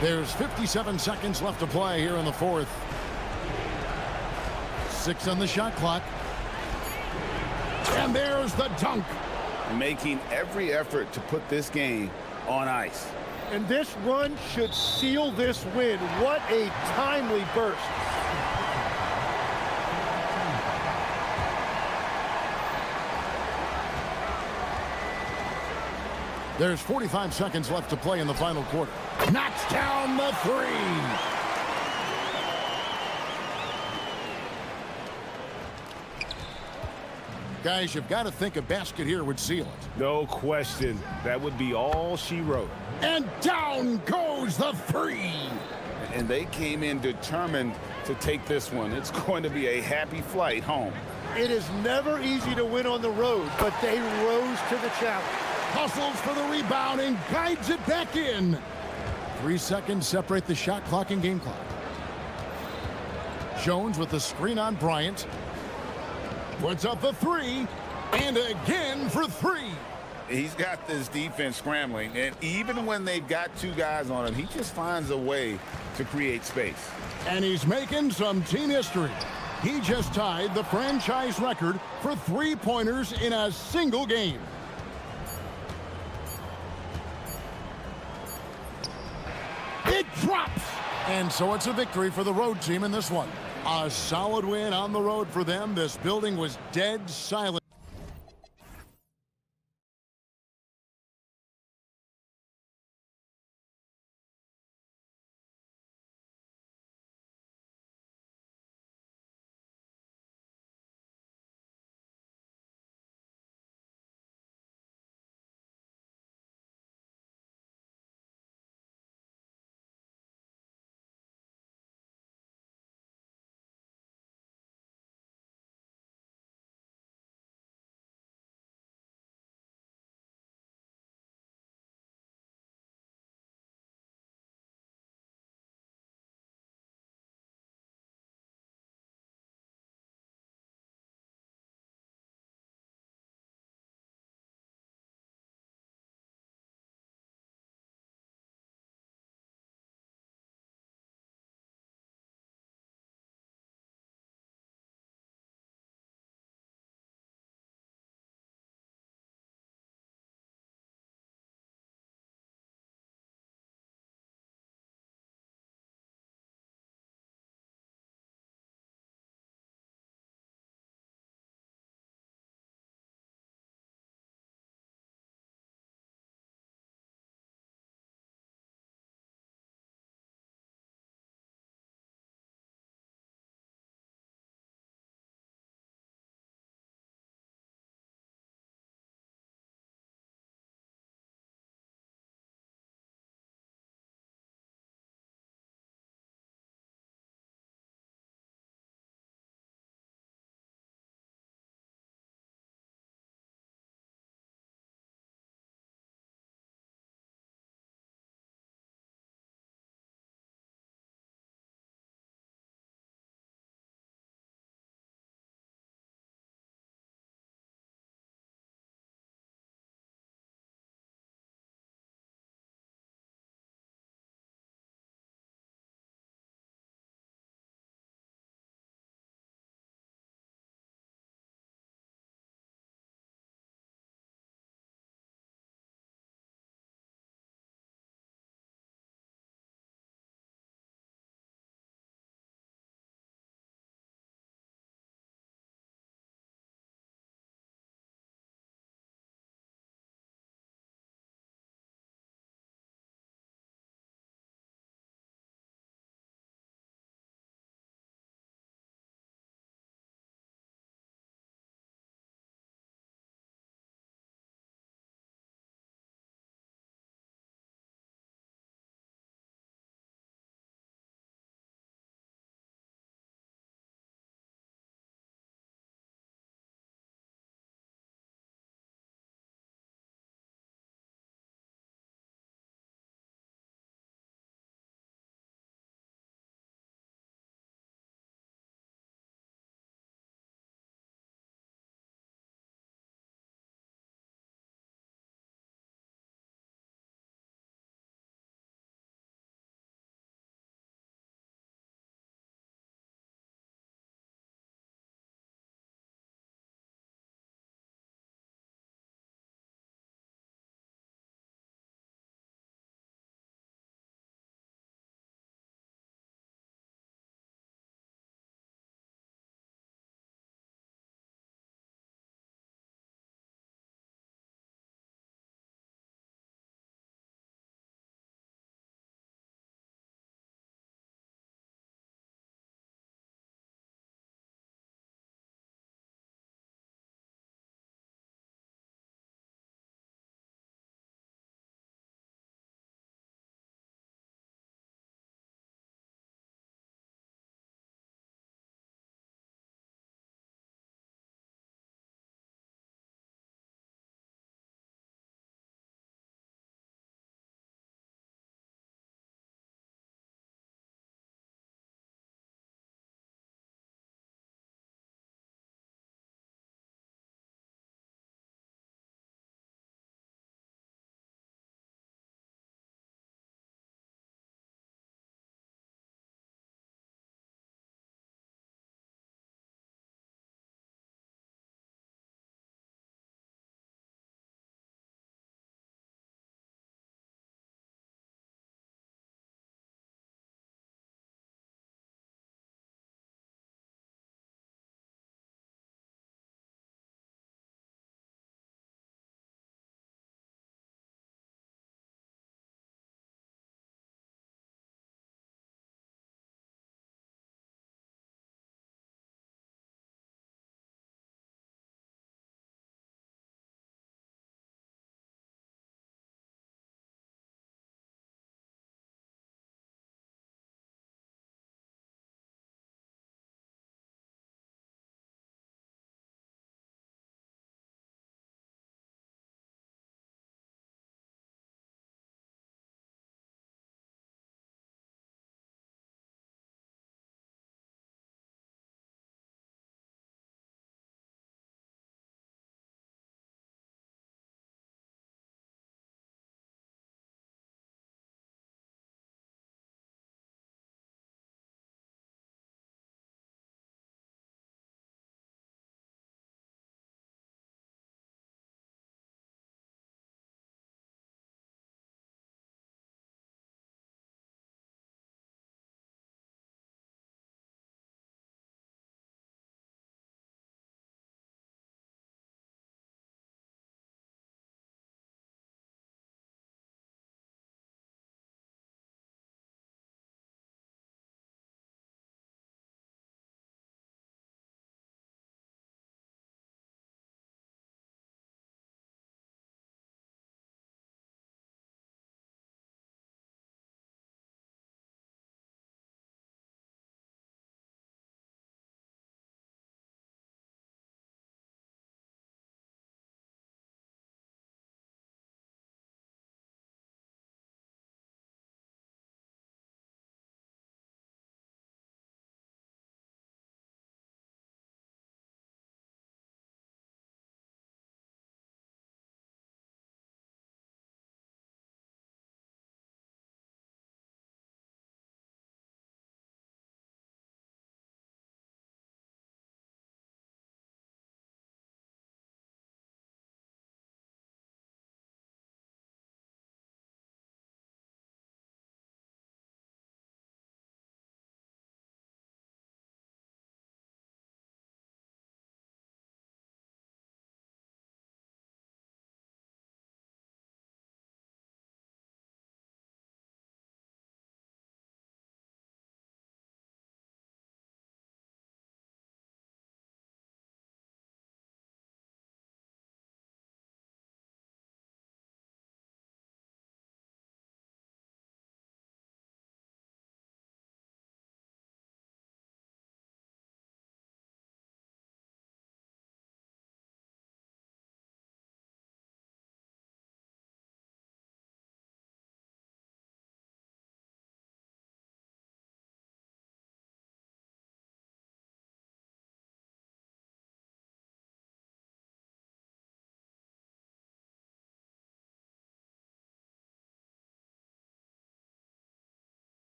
F: There's 57 seconds left to play here in the 4th. 6 on the shot clock. And there's the dunk.
I: Making every effort to put this game on ice.
P: And this run should seal this win. What a timely burst.
F: There's 45 seconds left to play in the final quarter. Knocks down the 3. Guys, you've got to think a basket here would seal it.
I: No question. That would be all she wrote.
F: And down goes the 3.
I: And they came in determined to take this one. It's going to be a happy flight home.
P: It is never easy to win on the road, but they rose to the challenge.
F: Hustles for the rebound and guides it back in. 3 seconds separate the shot clock and game clock. Jones with the screen on Bryant. Puts up the 3. And again for 3.
I: He's got this defense scrambling. And even when they've got 2 guys on him, he just finds a way to create space.
F: And he's making some team history. He just tied the franchise record for 3-pointers in a single game. It drops. And so it's a victory for the road team in this one. A solid win on the road for them. This building was dead silent.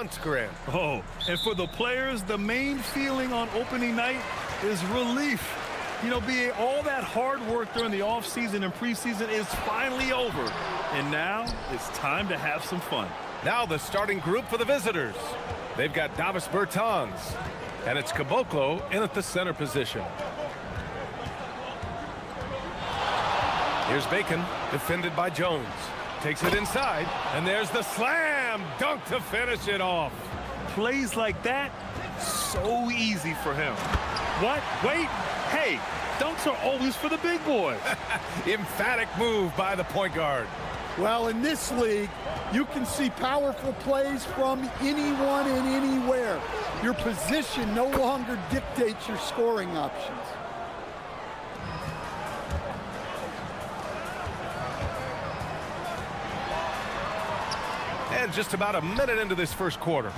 B: Instagram.
A: Oh, and for the players, the main feeling on opening night is relief. You know, all that hard work during the offseason and preseason is finally over. And now it's time to have some fun.
B: Now the starting group for the visitors. They've got Davis Bertans, and it's Caboclo in at the center position. Here's Bacon, defended by Jones. Takes it inside, and there's the slam dunk to finish it off.
A: Plays like that, so easy for him. What? Wait. Hey, dunks are always for the big boys.
B: Emphatic move by the point guard.
C: Well, in this league, you can see powerful plays from anyone and anywhere. Your position no longer dictates your scoring options.
B: And just about a minute into this first quarter.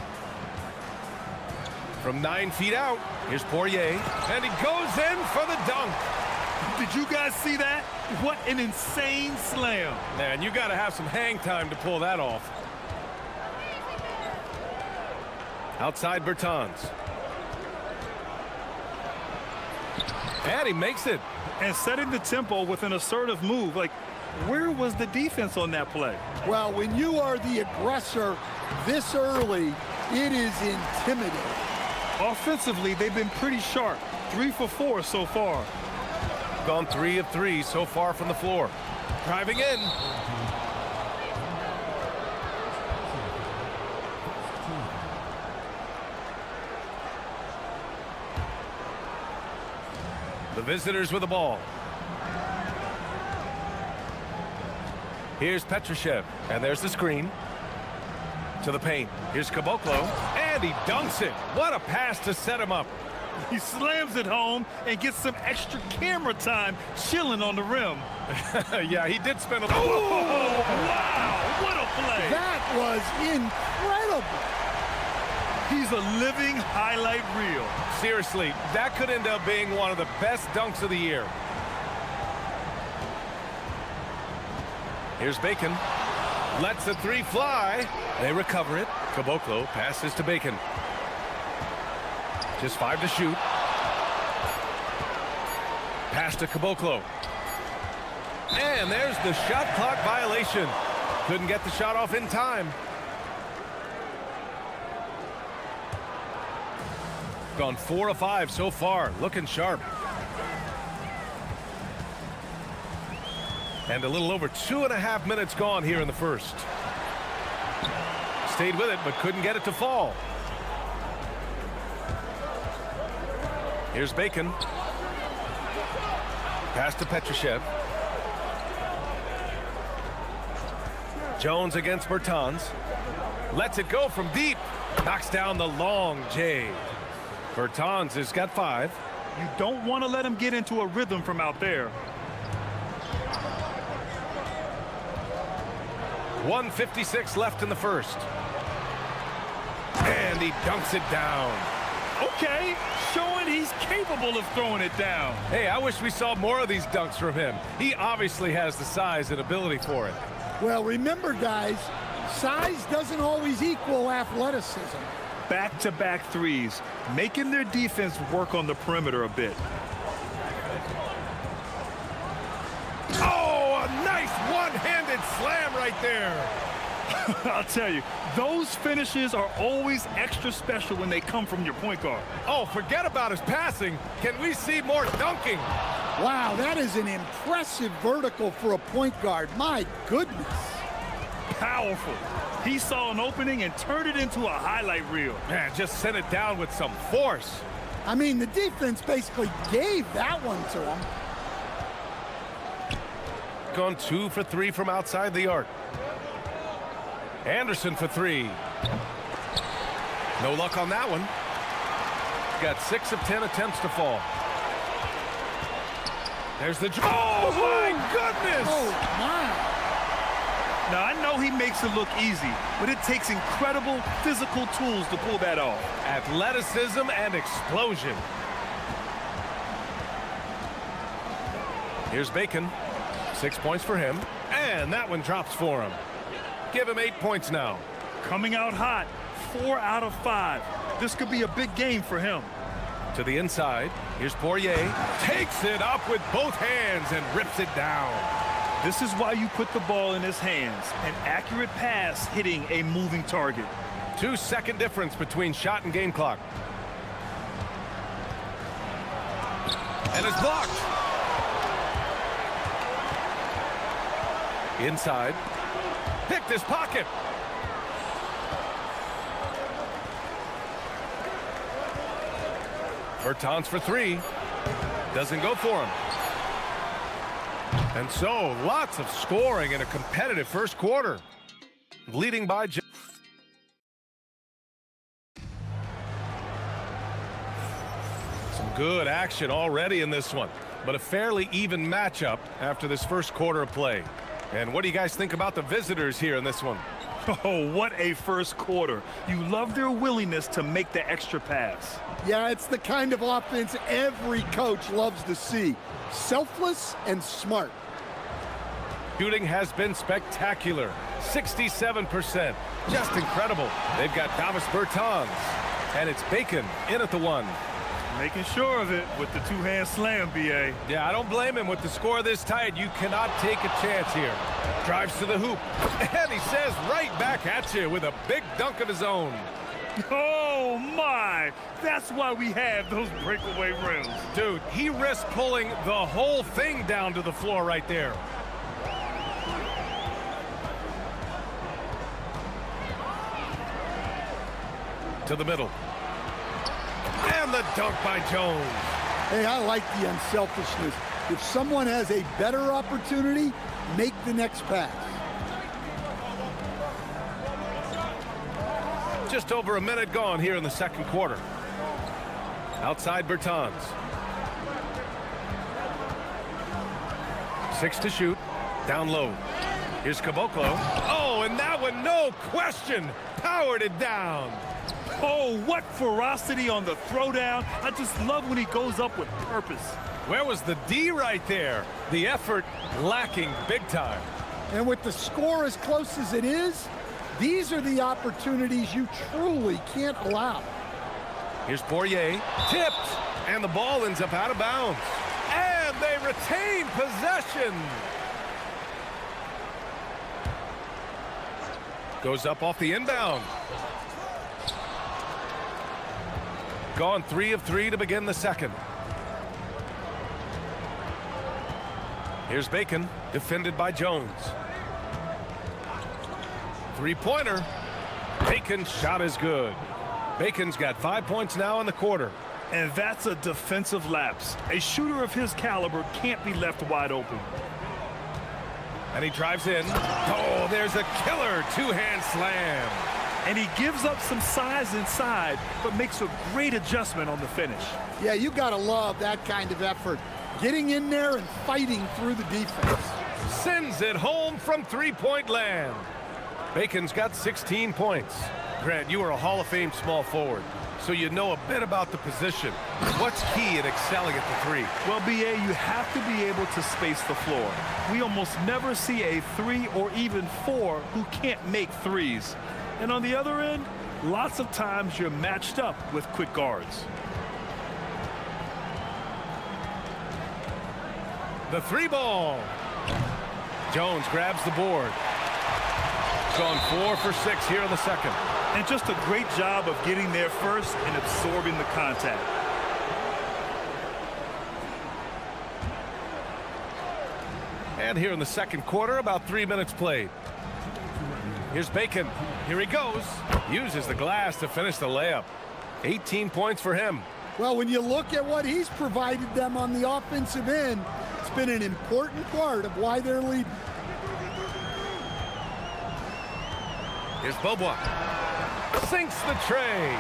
B: From 9 feet out, here's Poirier, and he goes in for the dunk.
A: Did you guys see that? What an insane slam.
B: Man, you got to have some hang time to pull that off. Outside Bertans. And he makes it.
A: And setting the tempo with an assertive move. Like, where was the defense on that play?
C: Well, when you are the aggressor this early, it is intimidating.
A: Offensively, they've been pretty sharp. 3 for 4 so far.
B: Gone 3 of 3 so far from the floor. Driving in. The visitors with the ball. Here's Petrushev, and there's the screen. To the paint. Here's Caboclo, and he dunks it. What a pass to set him up.
A: He slams it home and gets some extra camera time chilling on the rim.
B: Yeah, he did spend a...
A: Oh, wow, what a play.
C: That was incredible.
A: He's a living highlight reel.
B: Seriously, that could end up being one of the best dunks of the year. Here's Bacon. Lets the 3 fly. They recover it. Caboclo passes to Bacon. Just 5 to shoot. Pass to Caboclo. And there's the shot clock violation. Couldn't get the shot off in time. Gone 4 of 5 so far. Looking sharp. And a little over 2.5 minutes gone here in the first. Stayed with it, but couldn't get it to fall. Here's Bacon. Pass to Petrushev. Jones against Bertans. Lets it go from deep. Knocks down the long J. Bertans has got 5.
A: You don't want to let him get into a rhythm from out there.
B: 1:56 left in the first. And he dunks it down.
A: Okay, showing he's capable of throwing it down.
B: Hey, I wish we saw more of these dunks from him. He obviously has the size and ability for it.
C: Well, remember, guys, size doesn't always equal athleticism.
A: Back-to-back threes, making their defense work on the perimeter a bit.
B: Oh, a nice one-handed slam right there.
A: I'll tell you, those finishes are always extra special when they come from your point guard.
B: Oh, forget about his passing. Can we see more dunking?
C: Wow, that is an impressive vertical for a point guard. My goodness.
A: Powerful. He saw an opening and turned it into a highlight reel.
B: Man, just sent it down with some force.
C: I mean, the defense basically gave that one to him.
B: Gone 2 for 3 from outside the arc. Anderson for 3. No luck on that one. Got 6 of 10 attempts to fall. There's the... Oh, my goodness!
C: Oh, my.
A: Now, I know he makes it look easy, but it takes incredible physical tools to pull that off.
B: Athleticism and explosion. Here's Bacon. 6 points for him. And that one drops for him. Give him 8 points now.
A: Coming out hot. 4 out of 5. This could be a big game for him.
B: To the inside. Here's Poirier. Takes it up with both hands and rips it down.
A: This is why you put the ball in his hands. An accurate pass hitting a moving target.
B: 2-second difference between shot and game clock. And it's blocked. Inside. Picked his pocket. Bertans for 3. Doesn't go for him. And so, lots of scoring in a competitive first quarter. Leading by... Some good action already in this one, but a fairly even matchup after this first quarter of play. And what do you guys think about the visitors here in this one?
A: Oh, what a first quarter. You love their willingness to make the extra pass.
C: Yeah, it's the kind of offense every coach loves to see. Selfless and smart.
B: Shooting has been spectacular. 67%. Just incredible. They've got Davis Bertans. And it's Bacon in at the 1.
A: Making sure of it with the two-hand slam, B.A.
B: Yeah, I don't blame him. With the score this tight, you cannot take a chance here. Drives to the hoop. And he says right back at you with a big dunk of his own.
A: Oh, my. That's why we have those breakaway rims.
B: Dude, he risked pulling the whole thing down to the floor right there. To the middle. And the dunk by Jones.
C: Hey, I like the unselfishness. If someone has a better opportunity, make the next pass.
B: Just over a minute gone here in the second quarter. Outside Bertans. 6 to shoot. Down low. Here's Caboclo. Oh, and that one, no question, powered it down.
A: Oh, what ferocity on the throwdown. I just love when he goes up with purpose.
B: Where was the D right there? The effort lacking big time.
C: And with the score as close as it is, these are the opportunities you truly can't allow.
B: Here's Poirier. Tipped. And the ball ends up out of bounds. And they retain possession. Goes up off the inbound. Gone 3 of 3 to begin the second. Here's Bacon, defended by Jones. Three-pointer. Bacon's shot is good. Bacon's got 5 points now in the quarter.
A: And that's a defensive lapse. A shooter of his caliber can't be left wide open.
B: And he drives in. Oh, there's a killer two-hand slam.
A: And he gives up some size inside, but makes a great adjustment on the finish.
C: Yeah, you gotta love that kind of effort. Getting in there and fighting through the defense.
B: Sends it home from three-point land. Bacon's got 16 points. Grant, you are a Hall of Fame small forward, so you know a bit about the position. What's key in excelling at the 3?
A: Well, B.A., you have to be able to space the floor. We almost never see a 3 or even 4 who can't make threes. And on the other end, lots of times you're matched up with quick guards.
B: The 3 ball. Jones grabs the board. Gone 4 for 6 here in the second.
A: And just a great job of getting there first and absorbing the contact.
B: And here in the second quarter, about 3 minutes played. Here's Bacon. Here he goes. Uses the glass to finish the layup. 18 points for him.
C: Well, when you look at what he's provided them on the offensive end, it's been an important part of why they're leading.
B: Here's Beaubois. Sinks the tray.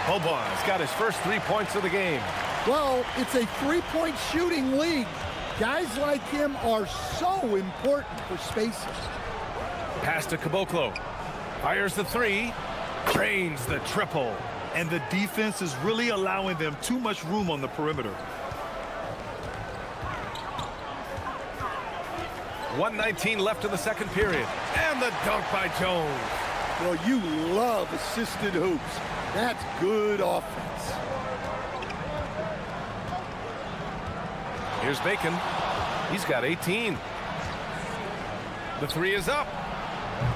B: Beaubois got his first 3 points of the game.
C: Well, it's a three-point shooting league. Guys like him are so important for spacing.
B: Pass to Caboclo. Fires the 3. Drains the triple.
A: And the defense is really allowing them too much room on the perimeter.
B: 1:19 left in the second period. And the dunk by Jones.
C: Well, you love assisted hoops. That's good offense.
B: Here's Bacon. He's got 18. The three is up.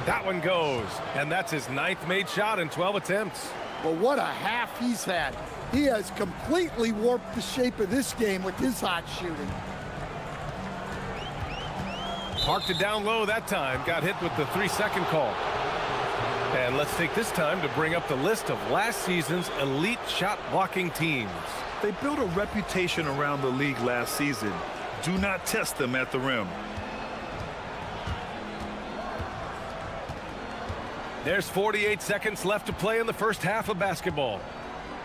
B: That one goes. And that's his 9th made shot in 12 attempts.
C: Well, what a half he's had. He has completely warped the shape of this game with his hot shooting.
B: Parked it down low that time. Got hit with the 3-second call. And let's take this time to bring up the list of last season's elite shot-blocking teams.
A: They built a reputation around the league last season. Do not test them at the rim.
B: There's 48 seconds left to play in the first half of basketball.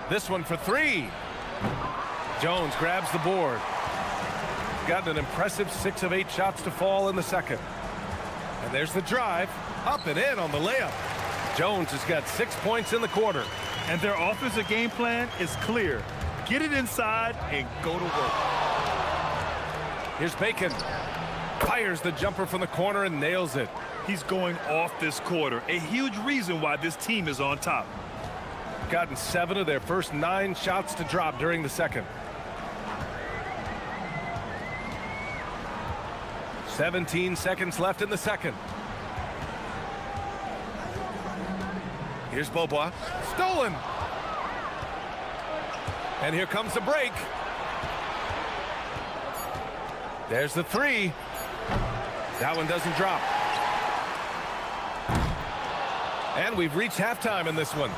B: This one for 3. Jones grabs the board. Got an impressive 6 of 8 shots to fall in the second. And there's the drive. Up and in on the layup. Jones has got 6 points in the quarter.
A: And their offensive game plan is clear. Get it inside and go to work.
B: Here's Bacon. Fires the jumper from the corner and nails it.
A: He's going off this quarter. A huge reason why this team is on top.
B: Gotten 7 of their first 9 shots to drop during the second. 17 seconds left in the second. Here's Beaubois. Stolen. And here comes the break. There's the 3. That one doesn't drop. And we've reached halftime in this one.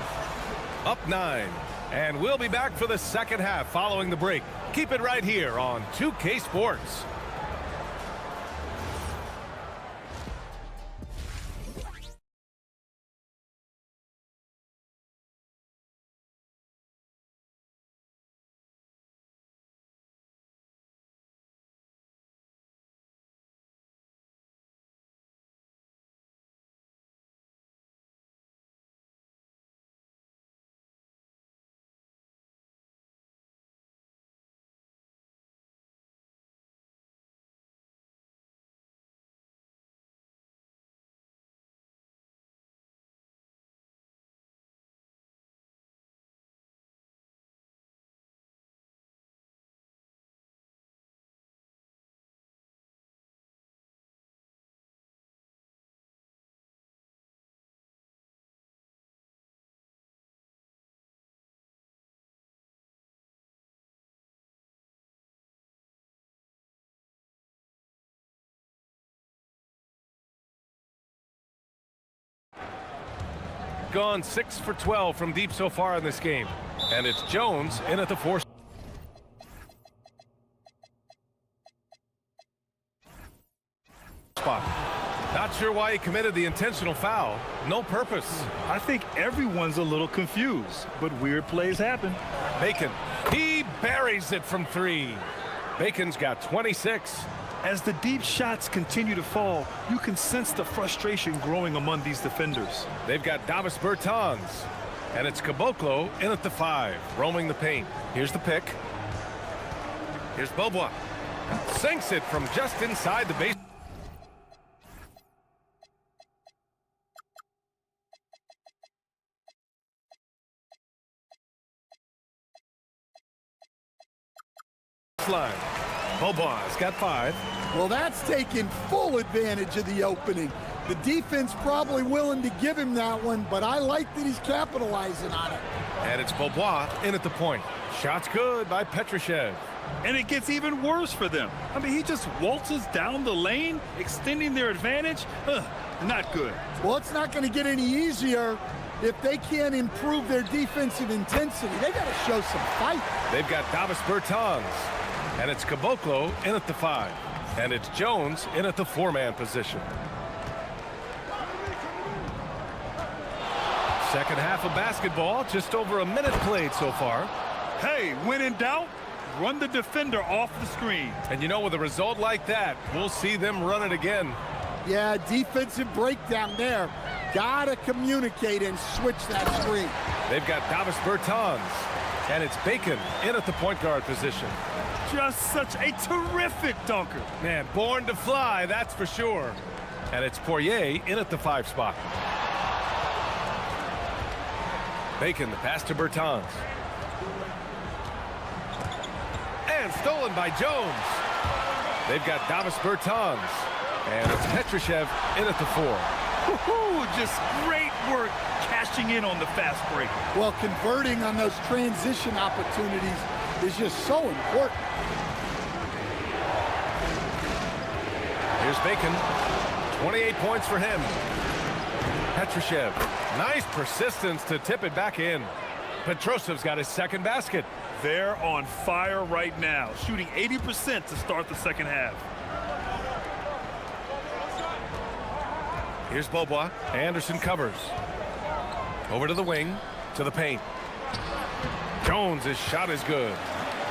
B: Up 9. And we'll be back for the second half following the break. Keep it right here on 2K Sports. Gone 6 for 12 from deep so far in this game. And it's Jones in at the 4 spot. Not sure why he committed the intentional foul. No purpose.
A: I think everyone's a little confused, but weird plays happen.
B: Bacon. He buries it from 3. Bacon's got 26.
A: As the deep shots continue to fall, you can sense the frustration growing among these defenders.
B: They've got Davis Bertans. And it's Caboclo in at the 5, roaming the paint. Here's the pick. Here's Beaubois. Sinks it from just inside the base. Line. Beaubois got 5.
C: Well, that's taking full advantage of the opening. The defense probably willing to give him that one, but I like that he's capitalizing on it.
B: And it's Beaubois in at the point. Shot's good by Petrushev.
A: And it gets even worse for them. I mean, he just waltzes down the lane, extending their advantage. Not good.
C: Well, it's not going to get any easier if they can't improve their defensive intensity. They got to show some fight.
B: They've got Davis Bertans. And it's Caboclo in at the 5. And it's Jones in at the 4-man position. Second half of basketball, just over a minute played so far.
A: Hey, when in doubt, run the defender off the screen.
B: And you know, with a result like that, we'll see them run it again.
C: Yeah, defensive breakdown there. Gotta communicate and switch that screen.
B: They've got Davis Bertans. And it's Bacon in at the point guard position.
A: Just such a terrific dunker.
B: Man, born to fly, that's for sure. And it's Poirier in at the 5 spot. Bacon, the pass to Bertans. And stolen by Jones. They've got Davis Bertans. And it's Petrushev in at the 4.
A: Just great work cashing in on the fast break.
C: Well, converting on those transition opportunities is just so important.
B: Here's Bacon. 28 points for him. Petrushev. Nice persistence to tip it back in. Petrosev's got his second basket.
A: They're on fire right now, shooting 80% to start the second half.
B: Here's Beaubois. Anderson covers. Over to the wing, to the paint. Jones' shot is good.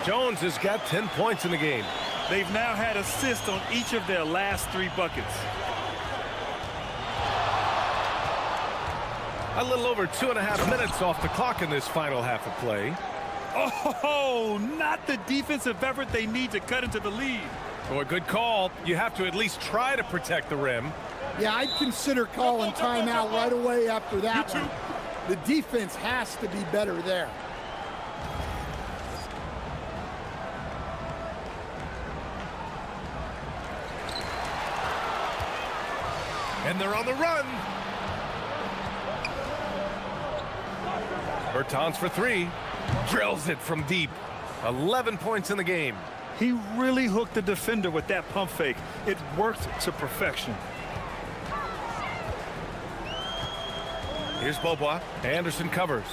B: Jones has got 10 points in the game.
A: They've now had assists on each of their last 3 buckets.
B: A little over 2.5 minutes off the clock in this final half of play.
A: Oh, not the defensive effort they need to cut into the lead.
B: Oh, a good call. You have to at least try to protect the rim.
C: Yeah, I'd consider calling timeout right away after that one. The defense has to be better there.
B: And they're on the run. Bertans for 3. Drills it from deep. 11 points in the game.
A: He really hooked the defender with that pump fake. It worked to perfection.
B: Here's Beaubois. Anderson covers.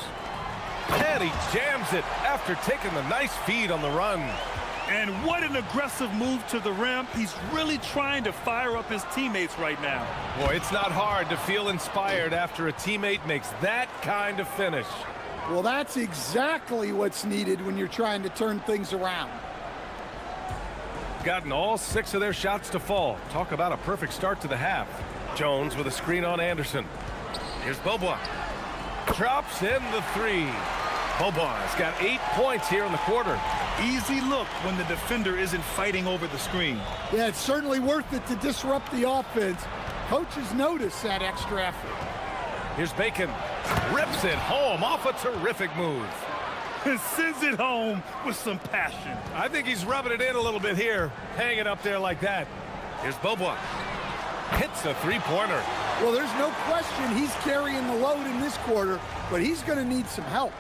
B: And he jams it after taking the nice feed on the run.
A: And what an aggressive move to the rim. He's really trying to fire up his teammates right now.
B: Boy, it's not hard to feel inspired after a teammate makes that kind of finish.
C: Well, that's exactly what's needed when you're trying to turn things around.
B: Gotten all 6 of their shots to fall. Talk about a perfect start to the half. Jones with a screen on Anderson. Here's Beaubois. Drops in the 3. Beaubois got 8 points here in the quarter.
A: Easy look when the defender isn't fighting over the screen.
C: Yeah, it's certainly worth it to disrupt the offense. Coaches notice that extra effort.
B: Here's Bacon. Rips it home off a terrific move.
A: And sends it home with some passion.
B: I think he's rubbing it in a little bit here. Hang it up there like that. Here's Beaubois. Hits a 3-pointer.
C: Well, there's no question he's carrying the load in this quarter, but he's going to need some help.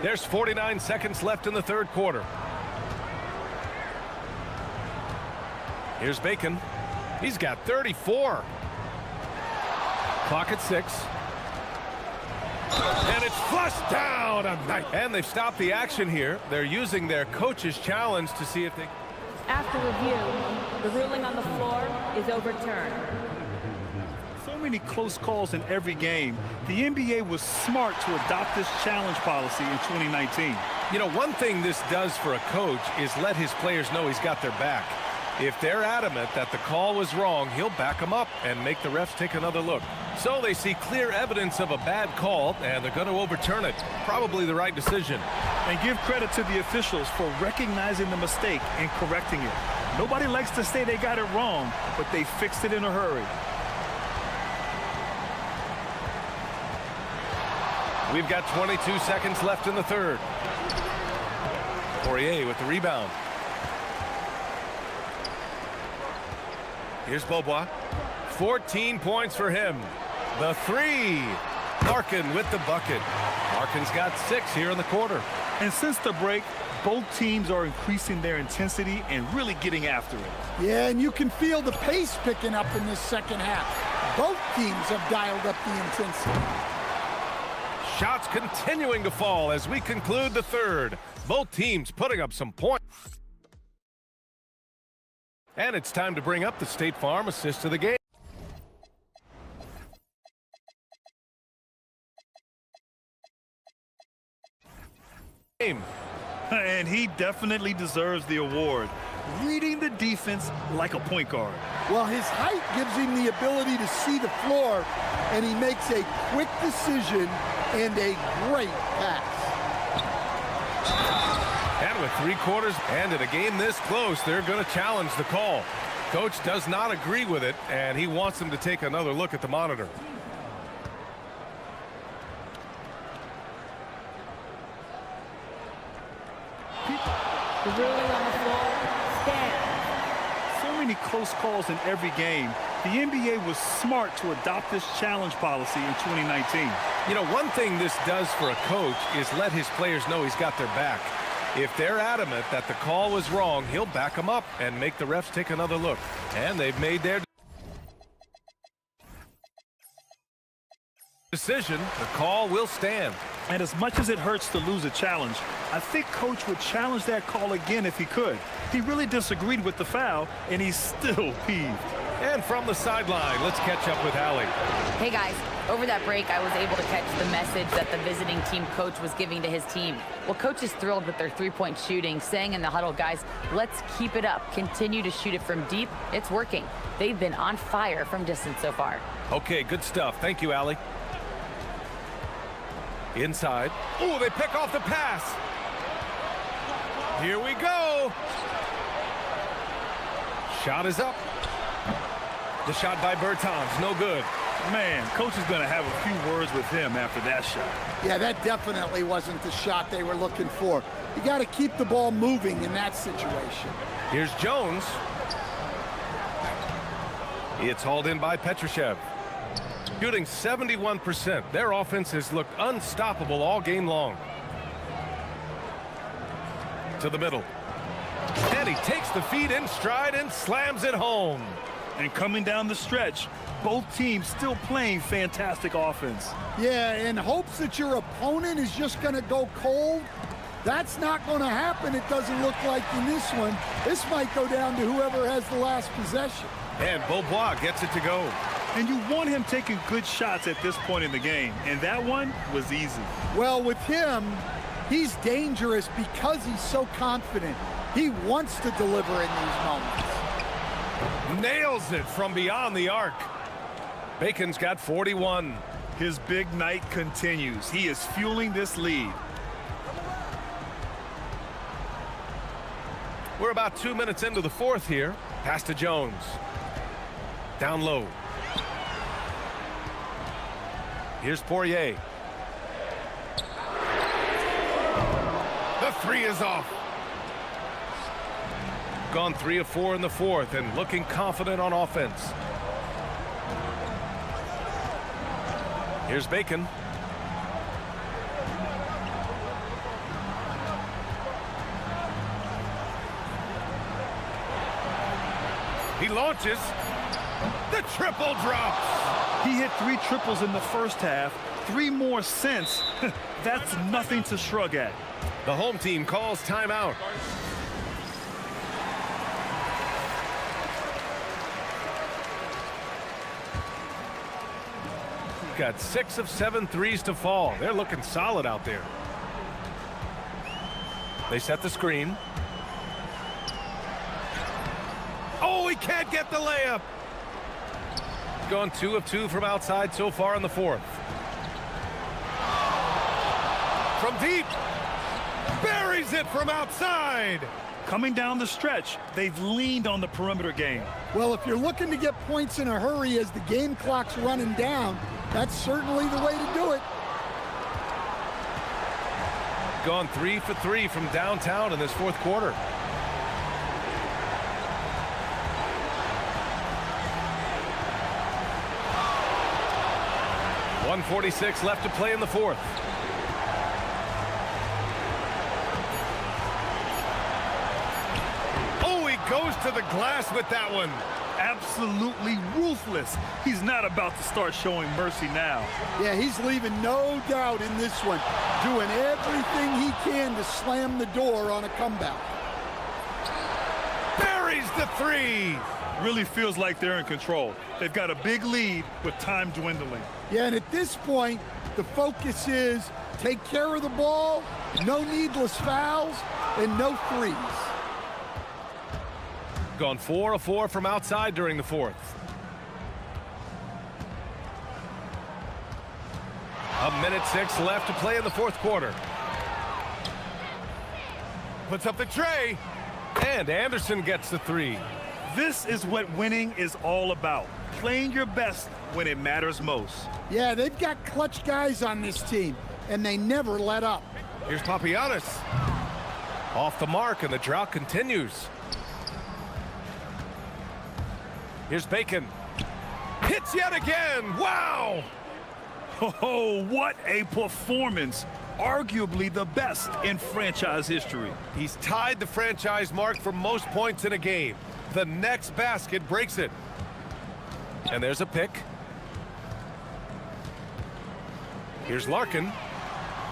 B: There's 49 seconds left in the third quarter. Here's Bacon. He's got 34. Clock at 6. And it's flushed down. And they've stopped the action here. They're using their coach's challenge to see if they...
D: After review, the ruling on the floor is overturned.
A: So many close calls in every game. The NBA was smart to adopt this challenge policy in 2019.
B: You know, one thing this does for a coach is let his players know he's got their back. If they're adamant that the call was wrong, he'll back them up and make the refs take another look. So they see clear evidence of a bad call, and they're going to overturn it. Probably the right decision.
A: And give credit to the officials for recognizing the mistake and correcting it. Nobody likes to say they got it wrong, but they fixed it in a hurry.
B: We've got 22 seconds left in the third. Poirier with the rebound. Here's Beaubois. 14 points for him. The 3. Larkin with the bucket. Larkin's got 6 here in the quarter.
A: And since the break, both teams are increasing their intensity and really getting after it.
C: Yeah, and you can feel the pace picking up in this second half. Both teams have dialed up the intensity.
B: Shots continuing to fall as we conclude the third. Both teams putting up some points. And it's time to bring up the State Farm assist of the game.
A: And he definitely deserves the award. Reading the defense like a point guard.
C: Well, his height gives him the ability to see the floor, and he makes a quick decision and a great pass.
B: And with 3 quarters and in a game this close, they're going to challenge the call. Coach does not agree with it, and he wants them to take another look at the monitor.
D: The ruling on the floor stands.
A: So many close calls in every game. The NBA was smart to adopt this challenge policy in 2019.
B: You know, one thing this does for a coach is let his players know he's got their back. If they're adamant that the call was wrong, he'll back them up and make the refs take another look. And they've made their decision. The call will stand.
A: And as much as it hurts to lose a challenge, I think Coach would challenge that call again if he could. He really disagreed with the foul, and he's still peeved.
B: And from the sideline, let's catch up with Allie.
N: Hey guys, over that break, I was able to catch the message that the visiting team coach was giving to his team. Well, coach is thrilled with their three-point shooting, saying in the huddle, guys, let's keep it up. Continue to shoot it from deep. It's working. They've been on fire from distance so far.
B: Okay, good stuff. Thank you, Allie. Inside. Oh, they pick off the pass. Here we go. Shot is up. The shot by Bertans, no good.
A: Man, coach is going to have a few words with him after that shot.
C: Yeah, that definitely wasn't the shot they were looking for. You got to keep the ball moving in that situation.
B: Here's Jones. It's hauled in by Petrushev. Shooting 71%. Their offense has looked unstoppable all game long. To the middle. And he takes the feed in stride and slams it home.
A: And coming down the stretch, both teams still playing fantastic offense.
C: Yeah, in hopes that your opponent is just going to go cold. That's not going to happen, it doesn't look like in this one. This might go down to whoever has the last possession.
B: And Beaubois gets it to go.
A: And you want him taking good shots at this point in the game. And that one was easy.
C: Well, with him, he's dangerous because he's so confident. He wants to deliver in these moments.
B: Nails it from beyond the arc. Bacon's got 41.
A: His big night continues. He is fueling this lead.
B: We're about 2 minutes into the fourth here. Pass to Jones. Down low. Here's Poirier. The three is off. Gone 3 of 4 in the fourth and looking confident on offense. Here's Bacon. He launches. The triple drops.
A: He hit 3 triples in the first half, 3 more since. That's nothing to shrug at.
B: The home team calls timeout. Got 6 of 7 threes to fall. They're looking solid out there. They set the screen. Oh, he can't get the layup. Gone 2 of 2 from outside so far in the fourth. From deep. Buries it from outside.
A: Coming down the stretch, they've leaned on the perimeter game.
C: Well, if you're looking to get points in a hurry as the game clock's running down, that's certainly the way to do it.
B: Gone 3 for 3 from downtown in this fourth quarter. .146 left to play in the fourth. Oh, he goes to the glass with that one.
A: Absolutely ruthless. He's not about to start showing mercy now.
C: Yeah, he's leaving no doubt in this one, doing everything he can to slam the door on a comeback.
B: Buries the three.
A: Really feels like they're in control. They've got a big lead with time dwindling.
C: Yeah, and at this point, the focus is take care of the ball, no needless fouls, and no threes.
B: Gone 4 of 4 from outside during the fourth. A minute 6 left to play in the fourth quarter. Puts up the tray, and Anderson gets the three.
A: This is what winning is all about. Playing your best when it matters most.
C: Yeah, they've got clutch guys on this team, and they never let up.
B: Here's Papagiannis. Off the mark, and the drought continues. Here's Bacon. Hits yet again. Wow!
A: Oh, what a performance. Arguably the best in franchise history.
B: He's tied the franchise mark for most points in a game. The next basket breaks it. And there's a pick. Here's Larkin.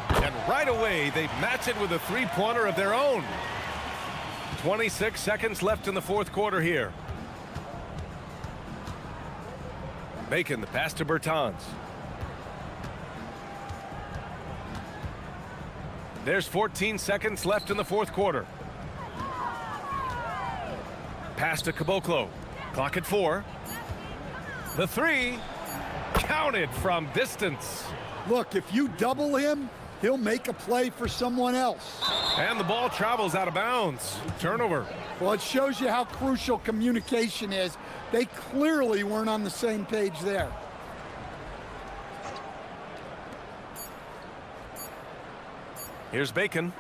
B: And right away, they match it with a three-pointer of their own. 26 seconds left in the fourth quarter here. Bacon, the pass to Bertans. There's 14 seconds left in the fourth quarter. Pass to Caboclo. Clock at 4. The three, counted from distance.
C: Look, if you double him, he'll make a play for someone else.
B: And the ball travels out of bounds. Turnover.
C: Well, it shows you how crucial communication is. They clearly weren't on the same page there.
B: Here's Bacon.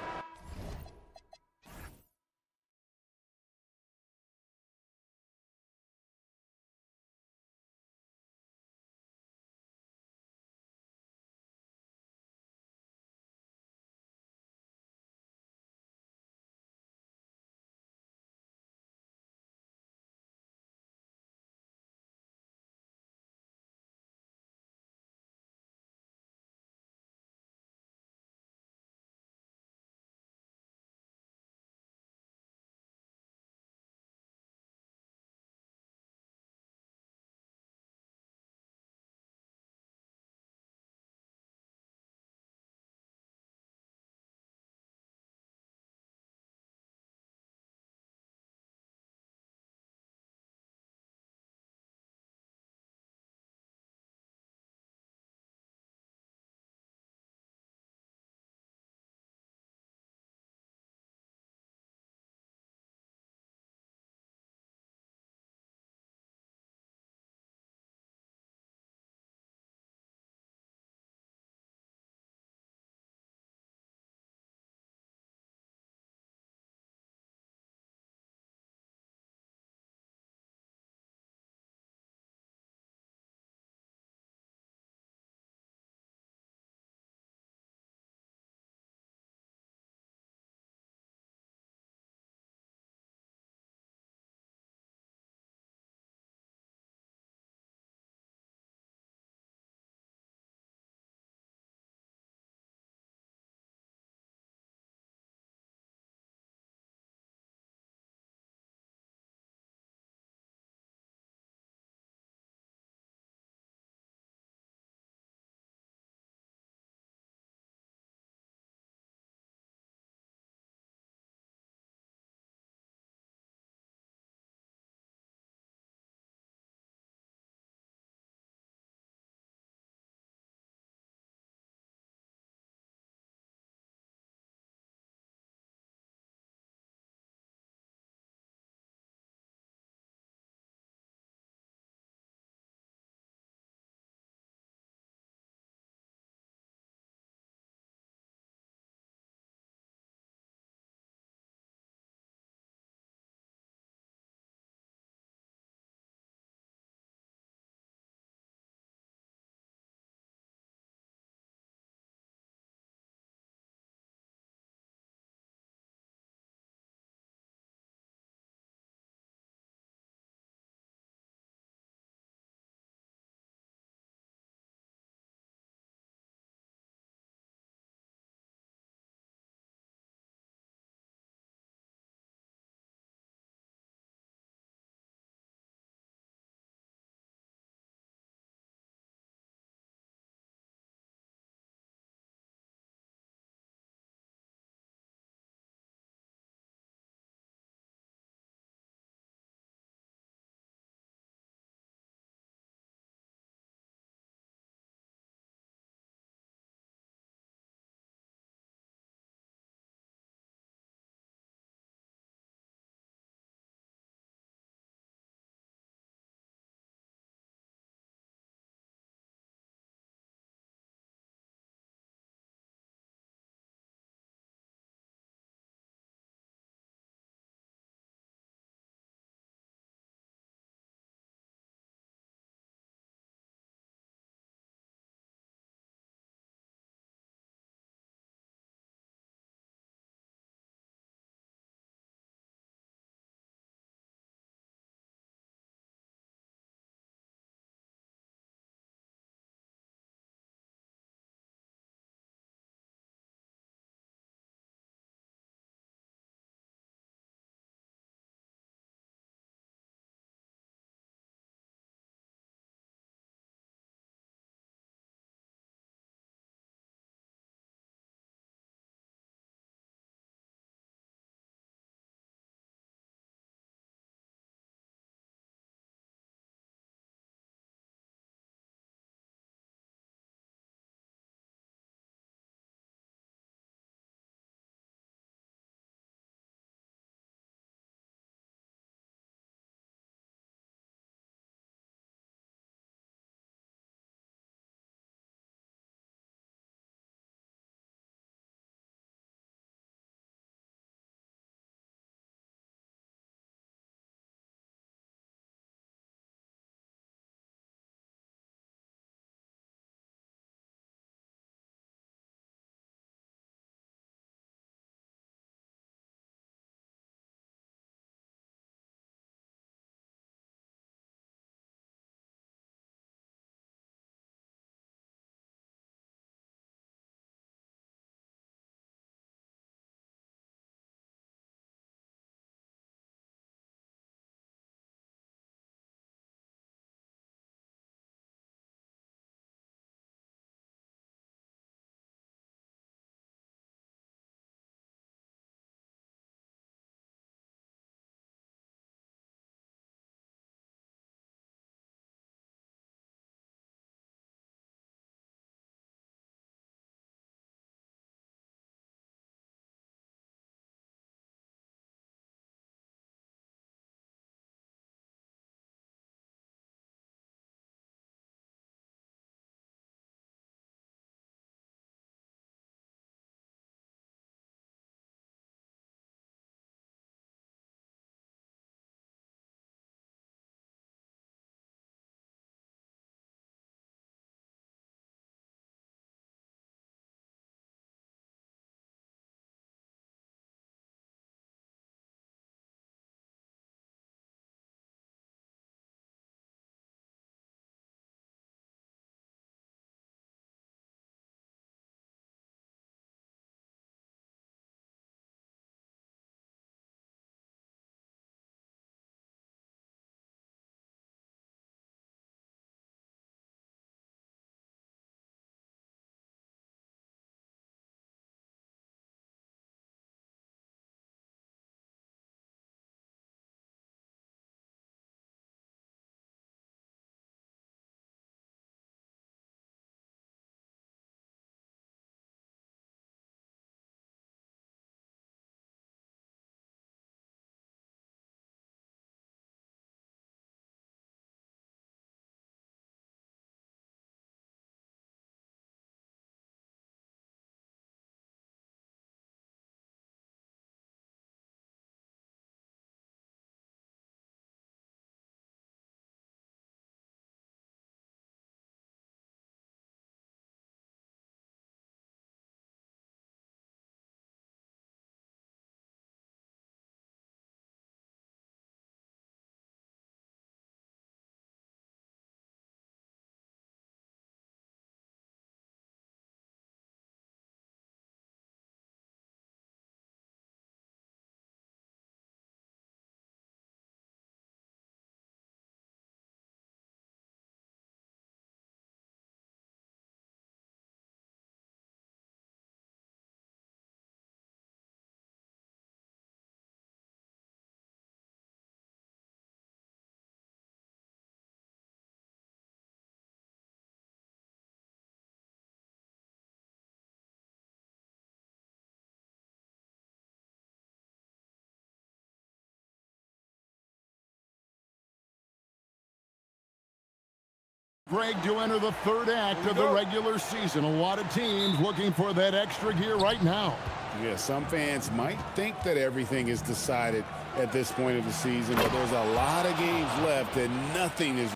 F: Greg, to enter the third act of the regular season. A lot of teams looking for that extra gear right now.
G: Yeah, some fans might think that everything is decided at this point of the season, but there's a lot of games left and nothing is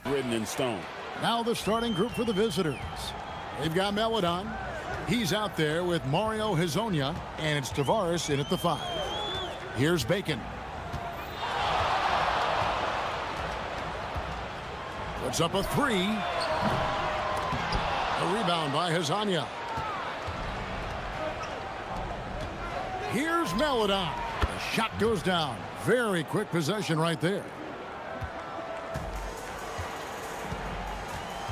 G: written in stone.
F: Now the starting group for the visitors. They've got Melodon. He's out there with Mario Hezonja, and it's Tavares in at the 5. Here's Bacon. Puts up a 3. A rebound by Hezonja. Here's Melodon. The shot goes down. Very quick possession right there.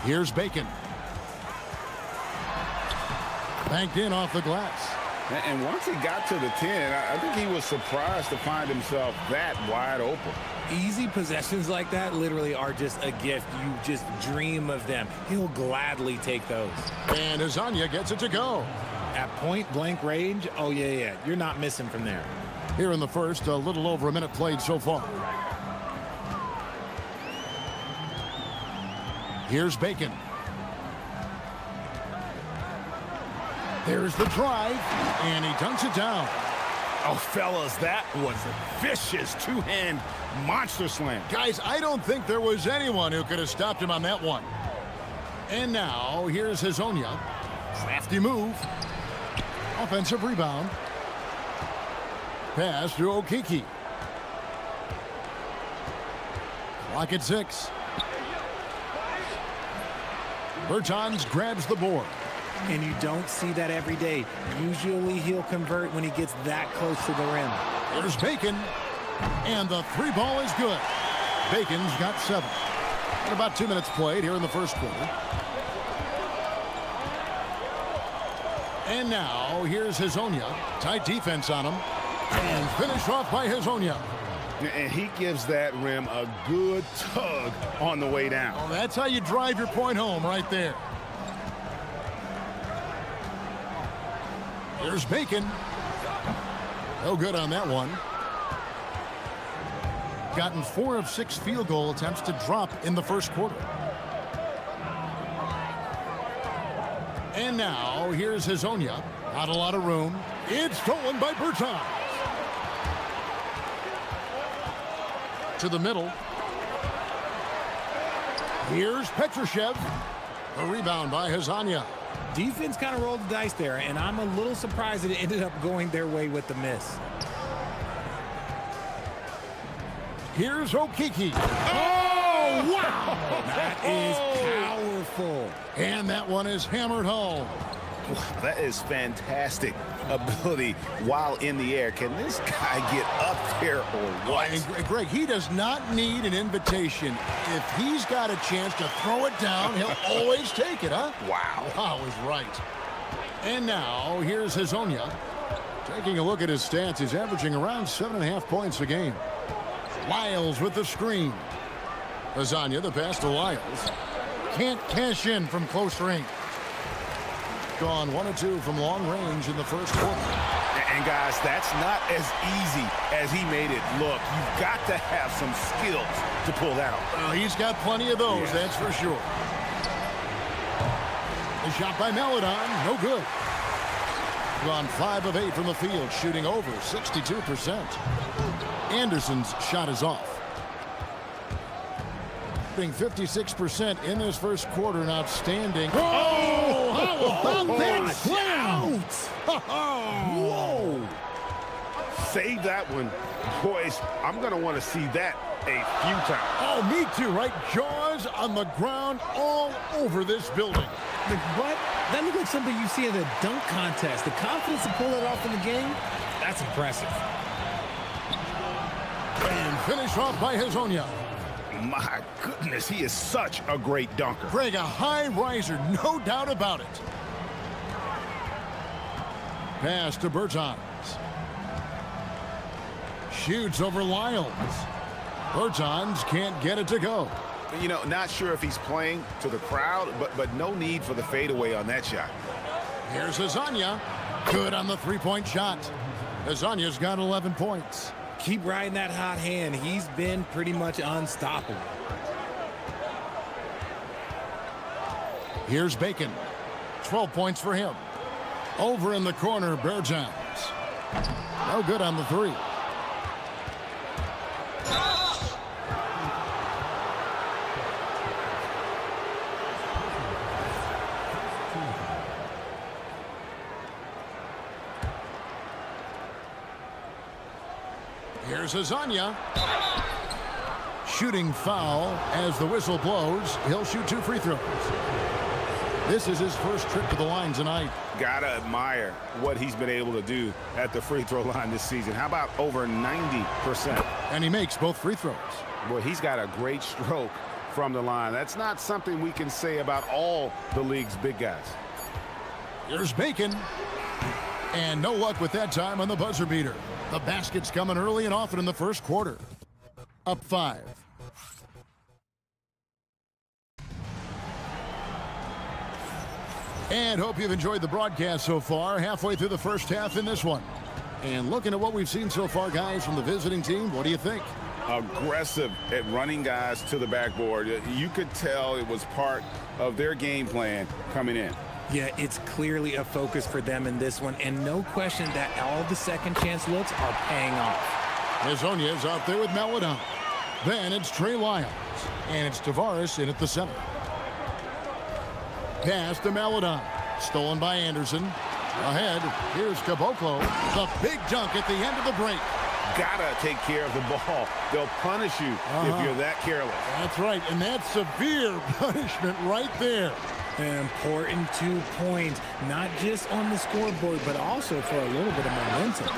F: Here's Bacon. Banked in off the glass.
G: And once he got to the 10, I think he was surprised to find himself that wide open.
H: Easy possessions like that literally are just a gift. You just dream of them. He'll gladly take those.
F: And Hezonja gets it to go.
H: At point blank range, oh yeah. You're not missing from there.
F: Here in the first, a little over a minute played so far. Here's Bacon. There's the drive, and he dunks it down.
I: Oh, fellas, that was a vicious two-hand monster slam.
F: Guys, I don't think there was anyone who could have stopped him on that one. And now, here's Hezonja. Crafty move. Offensive rebound. Pass to Okiki. Clock at 6. Bertans grabs the board.
H: And you don't see that every day. Usually he'll convert when he gets that close to the rim.
F: There's Bacon. And the 3 ball is good. Bacon's got 7. And about 2 minutes played here in the first quarter. And now here's Hezonja. Tight defense on him. And finished off by Hezonja.
G: And he gives that rim a good tug on the way down.
F: Oh, that's how you drive your point home right there. There's Bacon. No good on that one. Gotten 4 of 6 field goal attempts to drop in the first quarter. And now here's Hezonja. Not a lot of room. It's stolen by Bertans. To the middle. Here's Petrushev. A rebound by Hezonja.
H: Defense kind of rolled the dice there, and I'm a little surprised that it ended up going their way with the miss.
F: Here's Okiki.
H: Oh, wow! That is powerful.
F: And that one is hammered home.
I: That is fantastic ability while in the air. Can this guy get up there or what?
F: And Greg, he does not need an invitation. If he's got a chance to throw it down, he'll always take it, huh?
I: Wow.
F: Wow is right. And now, here's Hezonja. Taking a look at his stats, he's averaging around 7.5 points a game. Lyles with the screen. Hezonja, the pass to Lyles. Can't cash in from close range. Gone 1 of 2 from long range in the first quarter.
I: And guys, that's not as easy as he made it look. You've got to have some skills to pull that off.
F: Well, he's got plenty of those, that's for sure. A shot by Melodon, no good. Gone 5 of 8 from the field, shooting over 62%. Anderson's shot is off. 56% in this first quarter, and outstanding. Oh, how about that slam?
I: Whoa! Save that one. Boys, I'm going to want to see that a few times.
F: Oh, me too, right? Jaws on the ground all over this building.
H: Like, what? That looked like something you see in a dunk contest. The confidence to pull it off in the game, that's impressive.
F: And finish off by Hezonja.
I: My goodness, he is such a great dunker.
F: Greg, a high riser, no doubt about it. Pass to Bertans. Shoots over Lyles. Bertans can't get it to go.
I: You know, not sure if he's playing to the crowd, but no need for the fadeaway on that shot.
F: Here's Hezonja. Good on the 3-point shot. Hezonja's got 11 points.
H: Keep riding that hot hand. He's been pretty much unstoppable.
F: Here's Bacon. 12 points for him. Over in the corner, Bergans. No good on the three. Here's Azania. Shooting foul as the whistle blows. He'll shoot 2 free throws. This is his first trip to the line tonight.
I: Gotta admire what he's been able to do at the free throw line this season. How about over 90%?
F: And he makes both free throws.
I: Well, he's got a great stroke from the line. That's not something we can say about all the league's big guys.
F: Here's Bacon. And no luck with that time on the buzzer beater. The basket's coming early and often in the first quarter. Up 5. And hope you've enjoyed the broadcast so far. Halfway through the first half in this one. And looking at what we've seen so far, guys, from the visiting team, what do you think?
I: Aggressive at running guys to the backboard. You could tell it was part of their game plan coming in.
H: Yeah, it's clearly a focus for them in this one, and no question that all the second chance looks are paying off.
F: Hazonia is out there with Maladon. Then it's Trey Lyons, and it's Tavares in at the center. Pass to Maladon, stolen by Anderson. Ahead, here's Caboclo. The big dunk at the end of the break.
I: Gotta take care of the ball. They'll punish you if you're that careless.
F: That's right, and that's severe punishment right there.
H: An important 2 points, not just on the scoreboard, but also for a little bit of momentum.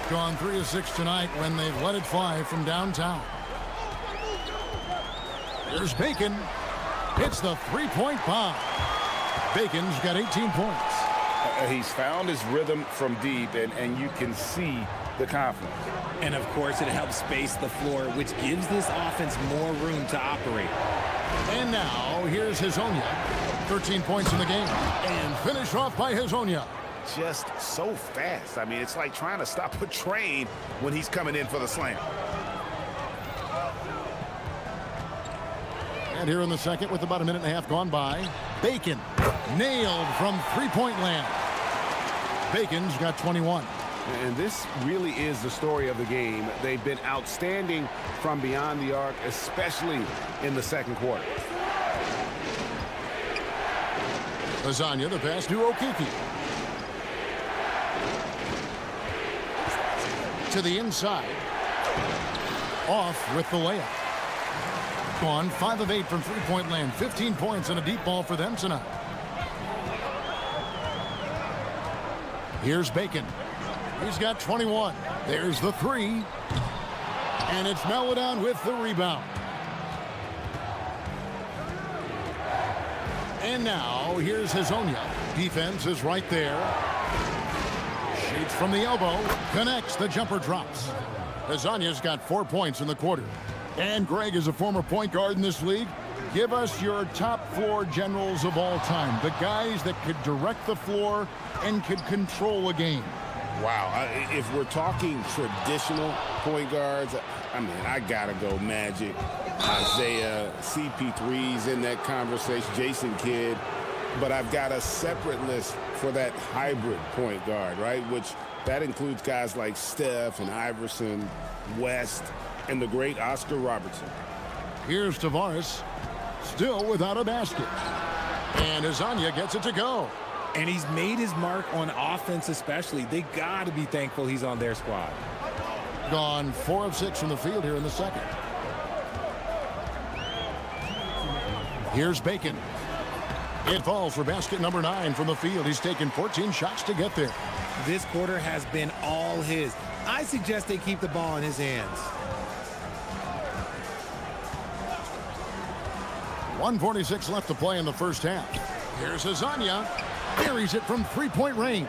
F: Gone 3 of 6 tonight when they've let it fly from downtown. Here's Bacon. Hits the 3-point bomb. Bacon's got 18 points.
I: He's found his rhythm from deep, and you can see the confidence.
H: And, of course, it helps space the floor, which gives this offense more room to operate.
F: And now, here's Hazonia. 13 points in the game. And finished off by Hazonia.
I: Just so fast. I mean, it's like trying to stop a train when he's coming in for the slam.
F: And here in the second, with about a minute and a half gone by, Bacon nailed from 3-point land. Bacon's got 21.
I: And this really is the story of the game. They've been outstanding from beyond the arc, especially in the second quarter.
F: Lasagna, the pass to Okiki. To the inside. Off with the layup. Gone 5 of 8 from 3-point land. 15 points and a deep ball for them tonight. Here's Bacon. He's got 21. There's the 3. And it's Maladon with the rebound. And now, here's Hazonia. Defense is right there. Shoots from the elbow. Connects. The jumper drops. Hazonia's got 4 points in the quarter. And Greg is a former point guard in this league. Give us your top floor generals of all time. The guys that could direct the floor and could control a game.
I: Wow. If we're talking traditional point guards, I mean, I got to go Magic, Isaiah, CP3's in that conversation, Jason Kidd. But I've got a separate list for that hybrid point guard, right? Which that includes guys like Steph and Iverson, West, and the great Oscar Robertson.
F: Here's Tavares, still without a basket. And Hazonia gets it to go.
H: And he's made his mark on offense especially. They got to be thankful he's on their squad.
F: Gone 4 of 6 from the field here in the second. Here's Bacon. It falls for basket number 9 from the field. He's taken 14 shots to get there.
H: This quarter has been all his. I suggest they keep the ball in his hands.
F: 1:46 left to play in the first half. Here's Hazonia. Buries it from 3-point range.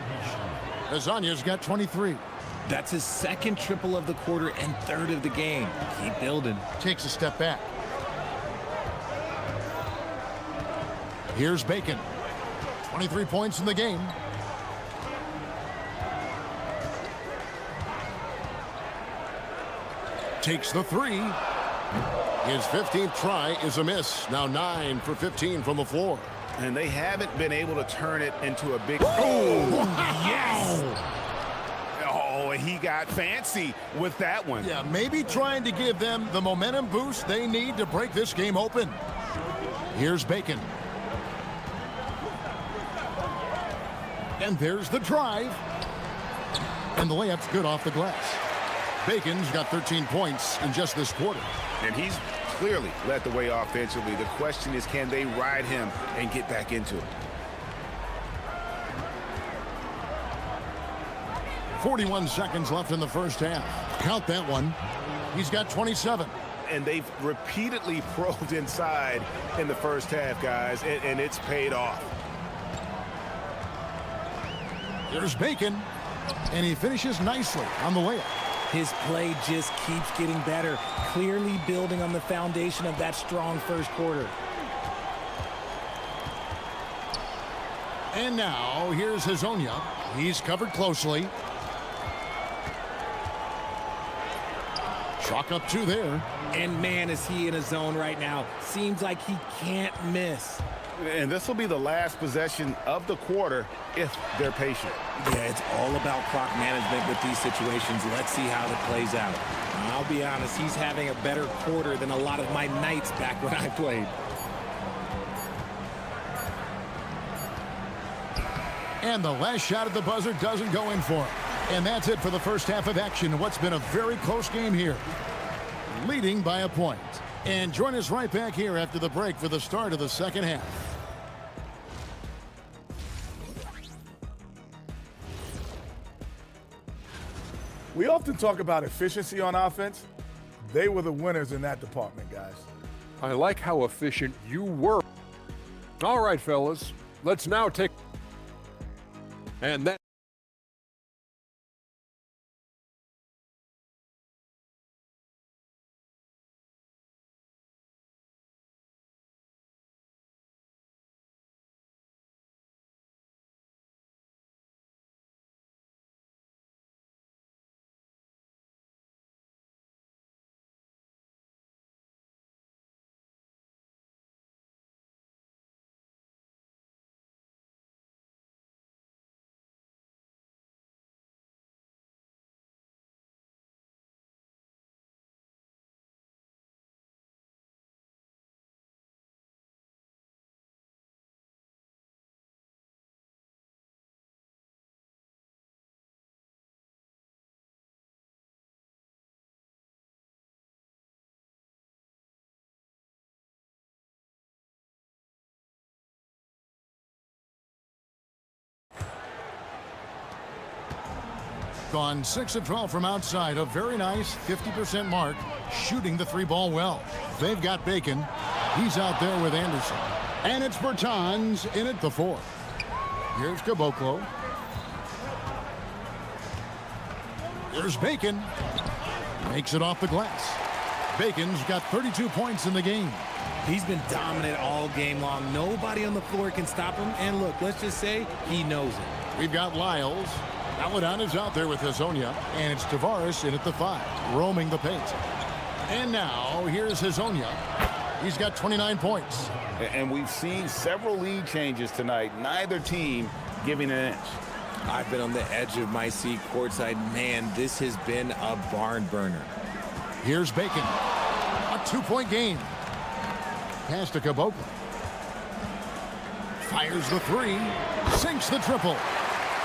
F: Hazonia's got 23.
H: That's his second triple of the quarter and third of the game. Keep building.
F: Takes a step back. Here's Bacon. 23 points in the game. Takes the three. His 15th try is a miss. Now 9 for 15 from the floor.
I: And they haven't been able to turn it into a big...
F: Oh,
I: yes! Oh, he got fancy with that one.
F: Yeah, maybe trying to give them the momentum boost they need to break this game open. Here's Bacon. And there's the drive. And the layup's good off the glass. Bacon's got 13 points in just this quarter.
I: And he's clearly led the way offensively. The question is, can they ride him and get back into it?
F: 41 seconds left in the first half. Count that one. He's got 27.
I: And they've repeatedly probed inside in the first half, guys, and it's paid off.
F: There's Bacon, and he finishes nicely on the layup.
H: His play just keeps getting better, clearly building on the foundation of that strong first quarter.
F: And now, here's Hazonia. He's covered closely. Chalk up 2 there.
H: And man, is he in a zone right now. Seems like he can't miss.
I: And this will be the last possession of the quarter if they're patient.
H: Yeah, it's all about clock management with these situations. Let's see how it plays out. I'll be honest, he's having a better quarter than a lot of my nights back when I played.
F: And the last shot at the buzzer doesn't go in for him. And that's it for the first half of action in what's been a very close game here. Leading by a point. And join us right back here after the break for the start of the second half.
Q: We often talk about efficiency on offense. They were the winners in that department, guys.
K: I like how efficient you were. All right, fellas, let's now take... And that...
F: Gone 6 of 12 from outside. A very nice 50% mark, shooting the 3-ball well. They've got Bacon. He's out there with Anderson. And it's Bertans in at the 4. Here's Caboclo. Here's Bacon. Makes it off the glass. Bacon's got 32 points in the game.
H: He's been dominant all game long. Nobody on the floor can stop him. And look, let's just say he knows it.
F: We've got Lyles. Aladan is out there with Hazonia, and it's Tavares in at the 5, roaming the paint. And now, here's Hazonia. He's got 29 points.
I: And we've seen several lead changes tonight, neither team giving an inch.
H: I've been on the edge of my seat courtside. Man, this has been a barn burner.
F: Here's Bacon. A 2-point game. Pass to Caboclo. Fires the 3. Sinks the triple.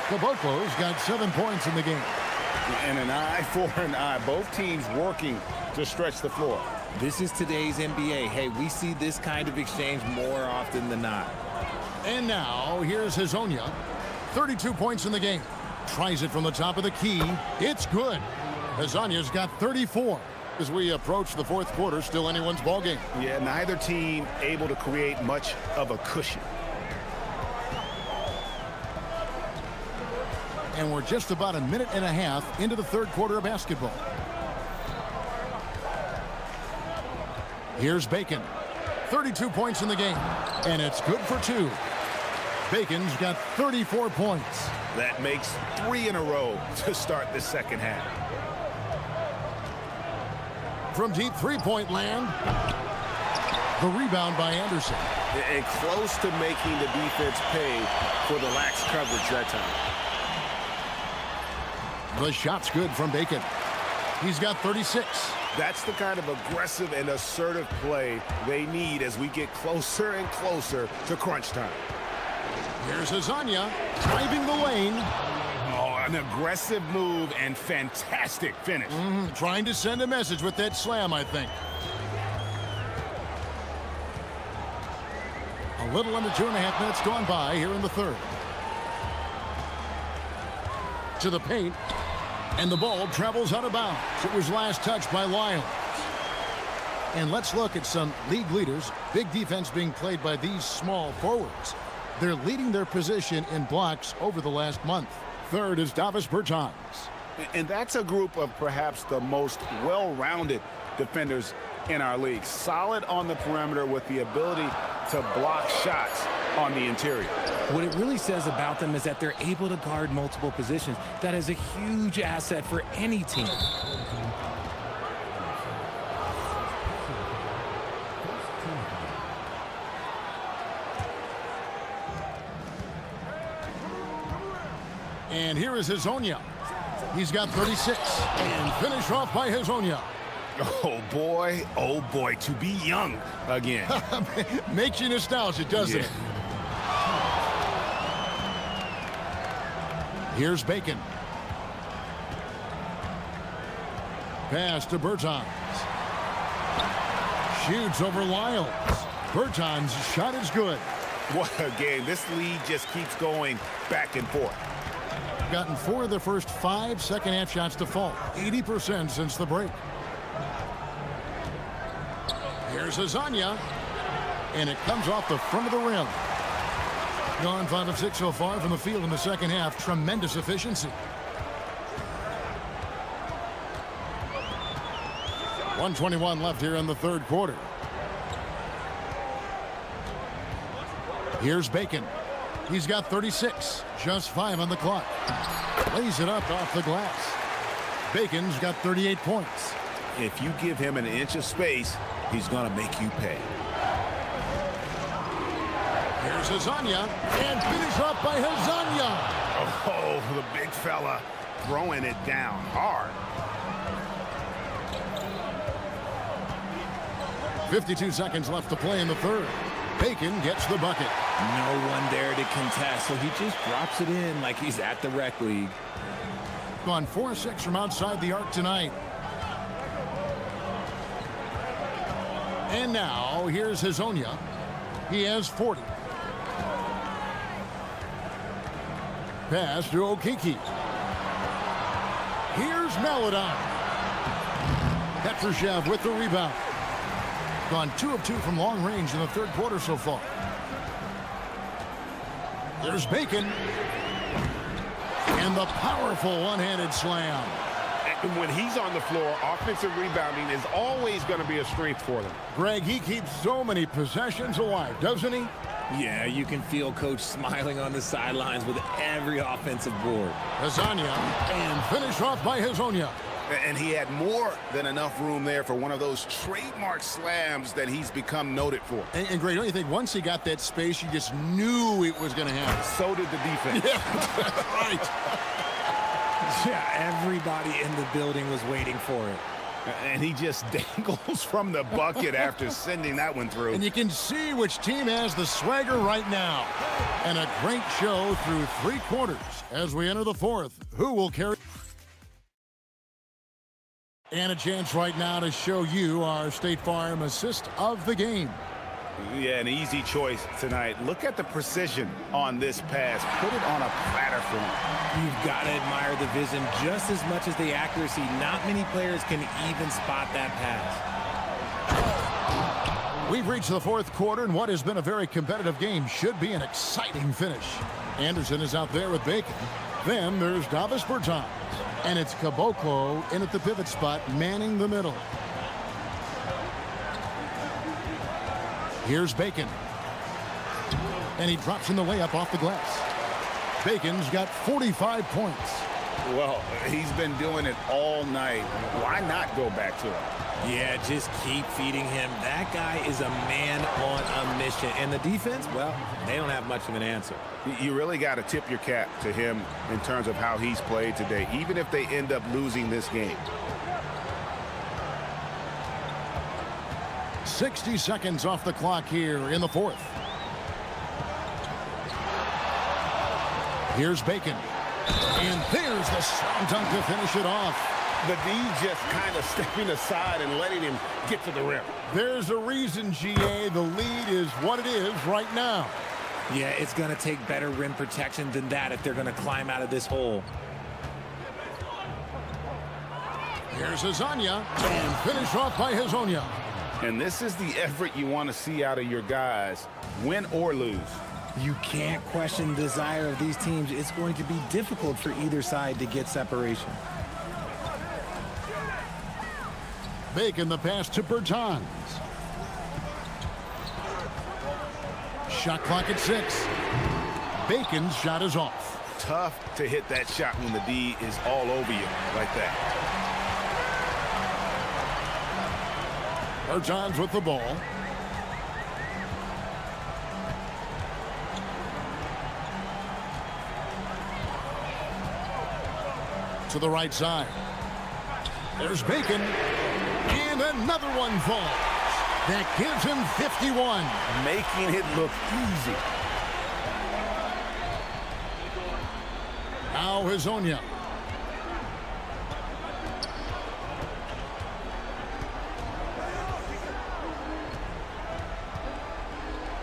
F: Caboclo's got 7 points in the game.
I: And an eye for an eye. Both teams working to stretch the floor.
H: This is today's NBA. Hey, we see this kind of exchange more often than not.
F: And now, here's Hazonia. 32 points in the game. Tries it from the top of the key. It's good. Hazonia's got 34. As we approach the fourth quarter, still anyone's ballgame.
I: Yeah, neither team able to create much of a cushion.
F: And we're just about a minute and a half into the third quarter of basketball. Here's Bacon. 32 points in the game. And it's good for 2. Bacon's got 34 points.
I: That makes 3 in a row to start the second half.
F: from deep three-point land. The rebound by Anderson.
G: And close to making the defense pay for the lax coverage that time.
F: The shot's good from Bacon. He's got 36.
G: That's the kind of aggressive and assertive play they need as we get closer and closer to crunch time.
F: Here's Azania driving the lane.
G: Oh, an aggressive move and fantastic finish.
F: Trying to send a message with that slam, I think. A little under 2.5 minutes gone by here in the third. To the paint, and the ball travels out of bounds. It was last touched by Lyles. And let's look at some league leaders. Big defense being played by these small forwards. They're leading their position in blocks over the last month. Third is Davis Bertans.
G: And that's a group of perhaps the most well-rounded defenders in our league. Solid on the perimeter with the ability to block shots on the interior.
H: What it really says about them is that they're able to guard multiple positions. That is a huge asset for any team.
F: And here is Hazonia. He's got 36. And finished off by Hazonia.
G: Oh boy, to be young again.
F: Makes you nostalgic, doesn't it? Here's Bacon. Pass to Bertans. Shoots over Lyles. Bertans' shot is good.
G: What a game. This lead just keeps going back and forth.
F: Gotten 4 of the first 5 second-half shots to fall. 80% since the break. Here's Azania, and it comes off the front of the rim. Gone 5 of 6 so far from the field in the second half. Tremendous efficiency. 1:21 left here in the third quarter. Here's Bacon. He's got 36. Just 5 on the clock. Lays it up off the glass. Bacon's got 38 points.
G: If you give him an inch of space, he's going to make you pay.
F: Here's Azania, and finish up by Azania.
G: Oh, the big fella throwing it down hard.
F: 52 seconds left to play in the third. Bacon gets the bucket.
H: No one there to contest, so he just drops it in like he's at the rec league.
F: Gone 4-6 from outside the arc tonight. And now, here's Hazonia. He has 40. Pass to Okiki. Here's Maladon. Petrushev with the rebound. Gone 2 of 2 from long range in the third quarter so far. There's Bacon. And the powerful one-handed slam.
G: And when he's on the floor, offensive rebounding is always going to be a strength for them.
F: Greg, he keeps so many possessions alive, doesn't he?
H: Yeah, you can feel Coach smiling on the sidelines with every offensive board.
F: Hazonia, and finish off by Hazonia.
G: And he had more than enough room there for one of those trademark slams that he's become noted for.
F: And Greg, don't you think once he got that space, you just knew it was going to happen?
G: So did the defense.
F: Yeah, right.
H: Yeah, everybody in the building was waiting for it.
G: And he just dangles from the bucket after sending that one through.
F: And you can see which team has the swagger right now. And a great show through 3 quarters as we enter the fourth. Who will carry? And a chance right now to show you our State Farm assist of the game.
G: Yeah, an easy choice tonight. Look at the precision on this pass. Put it on a platter for him.
H: You've got to admire the vision just as much as the accuracy. Not many players can even spot that pass.
F: We've reached the fourth quarter, and what has been a very competitive game should be an exciting finish. Anderson is out there with Bacon. Then there's Davis Bertans. And it's Caboclo in at the pivot spot, manning the middle. Here's Bacon. And he drops in the layup off the glass. Bacon's got 45 points.
G: Well, he's been doing it all night. Why not go back to it?
H: Yeah, just keep feeding him. That guy is a man on a mission. And the defense, well, they don't have much of an answer.
I: You really got to tip your cap to him in terms of how he's played today, even if they end up losing this game.
F: 60 seconds off the clock here in the fourth. Here's Bacon. And there's the slam dunk to finish it off.
G: The D just kind of stepping aside and letting him get to the rim.
F: There's a reason, GA, the lead is what it is right now.
H: Yeah, it's going to take better rim protection than that if they're going to climb out of this hole.
F: Here's Hazonia, and finish off by Hazonia.
I: And this is the effort you want to see out of your guys, win or lose.
H: You can't question the desire of these teams. It's going to be difficult for either side to get separation.
F: Bacon the pass to Bertans. Shot clock at 6. Bacon's shot is off.
I: Tough to hit that shot when the D is all over you like that.
F: Bertans with the ball. To the right side. There's Bacon. And another one falls. That gives him 51.
I: Making it look easy.
F: Now Hazonia.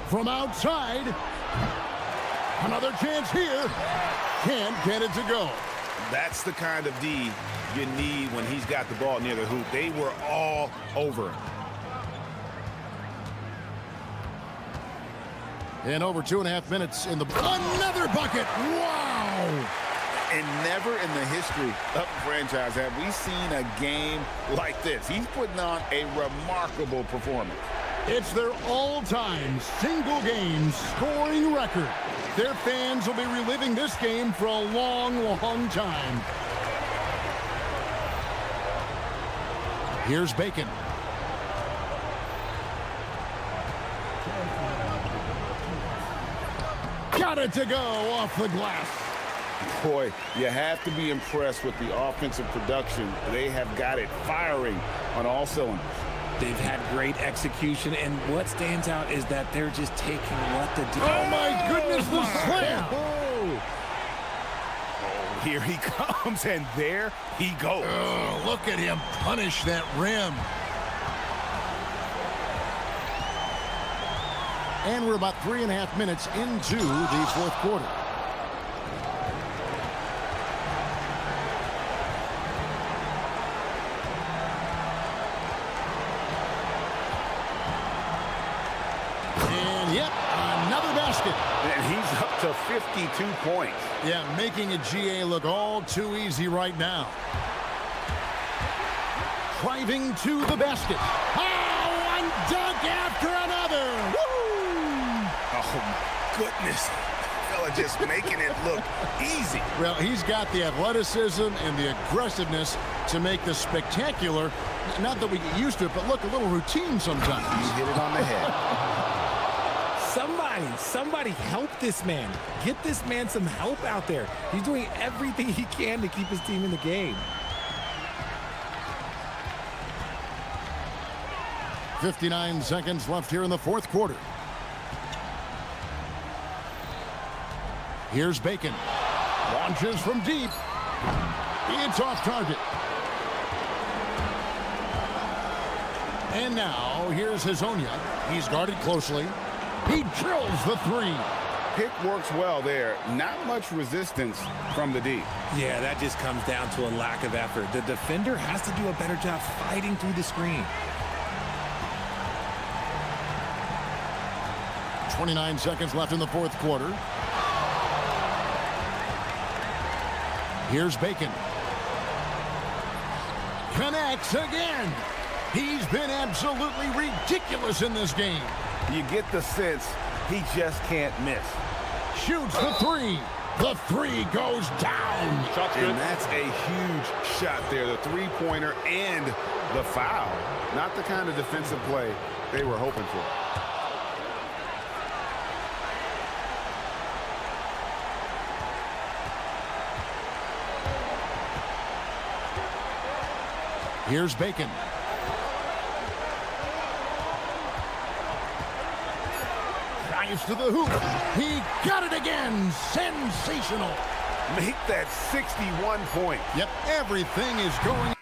F: From outside. Another chance here. Can't get it to go.
I: That's the kind of D you need when he's got the ball near the hoop. They were all over him.
F: And over 2.5 minutes in the... Another bucket! Wow!
I: And never in the history of the franchise have we seen a game like this. He's putting on a remarkable performance.
F: It's their all-time single-game scoring record. Their fans will be reliving this game for a long, long time. Here's Bacon. Got it to go off the glass.
I: Boy, you have to be impressed with the offensive production. They have got it firing on all cylinders.
H: They've had great execution, and what stands out is that they're just taking what the...
F: Oh, my goodness, the slam!
I: Oh, here he comes, and there he goes.
F: Oh, look at him punish that rim. And we're about 3.5 minutes into the fourth quarter. And, yep, another basket.
I: And he's up to 52 points.
F: Yeah, making a GA look all too easy right now. Driving to the basket. Oh, one dunk after another. Woo!
I: Oh, my goodness. Fella just making it look easy.
F: Well, he's got the athleticism and the aggressiveness to make the spectacular. Not that we get used to it, but look, a little routine sometimes.
I: You hit it on the head.
H: Somebody help this man. Get this man some help out there. He's doing everything he can to keep his team in the game.
F: 59 seconds left here in the fourth quarter. Here's Bacon. Launches from deep. It's off target. And now here's Hazonia. He's guarded closely. He drills the three.
I: Pick works well there. Not much resistance from the D.
H: Yeah, that just comes down to a lack of effort. The defender has to do a better job fighting through the screen.
F: 29 seconds left in the fourth quarter. Here's Bacon. Connects again. He's been absolutely ridiculous in this game.
I: You get the sense he just can't miss.
F: Shoots the three. The three goes down.
I: And that's a huge shot there, the three-pointer and the foul. Not the kind of defensive play they were hoping for.
F: Here's Bacon. Drives to the hoop. He got it again. Sensational.
I: Make that 61 point.
F: Yep, everything is going.